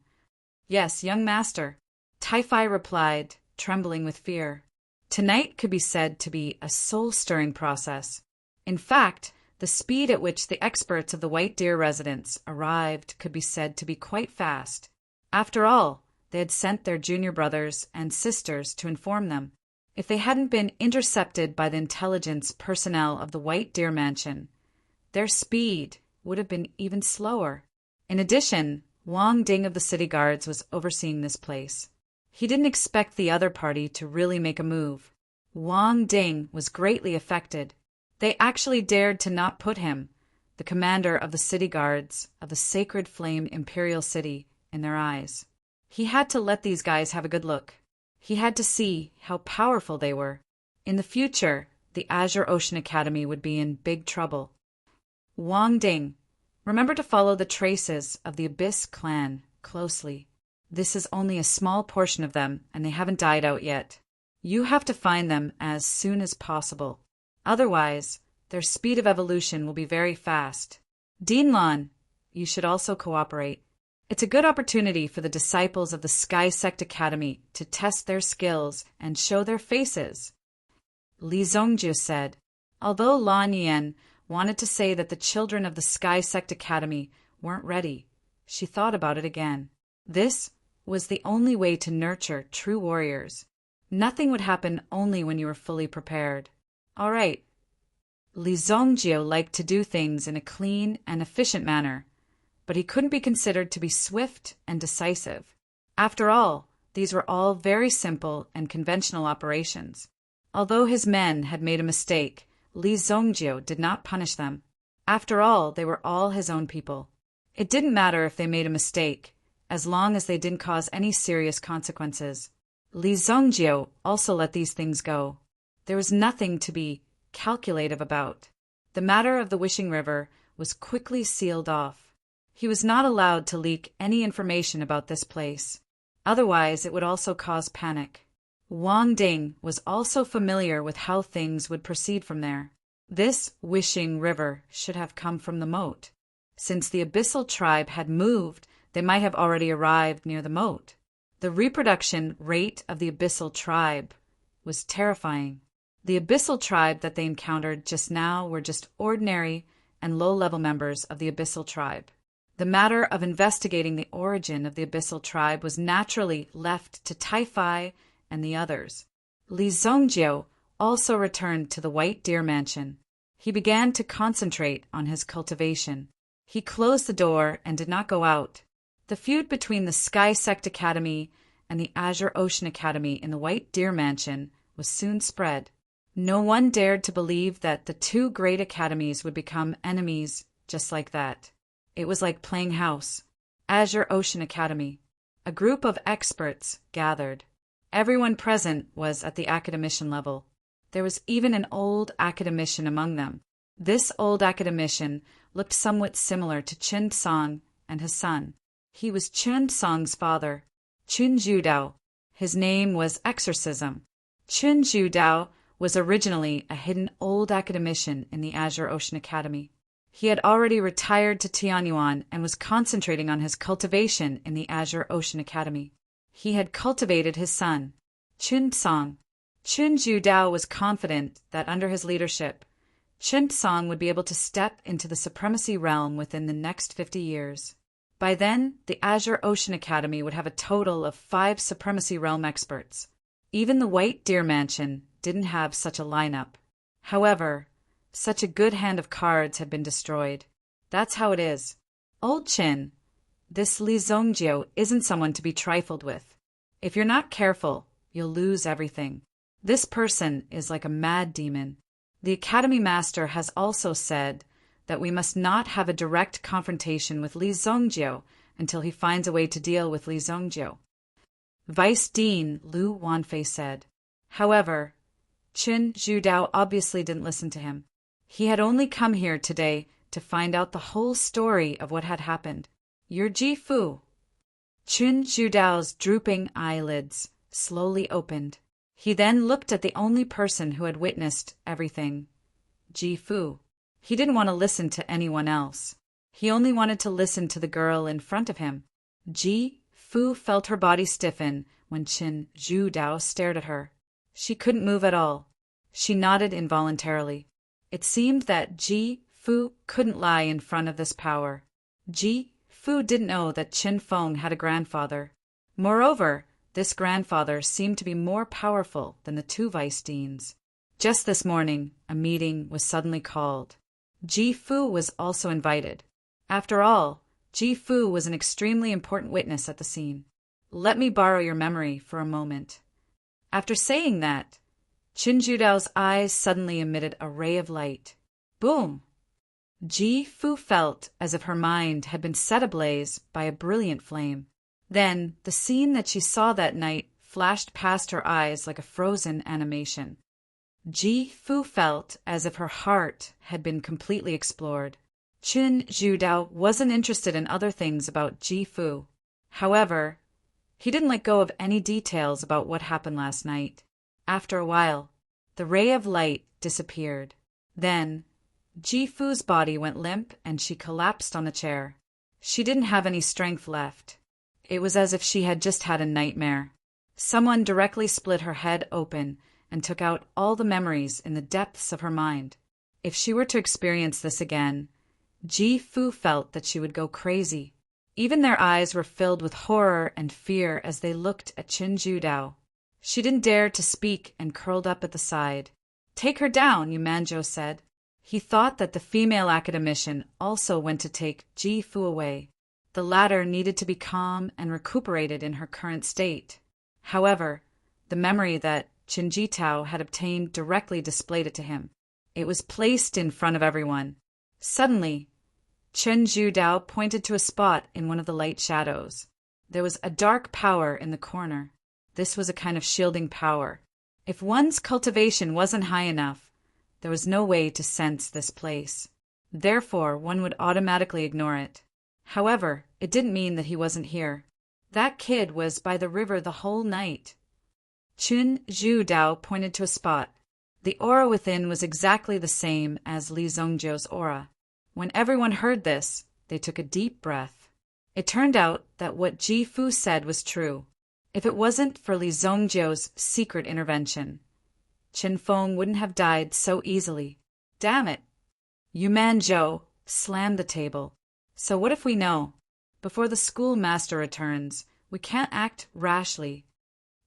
Yes, young master, Tai-Fai replied, trembling with fear. Tonight could be said to be a soul-stirring process. In fact, the speed at which the experts of the White Deer residence arrived could be said to be quite fast. After all, they had sent their junior brothers and sisters to inform them. If they hadn't been intercepted by the intelligence personnel of the White Deer Mansion, their speed would have been even slower. In addition, Wang Ding of the city guards was overseeing this place. He didn't expect the other party to really make a move. Wang Ding was greatly affected. They actually dared to not put him, the commander of the city guards of the Sacred Flame Imperial City, in their eyes. He had to let these guys have a good look. He had to see how powerful they were. In the future, the Azure Ocean Academy would be in big trouble. Wang Ding, remember to follow the traces of the Abyss clan closely. This is only a small portion of them, and they haven't died out yet. You have to find them as soon as possible. Otherwise, their speed of evolution will be very fast. Dinlan, you should also cooperate. It's a good opportunity for the disciples of the Sky Sect Academy to test their skills and show their faces. Li Zongjiu said. Although Lan Yan wanted to say that the children of the Sky Sect Academy weren't ready, she thought about it again. This was the only way to nurture true warriors. Nothing would happen only when you were fully prepared. All right. Li Zongjio liked to do things in a clean and efficient manner, but he couldn't be considered to be swift and decisive. After all, these were all very simple and conventional operations. Although his men had made a mistake, Li Zongjio did not punish them. After all, they were all his own people. It didn't matter if they made a mistake, as long as they didn't cause any serious consequences. Li Zongjio also let these things go. There was nothing to be calculative about. The matter of the Wishing River was quickly sealed off. He was not allowed to leak any information about this place. Otherwise, it would also cause panic. Wang Ding was also familiar with how things would proceed from there. This Wishing River should have come from the moat. Since the Abyssal tribe had moved, they might have already arrived near the moat. The reproduction rate of the Abyssal tribe was terrifying. The Abyssal tribe that they encountered just now were just ordinary and low-level members of the Abyssal tribe. The matter of investigating the origin of the Abyssal tribe was naturally left to Tai-Fai and the others. Li Zongjio also returned to the White Deer Mansion. He began to concentrate on his cultivation. He closed the door and did not go out. The feud between the Sky Sect Academy and the Azure Ocean Academy in the White Deer Mansion was soon spread. No one dared to believe that the two great academies would become enemies just like that. It was like playing house. Azure Ocean Academy. A group of experts gathered. Everyone present was at the academician level. There was even an old academician among them. This old academician looked somewhat similar to Chun Song and his son. He was Chun Song's father, Chun Judao. His name was Exorcism. Chun Judao was originally a hidden old academician in the Azure Ocean Academy. He had already retired to Tianyuan and was concentrating on his cultivation in the Azure Ocean Academy. He had cultivated his son, Chun Song. Chun Judao was confident that under his leadership, Chun Song would be able to step into the supremacy realm within the next 50 years. By then, the Azure Ocean Academy would have a total of 5 supremacy realm experts. Even the White Deer Mansion didn't have such a lineup. However, such a good hand of cards had been destroyed. That's how it is. Old Chin, this Li Zongjio isn't someone to be trifled with. If you're not careful, you'll lose everything. This person is like a mad demon. The Academy Master has also said that we must not have a direct confrontation with Li Zongjio until he finds a way to deal with Li Zongjio. Vice Dean Lu Wanfei said. However, Qin Zhudao obviously didn't listen to him. He had only come here today to find out the whole story of what had happened. You're Ji Fu. Qin Zhudao's drooping eyelids slowly opened. He then looked at the only person who had witnessed everything, Ji Fu. He didn't want to listen to anyone else. He only wanted to listen to the girl in front of him. Ji Fu felt her body stiffen when Qin Zhudao stared at her. She couldn't move at all. She nodded involuntarily. It seemed that Ji Fu couldn't lie in front of this power. Ji Fu didn't know that Qin Feng had a grandfather. Moreover, this grandfather seemed to be more powerful than the two vice deans. Just this morning, a meeting was suddenly called. Ji Fu was also invited. After all, Ji Fu was an extremely important witness at the scene. Let me borrow your memory for a moment. After saying that, Qin Zhudao's eyes suddenly emitted a ray of light. Boom! Ji Fu felt as if her mind had been set ablaze by a brilliant flame. Then, the scene that she saw that night flashed past her eyes like a frozen animation. Ji Fu felt as if her heart had been completely explored. Qin Zhudao wasn't interested in other things about Ji Fu. However, he didn't let go of any details about what happened last night. After a while, the ray of light disappeared. Then, Ji Fu's body went limp and she collapsed on a chair. She didn't have any strength left. It was as if she had just had a nightmare. Someone directly split her head open and took out all the memories in the depths of her mind. If she were to experience this again, Ji Fu felt that she would go crazy. Even their eyes were filled with horror and fear as they looked at Qin Zhudao. She didn't dare to speak and curled up at the side. "Take her down," Yumanzhou said. He thought that the female academician also went to take Ji Fu away. The latter needed to be calm and recuperated in her current state. However, the memory that Qin Jitao had obtained directly displayed it to him. It was placed in front of everyone. Suddenly, Qin Zhudao pointed to a spot in one of the light shadows. There was a dark power in the corner. This was a kind of shielding power. If one's cultivation wasn't high enough, there was no way to sense this place. Therefore, one would automatically ignore it. However, it didn't mean that he wasn't here. That kid was by the river the whole night. Qin Zhudao pointed to a spot. The aura within was exactly the same as Li Zongjiu's aura. When everyone heard this, they took a deep breath. It turned out that what Ji Fu said was true. If it wasn't for Li Zongjiu's secret intervention, Qin Feng wouldn't have died so easily. Damn it! Yumanzhou slammed the table. So what if we know? Before the schoolmaster returns, we can't act rashly.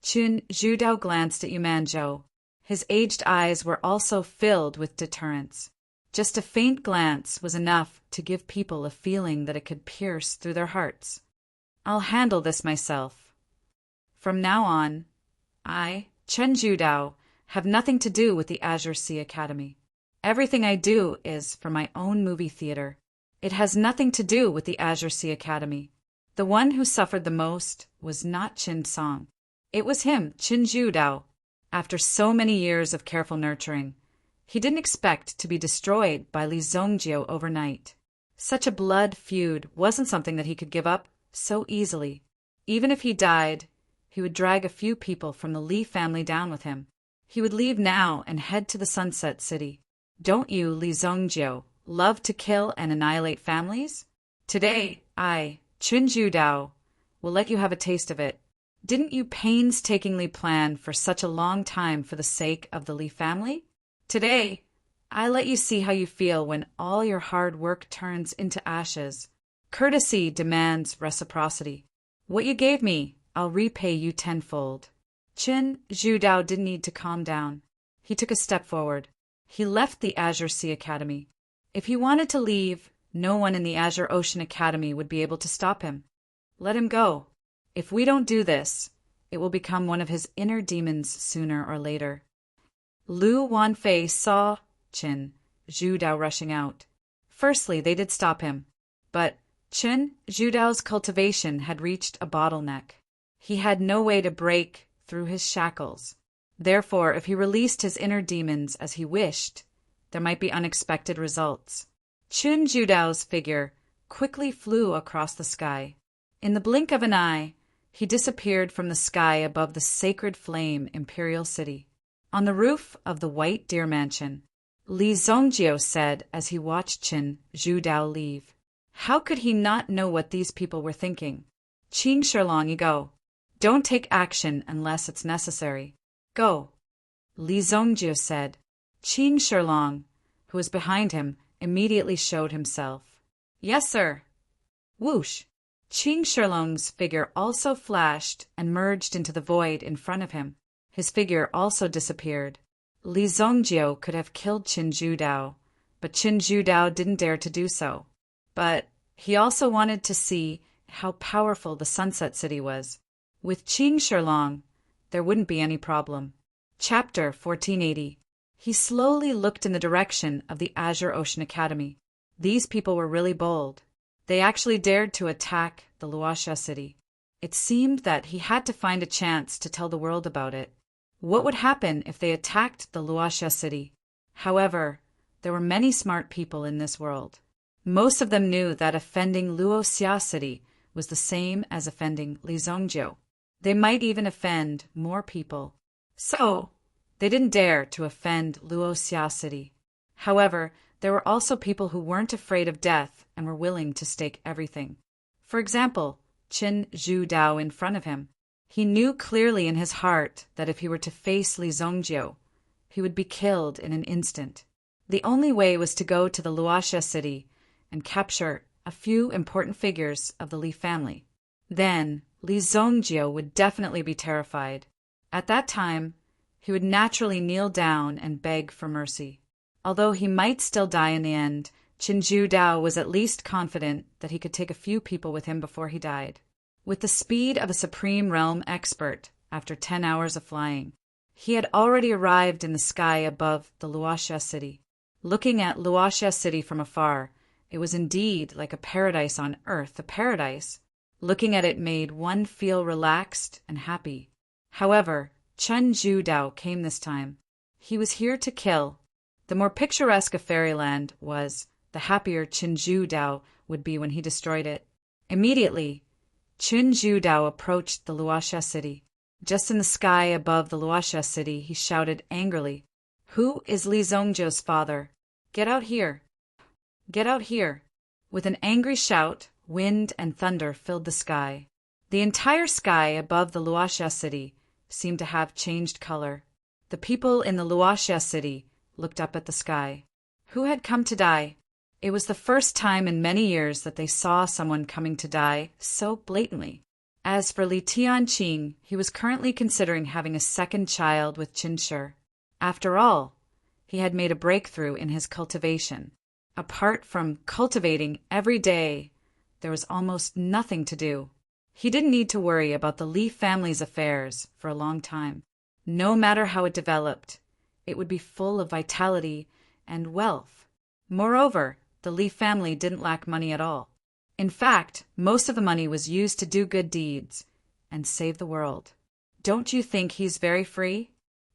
Qin Zhudao glanced at Yumanzhou. His aged eyes were also filled with deterrence. Just a faint glance was enough to give people a feeling that it could pierce through their hearts. I'll handle this myself. From now on, I, Qin Zhudao, have nothing to do with the Azure Sea Academy. Everything I do is for my own movie theater. It has nothing to do with the Azure Sea Academy. The one who suffered the most was not Qin Song. It was him, Qin Zhudao. After so many years of careful nurturing, he didn't expect to be destroyed by Li Zongjiu overnight. Such a blood feud wasn't something that he could give up so easily. Even if he died, he would drag a few people from the Li family down with him. He would leave now and head to the Sunset City. Don't you, Li Zongjiu, love to kill and annihilate families? Today, I, Qin Zhudao, will let you have a taste of it. Didn't you painstakingly plan for such a long time for the sake of the Li family? Today, I let you see how you feel when all your hard work turns into ashes. Courtesy demands reciprocity. What you gave me, I'll repay you tenfold. Qin Zhudao didn't need to calm down. He took a step forward. He left the Azure Sea Academy. If he wanted to leave, no one in the Azure Ocean Academy would be able to stop him. Let him go. If we don't do this, it will become one of his inner demons sooner or later. Lu Wanfei saw Qin Zhudao rushing out. Firstly, they did stop him, but Qin Zhudao's cultivation had reached a bottleneck. He had no way to break through his shackles. Therefore, if he released his inner demons as he wished, there might be unexpected results. Chun Judao's figure quickly flew across the sky. In the blink of an eye, he disappeared from the sky above the sacred flame imperial city. On the roof of the White Deer Mansion, Li Zongjio said as he watched Qin Zhudao leave. How could he not know what these people were thinking? Qing Shilong, you go. Don't take action unless it's necessary. Go. Li Zongjio said. Qing Shilong, who was behind him, immediately showed himself. Yes, sir. Whoosh. Qing Shilong's figure also flashed and merged into the void in front of him. His figure also disappeared. Li Zongjio could have killed Qin Zhudao, but Qin Zhudao didn't dare to do so. But he also wanted to see how powerful the Sunset City was. With Qing Shilong, there wouldn't be any problem. Chapter 1480. He slowly looked in the direction of the Azure Ocean Academy. These people were really bold. They actually dared to attack the Luoxia city. It seemed that he had to find a chance to tell the world about it. What would happen if they attacked the Luoxia city? However, there were many smart people in this world. Most of them knew that offending Luoxia city was the same as offending Li Zongjio. They might even offend more people. So, they didn't dare to offend Luoxia city. However, there were also people who weren't afraid of death and were willing to stake everything. For example, Qin Zhudao in front of him. He knew clearly in his heart that if he were to face Li Zongjio, he would be killed in an instant. The only way was to go to the Luoxia city and capture a few important figures of the Li family. Then, Li Zongjio would definitely be terrified. At that time, he would naturally kneel down and beg for mercy. Although he might still die in the end, Qin Zhudao was at least confident that he could take a few people with him before he died. With the speed of a Supreme Realm expert after 10 hours of flying, he had already arrived in the sky above the Luoxia city. Looking at Luoxia city from afar, it was indeed like a paradise on earth, a paradise. Looking at it made one feel relaxed and happy. However, Qin Zhudao came this time. He was here to kill. The more picturesque a fairyland was, the happier Qin Zhudao would be when he destroyed it. Immediately, Qin Zhudao approached the Luoxia city. Just in the sky above the Luoxia city, he shouted angrily, "Who is Li Zongjio's father? Get out here! Get out here!" With an angry shout, wind and thunder filled the sky. The entire sky above the Luoxia city seemed to have changed color. The people in the Luoxia city looked up at the sky. Who had come to die? It was the first time in many years that they saw someone coming to die so blatantly. As for Li Tianqing, he was currently considering having a second child with Qin Shi. After all, he had made a breakthrough in his cultivation. Apart from cultivating every day, there was almost nothing to do. He didn't need to worry about the Li family's affairs for a long time. No matter how it developed, it would be full of vitality and wealth. Moreover, the Li family didn't lack money at all. In fact, most of the money was used to do good deeds and save the world. Don't you think he's very free?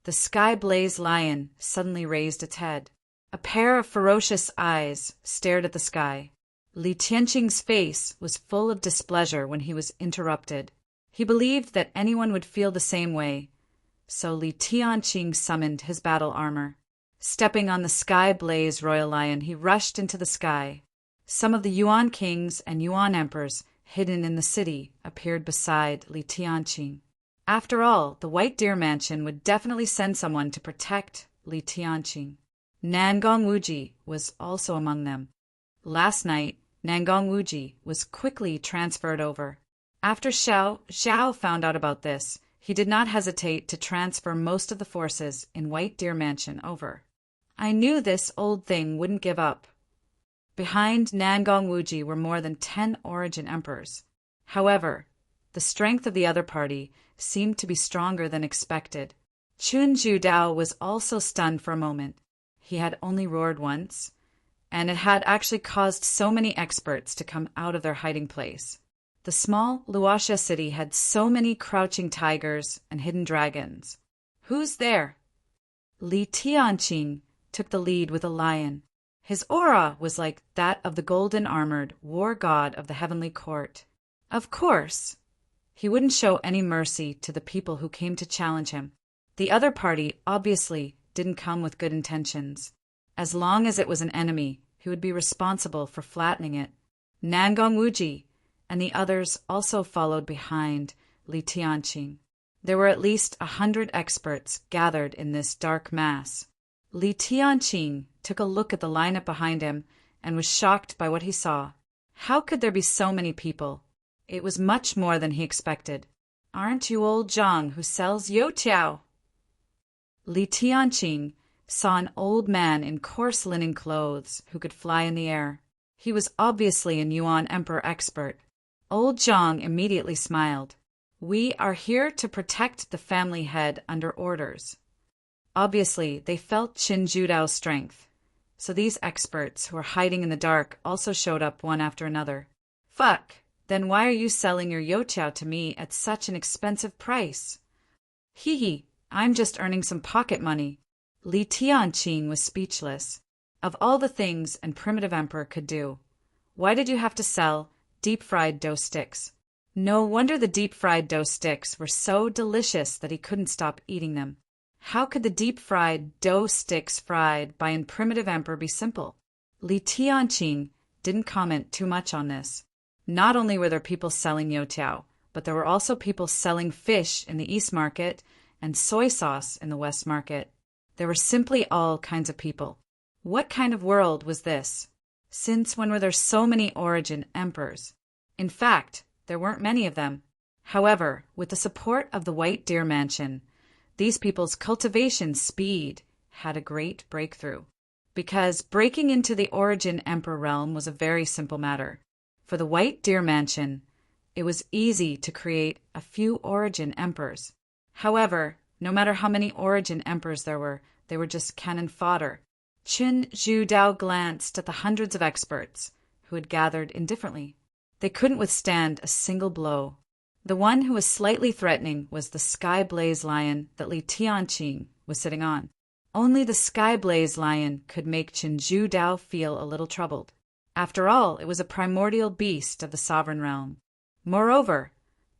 The sky-blazed lion suddenly raised its head. A pair of ferocious eyes stared at the sky. Li Tianqing's face was full of displeasure when he was interrupted. He believed that anyone would feel the same way, so Li Tianqing summoned his battle armor. Stepping on the sky-blazed royal lion, he rushed into the sky. Some of the Yuan kings and Yuan emperors hidden in the city appeared beside Li Tianqing. After all, the White Deer Mansion would definitely send someone to protect Li Tianqing. Nangong Wuji was also among them. Last night, Nangong Wuji was quickly transferred over. After Xiao found out about this, he did not hesitate to transfer most of the forces in White Deer Mansion over. I knew this old thing wouldn't give up. Behind Nangong Wuji were more than 10 origin emperors. However, the strength of the other party seemed to be stronger than expected. Qin Zhudao was also stunned for a moment. He had only roared once, and it had actually caused so many experts to come out of their hiding place. The small Luoxia city had so many crouching tigers and hidden dragons. Who's there? Li Tianqing took the lead with a lion. His aura was like that of the golden-armored war god of the heavenly court. Of course, he wouldn't show any mercy to the people who came to challenge him. The other party obviously didn't come with good intentions. As long as it was an enemy, he would be responsible for flattening it. Nangong Wuji and the others also followed behind Li Tianqing. There were at least 100 experts gathered in this dark mass. Li Tianqing took a look at the lineup behind him and was shocked by what he saw. How could there be so many people? It was much more than he expected. Aren't you old Zhang who sells youtiao? Li Tianqing saw an old man in coarse linen clothes who could fly in the air. He was obviously a Yuan Emperor expert. Old Zhang immediately smiled. We are here to protect the family head under orders. Obviously, they felt Qin Judao's strength. So these experts who were hiding in the dark also showed up one after another. Fuck, then why are you selling your youtiao to me at such an expensive price? Hee hee, I'm just earning some pocket money. Li Tianqing was speechless. Of all the things an primitive emperor could do, why did you have to sell deep-fried dough sticks? No wonder the deep-fried dough sticks were so delicious that he couldn't stop eating them. How could the deep-fried dough sticks fried by an primitive emperor be simple? Li Tianqing didn't comment too much on this. Not only were there people selling youtiao, but there were also people selling fish in the East Market and soy sauce in the West Market. There were simply all kinds of people. What kind of world was this? Since when were there so many origin emperors? In fact, there weren't many of them. However, with the support of the White Deer Mansion, these people's cultivation speed had a great breakthrough. Because breaking into the origin emperor realm was a very simple matter. For the White Deer Mansion, it was easy to create a few origin emperors. However, no matter how many origin emperors there were, they were just cannon fodder. Qin Judao glanced at the hundreds of experts who had gathered indifferently. They couldn't withstand a single blow. The one who was slightly threatening was the Sky Blaze lion that Li Tianqing was sitting on. Only the Sky Blaze lion could make Qin Judao feel a little troubled. After all, it was a primordial beast of the sovereign realm. Moreover,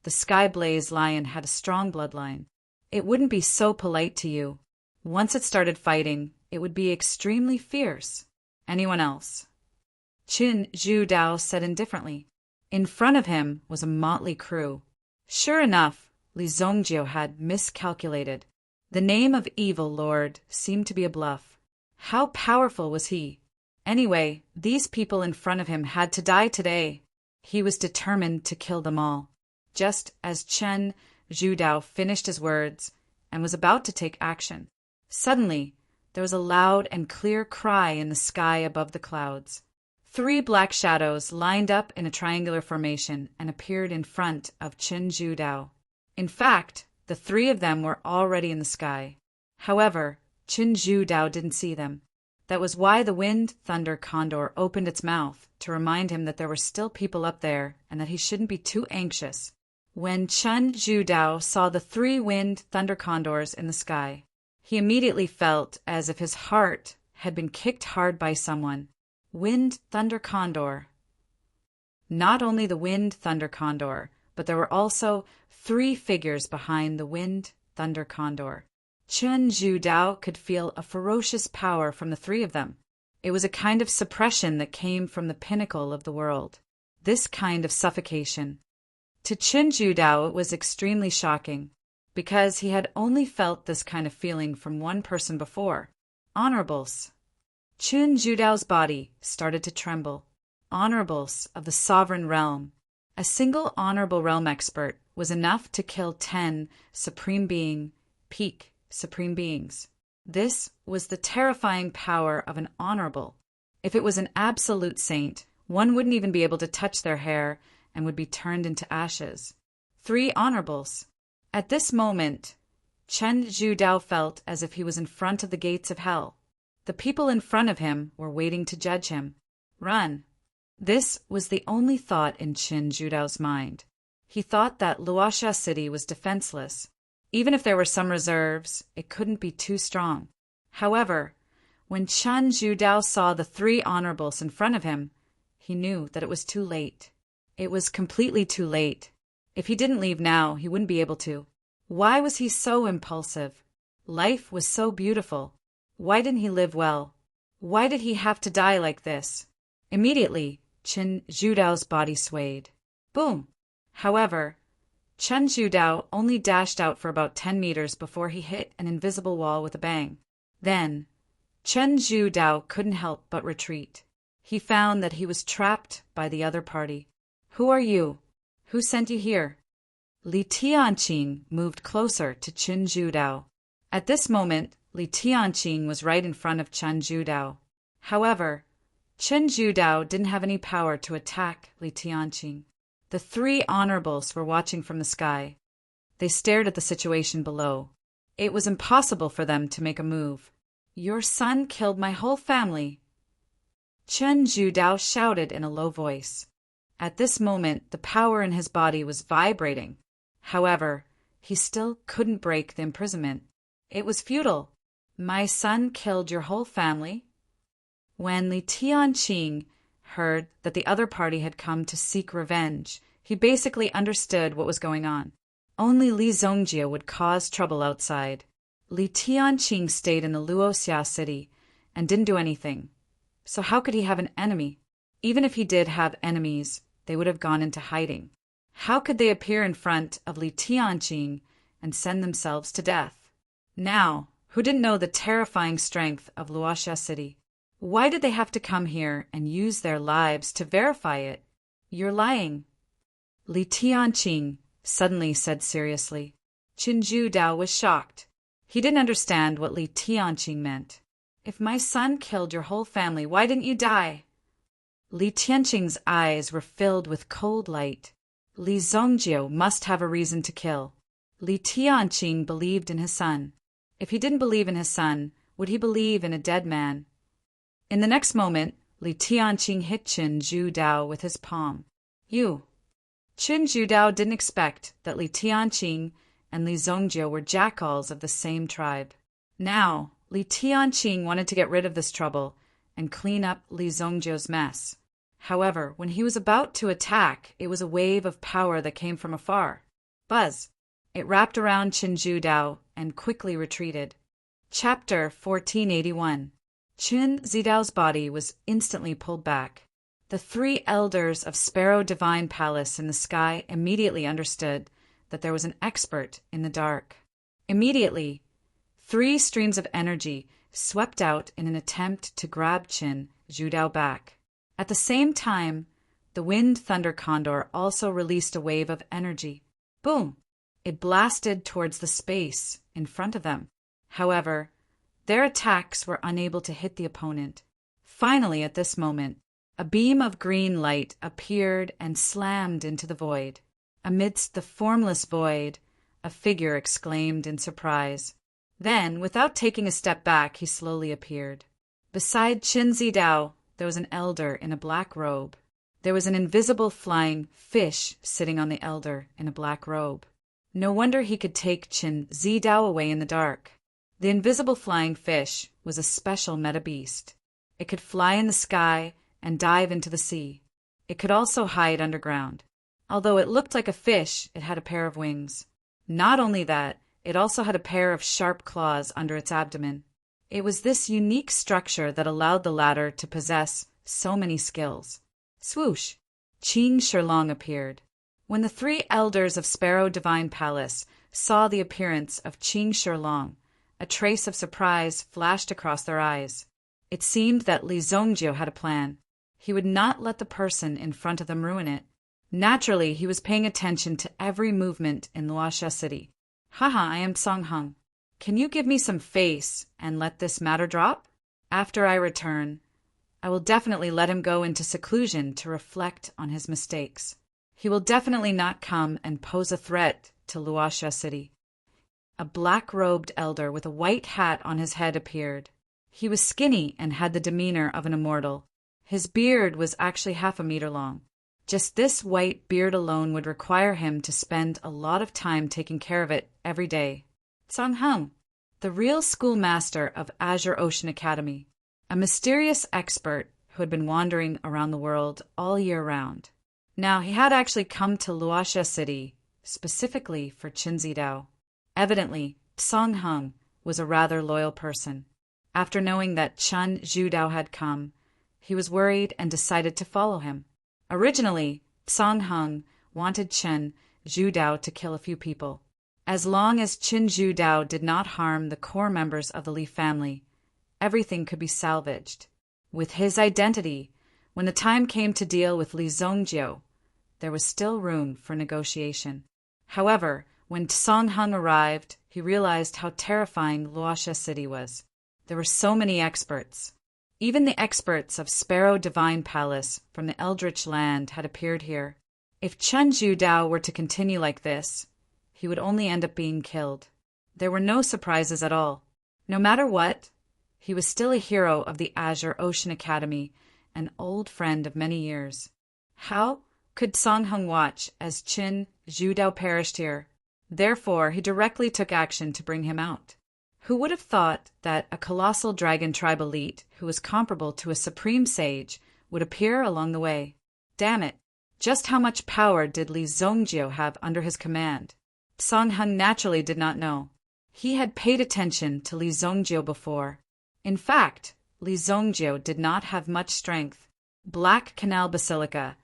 the Sky Blaze lion had a strong bloodline. It wouldn't be so polite to you. Once it started fighting, it would be extremely fierce. Anyone else? Qin Judao said indifferently. In front of him was a motley crew. Sure enough, Li Zongjio had miscalculated. The name of Evil Lord seemed to be a bluff. How powerful was he? Anyway, these people in front of him had to die today. He was determined to kill them all. Just as Chen Judao finished his words and was about to take action, suddenly there was a loud and clear cry in the sky above the clouds. 3 black shadows lined up in a triangular formation and appeared in front of Qin Judao. In fact, the 3 of them were already in the sky. However, Qin Judao didn't see them. That was why the Wind Thunder Condor opened its mouth to remind him that there were still people up there and that he shouldn't be too anxious. When Qin Judao saw the 3 Wind Thunder Condors in the sky, he immediately felt as if his heart had been kicked hard by someone. Wind Thunder Condor. Not only the Wind Thunder Condor, but there were also 3 figures behind the Wind Thunder Condor. Qin Judao could feel a ferocious power from the 3 of them. It was a kind of suppression that came from the pinnacle of the world. This kind of suffocation. To Qin Judao it was extremely shocking, because he had only felt this kind of feeling from one person before. Honorables. Qin Judao's body started to tremble. Honorables of the sovereign realm. A single honorable realm expert was enough to kill 10 peak supreme beings. This was the terrifying power of an honorable. If it was an absolute saint, one wouldn't even be able to touch their hair and would be turned into ashes. 3 honorables. At this moment, Chen Judao felt as if he was in front of the gates of hell. The people in front of him were waiting to judge him. Run. This was the only thought in Qin Judao's mind. He thought that Luoxia city was defenseless. Even if there were some reserves, it couldn't be too strong. However, when Chen Zhudao saw the three honorables in front of him, he knew that it was too late. It was completely too late. If he didn't leave now, he wouldn't be able to. Why was he so impulsive? Life was so beautiful. Why didn't he live well? Why did he have to die like this? Immediately, Chen Zhudao's body swayed. Boom! However, Chen Zhudao only dashed out for about 10 meters before he hit an invisible wall with a bang. Then, Chen Zhudao couldn't help but retreat. He found that he was trapped by the other party. Who are you? Who sent you here? Li Tianqing moved closer to Chen Zhudao. At this moment, Li Tianqing was right in front of Chen Zhudao. However, Chen Zhudao didn't have any power to attack Li Tianqing. The three honorables were watching from the sky. They stared at the situation below. It was impossible for them to make a move. Your son killed my whole family, Chen Zhudao shouted in a low voice. At this moment, the power in his body was vibrating. However, he still couldn't break the imprisonment. It was futile. My son killed your whole family? When Li Tianqing heard that the other party had come to seek revenge, he basically understood what was going on. Only Li Zongjie would cause trouble outside. Li Tianqing stayed in the Luoxia city and didn't do anything. So how could he have an enemy? Even if he did have enemies, they would have gone into hiding. How could they appear in front of Li Tianqing and send themselves to death? Now, who didn't know the terrifying strength of Luoxia city? Why did they have to come here and use their lives to verify it? You're lying. Li Tianqing suddenly said seriously. Chen Zhudao was shocked. He didn't understand what Li Tianqing meant. If my son killed your whole family, why didn't you die? Li Tianqing's eyes were filled with cold light. Li Zongjie must have a reason to kill. Li Tianqing believed in his son. If he didn't believe in his son, would he believe in a dead man? In the next moment, Li Tianqing hit Chen Zhudao with his palm. You. Chen Zhudao didn't expect that Li Tianqing and Li Zongjie were jackals of the same tribe. Now, Li Tianqing wanted to get rid of this trouble and clean up Li Zongjie's mess. However, when he was about to attack, it was a wave of power that came from afar. Buzz! It wrapped around Chen Zhudao and quickly retreated. Chapter 1481. Chen Zidao's body was instantly pulled back. The three elders of Sparrow Divine Palace in the sky immediately understood that there was an expert in the dark. Immediately, 3 streams of energy swept out in an attempt to grab Chen Zhudao back. At the same time, the Wind Thunder Condor also released a wave of energy. Boom! It blasted towards the space in front of them. However, their attacks were unable to hit the opponent. Finally, at this moment, a beam of green light appeared and slammed into the void. Amidst the formless void, a figure exclaimed in surprise. Then, without taking a step back, he slowly appeared. Beside Chen Zhudao, there was an elder in a black robe. There was an invisible flying fish sitting on the elder in a black robe. No wonder he could take Chen Zhudao away in the dark. The invisible flying fish was a special meta beast. It could fly in the sky and dive into the sea. It could also hide underground. Although it looked like a fish, it had a pair of wings. Not only that, it also had a pair of sharp claws under its abdomen. It was this unique structure that allowed the latter to possess so many skills. Swoosh! Qing Shilong appeared. When the 3 elders of Sparrow Divine Palace saw the appearance of Qing Shilong, a trace of surprise flashed across their eyes. It seemed that Li Zongjie had a plan. He would not let the person in front of them ruin it. Naturally, he was paying attention to every movement in Luoxia City. Haha, I am Song Hung. Can you give me some face and let this matter drop? After I return, I will definitely let him go into seclusion to reflect on his mistakes. He will definitely not come and pose a threat to Luoxia City. A black-robed elder with a white hat on his head appeared. He was skinny and had the demeanor of an immortal. His beard was actually half a meter long. Just this white beard alone would require him to spend a lot of time taking care of it every day. Song Hung, the real schoolmaster of Azure Ocean Academy, a mysterious expert who had been wandering around the world all year round. Now, he had actually come to Luoxia City specifically for Qin Zidao. Evidently, Song Hung was a rather loyal person. After knowing that Chen Zhudao had come, he was worried and decided to follow him. Originally, Song Hung wanted Chen Zhudao to kill a few people. As long as Chen Zhudao did not harm the core members of the Li family, everything could be salvaged. With his identity, when the time came to deal with Li Zongjiu, there was still room for negotiation. However, when Song Hung arrived, he realized how terrifying Luoxia City was. There were so many experts. Even the experts of Sparrow Divine Palace from the Eldritch Land had appeared here. If Chen Zhudao were to continue like this, he would only end up being killed. There were no surprises at all. No matter what, he was still a hero of the Azure Ocean Academy, an old friend of many years. How could Song Hung watch as Chen Zhudao perished here? Therefore, he directly took action to bring him out. Who would have thought that a colossal dragon tribe elite who was comparable to a supreme sage would appear along the way? Damn it! Just how much power did Li Zongjiu have under his command? Song Hung naturally did not know. He had paid attention to Li Zongjiu before. In fact, Li Zongjiu did not have much strength. Black Canal Basilica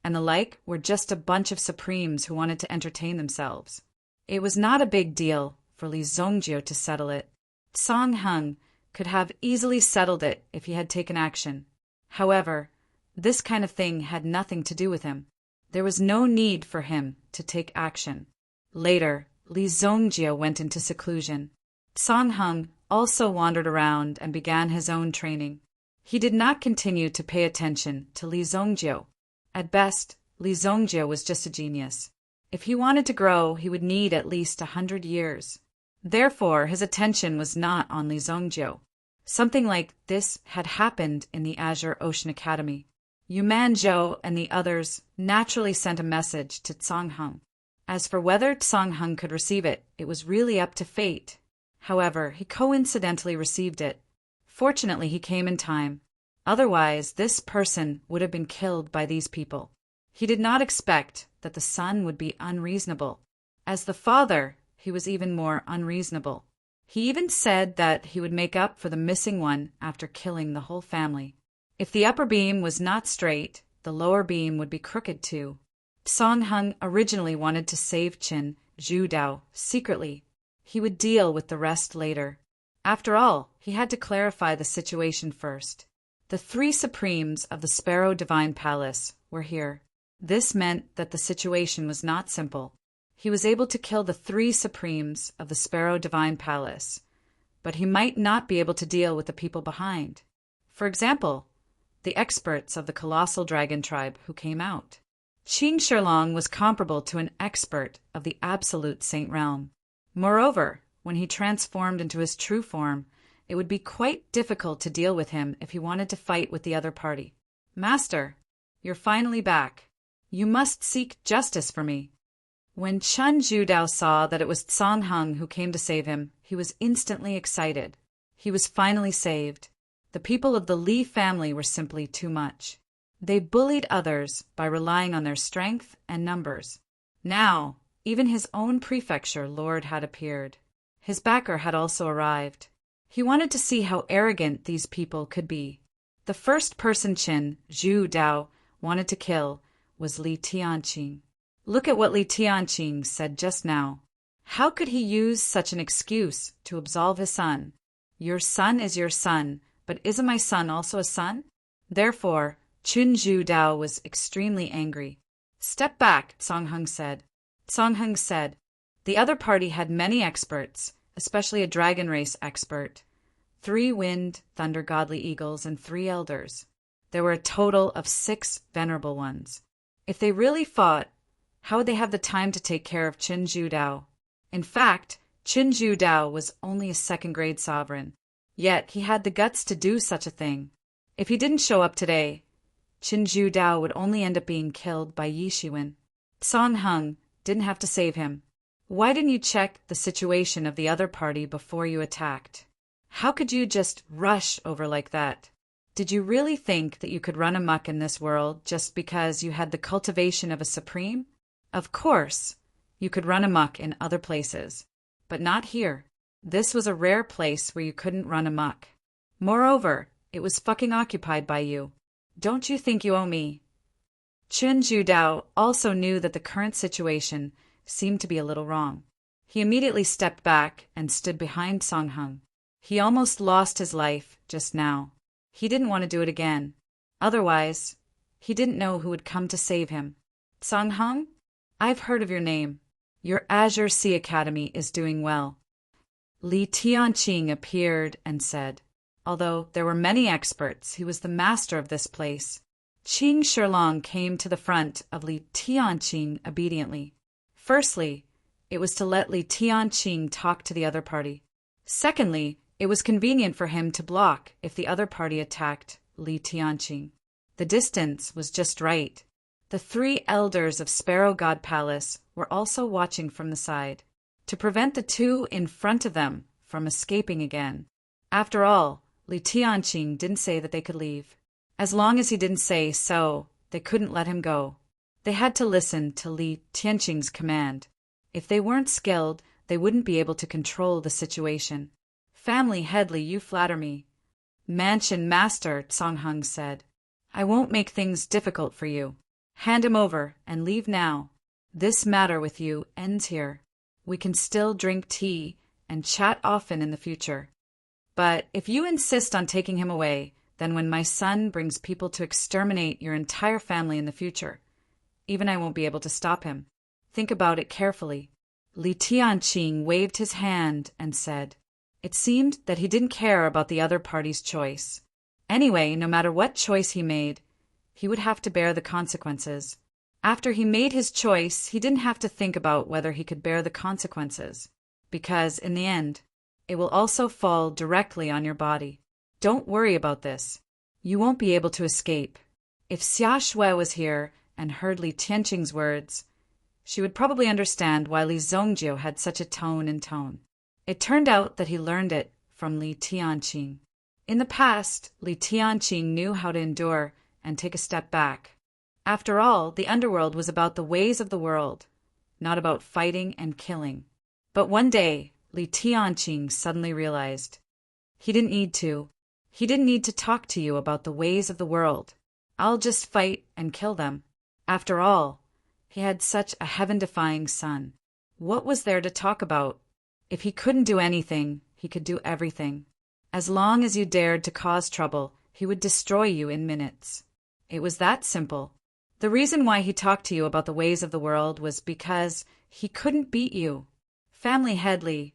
and the like were just a bunch of supremes who wanted to entertain themselves. It was not a big deal for Li Zongjiu to settle it. Song Hung could have easily settled it if he had taken action. However, this kind of thing had nothing to do with him. There was no need for him to take action. Later, Li Zongjiu went into seclusion. Song Hung also wandered around and began his own training. He did not continue to pay attention to Li Zongjiu. At best, Li Zongjiu was just a genius. If he wanted to grow, he would need at least 100 years. Therefore, his attention was not on Li Zongjiu. Something like this had happened in the Azure Ocean Academy. Yu Manzhou and the others naturally sent a message to Song Hung. As for whether Song Hung could receive it, it was really up to fate. However, he coincidentally received it. Fortunately, he came in time. Otherwise, this person would have been killed by these people. He did not expect that the son would be unreasonable. As the father, he was even more unreasonable. He even said that he would make up for the missing one after killing the whole family. If the upper beam was not straight, the lower beam would be crooked too. Song Hung originally wanted to save Chen Zhudao secretly. He would deal with the rest later. After all, he had to clarify the situation first. The 3 supremes of the Sparrow Divine Palace were here. This meant that the situation was not simple. He was able to kill the 3 supremes of the Sparrow Divine Palace, but he might not be able to deal with the people behind. For example, the experts of the colossal dragon tribe who came out. Qing Shilong was comparable to an expert of the absolute Saint Realm. Moreover, when he transformed into his true form, it would be quite difficult to deal with him if he wanted to fight with the other party. Master, you're finally back. You must seek justice for me. When Chen Zhudao saw that it was Song Hung who came to save him, he was instantly excited. He was finally saved. The people of the Li family were simply too much. They bullied others by relying on their strength and numbers. Now, even his own prefecture lord had appeared. His backer had also arrived. He wanted to see how arrogant these people could be. The first person Chen Zhudao wanted to kill was Li Tianqing. Look at what Li Tianqing said just now. How could he use such an excuse to absolve his son? Your son is your son, but isn't my son also a son? Therefore, Chen Zhudao was extremely angry. Step back, Song Hung said. Song Hung said, the other party had many experts, especially a dragon race expert, 3 wind, thunder godly eagles, and 3 elders. There were a total of 6 venerable ones. If they really fought, how would they have the time to take care of Chen Zhudao? In fact, Chen Zhudao was only a 2nd-grade sovereign. Yet he had the guts to do such a thing. If he didn't show up today, Qin Zhu Dao would only end up being killed by Yi Shiwen. Song Hung didn't have to save him. Why didn't you check the situation of the other party before you attacked? How could you just rush over like that? Did you really think that you could run amok in this world just because you had the cultivation of a supreme? Of course, you could run amok in other places, but not here. This was a rare place where you couldn't run amok. Moreover, it was fucking occupied by you. Don't you think you owe me? Qin Zhu Dao also knew that the current situation seemed to be a little wrong. He immediately stepped back and stood behind Song Hung. He almost lost his life just now. He didn't want to do it again. Otherwise, he didn't know who would come to save him. Song Hung, I've heard of your name. Your Azure Sea Academy is doing well. Li Tianqing appeared and said, although there were many experts, he was the master of this place. Qing Shilong came to the front of Li Tianqing obediently. Firstly, it was to let Li Tianqing talk to the other party. Secondly, it was convenient for him to block if the other party attacked Li Tianqing. The distance was just right. The 3 elders of Sparrow God Palace were also watching from the side, to prevent the 2 in front of them from escaping again. After all, Li Tianqing didn't say that they could leave. As long as he didn't say so, they couldn't let him go. They had to listen to Li Tianqing's command. If they weren't skilled, they wouldn't be able to control the situation. Family Headley, you flatter me. Mansion Master, Song Hung said. I won't make things difficult for you. Hand him over and leave now. This matter with you ends here. We can still drink tea and chat often in the future. But if you insist on taking him away, then when my son brings people to exterminate your entire family in the future, even I won't be able to stop him. Think about it carefully. Li Tianqing waved his hand and said, it seemed that he didn't care about the other party's choice. Anyway, no matter what choice he made, he would have to bear the consequences. After he made his choice, he didn't have to think about whether he could bear the consequences, because in the end, it will also fall directly on your body. Don't worry about this. You won't be able to escape. If Xia Shui was here and heard Li Tianqing's words, she would probably understand why Li Zongjiu had such a tone and tone. It turned out that he learned it from Li Tianqing. In the past, Li Tianqing knew how to endure and take a step back. After all, the underworld was about the ways of the world, not about fighting and killing. But one day, Li Tianqing suddenly realized he didn't need to. He didn't need to talk to you about the ways of the world. I'll just fight and kill them. After all, he had such a heaven-defying son. What was there to talk about? If he couldn't do anything, he could do everything. As long as you dared to cause trouble, he would destroy you in minutes. It was that simple. The reason why he talked to you about the ways of the world was because he couldn't beat you. Family Headley,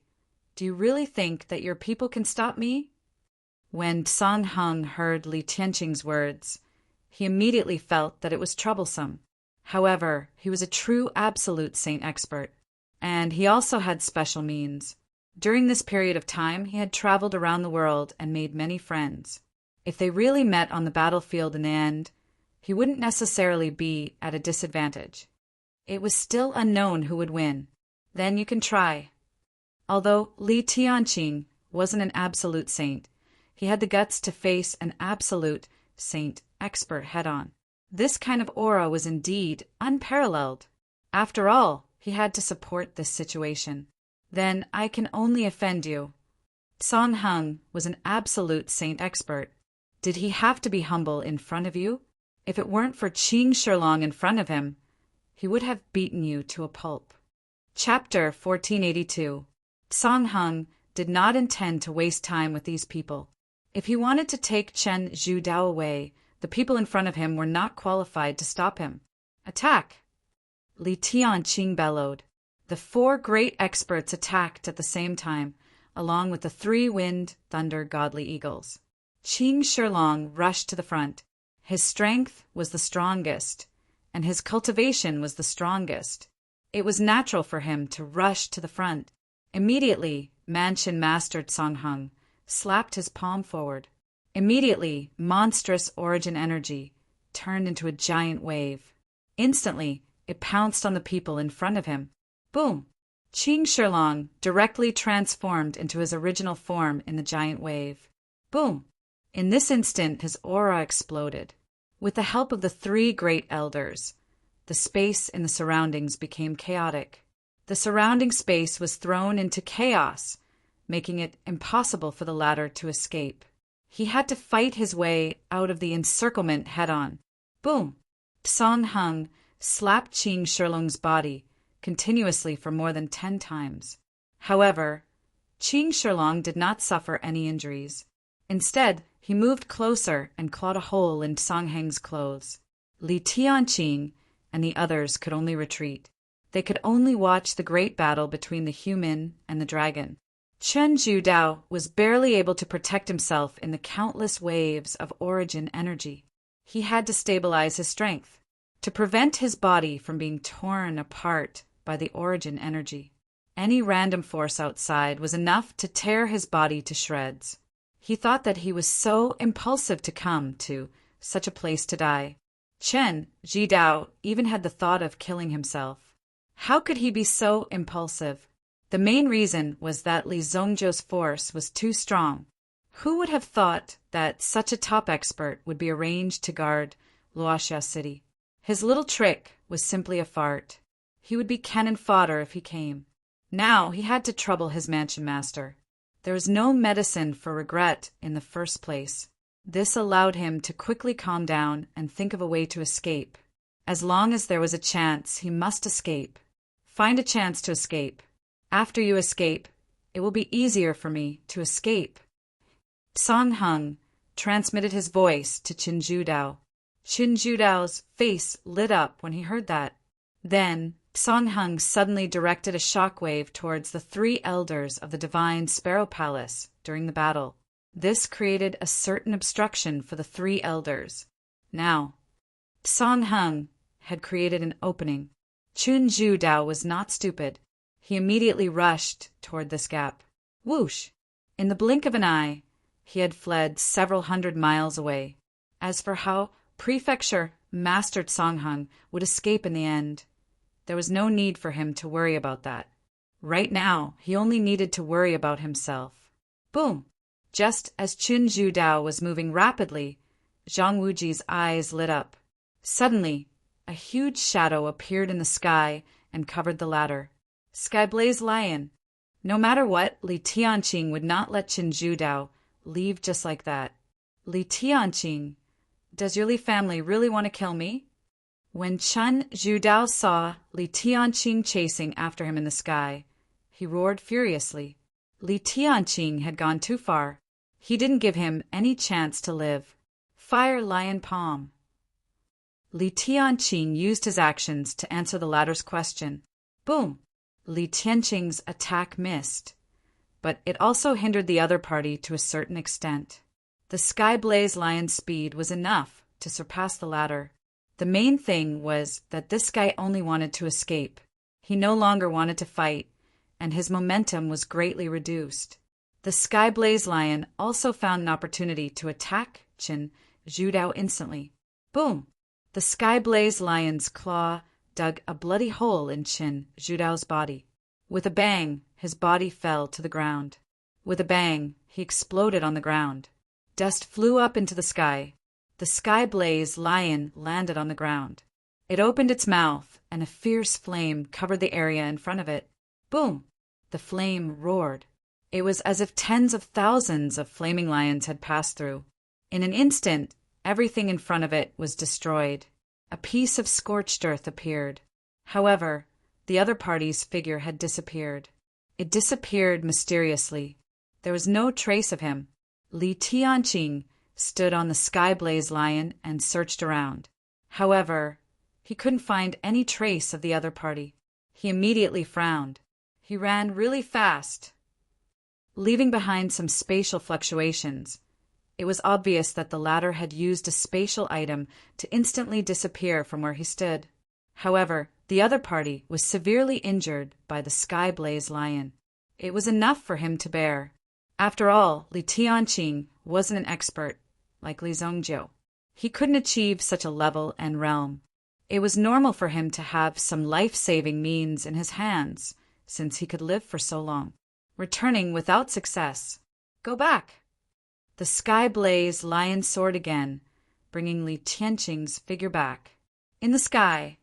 do you really think that your people can stop me? When Song Hung heard Li Tianqing's words, he immediately felt that it was troublesome. However, he was a true absolute saint expert, and he also had special means. During this period of time, he had traveled around the world and made many friends. If they really met on the battlefield in the end, he wouldn't necessarily be at a disadvantage. It was still unknown who would win. Then you can try. Although Li Tianqing wasn't an absolute saint, he had the guts to face an absolute saint expert head-on. This kind of aura was indeed unparalleled. After all, he had to support this situation. Then I can only offend you. Song Hung was an absolute saint expert. Did he have to be humble in front of you? If it weren't for Qing Shilong in front of him, he would have beaten you to a pulp. Chapter 1482. Song Hung did not intend to waste time with these people. If he wanted to take Chen Zhu Dao away, the people in front of him were not qualified to stop him. Attack! Li Tianqing bellowed. The 4 great experts attacked at the same time, along with the 3 wind, thunder, godly eagles. Qing Shilong rushed to the front. His strength was the strongest, and his cultivation was the strongest. It was natural for him to rush to the front. Immediately, Mansion Master Song Hung slapped his palm forward. Immediately, monstrous origin energy turned into a giant wave. Instantly, it pounced on the people in front of him. Boom! Qing Shilong directly transformed into his original form in the giant wave. Boom! In this instant, his aura exploded. With the help of the three great elders, the space in the surroundings became chaotic. The surrounding space was thrown into chaos, making it impossible for the latter to escape. He had to fight his way out of the encirclement head-on. Boom! Song Hung slapped Qing Shilong's body continuously for more than 10 times. However, Qing Shilong did not suffer any injuries. Instead, he moved closer and clawed a hole in Song Heng's clothes. Li Tianqing and the others could only retreat. They could only watch the great battle between the human and the dragon. Chen Zhudao was barely able to protect himself in the countless waves of origin energy. He had to stabilize his strength to prevent his body from being torn apart by the origin energy. Any random force outside was enough to tear his body to shreds. He thought that he was so impulsive to come to such a place to die. Chen Zhudao even had the thought of killing himself. How could he be so impulsive? The main reason was that Li Zongzhou's force was too strong. Who would have thought that such a top expert would be arranged to guard Luoxia City? His little trick was simply a fart. He would be cannon fodder if he came. Now he had to trouble his mansion master. There was no medicine for regret in the first place. This allowed him to quickly calm down and think of a way to escape. As long as there was a chance, he must escape. Find a chance to escape. After you escape, it will be easier for me to escape. Song Hung transmitted his voice to Qin Zhudao. Qin Zhudao's face lit up when he heard that. Then, Song Hung suddenly directed a shockwave towards the three elders of the divine Sparrow Palace during the battle. This created a certain obstruction for the three elders. Now, Song Hung had created an opening. Qin Zhudao was not stupid. He immediately rushed toward this gap. Whoosh! In the blink of an eye, he had fled several hundred miles away. As for how Prefecture Master Song Hung would escape in the end, there was no need for him to worry about that. Right now, he only needed to worry about himself. Boom! Just as Qin Zhudao was moving rapidly, Zhang Wuji's eyes lit up. Suddenly, a huge shadow appeared in the sky and covered the ladder. Skyblaze Lion. No matter what, Li Tianqing would not let Qin Zhudao leave just like that. Li Tianqing, does your Li family really want to kill me? When Qin Zhudao saw Li Tianqing chasing after him in the sky, he roared furiously. Li Tianqing had gone too far. He didn't give him any chance to live. Fire Lion Palm. Li Tianqing used his actions to answer the latter's question. Boom! Li Tianqing's attack missed, but it also hindered the other party to a certain extent. The Skyblaze Lion's speed was enough to surpass the latter. The main thing was that this guy only wanted to escape. He no longer wanted to fight, and his momentum was greatly reduced. The Skyblaze Lion also found an opportunity to attack Qin Zhudao instantly. Boom! The Skyblaze Lion's claw dug a bloody hole in Qin Zhudao's body. With a bang, his body fell to the ground. With a bang, he exploded on the ground. Dust flew up into the sky. The Skyblaze Lion landed on the ground. It opened its mouth, and a fierce flame covered the area in front of it. Boom! The flame roared. It was as if tens of thousands of flaming lions had passed through. In an instant, everything in front of it was destroyed. A piece of scorched earth appeared. However, the other party's figure had disappeared. It disappeared mysteriously. There was no trace of him. Li Tianqing stood on the Skyblaze Lion and searched around. However, he couldn't find any trace of the other party. He immediately frowned. He ran really fast, leaving behind some spatial fluctuations. It was obvious that the latter had used a spatial item to instantly disappear from where he stood. However, the other party was severely injured by the Skyblaze Lion. It was enough for him to bear. After all, Li Tianqing wasn't an expert like Li Zongzhou. He couldn't achieve such a level and realm. It was normal for him to have some life-saving means in his hands, since he could live for so long. Returning without success. Go back! The sky blaze lion soared again, bringing Li Tianqing's figure back. In the sky,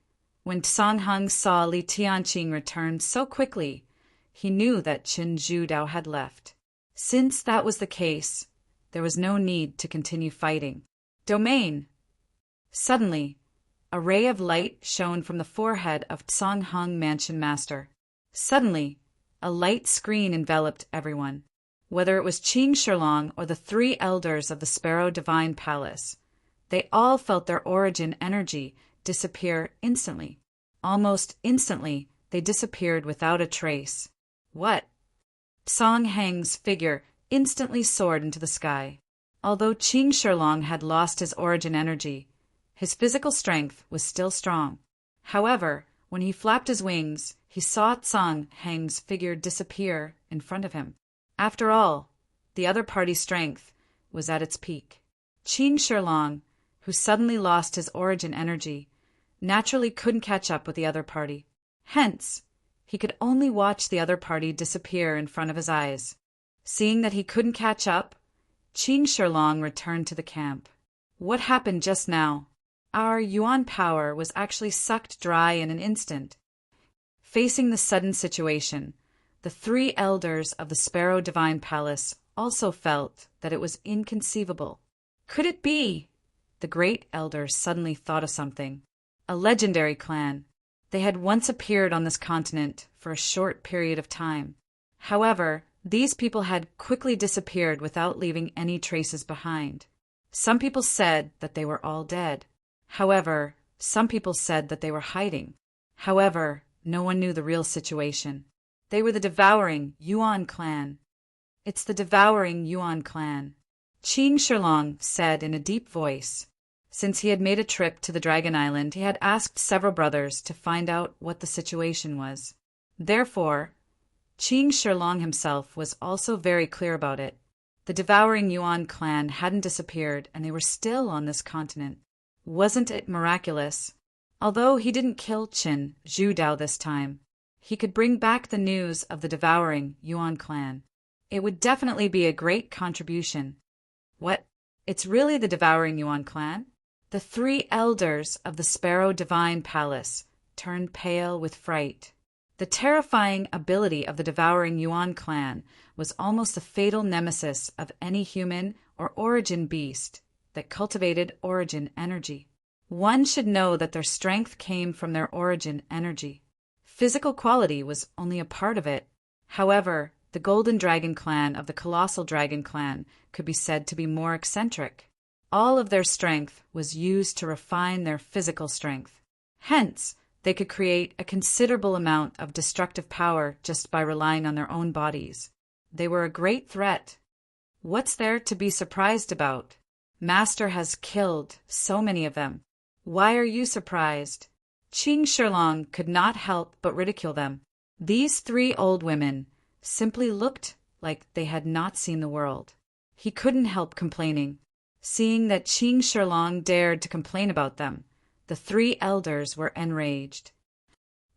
when Song Hung saw Li Tianqing return so quickly, he knew that Qin Zhudao had left. Since that was the case, there was no need to continue fighting. Domain! Suddenly, a ray of light shone from the forehead of Song Hung Mansion Master. Suddenly, a light screen enveloped everyone. Whether it was Qing Shilong or the three elders of the Sparrow Divine Palace, they all felt their origin energy disappear instantly. Almost instantly, they disappeared without a trace. What? Song Hang's figure instantly soared into the sky. Although Qing Shilong had lost his origin energy, his physical strength was still strong. However, when he flapped his wings, he saw Song Hang's figure disappear in front of him. After all, the other party's strength was at its peak. Qing Shilong, who suddenly lost his origin energy, naturally couldn't catch up with the other party. Hence, he could only watch the other party disappear in front of his eyes. Seeing that he couldn't catch up, Qing Shilong returned to the camp. What happened just now? Our yuan power was actually sucked dry in an instant. Facing the sudden situation, the three elders of the Sparrow Divine Palace also felt that it was inconceivable. Could it be? The great elders suddenly thought of something. A legendary clan. They had once appeared on this continent for a short period of time. However, these people had quickly disappeared without leaving any traces behind. Some people said that they were all dead. However, some people said that they were hiding. However, no one knew the real situation. They were the devouring Yuan clan. It's the devouring Yuan clan, Qing Shilong said in a deep voice. Since he had made a trip to the Dragon Island, he had asked several brothers to find out what the situation was. Therefore, Qing Shilong himself was also very clear about it. The devouring Yuan clan hadn't disappeared, and they were still on this continent. Wasn't it miraculous? Although he didn't kill Qin Zhudao this time, he could bring back the news of the devouring Yuan clan. It would definitely be a great contribution. What? It's really the devouring Yuan clan? The three elders of the Sparrow Divine Palace turned pale with fright. The terrifying ability of the devouring Yuan clan was almost the fatal nemesis of any human or origin beast that cultivated origin energy. One should know that their strength came from their origin energy. Physical quality was only a part of it. However, the Golden Dragon clan of the Colossal Dragon clan could be said to be more eccentric. All of their strength was used to refine their physical strength. Hence, they could create a considerable amount of destructive power just by relying on their own bodies. They were a great threat. What's there to be surprised about? Master has killed so many of them. Why are you surprised? Qing Shilong could not help but ridicule them. These three old women simply looked like they had not seen the world. He couldn't help complaining. Seeing that Qing Shilong dared to complain about them, the three elders were enraged.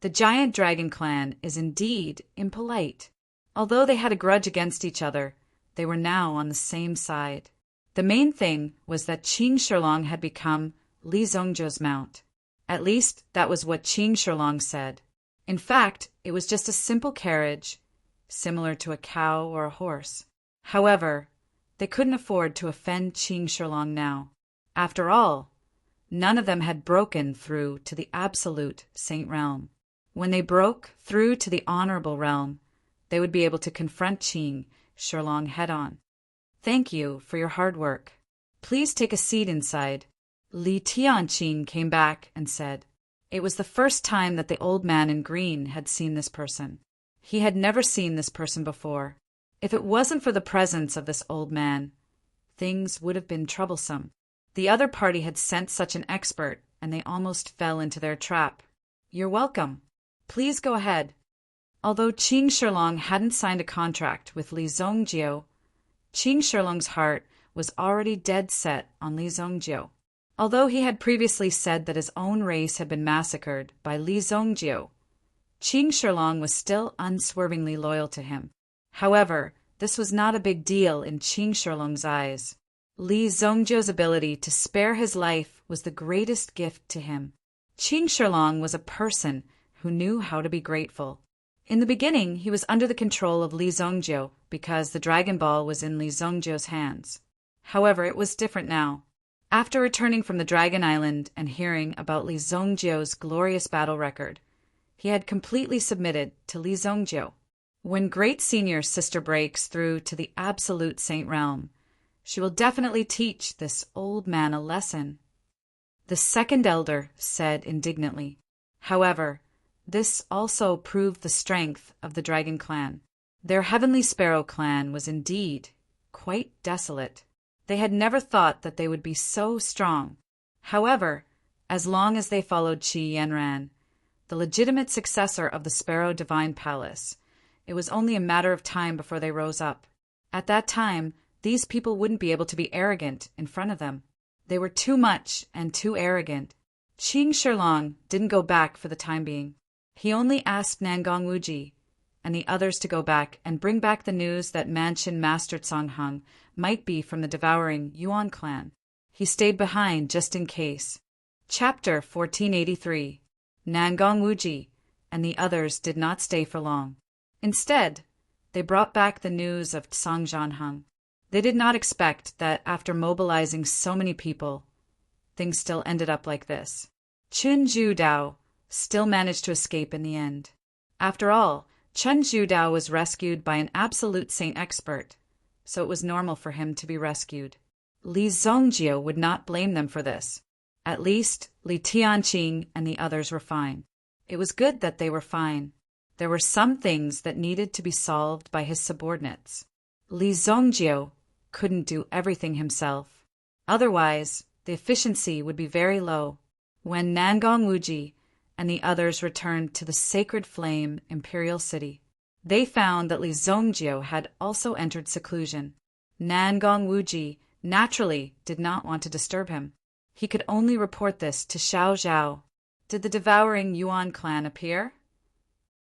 The giant dragon clan is indeed impolite. Although they had a grudge against each other, they were now on the same side. The main thing was that Qing Shilong had become Li Zongzhu's mount. At least, that was what Qing Shilong said. In fact, it was just a simple carriage, similar to a cow or a horse. However, they couldn't afford to offend Qing Shilong now. After all, none of them had broken through to the absolute Saint Realm. When they broke through to the Honorable Realm, they would be able to confront Qing Shilong head-on. Thank you for your hard work. Please take a seat inside. Li Tianqing came back and said. It was the first time that the old man in green had seen this person. He had never seen this person before. If it wasn't for the presence of this old man, things would have been troublesome. The other party had sent such an expert, and they almost fell into their trap. You're welcome. Please go ahead. Although Qing Shilong hadn't signed a contract with Li Zongzhu, Qing Shilong's heart was already dead set on Li Zongzhu. Although he had previously said that his own race had been massacred by Li Zongjiu, Qing Shilong was still unswervingly loyal to him. However, this was not a big deal in Qing Shilong's eyes. Li Zongjiu's ability to spare his life was the greatest gift to him. Qing Shilong was a person who knew how to be grateful. In the beginning, he was under the control of Li Zongjiu because the Dragon Ball was in Li Zongjiu's hands. However, it was different now. After returning from the Dragon Island and hearing about Li Zongjiu's glorious battle record, he had completely submitted to Li Zongjiu. When Great Senior's sister breaks through to the absolute Saint Realm, she will definitely teach this old man a lesson. The second elder said indignantly. However, this also proved the strength of the Dragon Clan. Their Heavenly Sparrow clan was indeed quite desolate. They had never thought that they would be so strong. However, as long as they followed Qi Yanran, the legitimate successor of the Sparrow Divine Palace, it was only a matter of time before they rose up. At that time, these people wouldn't be able to be arrogant in front of them. They were too much and too arrogant. Qing Shilong didn't go back for the time being. He only asked Nangong Wuji and the others to go back and bring back the news that Mansion Master Songheng might be from the devouring Yuan clan. He stayed behind just in case. Chapter 1483. Nangong Wuji and the others did not stay for long. Instead, they brought back the news of Songjianheng. They did not expect that after mobilizing so many people, things still ended up like this. Chun Zhudao still managed to escape in the end. After all, Chun Zhudao was rescued by an absolute saint expert, so it was normal for him to be rescued. Li Zongjiu would not blame them for this. At least, Li Tianqing and the others were fine. It was good that they were fine. There were some things that needed to be solved by his subordinates. Li Zongjiu couldn't do everything himself. Otherwise, the efficiency would be very low. When Nangong Wuji and the others returned to the Sacred Flame Imperial City, they found that Li Zongjiu had also entered seclusion. Nangong Wuji naturally did not want to disturb him. He could only report this to Xiao Zhao. Did the devouring Yuan clan appear?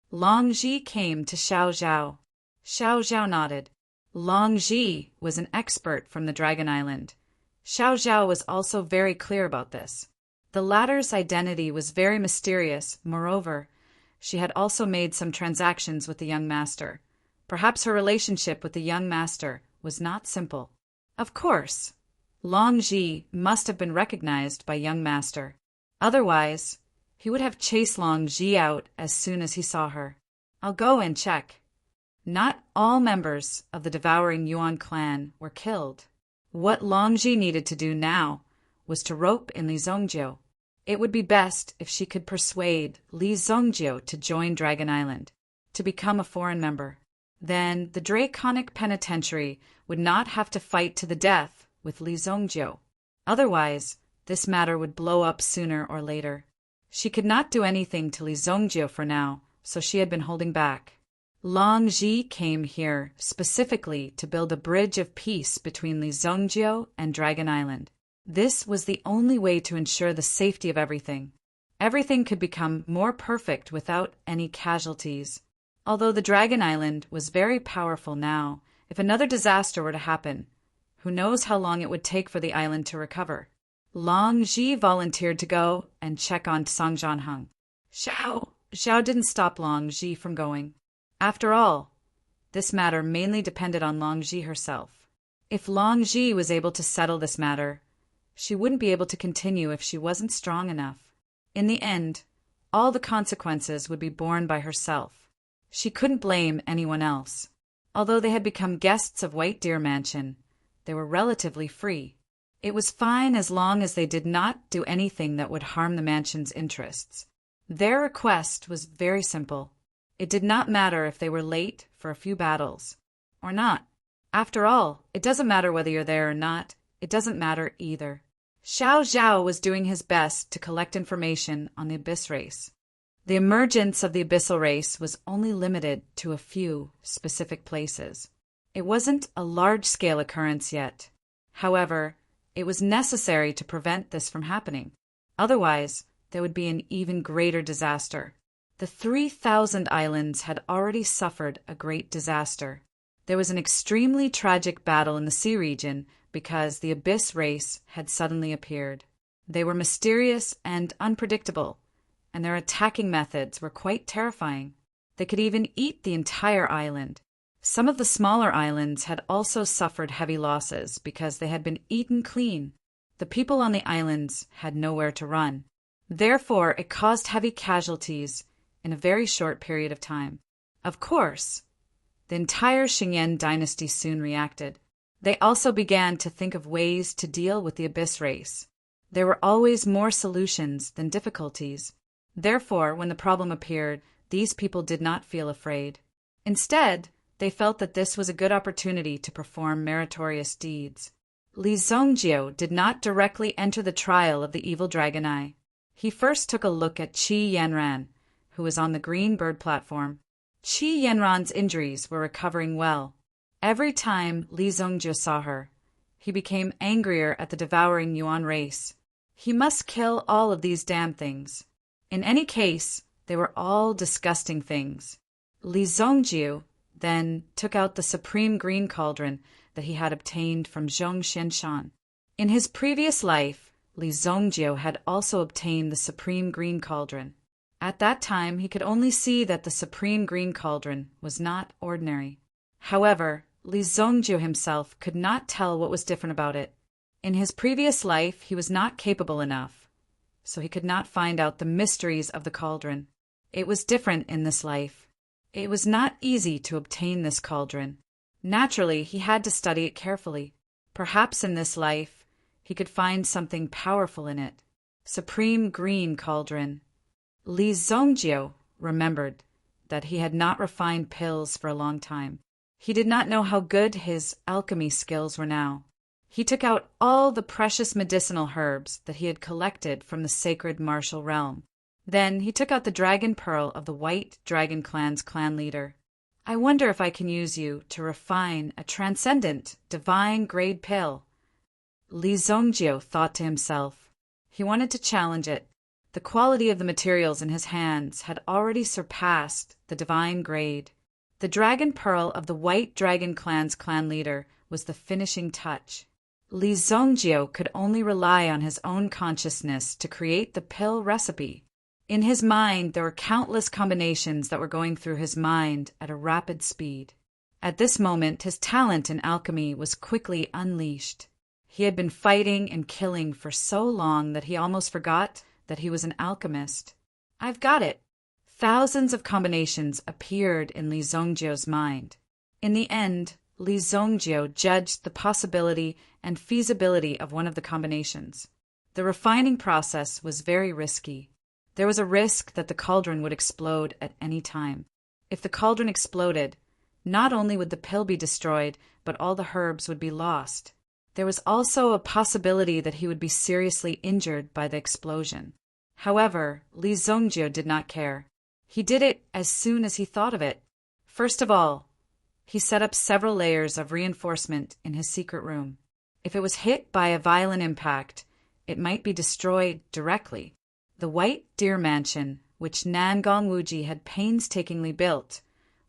Long Ji came to Xiao Zhao. Xiao Zhao nodded. Long Ji was an expert from the Dragon Island. Xiao Zhao was also very clear about this. The latter's identity was very mysterious. Moreover, she had also made some transactions with the young master. Perhaps her relationship with the young master was not simple. Of course, Long Ji must have been recognized by young master. Otherwise, he would have chased Long Ji out as soon as he saw her. I'll go and check. Not all members of the devouring Yuan clan were killed. What Long Ji needed to do now was to rope in Li Zongjiu. It would be best if she could persuade Li Zongjiu to join Dragon Island, to become a foreign member. Then the Draconic Penitentiary would not have to fight to the death with Li Zongjiu. Otherwise, this matter would blow up sooner or later. She could not do anything to Li Zongjiu for now, so she had been holding back. Long Ji came here specifically to build a bridge of peace between Li Zongjiu and Dragon Island. This was the only way to ensure the safety of everything. Everything could become more perfect without any casualties. Although the Dragon Island was very powerful now, if another disaster were to happen, who knows how long it would take for the island to recover. Long Ji volunteered to go and check on Songjianheng. Xiao didn't stop Long Ji from going. After all, this matter mainly depended on Long Ji herself. If Long Ji was able to settle this matter, she wouldn't be able to continue if she wasn't strong enough. In the end, all the consequences would be borne by herself. She couldn't blame anyone else. Although they had become guests of White Deer Mansion, they were relatively free. It was fine as long as they did not do anything that would harm the mansion's interests. Their request was very simple. It did not matter if they were late for a few battles or not. After all, it doesn't matter whether you're there or not. It doesn't matter either. Xiao Zhao was doing his best to collect information on the Abyss race. The emergence of the Abyssal race was only limited to a few specific places. It wasn't a large-scale occurrence yet. However, It was necessary to prevent this from happening. Otherwise, there would be an even greater disaster. The 3,000 islands had already suffered a great disaster. There was an extremely tragic battle in the sea region because the Abyss race had suddenly appeared. They were mysterious and unpredictable, and their attacking methods were quite terrifying. They could even eat the entire island. Some of the smaller islands had also suffered heavy losses because they had been eaten clean. The people on the islands had nowhere to run. Therefore, it caused heavy casualties in a very short period of time. Of course, the entire Xingyan dynasty soon reacted. They also began to think of ways to deal with the Abyss race. There were always more solutions than difficulties. Therefore, when the problem appeared, these people did not feel afraid. Instead, they felt that this was a good opportunity to perform meritorious deeds. Li Zhongjie did not directly enter the trial of the evil dragon eye. He first took a look at Qi Yanran, who was on the green bird platform. Qi Yanran's injuries were recovering well. Every time Li Zhongjie saw her, he became angrier at the devouring Yuan race. He must kill all of these damn things. In any case, they were all disgusting things. Li Zhongjie then took out the supreme green cauldron that he had obtained from Zhong Xianshan. In his previous life, Li Zhongjie had also obtained the supreme green cauldron. At that time, he could only see that the supreme green cauldron was not ordinary. However, Li Zhongjie himself could not tell what was different about it. In his previous life, he was not capable enough, so he could not find out the mysteries of the cauldron. It was different in this life. It was not easy to obtain this cauldron. Naturally, he had to study it carefully. Perhaps in this life, he could find something powerful in it. Supreme green cauldron. Li Zhongjie remembered that he had not refined pills for a long time. He did not know how good his alchemy skills were now. He took out all the precious medicinal herbs that he had collected from the sacred martial realm. Then he took out the dragon pearl of the White Dragon Clan's clan leader. I wonder if I can use you to refine a transcendent, divine grade pill. Li Zhongjie thought to himself. He wanted to challenge it. The quality of the materials in his hands had already surpassed the divine grade. The dragon pearl of the White Dragon Clan's clan leader was the finishing touch. Li Zhongjie could only rely on his own consciousness to create the pill recipe. In his mind, there were countless combinations that were going through his mind at a rapid speed. At this moment, his talent in alchemy was quickly unleashed. He had been fighting and killing for so long that he almost forgot that he was an alchemist. I've got it. Thousands of combinations appeared in Li Zhongjie's mind. In the end, Li Zhongjie judged the possibility and feasibility of one of the combinations. The refining process was very risky. There was a risk that the cauldron would explode at any time. If the cauldron exploded, not only would the pill be destroyed, but all the herbs would be lost. There was also a possibility that he would be seriously injured by the explosion. However, Li Zhongjie did not care. He did it as soon as he thought of it. First of all, he set up several layers of reinforcement in his secret room. If it was hit by a violent impact, it might be destroyed directly. The White Deer Mansion, which Nan Gongwuji had painstakingly built,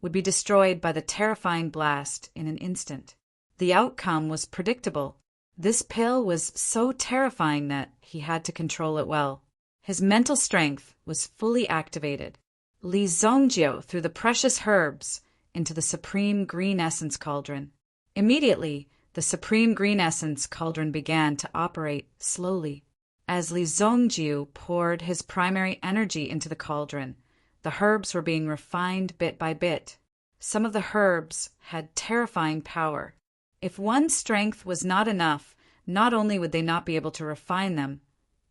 would be destroyed by the terrifying blast in an instant. The outcome was predictable. This pill was so terrifying that he had to control it well. His mental strength was fully activated. Li Zhongjie threw the precious herbs into the supreme green essence cauldron. Immediately, the supreme green essence cauldron began to operate slowly. As Li Zhongjie poured his primary energy into the cauldron, the herbs were being refined bit by bit. Some of the herbs had terrifying power. If one's strength was not enough, not only would they not be able to refine them,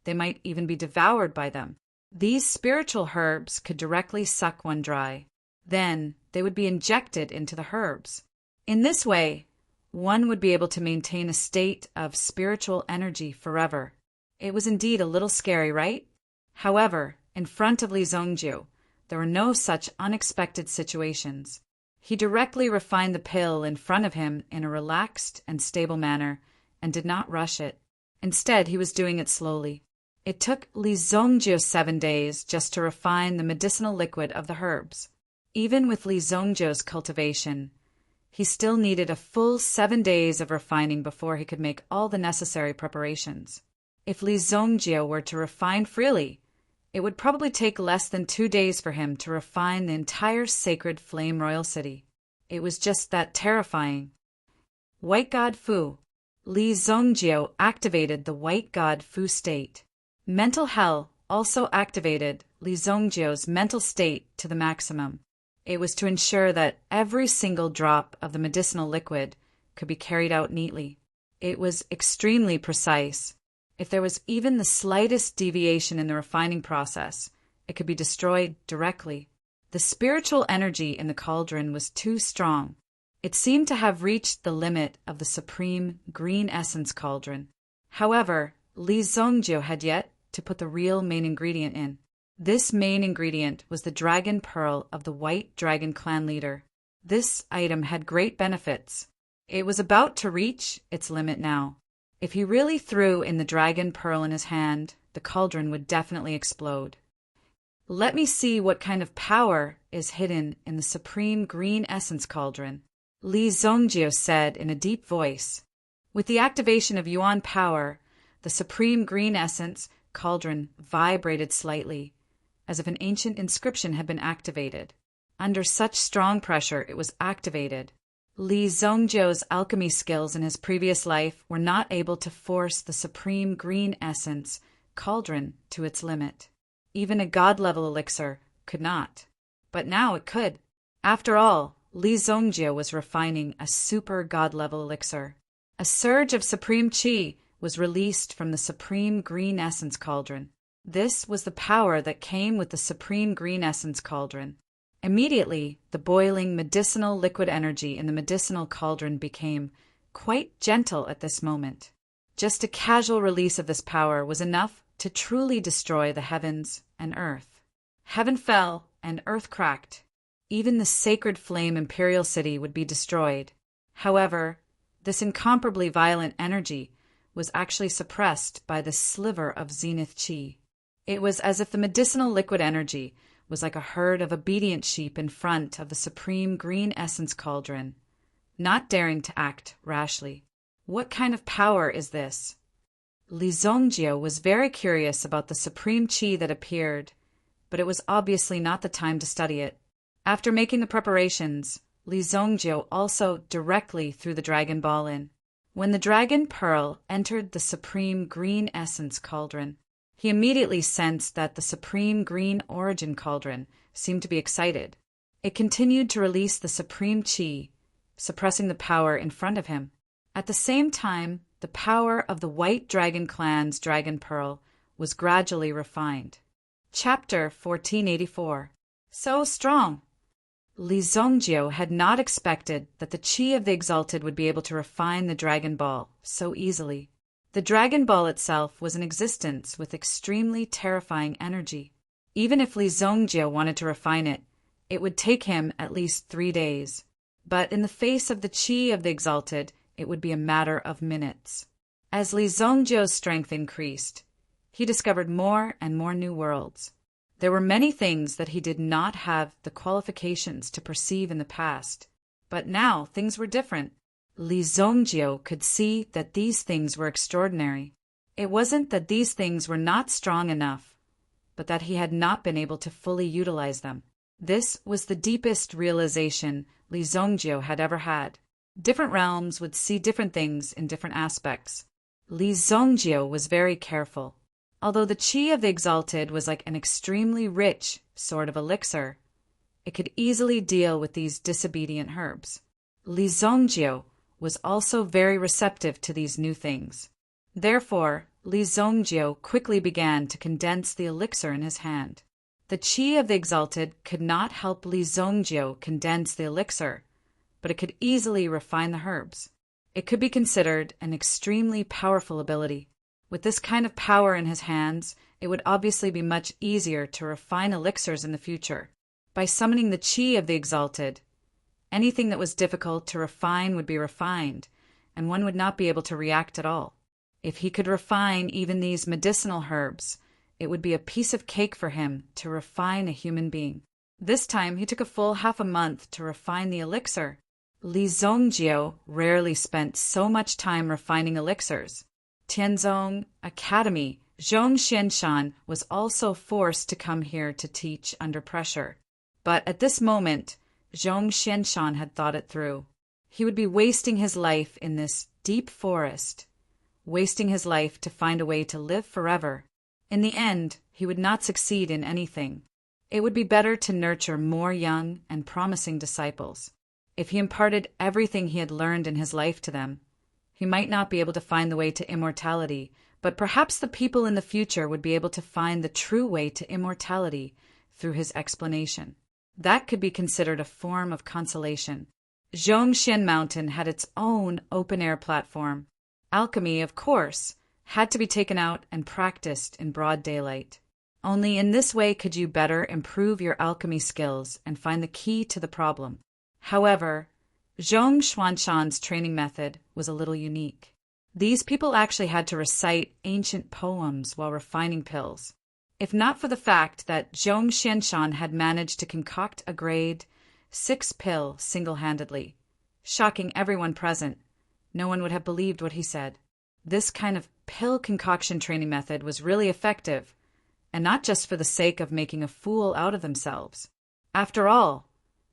they might even be devoured by them. These spiritual herbs could directly suck one dry. Then they would be injected into the herbs. In this way, one would be able to maintain a state of spiritual energy forever. It was indeed a little scary, right? However, in front of Li Zhongjie, there were no such unexpected situations. He directly refined the pill in front of him in a relaxed and stable manner and did not rush it. Instead, he was doing it slowly. It took Li Zongjio 7 days just to refine the medicinal liquid of the herbs. Even with Li Zongjio's cultivation, he still needed a full 7 days of refining before he could make all the necessary preparations. If Li Zongjio were to refine freely, it would probably take less than 2 days for him to refine the entire sacred flame royal city. It was just that terrifying. White God Fu. Li Zongjio activated the White God Fu state. Mental hell also activated Li Zongjio's mental state to the maximum. It was to ensure that every single drop of the medicinal liquid could be carried out neatly. It was extremely precise. If there was even the slightest deviation in the refining process, it could be destroyed directly. The spiritual energy in the cauldron was too strong. It seemed to have reached the limit of the supreme green essence cauldron. However, Li Zongjio had yet to put the real main ingredient in. This main ingredient was the dragon pearl of the White Dragon clan leader. This item had great benefits. It was about to reach its limit now. If he really threw in the dragon pearl in his hand, the cauldron would definitely explode. Let me see what kind of power is hidden in the supreme green essence cauldron, Li Zongjio said in a deep voice. With the activation of Yuan power, the supreme green essence cauldron vibrated slightly, as if an ancient inscription had been activated. Under such strong pressure, it was activated. Li Zongjio's alchemy skills in his previous life were not able to force the supreme green essence cauldron to its limit. Even a god-level elixir could not. But now it could. After all, Li Zongjio was refining a super god-level elixir. A surge of supreme qi was released from the supreme green essence cauldron. This was the power that came with the supreme green essence cauldron. Immediately, the boiling medicinal liquid energy in the medicinal cauldron became quite gentle at this moment. Just a casual release of this power was enough to truly destroy the heavens and earth. Heaven fell and earth cracked. Even the sacred flame imperial city would be destroyed. However, this incomparably violent energy was actually suppressed by the sliver of zenith qi. It was as if the medicinal liquid energy was like a herd of obedient sheep in front of the supreme green essence cauldron, not daring to act rashly. What kind of power is this? Li Zongjio was very curious about the supreme qi that appeared, but it was obviously not the time to study it. After making the preparations, Li Zongjio also directly threw the dragon ball in. When the dragon pearl entered the supreme green essence cauldron, he immediately sensed that the supreme green origin cauldron seemed to be excited. It continued to release the supreme qi, suppressing the power in front of him. At the same time, the power of the White Dragon clan's dragon pearl was gradually refined. Chapter 1484. So strong! Li Zongjio had not expected that the qi of the Exalted would be able to refine the dragon ball so easily. The dragon ball itself was in existence with extremely terrifying energy. Even if Li Zongjio wanted to refine it, it would take him at least 3 days. But in the face of the qi of the Exalted, it would be a matter of minutes. As Li Zongjio's strength increased, he discovered more and more new worlds. There were many things that he did not have the qualifications to perceive in the past. But now things were different. Li Zongjio could see that these things were extraordinary. It wasn't that these things were not strong enough, but that he had not been able to fully utilize them. This was the deepest realization Li Zongjio had ever had. Different realms would see different things in different aspects. Li Zongjio was very careful. Although the qi of the Exalted was like an extremely rich sort of elixir, it could easily deal with these disobedient herbs. Li Zongjio was also very receptive to these new things. Therefore, Li Zongjio quickly began to condense the elixir in his hand. The qi of the Exalted could not help Li Zongjio condense the elixir, but it could easily refine the herbs. It could be considered an extremely powerful ability. With this kind of power in his hands, it would obviously be much easier to refine elixirs in the future. By summoning the qi of the Exalted, anything that was difficult to refine would be refined, and one would not be able to react at all. If he could refine even these medicinal herbs, it would be a piece of cake for him to refine a human being. This time he took a full half a month to refine the elixir. Li Zongjiu rarely spent so much time refining elixirs. Tianzong Academy, Zhong Xianshan was also forced to come here to teach under pressure. But at this moment, Zhong Xianshan had thought it through. He would be wasting his life in this deep forest, wasting his life to find a way to live forever. In the end, he would not succeed in anything. It would be better to nurture more young and promising disciples. If he imparted everything he had learned in his life to them, he might not be able to find the way to immortality, but perhaps the people in the future would be able to find the true way to immortality through his explanation. That could be considered a form of consolation. Zhongshan Mountain had its own open-air platform. Alchemy, of course, had to be taken out and practiced in broad daylight. Only in this way could you better improve your alchemy skills and find the key to the problem. However, Zhong Xuanshan's training method was a little unique. These people actually had to recite ancient poems while refining pills. If not for the fact that Zhong Xianshan had managed to concoct a grade 6 pill single-handedly, shocking everyone present, no one would have believed what he said. This kind of pill concoction training method was really effective, and not just for the sake of making a fool out of themselves. After all,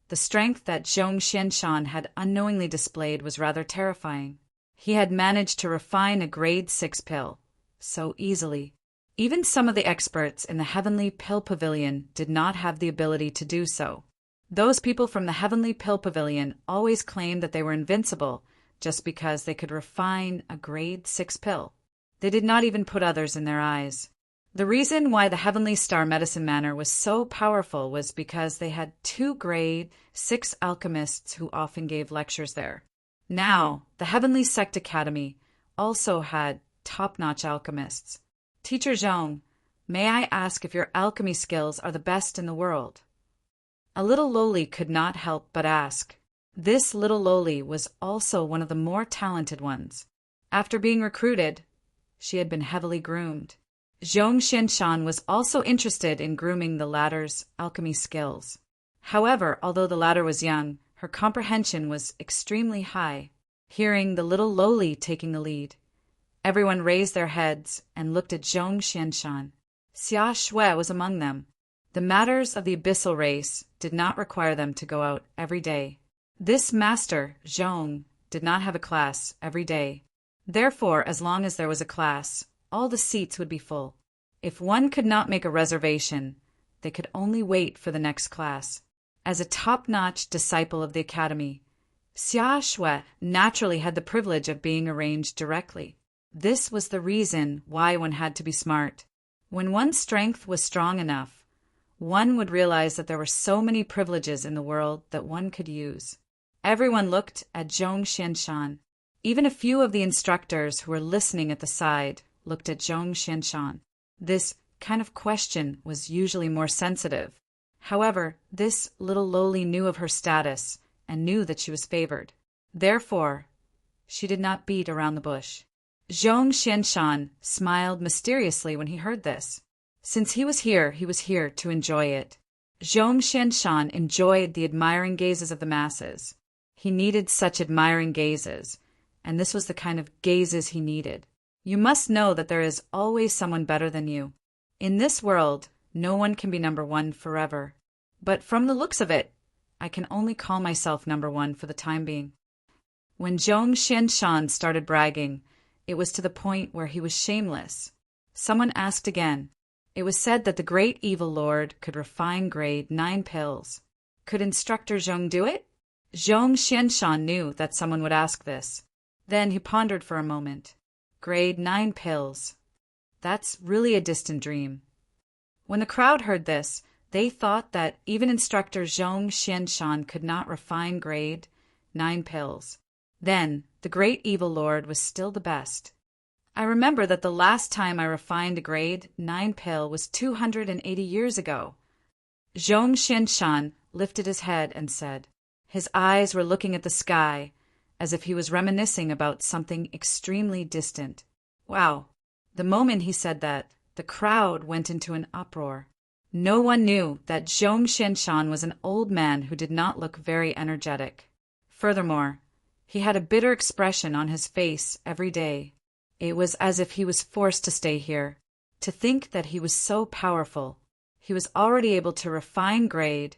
the strength that Zhong Xianshan had unknowingly displayed was rather terrifying. He had managed to refine a grade 6 pill so easily. Even some of the experts in the Heavenly Pill Pavilion did not have the ability to do so. Those people from the Heavenly Pill Pavilion always claimed that they were invincible just because they could refine a grade 6 pill. They did not even put others in their eyes. The reason why the Heavenly Star Medicine Manor was so powerful was because they had 2 grade 6 alchemists who often gave lectures there. Now, the Heavenly Sect Academy also had top-notch alchemists. Teacher Zhong, may I ask if your alchemy skills are the best in the world? A little loli could not help but ask. This little loli was also one of the more talented ones. After being recruited, she had been heavily groomed. Zhong Xianshan was also interested in grooming the latter's alchemy skills. However, although the latter was young, her comprehension was extremely high. Hearing the little loli taking the lead, everyone raised their heads and looked at Zhong Xianshan. Xia Shui was among them. The matters of the abyssal race did not require them to go out every day. This master, Zhong, did not have a class every day. Therefore, as long as there was a class, all the seats would be full. If one could not make a reservation, they could only wait for the next class. As a top-notch disciple of the academy, Xia Shui naturally had the privilege of being arranged directly. This was the reason why one had to be smart. When one's strength was strong enough, one would realize that there were so many privileges in the world that one could use. Everyone looked at Zhong Xianshan. Even a few of the instructors who were listening at the side looked at Zhong Xianshan. This kind of question was usually more sensitive. However, this little loli knew of her status and knew that she was favored. Therefore, she did not beat around the bush. Zhong Xianshan smiled mysteriously when he heard this. Since he was here to enjoy it. Zhong Xianshan enjoyed the admiring gazes of the masses. He needed such admiring gazes, and this was the kind of gazes he needed. You must know that there is always someone better than you. In this world, no one can be number one forever. But from the looks of it, I can only call myself number one for the time being. When Zhong Xianshan started bragging, it was to the point where he was shameless. Someone asked again. It was said that the great evil lord could refine grade 9 pills. Could Instructor Zhong do it? Zhong Xianshan knew that someone would ask this. Then he pondered for a moment. Grade 9 pills. That's really a distant dream. When the crowd heard this, they thought that even Instructor Zhong Xianshan could not refine grade 9 pills. Then, the great evil lord was still the best. I remember that the last time I refined a grade 9 pill was 280 years ago. Zhong Xianshan lifted his head and said, his eyes were looking at the sky, as if he was reminiscing about something extremely distant. Wow. The moment he said that, the crowd went into an uproar. No one knew that Zhong Xianshan was an old man who did not look very energetic. Furthermore, he had a bitter expression on his face every day. It was as if he was forced to stay here. To think that he was so powerful. He was already able to refine grade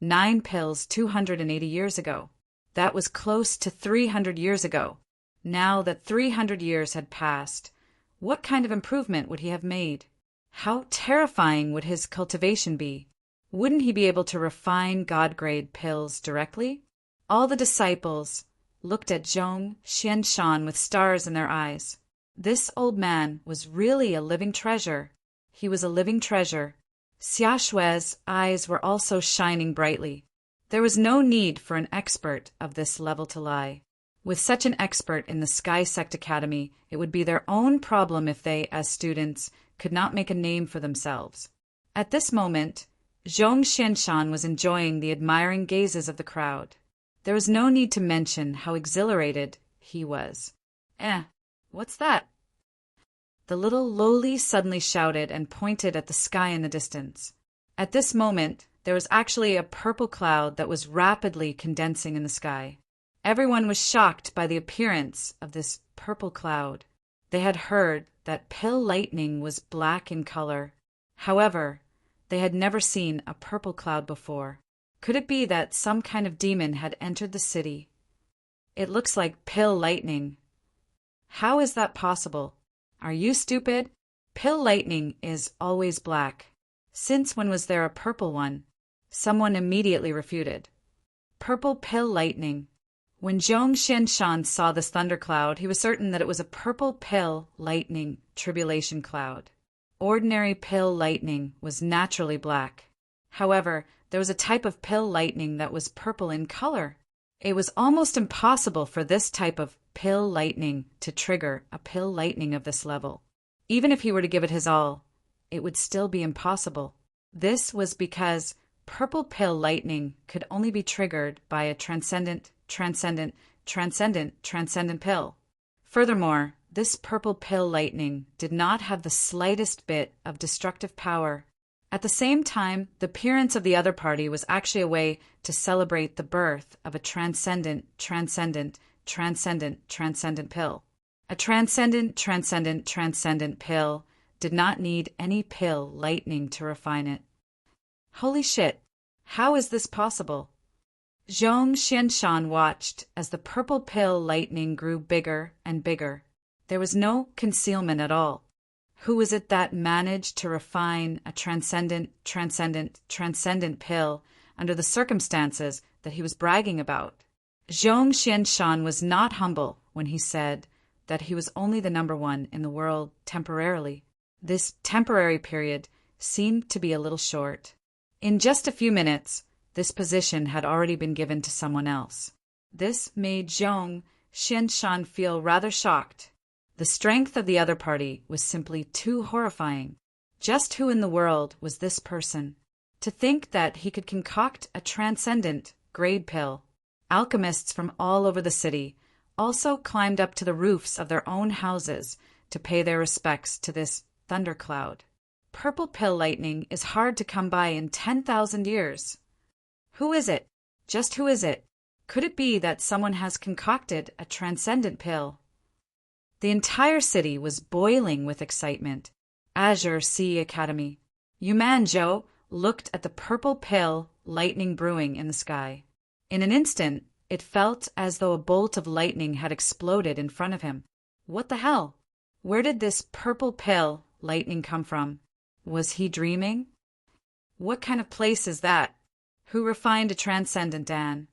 9 pills 280 years ago. That was close to 300 years ago. Now that 300 years had passed, what kind of improvement would he have made? How terrifying would his cultivation be? Wouldn't he be able to refine God-grade pills directly? All the disciples looked at Zhong Xianshan with stars in their eyes. This old man was really a living treasure. He was a living treasure. Xia Shui's eyes were also shining brightly. There was no need for an expert of this level to lie. With such an expert in the Sky Sect Academy, it would be their own problem if they, as students, could not make a name for themselves. At this moment, Zhong Xianshan was enjoying the admiring gazes of the crowd. There was no need to mention how exhilarated he was. What's that? The little lowly suddenly shouted and pointed at the sky in the distance. At this moment, there was actually a purple cloud that was rapidly condensing in the sky. Everyone was shocked by the appearance of this purple cloud. They had heard that pill lightning was black in color. However, they had never seen a purple cloud before. Could it be that some kind of demon had entered the city? It looks like pill lightning. How is that possible? Are you stupid? Pill lightning is always black. Since when was there a purple one? Someone immediately refuted. Purple pill lightning. When Zhong Xianshan saw this thundercloud, he was certain that it was a purple pill lightning tribulation cloud. Ordinary pill lightning was naturally black. However, there was a type of pill lightning that was purple in color. It was almost impossible for this type of pill lightning to trigger a pill lightning of this level. Even if he were to give it his all, it would still be impossible. This was because purple pill lightning could only be triggered by a transcendent pill. Furthermore, this purple pill lightning did not have the slightest bit of destructive power. At the same time, the appearance of the other party was actually a way to celebrate the birth of a transcendent pill. A transcendent pill did not need any pill lightning to refine it. Holy shit, how is this possible? Zhong Xianshan watched as the purple pill lightning grew bigger and bigger. There was no concealment at all. Who was it that managed to refine a transcendent pill under the circumstances that he was bragging about? Zhong Xianshan was not humble when he said that he was only the number one in the world temporarily. This temporary period seemed to be a little short. In just a few minutes, this position had already been given to someone else. This made Zhong Xianshan feel rather shocked. The strength of the other party was simply too horrifying. Just who in the world was this person? To think that he could concoct a transcendent grade pill. Alchemists from all over the city also climbed up to the roofs of their own houses to pay their respects to this thundercloud. Purple pill lightning is hard to come by in 10,000 years. Who is it? Just who is it? Could it be that someone has concocted a transcendent pill? The entire city was boiling with excitement. Azure Sea Academy. Yumanzhou looked at the purple pill lightning brewing in the sky. In an instant, it felt as though a bolt of lightning had exploded in front of him. What the hell? Where did this purple pill lightning come from? Was he dreaming? What kind of place is that? Who refined a transcendent Dan?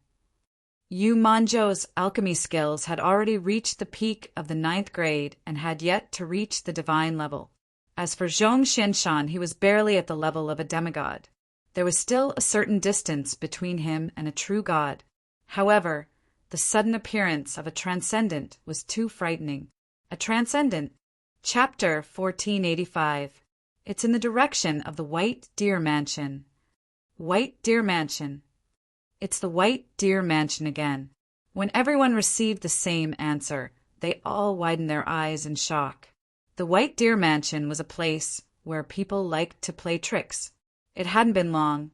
Yu Manzhou's alchemy skills had already reached the peak of the 9th grade and had yet to reach the divine level. As for Zhong Xianshan, he was barely at the level of a demigod. There was still a certain distance between him and a true god. However, the sudden appearance of a transcendent was too frightening. A transcendent. Chapter 1485. It's in the direction of the White Deer Mansion. White Deer Mansion. It's the White Deer Mansion again. When everyone received the same answer, they all widened their eyes in shock. The White Deer Mansion was a place where people liked to play tricks. It hadn't been long,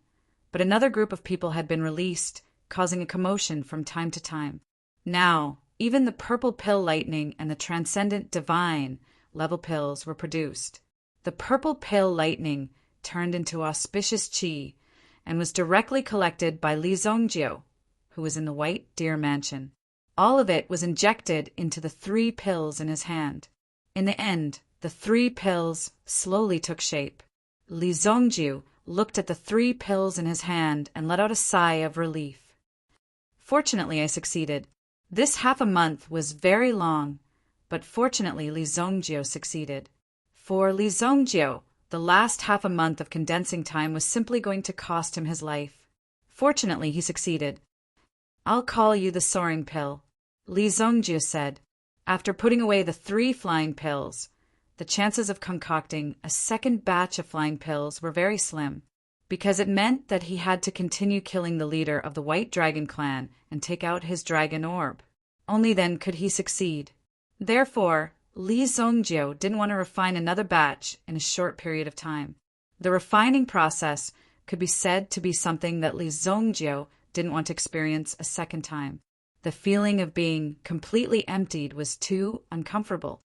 but another group of people had been released, causing a commotion from time to time. Now, even the purple pill lightning and the transcendent divine level pills were produced. The purple pill lightning turned into auspicious chi and was directly collected by Li Zongjio, who was in the White Deer Mansion. All of it was injected into the 3 pills in his hand. In the end, the 3 pills slowly took shape. Li Zongjio looked at the 3 pills in his hand and let out a sigh of relief. Fortunately, I succeeded. This half a month was very long, but fortunately Li Zongjio succeeded. For Li Zongjio, the last half a month of condensing time was simply going to cost him his life. Fortunately, he succeeded. "I'll call you the soaring pill," Li Zongjio said. After putting away the 3 flying pills, the chances of concocting a second batch of flying pills were very slim, because it meant that he had to continue killing the leader of the White Dragon clan and take out his dragon orb. Only then could he succeed. Therefore, Li Zongjio didn't want to refine another batch in a short period of time. The refining process could be said to be something that Li Zongjio didn't want to experience a second time. The feeling of being completely emptied was too uncomfortable.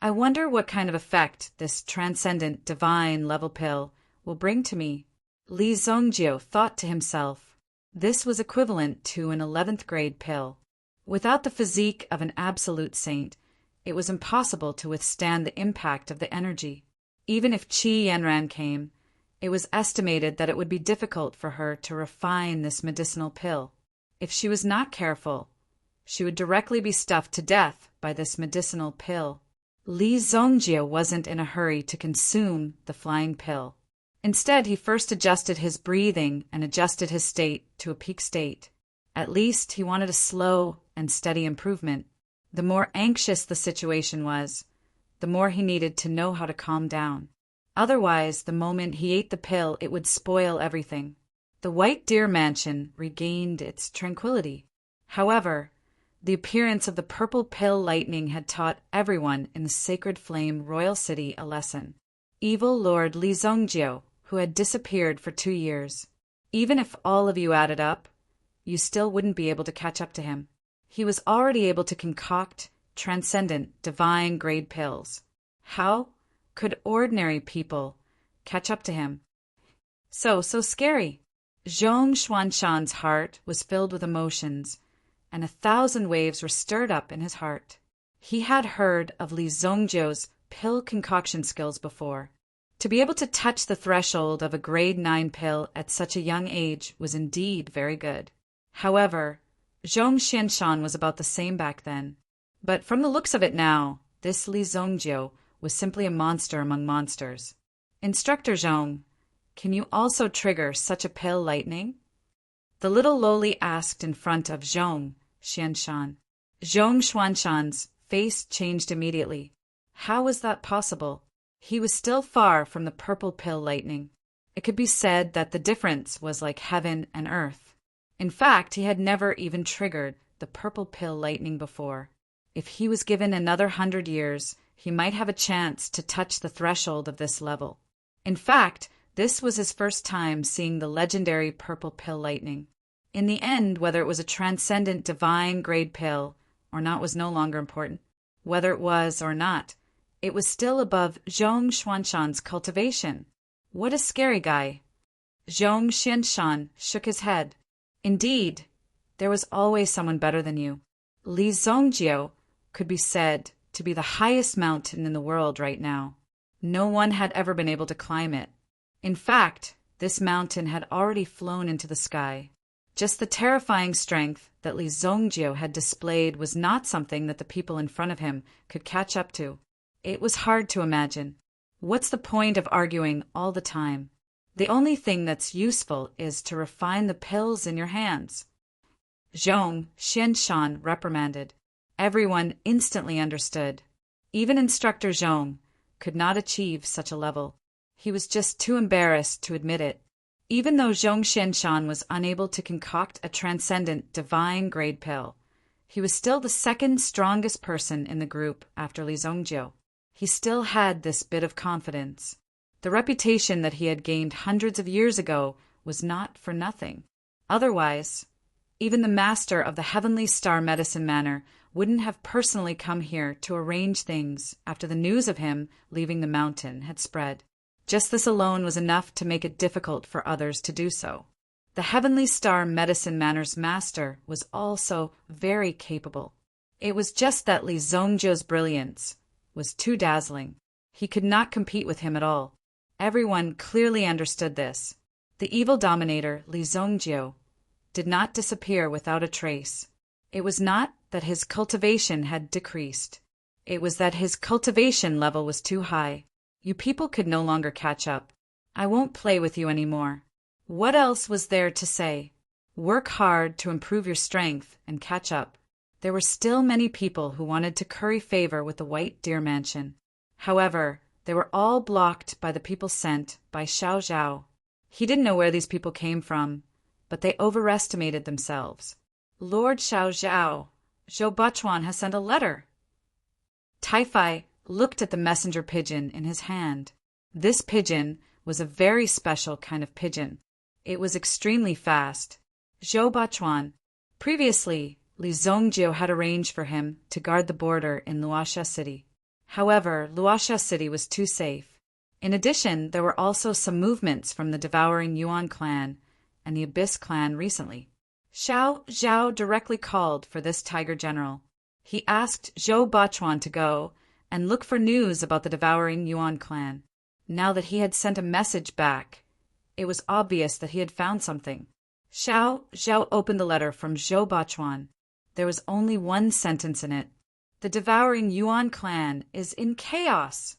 I wonder what kind of effect this transcendent divine level pill will bring to me. Li Zongjio thought to himself. This was equivalent to an 11th grade pill. Without the physique of an absolute saint, it was impossible to withstand the impact of the energy. Even if Qi Yanran came, it was estimated that it would be difficult for her to refine this medicinal pill. If she was not careful, she would directly be stuffed to death by this medicinal pill. Li Zongjio wasn't in a hurry to consume the flying pill. Instead, he first adjusted his breathing and adjusted his state to a peak state. At least he wanted a slow and steady improvement. The more anxious the situation was, the more he needed to know how to calm down. Otherwise, the moment he ate the pill, it would spoil everything. The White Deer Mansion regained its tranquility. However, the appearance of the purple pill lightning had taught everyone in the Sacred Flame Royal City a lesson. Evil Lord Li Zongjio, who had disappeared for 2 years. Even if all of you added up, you still wouldn't be able to catch up to him. He was already able to concoct transcendent, divine grade pills. How could ordinary people catch up to him? So scary. Zhong Xuanshan's heart was filled with emotions, and 1,000 waves were stirred up in his heart. He had heard of Li Zongjio's pill concoction skills before. To be able to touch the threshold of a grade 9 pill at such a young age was indeed very good. However, Zhong Xianshan was about the same back then. But from the looks of it now, this Li Zongjio was simply a monster among monsters. Instructor Zhong, can you also trigger such a pill lightning? The little lowly asked in front of Zhong Xianshan. Zhong Xuanshan's face changed immediately. How was that possible? He was still far from the purple pill lightning. It could be said that the difference was like heaven and earth. In fact, he had never even triggered the purple pill lightning before. If he was given another 100 years, he might have a chance to touch the threshold of this level. In fact, this was his first time seeing the legendary purple pill lightning. In the end, whether it was a transcendent divine grade pill or not was no longer important. Whether it was or not, it was still above Zhong Xuanshan's cultivation. What a scary guy. Zhong Xianshan shook his head. Indeed, there was always someone better than you. Li Zongjio could be said to be the highest mountain in the world right now. No one had ever been able to climb it. In fact, this mountain had already flown into the sky. Just the terrifying strength that Li Zongjio had displayed was not something that the people in front of him could catch up to. It was hard to imagine. What's the point of arguing all the time? The only thing that's useful is to refine the pills in your hands. Zhong Xianshan reprimanded. Everyone instantly understood. Even Instructor Zhong could not achieve such a level. He was just too embarrassed to admit it. Even though Zhong Xianshan was unable to concoct a transcendent divine grade pill, he was still the second strongest person in the group after Li Zongjio. he still had this bit of confidence. The reputation that he had gained hundreds of years ago was not for nothing. Otherwise, even the master of the Heavenly Star Medicine Manor wouldn't have personally come here to arrange things after the news of him leaving the mountain had spread. Just this alone was enough to make it difficult for others to do so. The Heavenly Star Medicine Manor's master was also very capable. It was just that Li Zhongjiu's brilliance was too dazzling. He could not compete with him at all. Everyone clearly understood this. The evil dominator, Li Zhongjiu, did not disappear without a trace. It was not that his cultivation had decreased. It was that his cultivation level was too high. You people could no longer catch up. I won't play with you anymore. What else was there to say? Work hard to improve your strength and catch up. There were still many people who wanted to curry favor with the White Deer Mansion. However, they were all blocked by the people sent by Xiao Zhao. He didn't know where these people came from, but they overestimated themselves. Lord Xiao Zhao, Zhou Bachuan has sent a letter. Tai looked at the messenger pigeon in his hand. This pigeon was a very special kind of pigeon. It was extremely fast. Zhou Bachuan. Previously, Li Zhongjiu had arranged for him to guard the border in Luoxia City. However, Luoxia City was too safe. In addition, there were also some movements from the Devouring Yuan clan and the Abyss clan recently. Xiao Zhao directly called for this tiger general. He asked Zhou Bachuan to go and look for news about the Devouring Yuan clan. Now that he had sent a message back, it was obvious that he had found something. Xiao Zhao opened the letter from Zhou Bachuan. There was only one sentence in it. The Devouring Yuan clan is in chaos.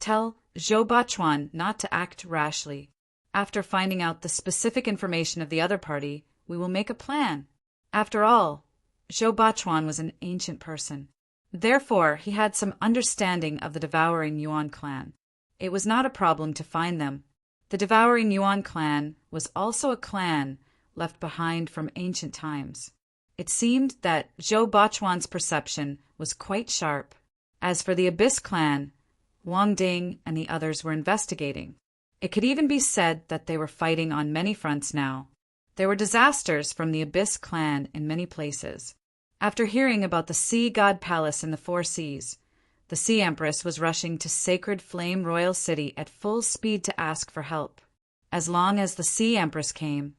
Tell Zhou Bachuan not to act rashly. After finding out the specific information of the other party, we will make a plan. After all, Zhou Bachuan was an ancient person. Therefore, he had some understanding of the Devouring Yuan clan. It was not a problem to find them. The Devouring Yuan clan was also a clan left behind from ancient times. It seemed that Zhou Bachuan's perception was quite sharp. As for the Abyss clan, Wang Ding and the others were investigating. It could even be said that they were fighting on many fronts now. There were disasters from the Abyss clan in many places. After hearing about the Sea God Palace in the Four Seas, the Sea Empress was rushing to Sacred Flame Royal City at full speed to ask for help. As long as the Sea Empress came,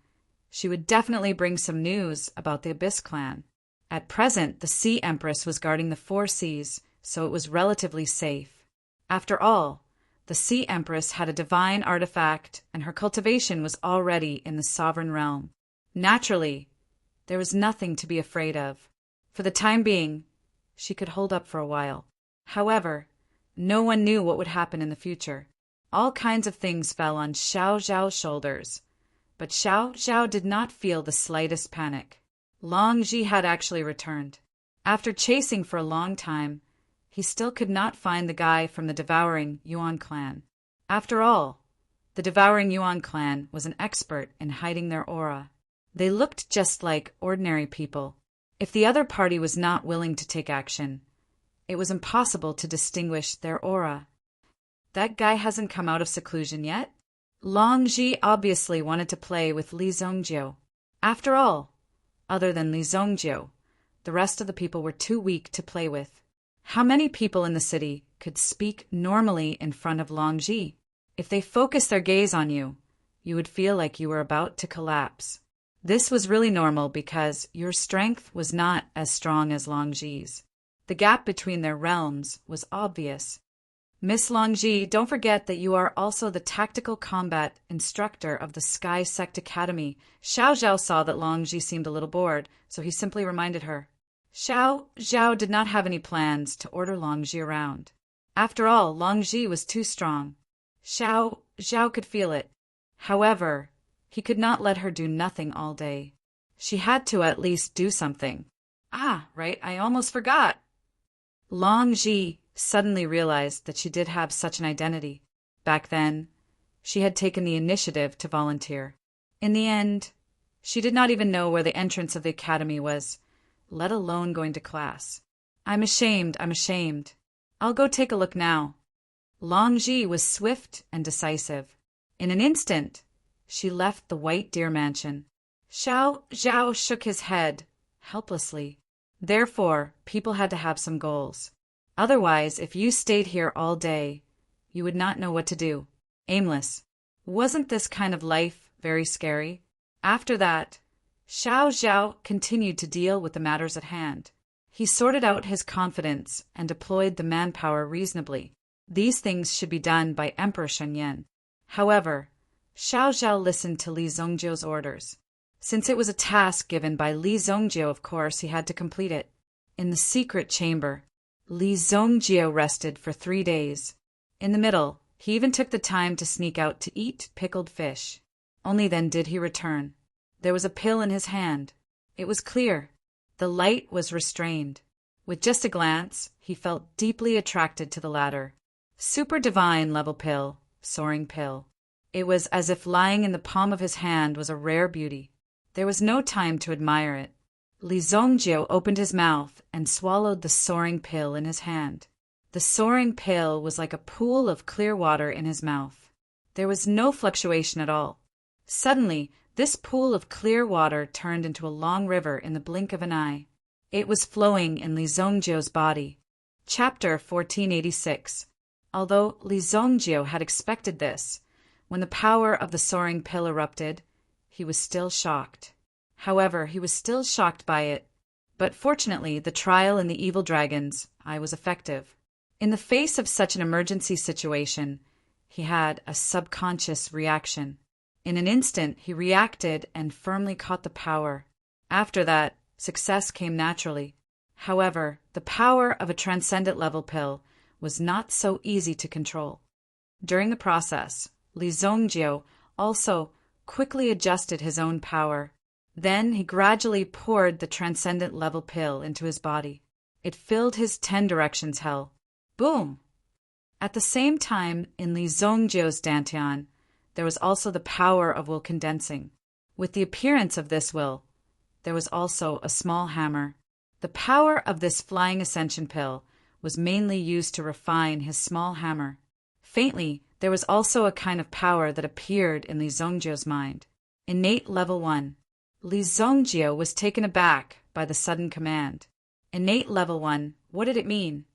she would definitely bring some news about the Abyss clan. At present, the Sea Empress was guarding the Four Seas, so it was relatively safe. After all, the Sea Empress had a divine artifact, and her cultivation was already in the sovereign realm. Naturally, there was nothing to be afraid of. For the time being, she could hold up for a while. However, no one knew what would happen in the future. All kinds of things fell on Xiao Zhao's shoulders. But Xiao Zhao did not feel the slightest panic. Long Ji had actually returned. After chasing for a long time, he still could not find the guy from the Devouring Yuan clan. After all, the Devouring Yuan clan was an expert in hiding their aura. They looked just like ordinary people. If the other party was not willing to take action, it was impossible to distinguish their aura. That guy hasn't come out of seclusion yet? Long Ji obviously wanted to play with Li Zhongjiu. After all, other than Li Zhongjiu, the rest of the people were too weak to play with. How many people in the city could speak normally in front of Long Ji? If they focused their gaze on you, you would feel like you were about to collapse. This was really normal because your strength was not as strong as Long Ji's. The gap between their realms was obvious. Miss Long Ji, don't forget that you are also the tactical combat instructor of the Sky Sect Academy. Xiao Zhao saw that Long Ji seemed a little bored, so he simply reminded her. Xiao Zhao did not have any plans to order Long Ji around. After all, Long Ji was too strong. Xiao Zhao could feel it. However, he could not let her do nothing all day. She had to at least do something. Ah, right, I almost forgot. Long Ji suddenly realized that she did have such an identity. Back then, she had taken the initiative to volunteer. In the end, she did not even know where the entrance of the academy was, let alone going to class. I'm ashamed. I'll go take a look now. Long Ji was swift and decisive. In an instant, she left the White Deer Mansion. Xiao Zhao shook his head, helplessly. Therefore, people had to have some goals. Otherwise, if you stayed here all day, you would not know what to do. Aimless. Wasn't this kind of life very scary? After that, Xiao Zhao continued to deal with the matters at hand. He sorted out his confidence and deployed the manpower reasonably. These things should be done by Emperor Shenyan. However, Xiao Zhao listened to Li Zongjiu's orders. Since it was a task given by Li Zongjiu, of course, he had to complete it. In the secret chamber, Li Zongjiu rested for 3 days. In the middle, he even took the time to sneak out to eat pickled fish. Only then did he return. There was a pill in his hand. It was clear. The light was restrained. With just a glance, he felt deeply attracted to the latter. Super divine level pill, soaring pill. It was as if lying in the palm of his hand was a rare beauty. There was no time to admire it. Li Zongjiu opened his mouth and swallowed the soaring pill in his hand. The soaring pill was like a pool of clear water in his mouth. There was no fluctuation at all. Suddenly, this pool of clear water turned into a long river in the blink of an eye. It was flowing in Li Zongjiu's body. Chapter 1486. Although Li Zongjiu had expected this, when the power of the soaring pill erupted, he was still shocked. However, he was still shocked by it. But fortunately, the trial in the evil dragon's eye was effective. In the face of such an emergency situation, he had a subconscious reaction. In an instant, he reacted and firmly caught the power. After that, success came naturally. However, the power of a transcendent level pill was not so easy to control. During the process, Li Zongjiu also quickly adjusted his own power. Then he gradually poured the transcendent level pill into his body. It filled his 10 directions hell. Boom! At the same time, in Li Zongjiu's dantian, there was also the power of will condensing. With the appearance of this will, there was also a small hammer. The power of this flying ascension pill was mainly used to refine his small hammer. Faintly, there was also a kind of power that appeared in Li Zongjiu's mind. Innate level 1. Li Zongjiu was taken aback by the sudden command. Innate level 1, what did it mean?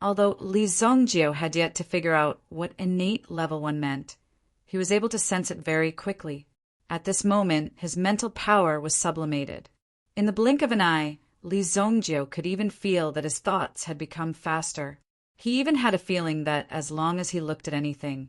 Although Li Zongjiu had yet to figure out what innate level 1 meant, he was able to sense it very quickly. At this moment, his mental power was sublimated. In the blink of an eye, Li Zongjiu could even feel that his thoughts had become faster. He even had a feeling that as long as he looked at anything,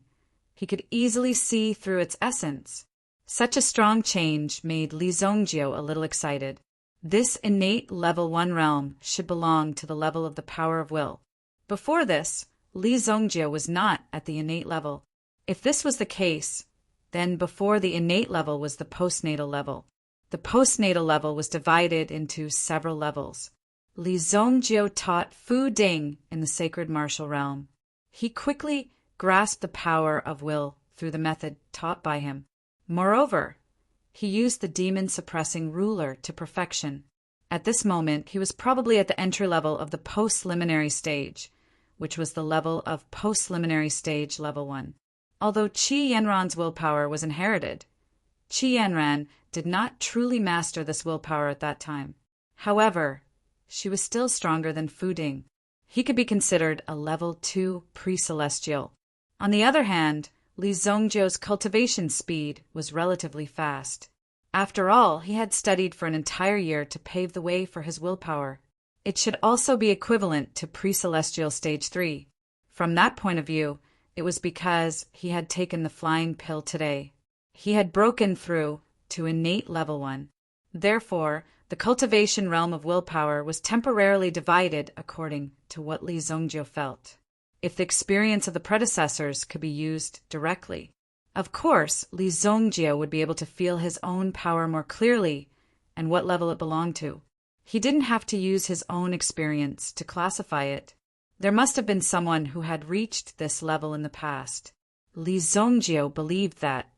he could easily see through its essence. Such a strong change made Li Zongjiu a little excited. This innate level 1 realm should belong to the level of the power of will. Before this, Li Zongjiu was not at the innate level. If this was the case, then before the innate level was the postnatal level. The postnatal level was divided into several levels. Li Zongjiu taught Fu Ding in the sacred martial realm. He quickly grasped the power of will through the method taught by him. Moreover, he used the demon-suppressing ruler to perfection. At this moment, he was probably at the entry level of the post-liminary stage, which was the level of post-liminary stage level 1. Although Qi Yanran's willpower was inherited, Qi Yanran did not truly master this willpower at that time. However, she was still stronger than Fu Ding. He could be considered a level 2 pre-celestial. On the other hand, Li Zongjiu's cultivation speed was relatively fast. After all, he had studied for an entire year to pave the way for his willpower. It should also be equivalent to pre-celestial stage 3. From that point of view, it was because he had taken the flying pill today. He had broken through to innate level 1. Therefore, the cultivation realm of willpower was temporarily divided according to what Li Zongjiu felt. If the experience of the predecessors could be used directly, of course, Li Zongjiu would be able to feel his own power more clearly and what level it belonged to. He didn't have to use his own experience to classify it. There must have been someone who had reached this level in the past. Li Zongjiu believed that.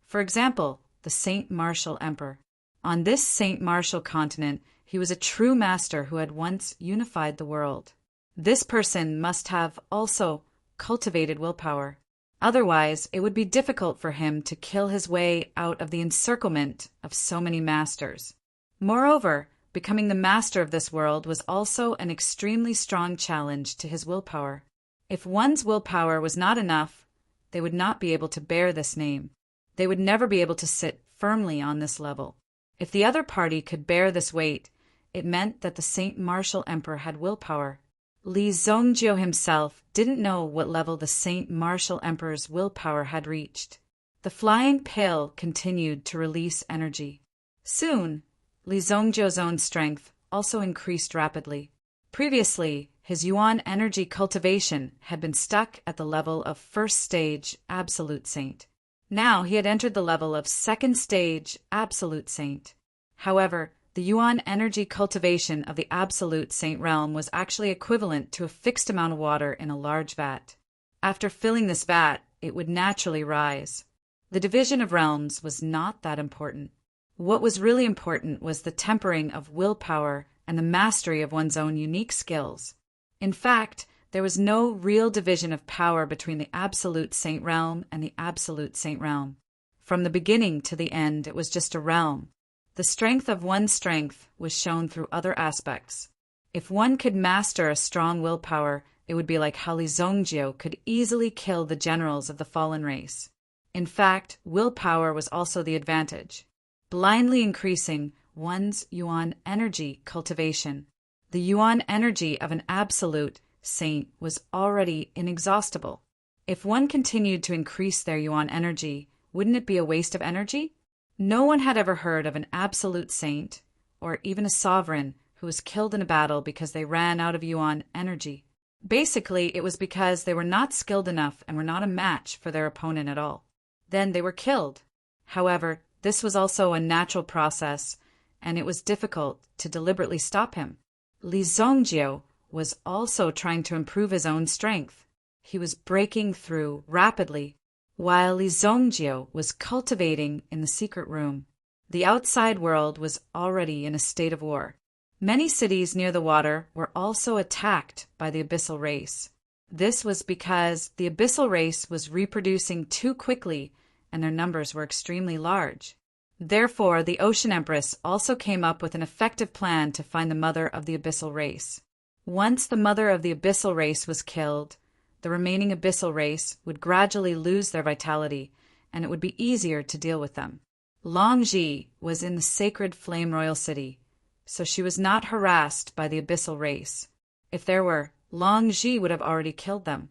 For example, the Saint Martial Emperor. On this Saint Martial continent, he was a true master who had once unified the world. This person must have also cultivated willpower. Otherwise, it would be difficult for him to kill his way out of the encirclement of so many masters. Moreover, becoming the master of this world was also an extremely strong challenge to his willpower. If one's willpower was not enough, they would not be able to bear this name. They would never be able to sit firmly on this level. If the other party could bear this weight, it meant that the Saint Martial Emperor had willpower. Li Zongjiu himself didn't know what level the Saint Martial Emperor's willpower had reached. The flying pail continued to release energy. Soon, Li Zongjiu's own strength also increased rapidly. Previously, his Yuan energy cultivation had been stuck at the level of first stage Absolute Saint. Now he had entered the level of second stage Absolute Saint. However, the Yuan energy cultivation of the Absolute Saint realm was actually equivalent to a fixed amount of water in a large vat. After filling this vat, it would naturally rise. The division of realms was not that important. What was really important was the tempering of willpower and the mastery of one's own unique skills. In fact, there was no real division of power between the Absolute Saint realm and the Absolute Saint realm. From the beginning to the end, it was just a realm. The strength of one's strength was shown through other aspects. If one could master a strong willpower, it would be like how Li Zongjiu could easily kill the generals of the fallen race. In fact, willpower was also the advantage, blindly increasing one's Yuan energy cultivation. The Yuan energy of an Absolute Saint was already inexhaustible. If one continued to increase their Yuan energy, wouldn't it be a waste of energy? No one had ever heard of an Absolute Saint, or even a sovereign, who was killed in a battle because they ran out of Yuan energy. Basically, it was because they were not skilled enough and were not a match for their opponent at all. Then they were killed. However, this was also a natural process, and it was difficult to deliberately stop him. Li Zongjiu was also trying to improve his own strength. He was breaking through rapidly, while Li Zongjiu was cultivating in the secret room. The outside world was already in a state of war. Many cities near the water were also attacked by the abyssal race. This was because the abyssal race was reproducing too quickly and their numbers were extremely large. Therefore, the Ocean Empress also came up with an effective plan to find the mother of the abyssal race. Once the mother of the abyssal race was killed, the remaining abyssal race would gradually lose their vitality, and it would be easier to deal with them. Longji was in the sacred Flame Royal City, so she was not harassed by the abyssal race. If there were, Longji would have already killed them.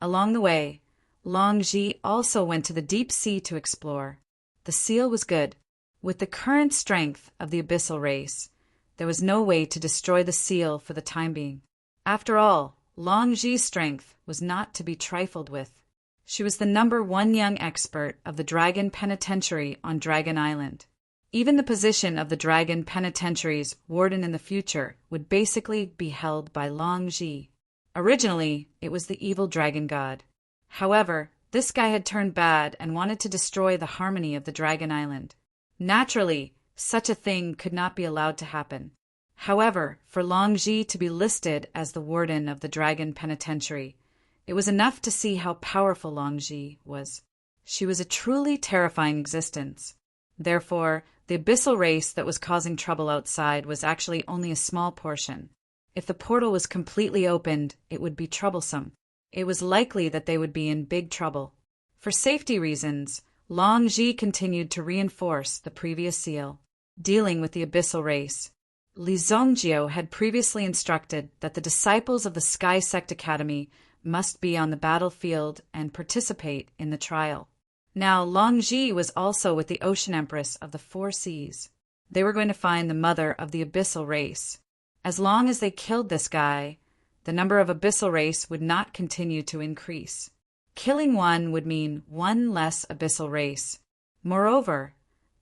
Along the way, Longji also went to the deep sea to explore. The seal was good. With the current strength of the abyssal race, there was no way to destroy the seal for the time being. After all, Longji's strength was not to be trifled with. She was the #1 young expert of the Dragon Penitentiary on Dragon Island. Even the position of the Dragon Penitentiary's warden in the future would basically be held by Longji. Originally, it was the evil dragon god. However, this guy had turned bad and wanted to destroy the harmony of the Dragon Island. Naturally, such a thing could not be allowed to happen. However, for Longji to be listed as the warden of the Dragon Penitentiary, it was enough to see how powerful Longji was. She was a truly terrifying existence. Therefore, the abyssal race that was causing trouble outside was actually only a small portion. If the portal was completely opened, it would be troublesome. It was likely that they would be in big trouble. For safety reasons, Longji continued to reinforce the previous seal, dealing with the abyssal race. Li Zongjiu had previously instructed that the disciples of the Sky Sect Academy must be on the battlefield and participate in the trial. Now, Longji was also with the Ocean Empress of the Four Seas. They were going to find the mother of the abyssal race. As long as they killed this guy, the number of abyssal race would not continue to increase. Killing one would mean one less abyssal race. Moreover,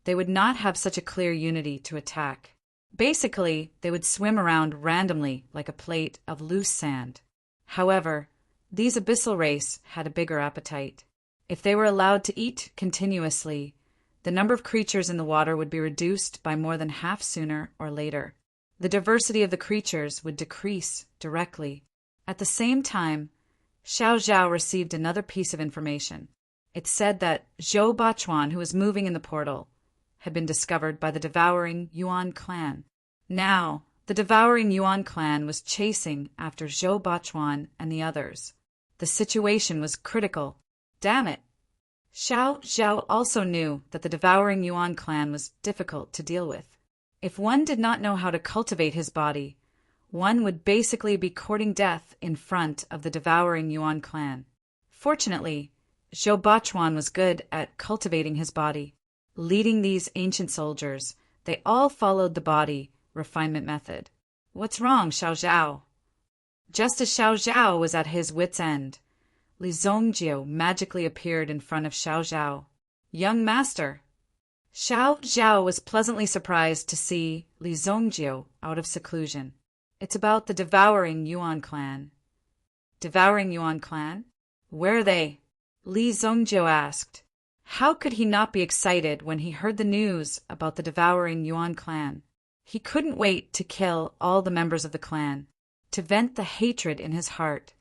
they would not have such a clear unity to attack. Basically, they would swim around randomly like a plate of loose sand. However, these abyssal race had a bigger appetite. If they were allowed to eat continuously, the number of creatures in the water would be reduced by more than half sooner or later. The diversity of the creatures would decrease directly. At the same time, Xiao Zhao received another piece of information. It said that Zhou Bachuan, who was moving in the portal, had been discovered by the devouring Yuan clan. Now, the devouring Yuan clan was chasing after Zhou Bachuan and the others. The situation was critical. Damn it! Xiao Zhao also knew that the devouring Yuan clan was difficult to deal with. If one did not know how to cultivate his body, one would basically be courting death in front of the devouring Yuan clan. Fortunately, Zhou Bachuan was good at cultivating his body. Leading these ancient soldiers, they all followed the body refinement method. What's wrong, Xiao Zhao? Just as Xiao Zhao was at his wit's end, Li Zongjie magically appeared in front of Xiao Zhao. Young master! Xiao Zhao was pleasantly surprised to see Li Zongjie out of seclusion. It's about the devouring Yuan clan. Devouring Yuan clan? Where are they? Li Zongjie asked. How could he not be excited when he heard the news about the devouring Yuan clan? He couldn't wait to kill all the members of the clan, to vent the hatred in his heart.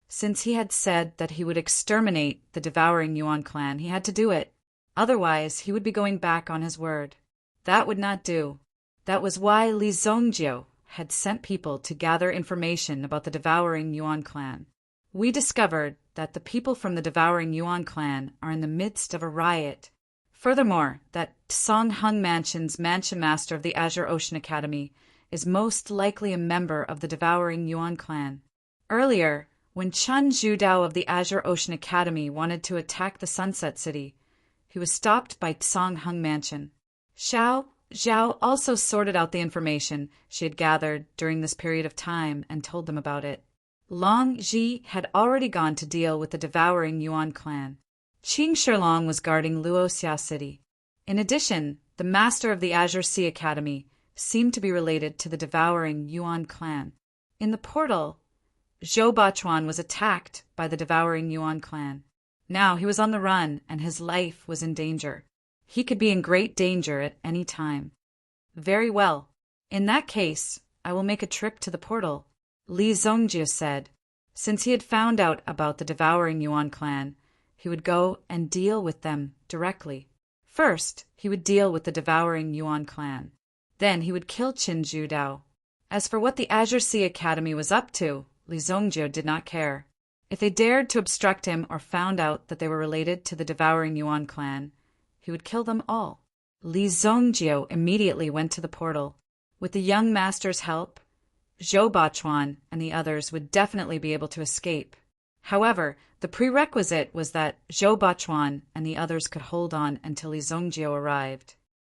Since he had said that he would exterminate the devouring Yuan clan, he had to do it. Otherwise, he would be going back on his word. That would not do. That was why Li Zongjie had sent people to gather information about the devouring Yuan clan. We discovered that the people from the devouring Yuan clan are in the midst of a riot. Furthermore, that Song Hung Mansion's mansion master of the Azure Ocean Academy is most likely a member of the devouring Yuan clan. Earlier, when Chun Zhudao of the Azure Ocean Academy wanted to attack the Sunset City, he was stopped by Song Hung Mansion. Xiao Zhao also sorted out the information she had gathered during this period of time and told them about it. Long Ji had already gone to deal with the devouring Yuan clan. Qing Shilong was guarding Luoxia City. In addition, the master of the Azure Sea Academy seemed to be related to the devouring Yuan clan. In the portal, Zhou Bachuan was attacked by the devouring Yuan clan. Now he was on the run and his life was in danger. He could be in great danger at any time. Very well. In that case, I will make a trip to the portal, Li Zongjie said. Since he had found out about the devouring Yuan clan, he would go and deal with them directly. First, he would deal with the devouring Yuan clan. Then he would kill Qin Zhudao. As for what the Azure Sea Academy was up to, Li Zongjie did not care. If they dared to obstruct him or found out that they were related to the devouring Yuan clan, he would kill them all. Li Zongjie immediately went to the portal. With the young master's help, Zhou Bachuan and the others would definitely be able to escape. However, the prerequisite was that Zhou Bachuan and the others could hold on until Li Zongjie arrived.